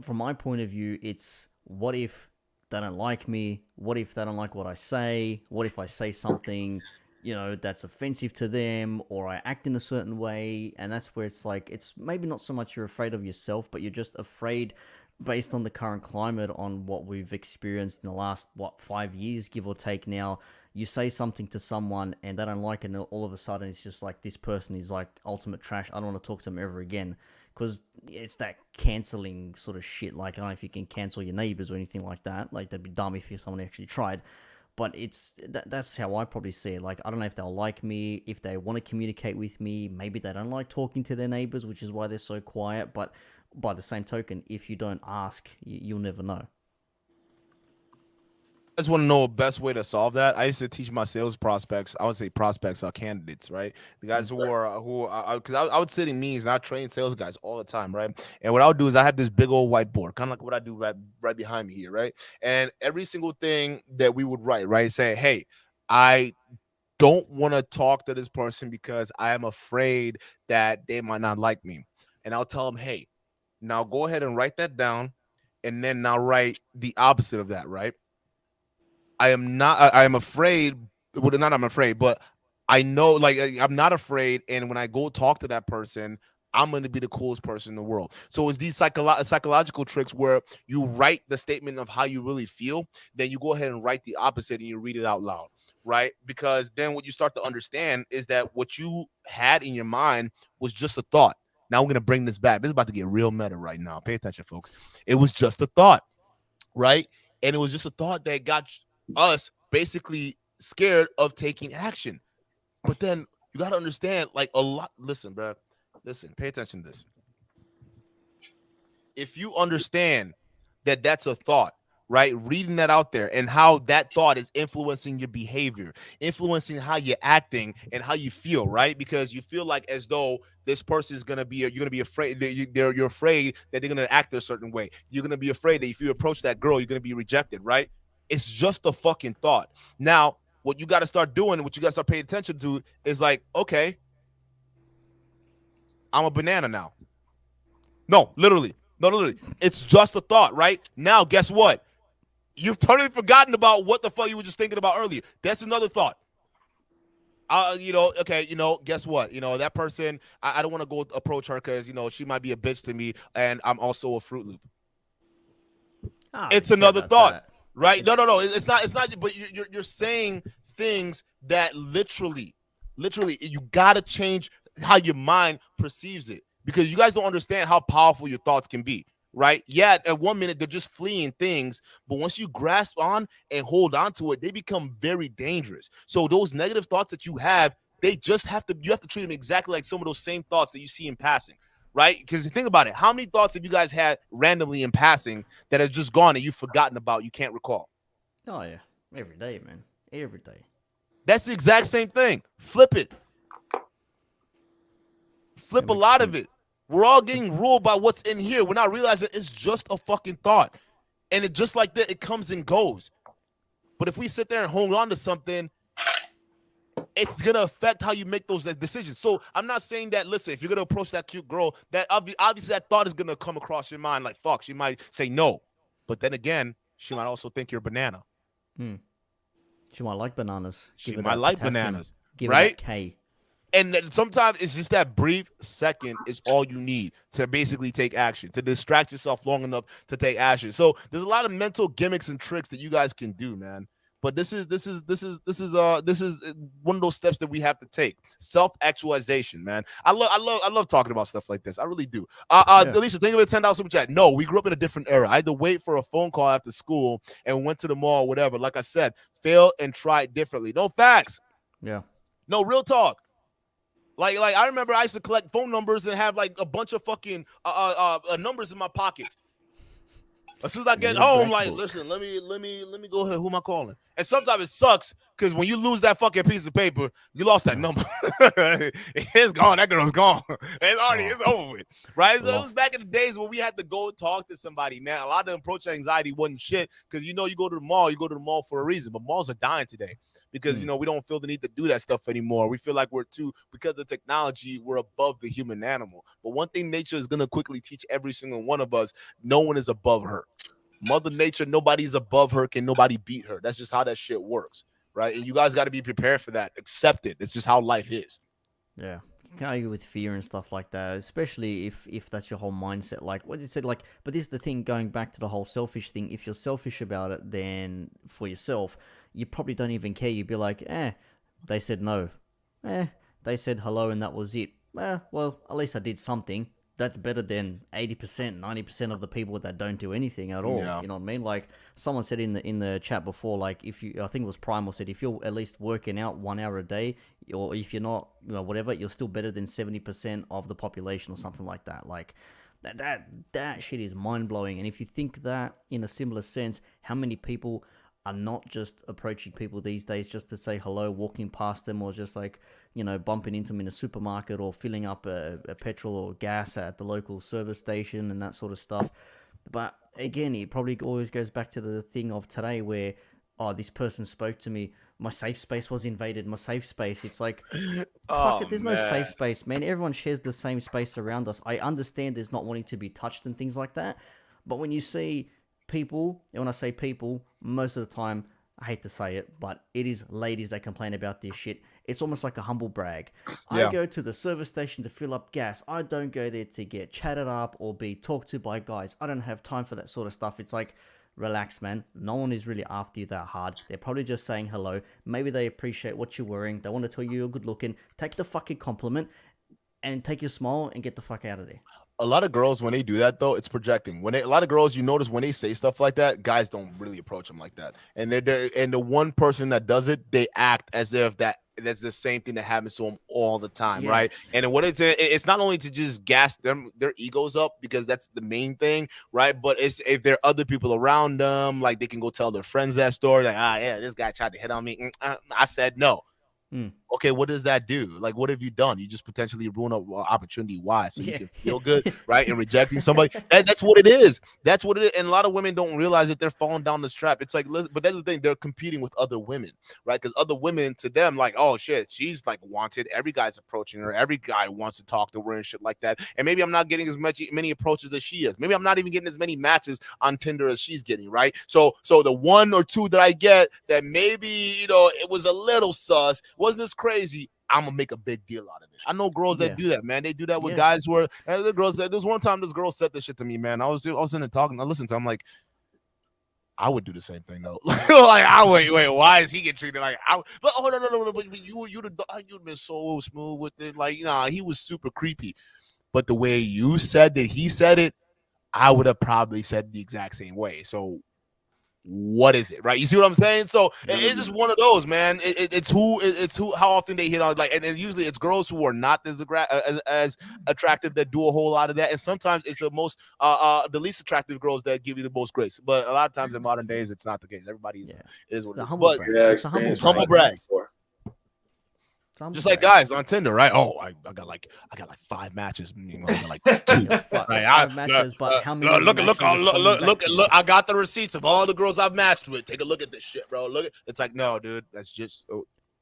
from my point of view, it's what if they don't like me? What if they don't like what I say? What if I say something, that's offensive to them, or I act in a certain way? And that's where it's like, it's maybe not so much you're afraid of yourself, but you're just afraid based on the current climate, on what we've experienced in the last, 5 years, give or take now. You say something to someone and they don't like it, and all of a sudden it's just like, this person is like ultimate trash. I don't want to talk to them ever again. Because it's that cancelling sort of shit. Like, I don't know if you can cancel your neighbors or anything like that. Like, that'd be dumb if someone actually tried. But that's how I probably see it. Like, I don't know if they'll like me, if they want to communicate with me. Maybe they don't like talking to their neighbors, which is why they're so quiet. But by the same token, if you don't ask, you'll never know. I just want to know the best way to solve that. I used to teach my sales prospects. I would say prospects are candidates, right? The guys who because I would sit in meetings and I train sales guys all the time, right? And what I would do is I have this big old whiteboard, kind of like what I do right behind me here, right? And every single thing that we would write, right, saying, hey, I don't want to talk to this person because I am afraid that they might not like me. And I'll tell them, hey, now go ahead and write that down, and then now write the opposite of that, right? I am afraid. Well, not I'm afraid, but I know, like, I'm not afraid. And when I go talk to that person, I'm going to be the coolest person in the world. So it's these psychological tricks where you write the statement of how you really feel, then you go ahead and write the opposite and you read it out loud, right? Because then what you start to understand is that what you had in your mind was just a thought. Now we're going to bring this back. This is about to get real meta right now. Pay attention, folks. It was just a thought, right? And it was just a thought that got us basically scared of taking action. But then you got to understand, like, a lot. Listen, bro. Listen, pay attention to this. If you understand that that's a thought, right? Reading that out there and how that thought is influencing your behavior, influencing how you're acting and how you feel, right? Because you feel like as though this person is going to be, you're going to be afraid that you're afraid that they're going to act a certain way. You're going to be afraid that if you approach that girl, you're going to be rejected, right? It's just a fucking thought. Now, what you got to start doing, what you got to start paying attention to is like, okay, I'm a banana now. No, literally. It's just a thought, right? Now, guess what? You've totally forgotten about what the fuck you were just thinking about earlier. That's another thought. Guess what? That person, I don't want to go approach her because, she might be a bitch to me, and I'm also a Fruit Loop. It's another thought. That. Right? No. It's not. But you're saying things that literally, you gotta change how your mind perceives it, because you guys don't understand how powerful your thoughts can be. Right? Yeah. At 1 minute they're just fleeing things, but once you grasp on and hold on to it, they become very dangerous. So those negative thoughts that you have, you have to treat them exactly like some of those same thoughts that you see in passing. Right? Because think about it. How many thoughts have you guys had randomly in passing that have just gone and you've forgotten about, you can't recall? Oh, yeah. Every day, man. Every day. That's the exact same thing. Flip it. Flip a lot of it. We're all getting ruled by what's in here. We're not realizing it's just a fucking thought. And it just like that, it comes and goes. But if we sit there and hold on to something, it's going to affect how you make those decisions. So I'm not saying that, listen, if you're going to approach that cute girl, that obviously that thought is going to come across your mind like, fuck, she might say no. But then again, she might also think you're a banana. She might like bananas. She might like bananas, Give right? It that K. And then sometimes it's just that brief second is all you need to basically take action, to distract yourself long enough to take action. So there's a lot of mental gimmicks and tricks that you guys can do, man. But this is one of those steps that we have to take. Self-actualization, man. I love talking about stuff like this. I really do. Alicia, think of it, $10 super chat. No, we grew up in a different era. I had to wait for a phone call after school and went to the mall, whatever. Like I said, fail and try differently. No facts. Yeah. No, real talk. Like I remember I used to collect phone numbers and have like a bunch of fucking numbers in my pocket. As soon as I get Little home, black like, book. listen, let me go ahead. Who am I calling? And sometimes it sucks because when you lose that fucking piece of paper, you lost that number. It's gone. That girl's gone. It's over with, right? So it was back in the days when we had to go talk to somebody. Man, a lot of the approach anxiety wasn't shit because you go to the mall for a reason, but malls are dying today because we don't feel the need to do that stuff anymore. We feel like because of technology, we're above the human animal. But one thing nature is gonna quickly teach every single one of us: no one is above her. Mother Nature, nobody's above her. Can nobody beat her? That's just how that shit works, right? And you guys got to be prepared for that. Accept it. It's just how life is. Yeah. You can't argue with fear and stuff like that, especially if that's your whole mindset. Like what you said, like, but this is the thing, going back to the whole selfish thing. If you're selfish about it, then for yourself, you probably don't even care. You'd be like, they said no. They said hello and that was it. Well, at least I did something. That's better than 80%, 90% of the people that don't do anything at all. Yeah. You know what I mean? Like someone said in the chat before, like I think it was Primal said, if you're at least working out 1 hour a day, or if you're not, whatever, you're still better than 70% of the population or something like that. Like that shit is mind blowing. And if you think that in a similar sense, how many people are not just approaching people these days just to say hello, walking past them, or just like, bumping into them in a supermarket, or filling up a petrol or gas at the local service station and that sort of stuff. But again, it probably always goes back to the thing of today where, this person spoke to me, my safe space was invaded, my safe space. It's like, fuck it, there's no safe space, man. Everyone shares the same space around us. I understand there's not wanting to be touched and things like that. But when you see people, and when I say people, most of the time, I hate to say it, but it is ladies that complain about this shit. It's almost like a humble brag. I go to the service station to fill up gas. I don't go there to get chatted up or be talked to by guys. I don't have time for that sort of stuff. It's like, relax, man. No one is really after you that hard. They're probably just saying hello. Maybe they appreciate what you're wearing. They want to tell you you're good looking. Take the fucking compliment and take your smile and get the fuck out of there. A lot of girls, when they do that, though, it's projecting. A lot of girls, you notice when they say stuff like that, guys don't really approach them like that. And and the one person that does it, they act as if that's the same thing that happens to them all the time, right? And what it's not only to just gas their egos up, because that's the main thing, right? But it's if there are other people around them, like they can go tell their friends that story, like, this guy tried to hit on me. I said no. Okay, what does that do? Like, what have you done? You just potentially ruin an opportunity. Why? So you can feel good, right? And rejecting somebody. That's what it is. That's what it is. And a lot of women don't realize that they're falling down this trap. It's like, but that's the thing. They're competing with other women, right? Because other women, to them, like, oh shit, she's like wanted. Every guy's approaching her. Every guy wants to talk to her and shit like that. And maybe I'm not getting as many approaches as she is. Maybe I'm not even getting as many matches on Tinder as she's getting, right? So the one or two that I get that maybe it was a little sus, wasn't as crazy, I'm gonna make a big deal out of it. I know girls that do that, man. They do that with guys where, and the girls said, there was one time this girl said this shit to me, man. I was sitting there talking, I listened to her, I'm like, I would do the same thing though. Like, wait, why is he get treated like but oh no, but you'd been so smooth with it. Like, he was super creepy. But the way you said that he said it, I would have probably said the exact same way. So what is it, right? You see what I'm saying? So it's just one of those, man. It's how often they hit on, like, and usually it's girls who are not as attractive that do a whole lot of that, and sometimes it's the least attractive girls that give you the most grace. But a lot of times in modern days, it's not the case. Everybody's is what it is. But it's a humble brag. Just like guys on Tinder, right? Oh, I got like 5 matches. I got like 2. Five matches, but how many? Look! I got the receipts of all the girls I've matched with. Take a look at this shit, bro. Look, it's like, no, dude, that's just.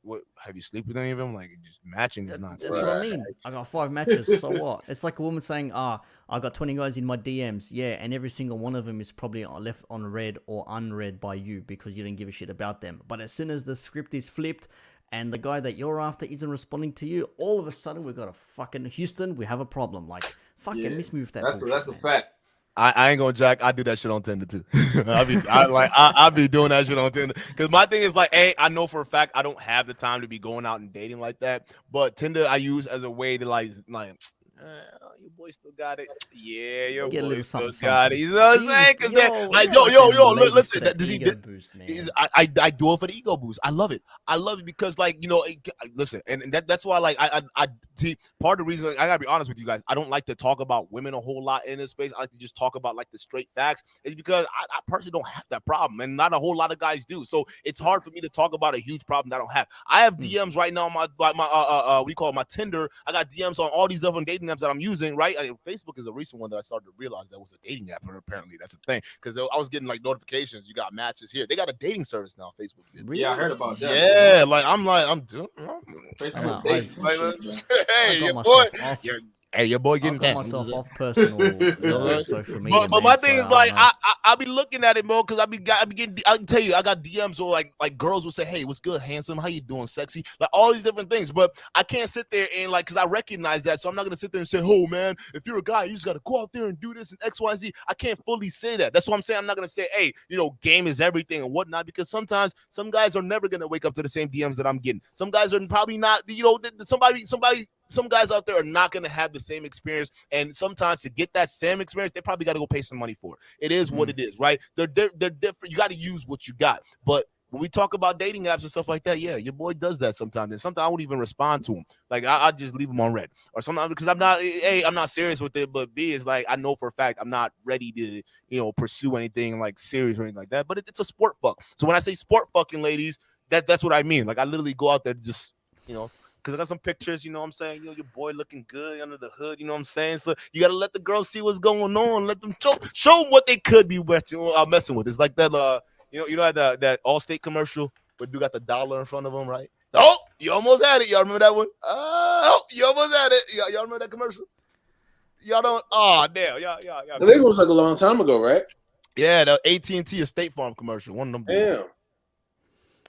What, have you slept with any of them? Like, just matching is not. That's what I mean. I got 5 matches. So what? It's like a woman saying, I got 20 guys in my DMs. Yeah, and every single one of them is probably left on read or unread by you because you didn't give a shit about them. But as soon as the script is flipped, and the guy that you're after isn't responding to you, all of a sudden we've got a fucking Houston, we have a problem. Like, fucking mismove that. That's a fact. I ain't gonna jack. I do that shit on Tinder too. I be doing that shit on Tinder because my thing is like, hey, I know for a fact I don't have the time to be going out and dating like that. But Tinder I use as a way to like Your boy still got it. Yeah, your Get a boy little still something, got it. something. You know what I'm See, saying? Because yo, like, you're like them ladies listen. for that Does he? ego boost, man. I do it for the ego boost. I love it. I love it because like listen, and that's why like I see part of the reason I gotta be honest with you guys. I don't like to talk about women a whole lot in this space. I like to just talk about like the straight facts. Is because I personally don't have that problem, and not a whole lot of guys do. So it's hard for me to talk about a huge problem that I don't have. I have DMs right now on my what do you call it, my Tinder. I got DMs on all these different dating apps that I'm using. Right, Facebook is a recent one that I started to realize that was a dating app, and apparently that's a thing because I was getting like notifications. You got matches here. They got a dating service now. Facebook did. Yeah, I heard about that. Yeah, like I'm doing Facebook dates. like, I hey, got your boy, myself off. hey, your boy I getting got down. myself off personal social media. But my man, thing so is like I I be looking at it, bro, because I be getting. I can tell you, I got DMs or like girls will say, "Hey, what's good, handsome? How you doing, sexy?" Like all these different things. But I can't sit there and like because I recognize that, so I'm not gonna sit there and say, "Oh man, if you're a guy, you just gotta go out there and do this and X, Y, Z." I can't fully say that. That's what I'm saying. I'm not gonna say, "Hey, game is everything and whatnot," because sometimes some guys are never gonna wake up to the same DMs that I'm getting. Some guys are probably not. Some guys out there are not going to have the same experience. And sometimes to get that same experience, they probably got to go pay some money for it. It is what it is, right? They're different. You got to use what you got. But when we talk about dating apps and stuff like that, yeah, your boy does that sometimes. And sometimes I won't even respond to him. Like I just leave him on red. Or sometimes because I'm not serious with it. But B is like, I know for a fact I'm not ready to, pursue anything like serious or anything like that. But it's a sport fuck. So when I say sport fucking ladies, that's what I mean. Like I literally go out there to just, because I got some pictures, you know what I'm saying? Your boy looking good under the hood, you know what I'm saying? So you got to let the girls see what's going on. Let them show them what they could be messing with. It's like that, that Allstate commercial where you got the dollar in front of them, right? Oh, you almost had it. Y'all remember that one? Oh, you almost had it. Y'all remember that commercial? Y'all don't? Oh, damn. Y'all. I think it was like a long time ago, right? Yeah, the AT&T or State Farm commercial. One of them. Damn.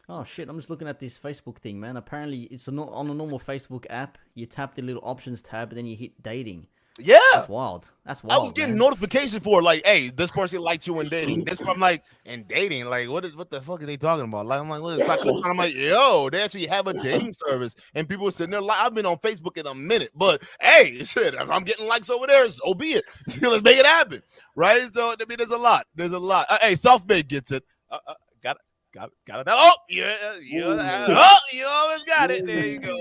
Oh shit! I'm just looking at this Facebook thing, man. Apparently, it's on a normal Facebook app. You tap the little options tab, and then you hit dating. Yeah, that's wild. That's wild. I was getting notifications for like, hey, this person liked you in dating. This I'm like, in dating, like, what the fuck are they talking about? Like, I'm like, what is that? I'm like, yo, they actually have a dating service, and people are sitting there. Like, I've been on Facebook in a minute, but hey, shit, if I'm getting likes over there, so be it. Let's make it happen, right? So I mean, there's a lot. Hey, Self-Made gets it. Got it. Oh, yeah. Oh, you always got it. There you go.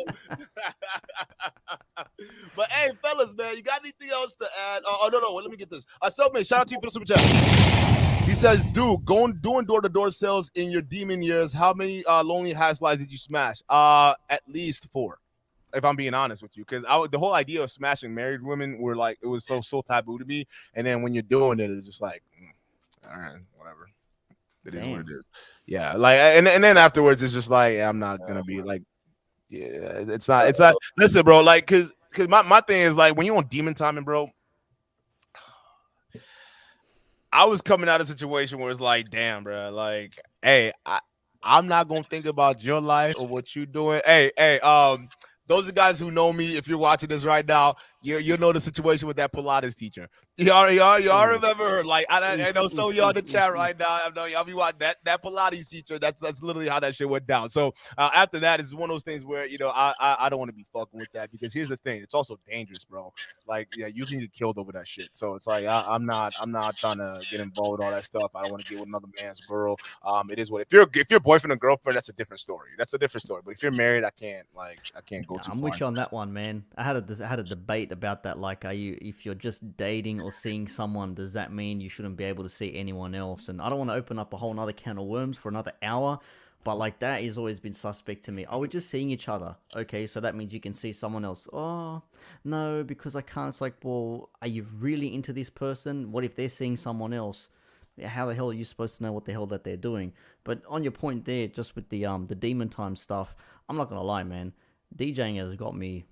But hey, fellas, man, you got anything else to add? Oh, no. Let me get this. Self-Made, shout out to you for the super chat. He says, dude, doing door-to-door sales in your demon years, how many lonely housewives did you smash? At least 4. If I'm being honest with you, because the whole idea of smashing married women were like, it was so taboo to me. And then when you're doing it, it's just like, all right, whatever. It is what it is. Yeah, like and then afterwards it's just like I'm not gonna be like, yeah, it's not. Listen, bro, like because my thing is like when you on demon timing, bro. I was coming out of a situation where it's like, damn, bro, like, hey, I'm not gonna think about your life or what you're doing. Hey, those are guys who know me. If you're watching this right now, you'll know the situation with that Pilates teacher. Y'all remember? Like I know some of y'all in the chat right now. I know y'all be watching that Pilates teacher. That's literally how that shit went down. So after that, it's one of those things where I don't want to be fucking with that because here's the thing: it's also dangerous, bro. Like you can get killed over that shit. So it's like I'm not trying to get involved with all that stuff. I don't want to get with another man's girl. It is what if you're boyfriend and girlfriend, that's a different story. But if you're married, I can't go too far. I'm with you on that one, man. I had a debate about that. Like, if you're just dating or seeing someone, does that mean you shouldn't be able to see anyone else? And I don't want to open up a whole nother can of worms for another hour, but like that has always been suspect to me. Oh, we're just seeing each other. Okay, so that means you can see someone else. Oh, no, because I can't. It's like, well, are you really into this person? What if they're seeing someone else? How the hell are you supposed to know what the hell that they're doing? But on your point there, just with the demon time stuff, I'm not gonna lie, man. DJing has got me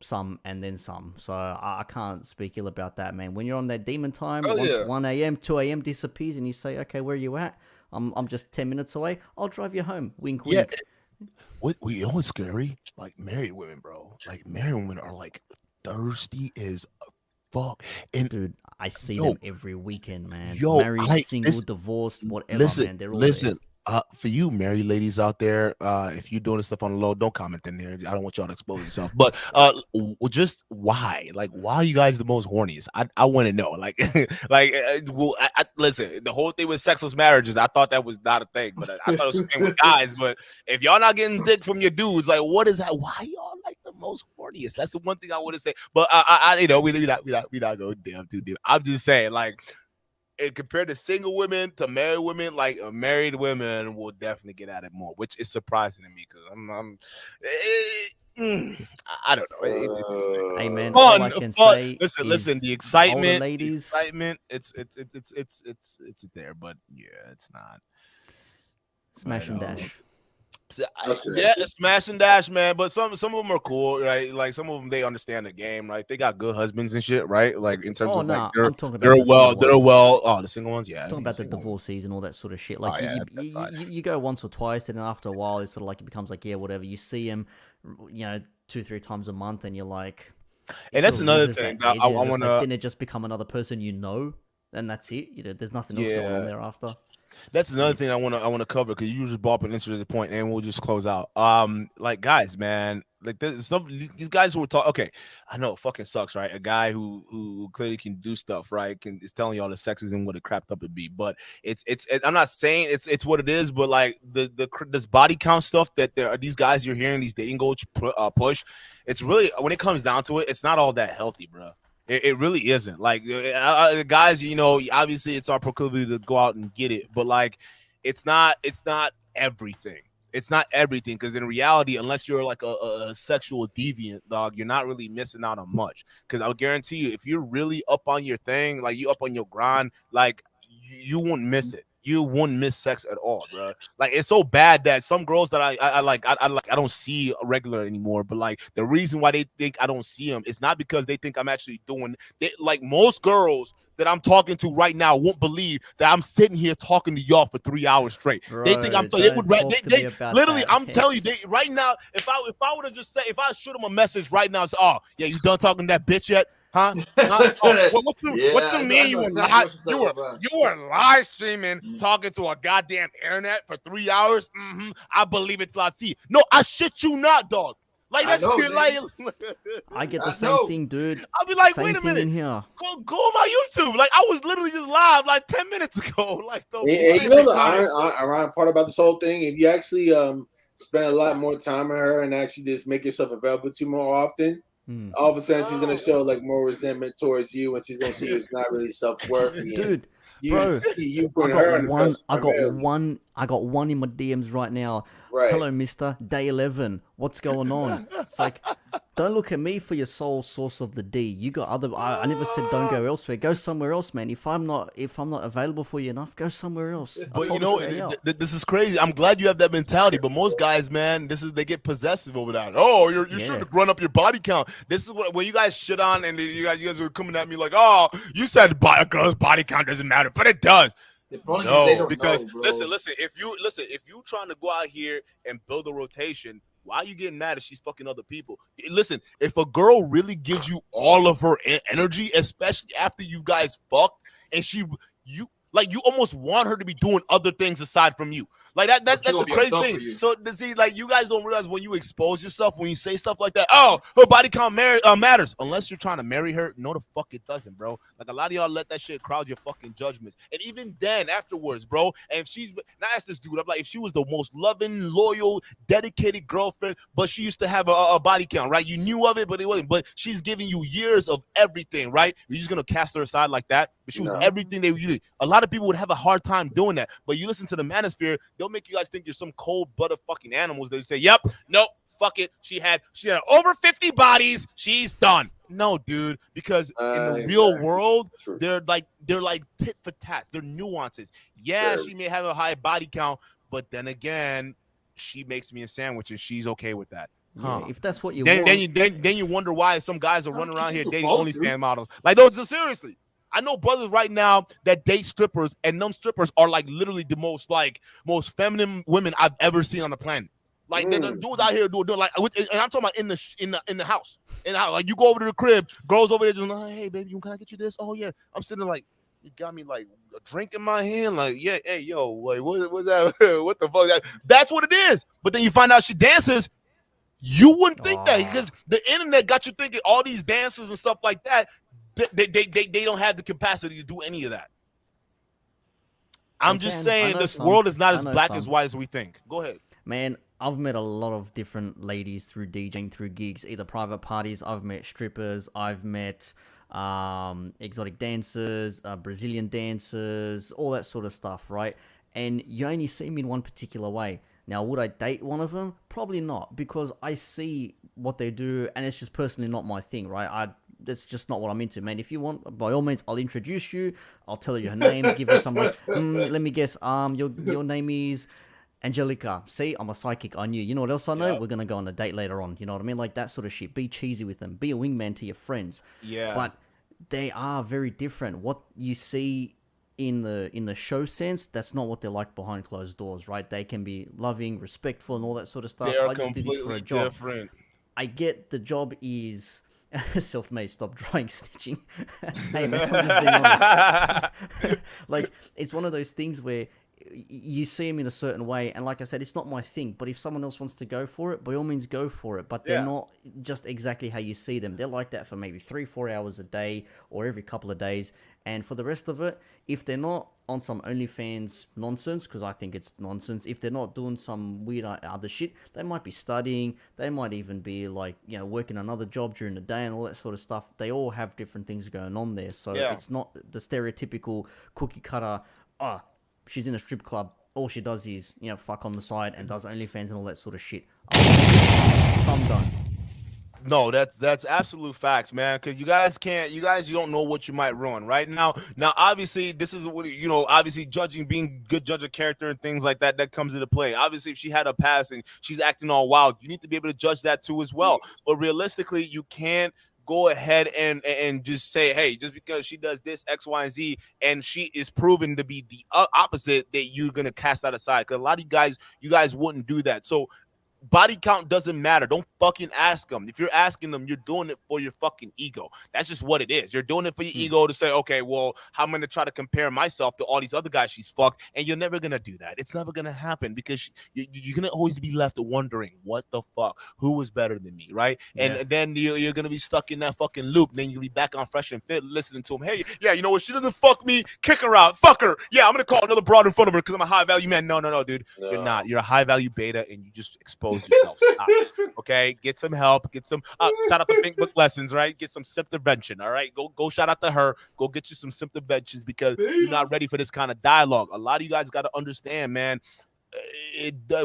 some and then some, so I can't speak ill about that, man. When you're on that demon time, once 1 a.m., 2 a.m. disappears and you say, okay, where are you at? I'm just 10 minutes away. I'll drive you home. Wink, wink. What you know what's scary? Like married women, bro. Like married women are like thirsty as fuck. And dude, I see them every weekend, man. Yo, married, single, divorced, whatever, man. They're all listen. For you married ladies out there, if you're doing this stuff on the low, don't comment in there. I don't want y'all to expose yourself. But just why? Like, why are you guys the most horniest? I want to know. Like, listen, the whole thing with sexless marriages, I thought that was not a thing, but I thought it was a thing with guys. But if y'all not getting dick from your dudes, like, what is that? Why y'all like the most horniest? That's the one thing I want to say. But we not going damn too deep. I'm just saying, like. And compared to single women to married women, like married women will definitely get at it more, which is surprising to me because I don't know. Hey man, fun, all I can fun. say Listen, is the excitement, ladies, it's there, but yeah, it's not. smash and dash. Yeah, smash and dash, man. But some of them are cool, right? Like some of them, they understand the game, right? They got good husbands and shit, right? Like in terms of like I'm talking about they're well. Oh, the single ones, yeah. I'm talking about the divorcees and all that sort of shit. Like you go once or twice, and then after a while, it's sort of like it becomes like whatever. You see them, 2-3 times a month, and you're like, and that's another thing. I want to. Then it just become another person, and that's it. There's nothing else going on thereafter. That's another thing I want to cover because you just brought up an interesting point, and we'll just close out. Like guys, man, like these guys who were talking. Okay, I know it fucking sucks, right? A guy who clearly can do stuff, right? Is telling y'all the sex isn't what it crapped up to be, but it's. I'm not saying it's what it is, but like this body count stuff that there are these guys you're hearing these dating coach push. It's really when it comes down to it, it's not all that healthy, bro. It really isn't. Like guys, obviously it's our proclivity to go out and get it, but like it's not everything. It's not everything because in reality, unless you're like a sexual deviant, dog, you're not really missing out on much. Because I'll guarantee you, if you're really up on your thing, like you up on your grind, like you won't miss it. You won't miss sex at all, bro. Like it's so bad that some girls that I don't see regular anymore. But like the reason why they think I don't see them is not because they think I'm actually doing. Like most girls that I'm talking to right now won't believe that I'm sitting here talking to y'all for 3 hours straight. Bro, they think I'm. They would. They literally. I'm telling you, they right now. If I would have just said, if I shoot them a message right now, say, oh yeah, you done talking to that bitch yet? Huh? What's the mean? You were live streaming, talking to a goddamn internet for 3 hours. I believe it's La C. No, I shit you not, dog. Like that's like I get the same thing, dude. I'll be like, same wait a minute, in here. Go on my YouTube. Like I was literally just live like 10 minutes ago. Like the ironic part about this whole thing, if you actually spend a lot more time on her and actually just make yourself available to more often. All of a sudden, she's gonna show like more resentment towards you, and she's gonna see it's not really self-worth. Dude, bro, I got one in my DMs right now. Right. Hello, Mister. Day 11. What's going on? It's like, don't look at me for your sole source of the D. You got other. I never said don't go elsewhere. Go somewhere else, man. If I'm not available for you enough, go somewhere else. But this is crazy. I'm glad you have that mentality. But most guys, man, they get possessive over that. Oh, you shouldn't run up your body count. This is when you guys shit on and you guys are coming at me like, oh, you said a girl's body count doesn't matter, but it does. No, because listen. If you trying to go out here and build a rotation, why are you getting mad if she's fucking other people? Listen, if a girl really gives you all of her energy, especially after you guys fucked, and you almost want her to be doing other things aside from you. Like that's the crazy thing. So see, like you guys don't realize when you expose yourself, when you say stuff like that, oh, her body count matters. Unless you're trying to marry her, no, the fuck it doesn't, bro. Like a lot of y'all let that shit crowd your fucking judgments. And even then, afterwards, bro, and if now ask this dude, I'm like, if she was the most loving, loyal, dedicated girlfriend, but she used to have a body count, right? You knew of it, but it wasn't. But she's giving you years of everything, right? You're just gonna cast her aside like that. But she was everything they were. A lot of people would have a hard time doing that. But you listen to the manosphere, they'll make you guys think you're some cold-blooded fucking animals. They say, yep, nope, fuck it. She had over 50 bodies. She's done. No, dude, because in the real world, they're like tit for tat. They're nuances. Yeah, she may have a high body count, but then again, she makes me a sandwich and she's okay with that. Yeah, if that's what you want. Then you wonder why some guys are running around here dating OnlyFans models. Like, no, just seriously. I know brothers right now that date strippers, and them strippers are like literally the most feminine women I've ever seen on the planet. Like the dudes out here doing like, and I'm talking about in the house. And like you go over to the crib, girls over there just like, hey baby, can I get you this? Oh yeah. I'm sitting there like, You got me like a drink in my hand, like, yeah, hey, yo, like, what's that? What the fuck? That's what it is. But then you find out she dances. You wouldn't think that, because the internet got you thinking all these dances and stuff like that. They don't have the capacity to do any of that. I'm just saying this world is not as black as white as we think. Go ahead. Man, I've met a lot of different ladies through DJing, through gigs, either private parties. I've met strippers. I've met exotic dancers, Brazilian dancers, all that sort of stuff, right? And you only see me in one particular way. Now, would I date one of them? Probably not, because I see what they do, and it's just personally not my thing, right? That's just not what I'm into, man. If you want, by all means, I'll introduce you. I'll tell you her name, give her some like, let me guess, your name is Angelica. See, I'm a psychic. I knew. You know what else I know? We're gonna go on a date later on. You know what I mean? Like that sort of shit. Be cheesy with them. Be a wingman to your friends. Yeah. But they are very different. What you see in the show sense, that's not what they're like behind closed doors, right? They can be loving, respectful, and all that sort of stuff. They are I just did this for a job. Different. I get the job is self-made. Stop trying snitching. Hey man, I'm just being honest. Like, it's one of those things where you see them in a certain way, and like I said, it's not my thing, but if someone else wants to go for it, by all means go for it. But they're not just exactly how you see them. They're like that for maybe 3-4 hours a day or every couple of days, and for the rest of it, if they're not on some OnlyFans nonsense, because I think it's nonsense, if they're not doing some weird other shit, they might be studying, they might even be like, you know, working another job during the day and all that sort of stuff. They all have different things going on there, so it's not the stereotypical cookie cutter, she's in a strip club, all she does is, you know, fuck on the side and does OnlyFans and all that sort of shit. Some don't. No, that's absolute facts, man. Because you don't know what you might ruin right now. Now, obviously, this is what, you know, obviously judging, being good judge of character and things like that, that comes into play. Obviously, if she had a past and she's acting all wild, you need to be able to judge that too as well. But realistically, you can't go ahead and just say, hey, just because she does this X, Y, and Z, and she is proven to be the opposite, that you're gonna cast that aside. Because a lot of you guys wouldn't do that. So body count doesn't matter. Don't fucking ask them. If you're asking them, you're doing it for your fucking ego. That's just what it is. You're doing it for your ego to say, okay, well, how am I going to try to compare myself to all these other guys she's fucked? And you're never going to do that. It's never going to happen, because you're going to always be left wondering, what the fuck? Who was better than me, right? And then you're going to be stuck in that fucking loop. And then you'll be back on Fresh and Fit listening to him. Hey, yeah, you know what? She doesn't fuck me. Kick her out. Fuck her. Yeah, I'm going to call another broad in front of her because I'm a high-value man. No, dude. No. You're not. You're a high-value beta, and you just expose yourself. Stop. Okay, get some help, get some shout out to Pink Book Lessons, right? Get some symptovention. All right, go shout out to her, go get you some symptoventions, because you're not ready for this kind of dialogue. A lot of you guys got to understand, man,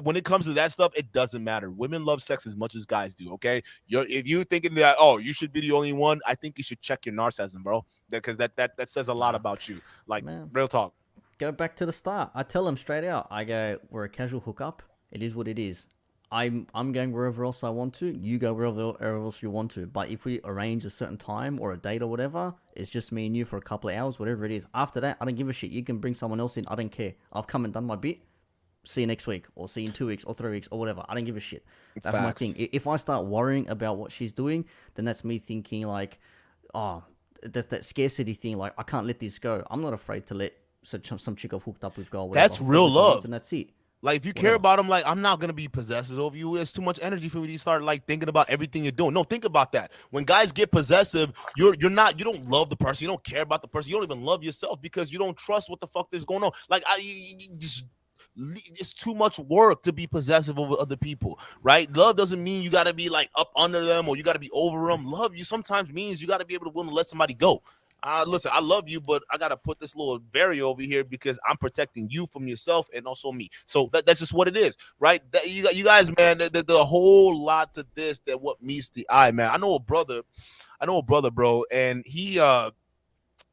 when it comes to that stuff, it doesn't matter. Women love sex as much as guys do. Okay, if you're thinking that, oh, you should be the only one, I think you should check your narcissism, bro, because that says a lot about you. Like, man, real talk. Go back to the start. I tell them straight out, I go, we're a casual hookup. It is what it is. I'm going wherever else I want to. You go wherever else you want to. But if we arrange a certain time or a date or whatever, it's just me and you for a couple of hours, whatever it is. After that, I don't give a shit. You can bring someone else in. I don't care. I've come and done my bit. See you next week, or see you in 2 weeks or 3 weeks or whatever. I don't give a shit. That's my thing. If I start worrying about what she's doing, then that's me thinking like, oh, that's that scarcity thing. Like, I can't let this go. I'm not afraid to let some chick I've hooked up with go. Whatever. That's real love. And that's it. Like, if you care about them, like, I'm not going to be possessive of you. It's too much energy for me to start, like, thinking about everything you're doing. No, think about that. When guys get possessive, you don't love the person. You don't care about the person. You don't even love yourself, because you don't trust what the fuck is going on. Like, it's too much work to be possessive over other people, right? Love doesn't mean you got to be, like, up under them or you got to be over them. Love you sometimes means you got to be able to willing to let somebody go. Listen, I love you, but I got to put this little barrier over here because I'm protecting you from yourself and also me. So that's just what it is, right? You guys, man, there's a whole lot to this that what meets the eye, man. I know a brother, bro, and he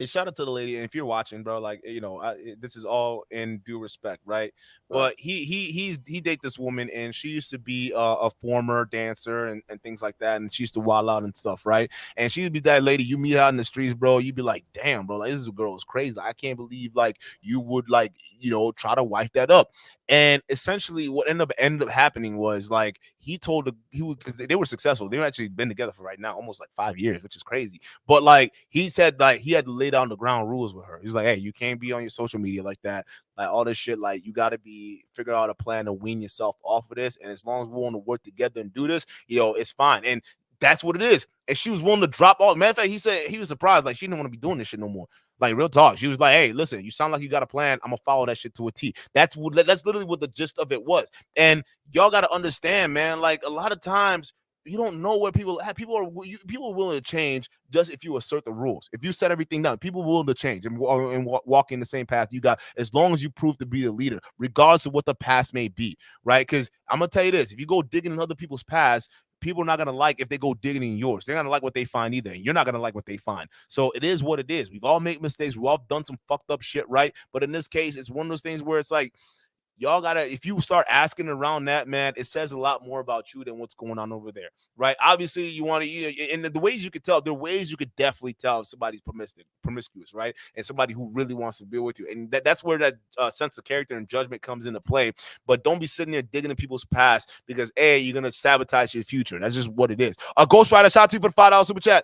shout out to the lady, and if you're watching, bro, like, you know, this is all in due respect, right? But he date this woman, and she used to be a former dancer and things like that, and she used to wild out and stuff, right? And she would be that lady you meet out in the streets, bro. You'd be like, damn, bro, like, this girl is crazy. I can't believe, like, you would, like, you know, try to wife that up. And essentially what ended up happening was like because they were successful. They've actually been together for right now almost like 5 years, which is crazy. But like he said, like he had to lay down the ground rules with her. He's like, hey, you can't be on your social media like that, like all this shit. Like you got to figure out a plan to wean yourself off of this. And as long as we're willing to work together and do this, it's fine. And that's what it is. And she was willing to drop all. Matter of fact, he said he was surprised. Like she didn't want to be doing this shit no more. Like real talk. She was like, hey, listen, you sound like you got a plan. I'm gonna follow that shit to a T. That's literally what the gist of it was. And y'all got to understand, man, like a lot of times you don't know where people are willing to change just if you assert the rules. If you set everything down, people are willing to change and walk in the same path you got, as long as you prove to be the leader, regardless of what the past may be, right? Because I'm gonna tell you this: if you go digging in other people's past, people are not going to like if they go digging in yours. They're not going to like what they find either. And you're not going to like what they find. So it is what it is. We've all made mistakes. We've all done some fucked up shit, right? But in this case, it's one of those things where it's like, y'all gotta, if you start asking around that, man, it says a lot more about you than what's going on over there, right? Obviously, you want to, and the ways you could tell, there are ways you could definitely tell if somebody's promiscuous, right? And somebody who really wants to be with you. And that's where that sense of character and judgment comes into play. But don't be sitting there digging in people's past because, A, you're going to sabotage your future. That's just what it is. Ghost Rider, shout out to you for the $5 super chat.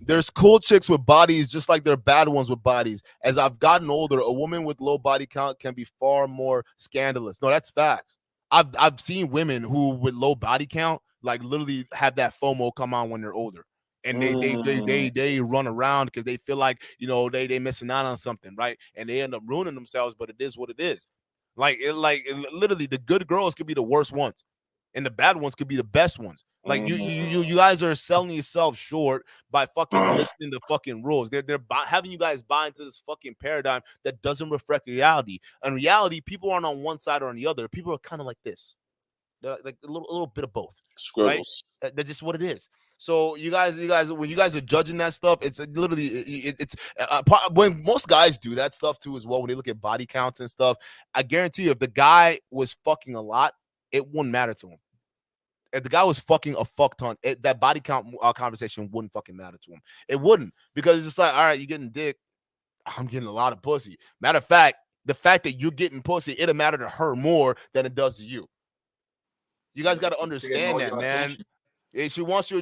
There's cool chicks with bodies just like there are bad ones with bodies. As I've gotten older, a woman with low body count can be far more scandalous. No, that's facts. I've seen women who with low body count like literally have that FOMO come on when they're older. And they run around because they feel like, they missing out on something, right? And they end up ruining themselves, but it is what it is. Literally the good girls could be the worst ones. And the bad ones could be the best ones. Like you guys are selling yourself short by fucking listening to fucking rules. They're having you guys buy into this fucking paradigm that doesn't reflect reality. In reality, people aren't on one side or on the other. People are kind of like this. They're like a little bit of both. Scribbles. Right? That's just what it is. So you guys, when you guys are judging that stuff, it's literally when most guys do that stuff too as well. When they look at body counts and stuff, I guarantee you, if the guy was fucking a lot, it wouldn't matter to him. If the guy was fucking a fuck ton, that body count conversation wouldn't fucking matter to him. It wouldn't, because it's just like, all right, you're getting dick. I'm getting a lot of pussy. Matter of fact, the fact that you're getting pussy, it'll matter to her more than it does to you. You guys got to understand that, man. She wants to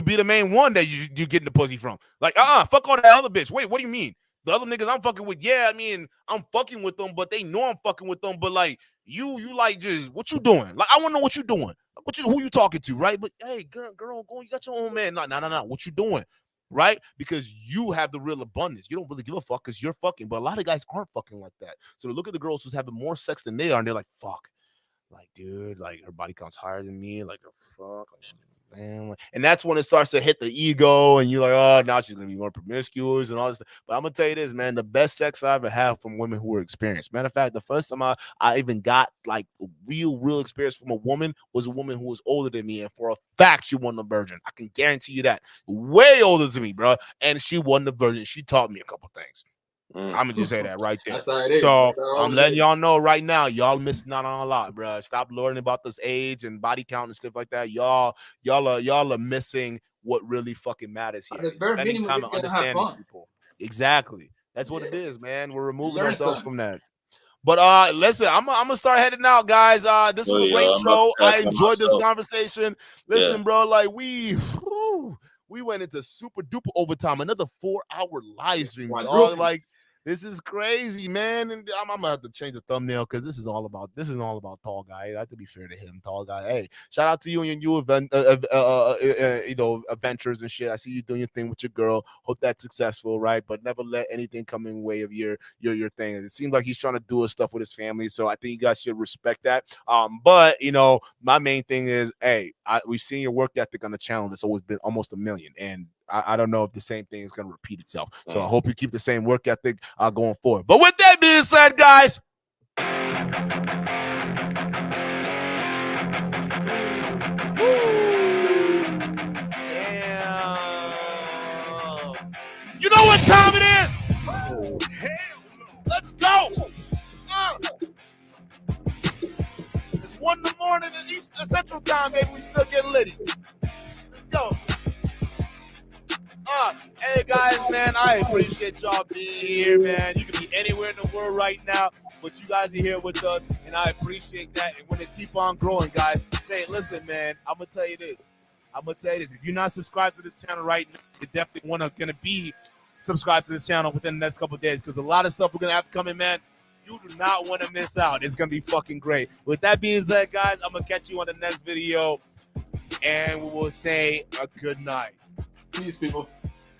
be the main one that you getting the pussy from. Like, fuck all that other bitch. Wait, what do you mean? The other niggas I'm fucking with, yeah, I mean, I'm fucking with them, but they know I'm fucking with them. But like, you like, just what you doing? Like, I want to know what you doing. Who you talking to, right? But hey, girl, go. You got your own man. No. What you doing, right? Because you have the real abundance. You don't really give a fuck because you're fucking. But a lot of guys aren't fucking like that. So they look at the girls who's having more sex than they are, and they're like, fuck, like, dude, like her body count's higher than me. Like, the fuck. Man. And that's when it starts to hit the ego, and you're like, oh, now she's gonna be more promiscuous and all this stuff. But I'm gonna tell you this, man, the best sex I ever had from women who were experienced. Matter of fact, the first time I even got like real experience from a woman was a woman who was older than me, and for a fact she wasn't a virgin. I can guarantee you that. Way older than me, bro. And she wasn't a virgin. She taught me a couple things. I'm gonna just say that right there. So I'm letting y'all know right now, y'all missing out on a lot, bro. Stop learning about this age and body count and stuff like that. Y'all are missing what really fucking matters here. Spending time and understanding people. Exactly. That's what it is, man. We're removing ourselves from that. But listen, I'm gonna start heading out, guys. This was a great show. I enjoyed this conversation. Listen, bro, like we went into super duper overtime. Another 4-hour live stream, dog. Like, this is crazy, man. And I'm gonna have to change the thumbnail because this is all about Tall Guy. I have to be fair to him, Tall Guy. Hey, shout out to you and your new adventures and shit. I see you doing your thing with your girl. Hope that's successful, right? But never let anything come in the way of your thing. It seems like he's trying to do his stuff with his family, so I think you guys should respect that. But my main thing is, hey, we've seen your work ethic on the channel. It's always been almost 1 million, and I don't know if the same thing is going to repeat itself. So I hope you keep the same work ethic going forward. But with that being said, guys, you know what time it is? Let's go. It's 1 in the morning in Eastern Central Time, baby. We still getting litty. Let's go. Hey, guys, man, I appreciate y'all being here, man. You can be anywhere in the world right now, but you guys are here with us, and I appreciate that. And we're going to keep on growing, guys. Say, listen, man, I'm going to tell you this. If you're not subscribed to the channel right now, you definitely going to be subscribed to this channel within the next couple of days, because a lot of stuff we're going to have coming, man. You do not want to miss out. It's going to be fucking great. With that being said, guys, I'm going to catch you on the next video, and we will say a good night. Peace, people.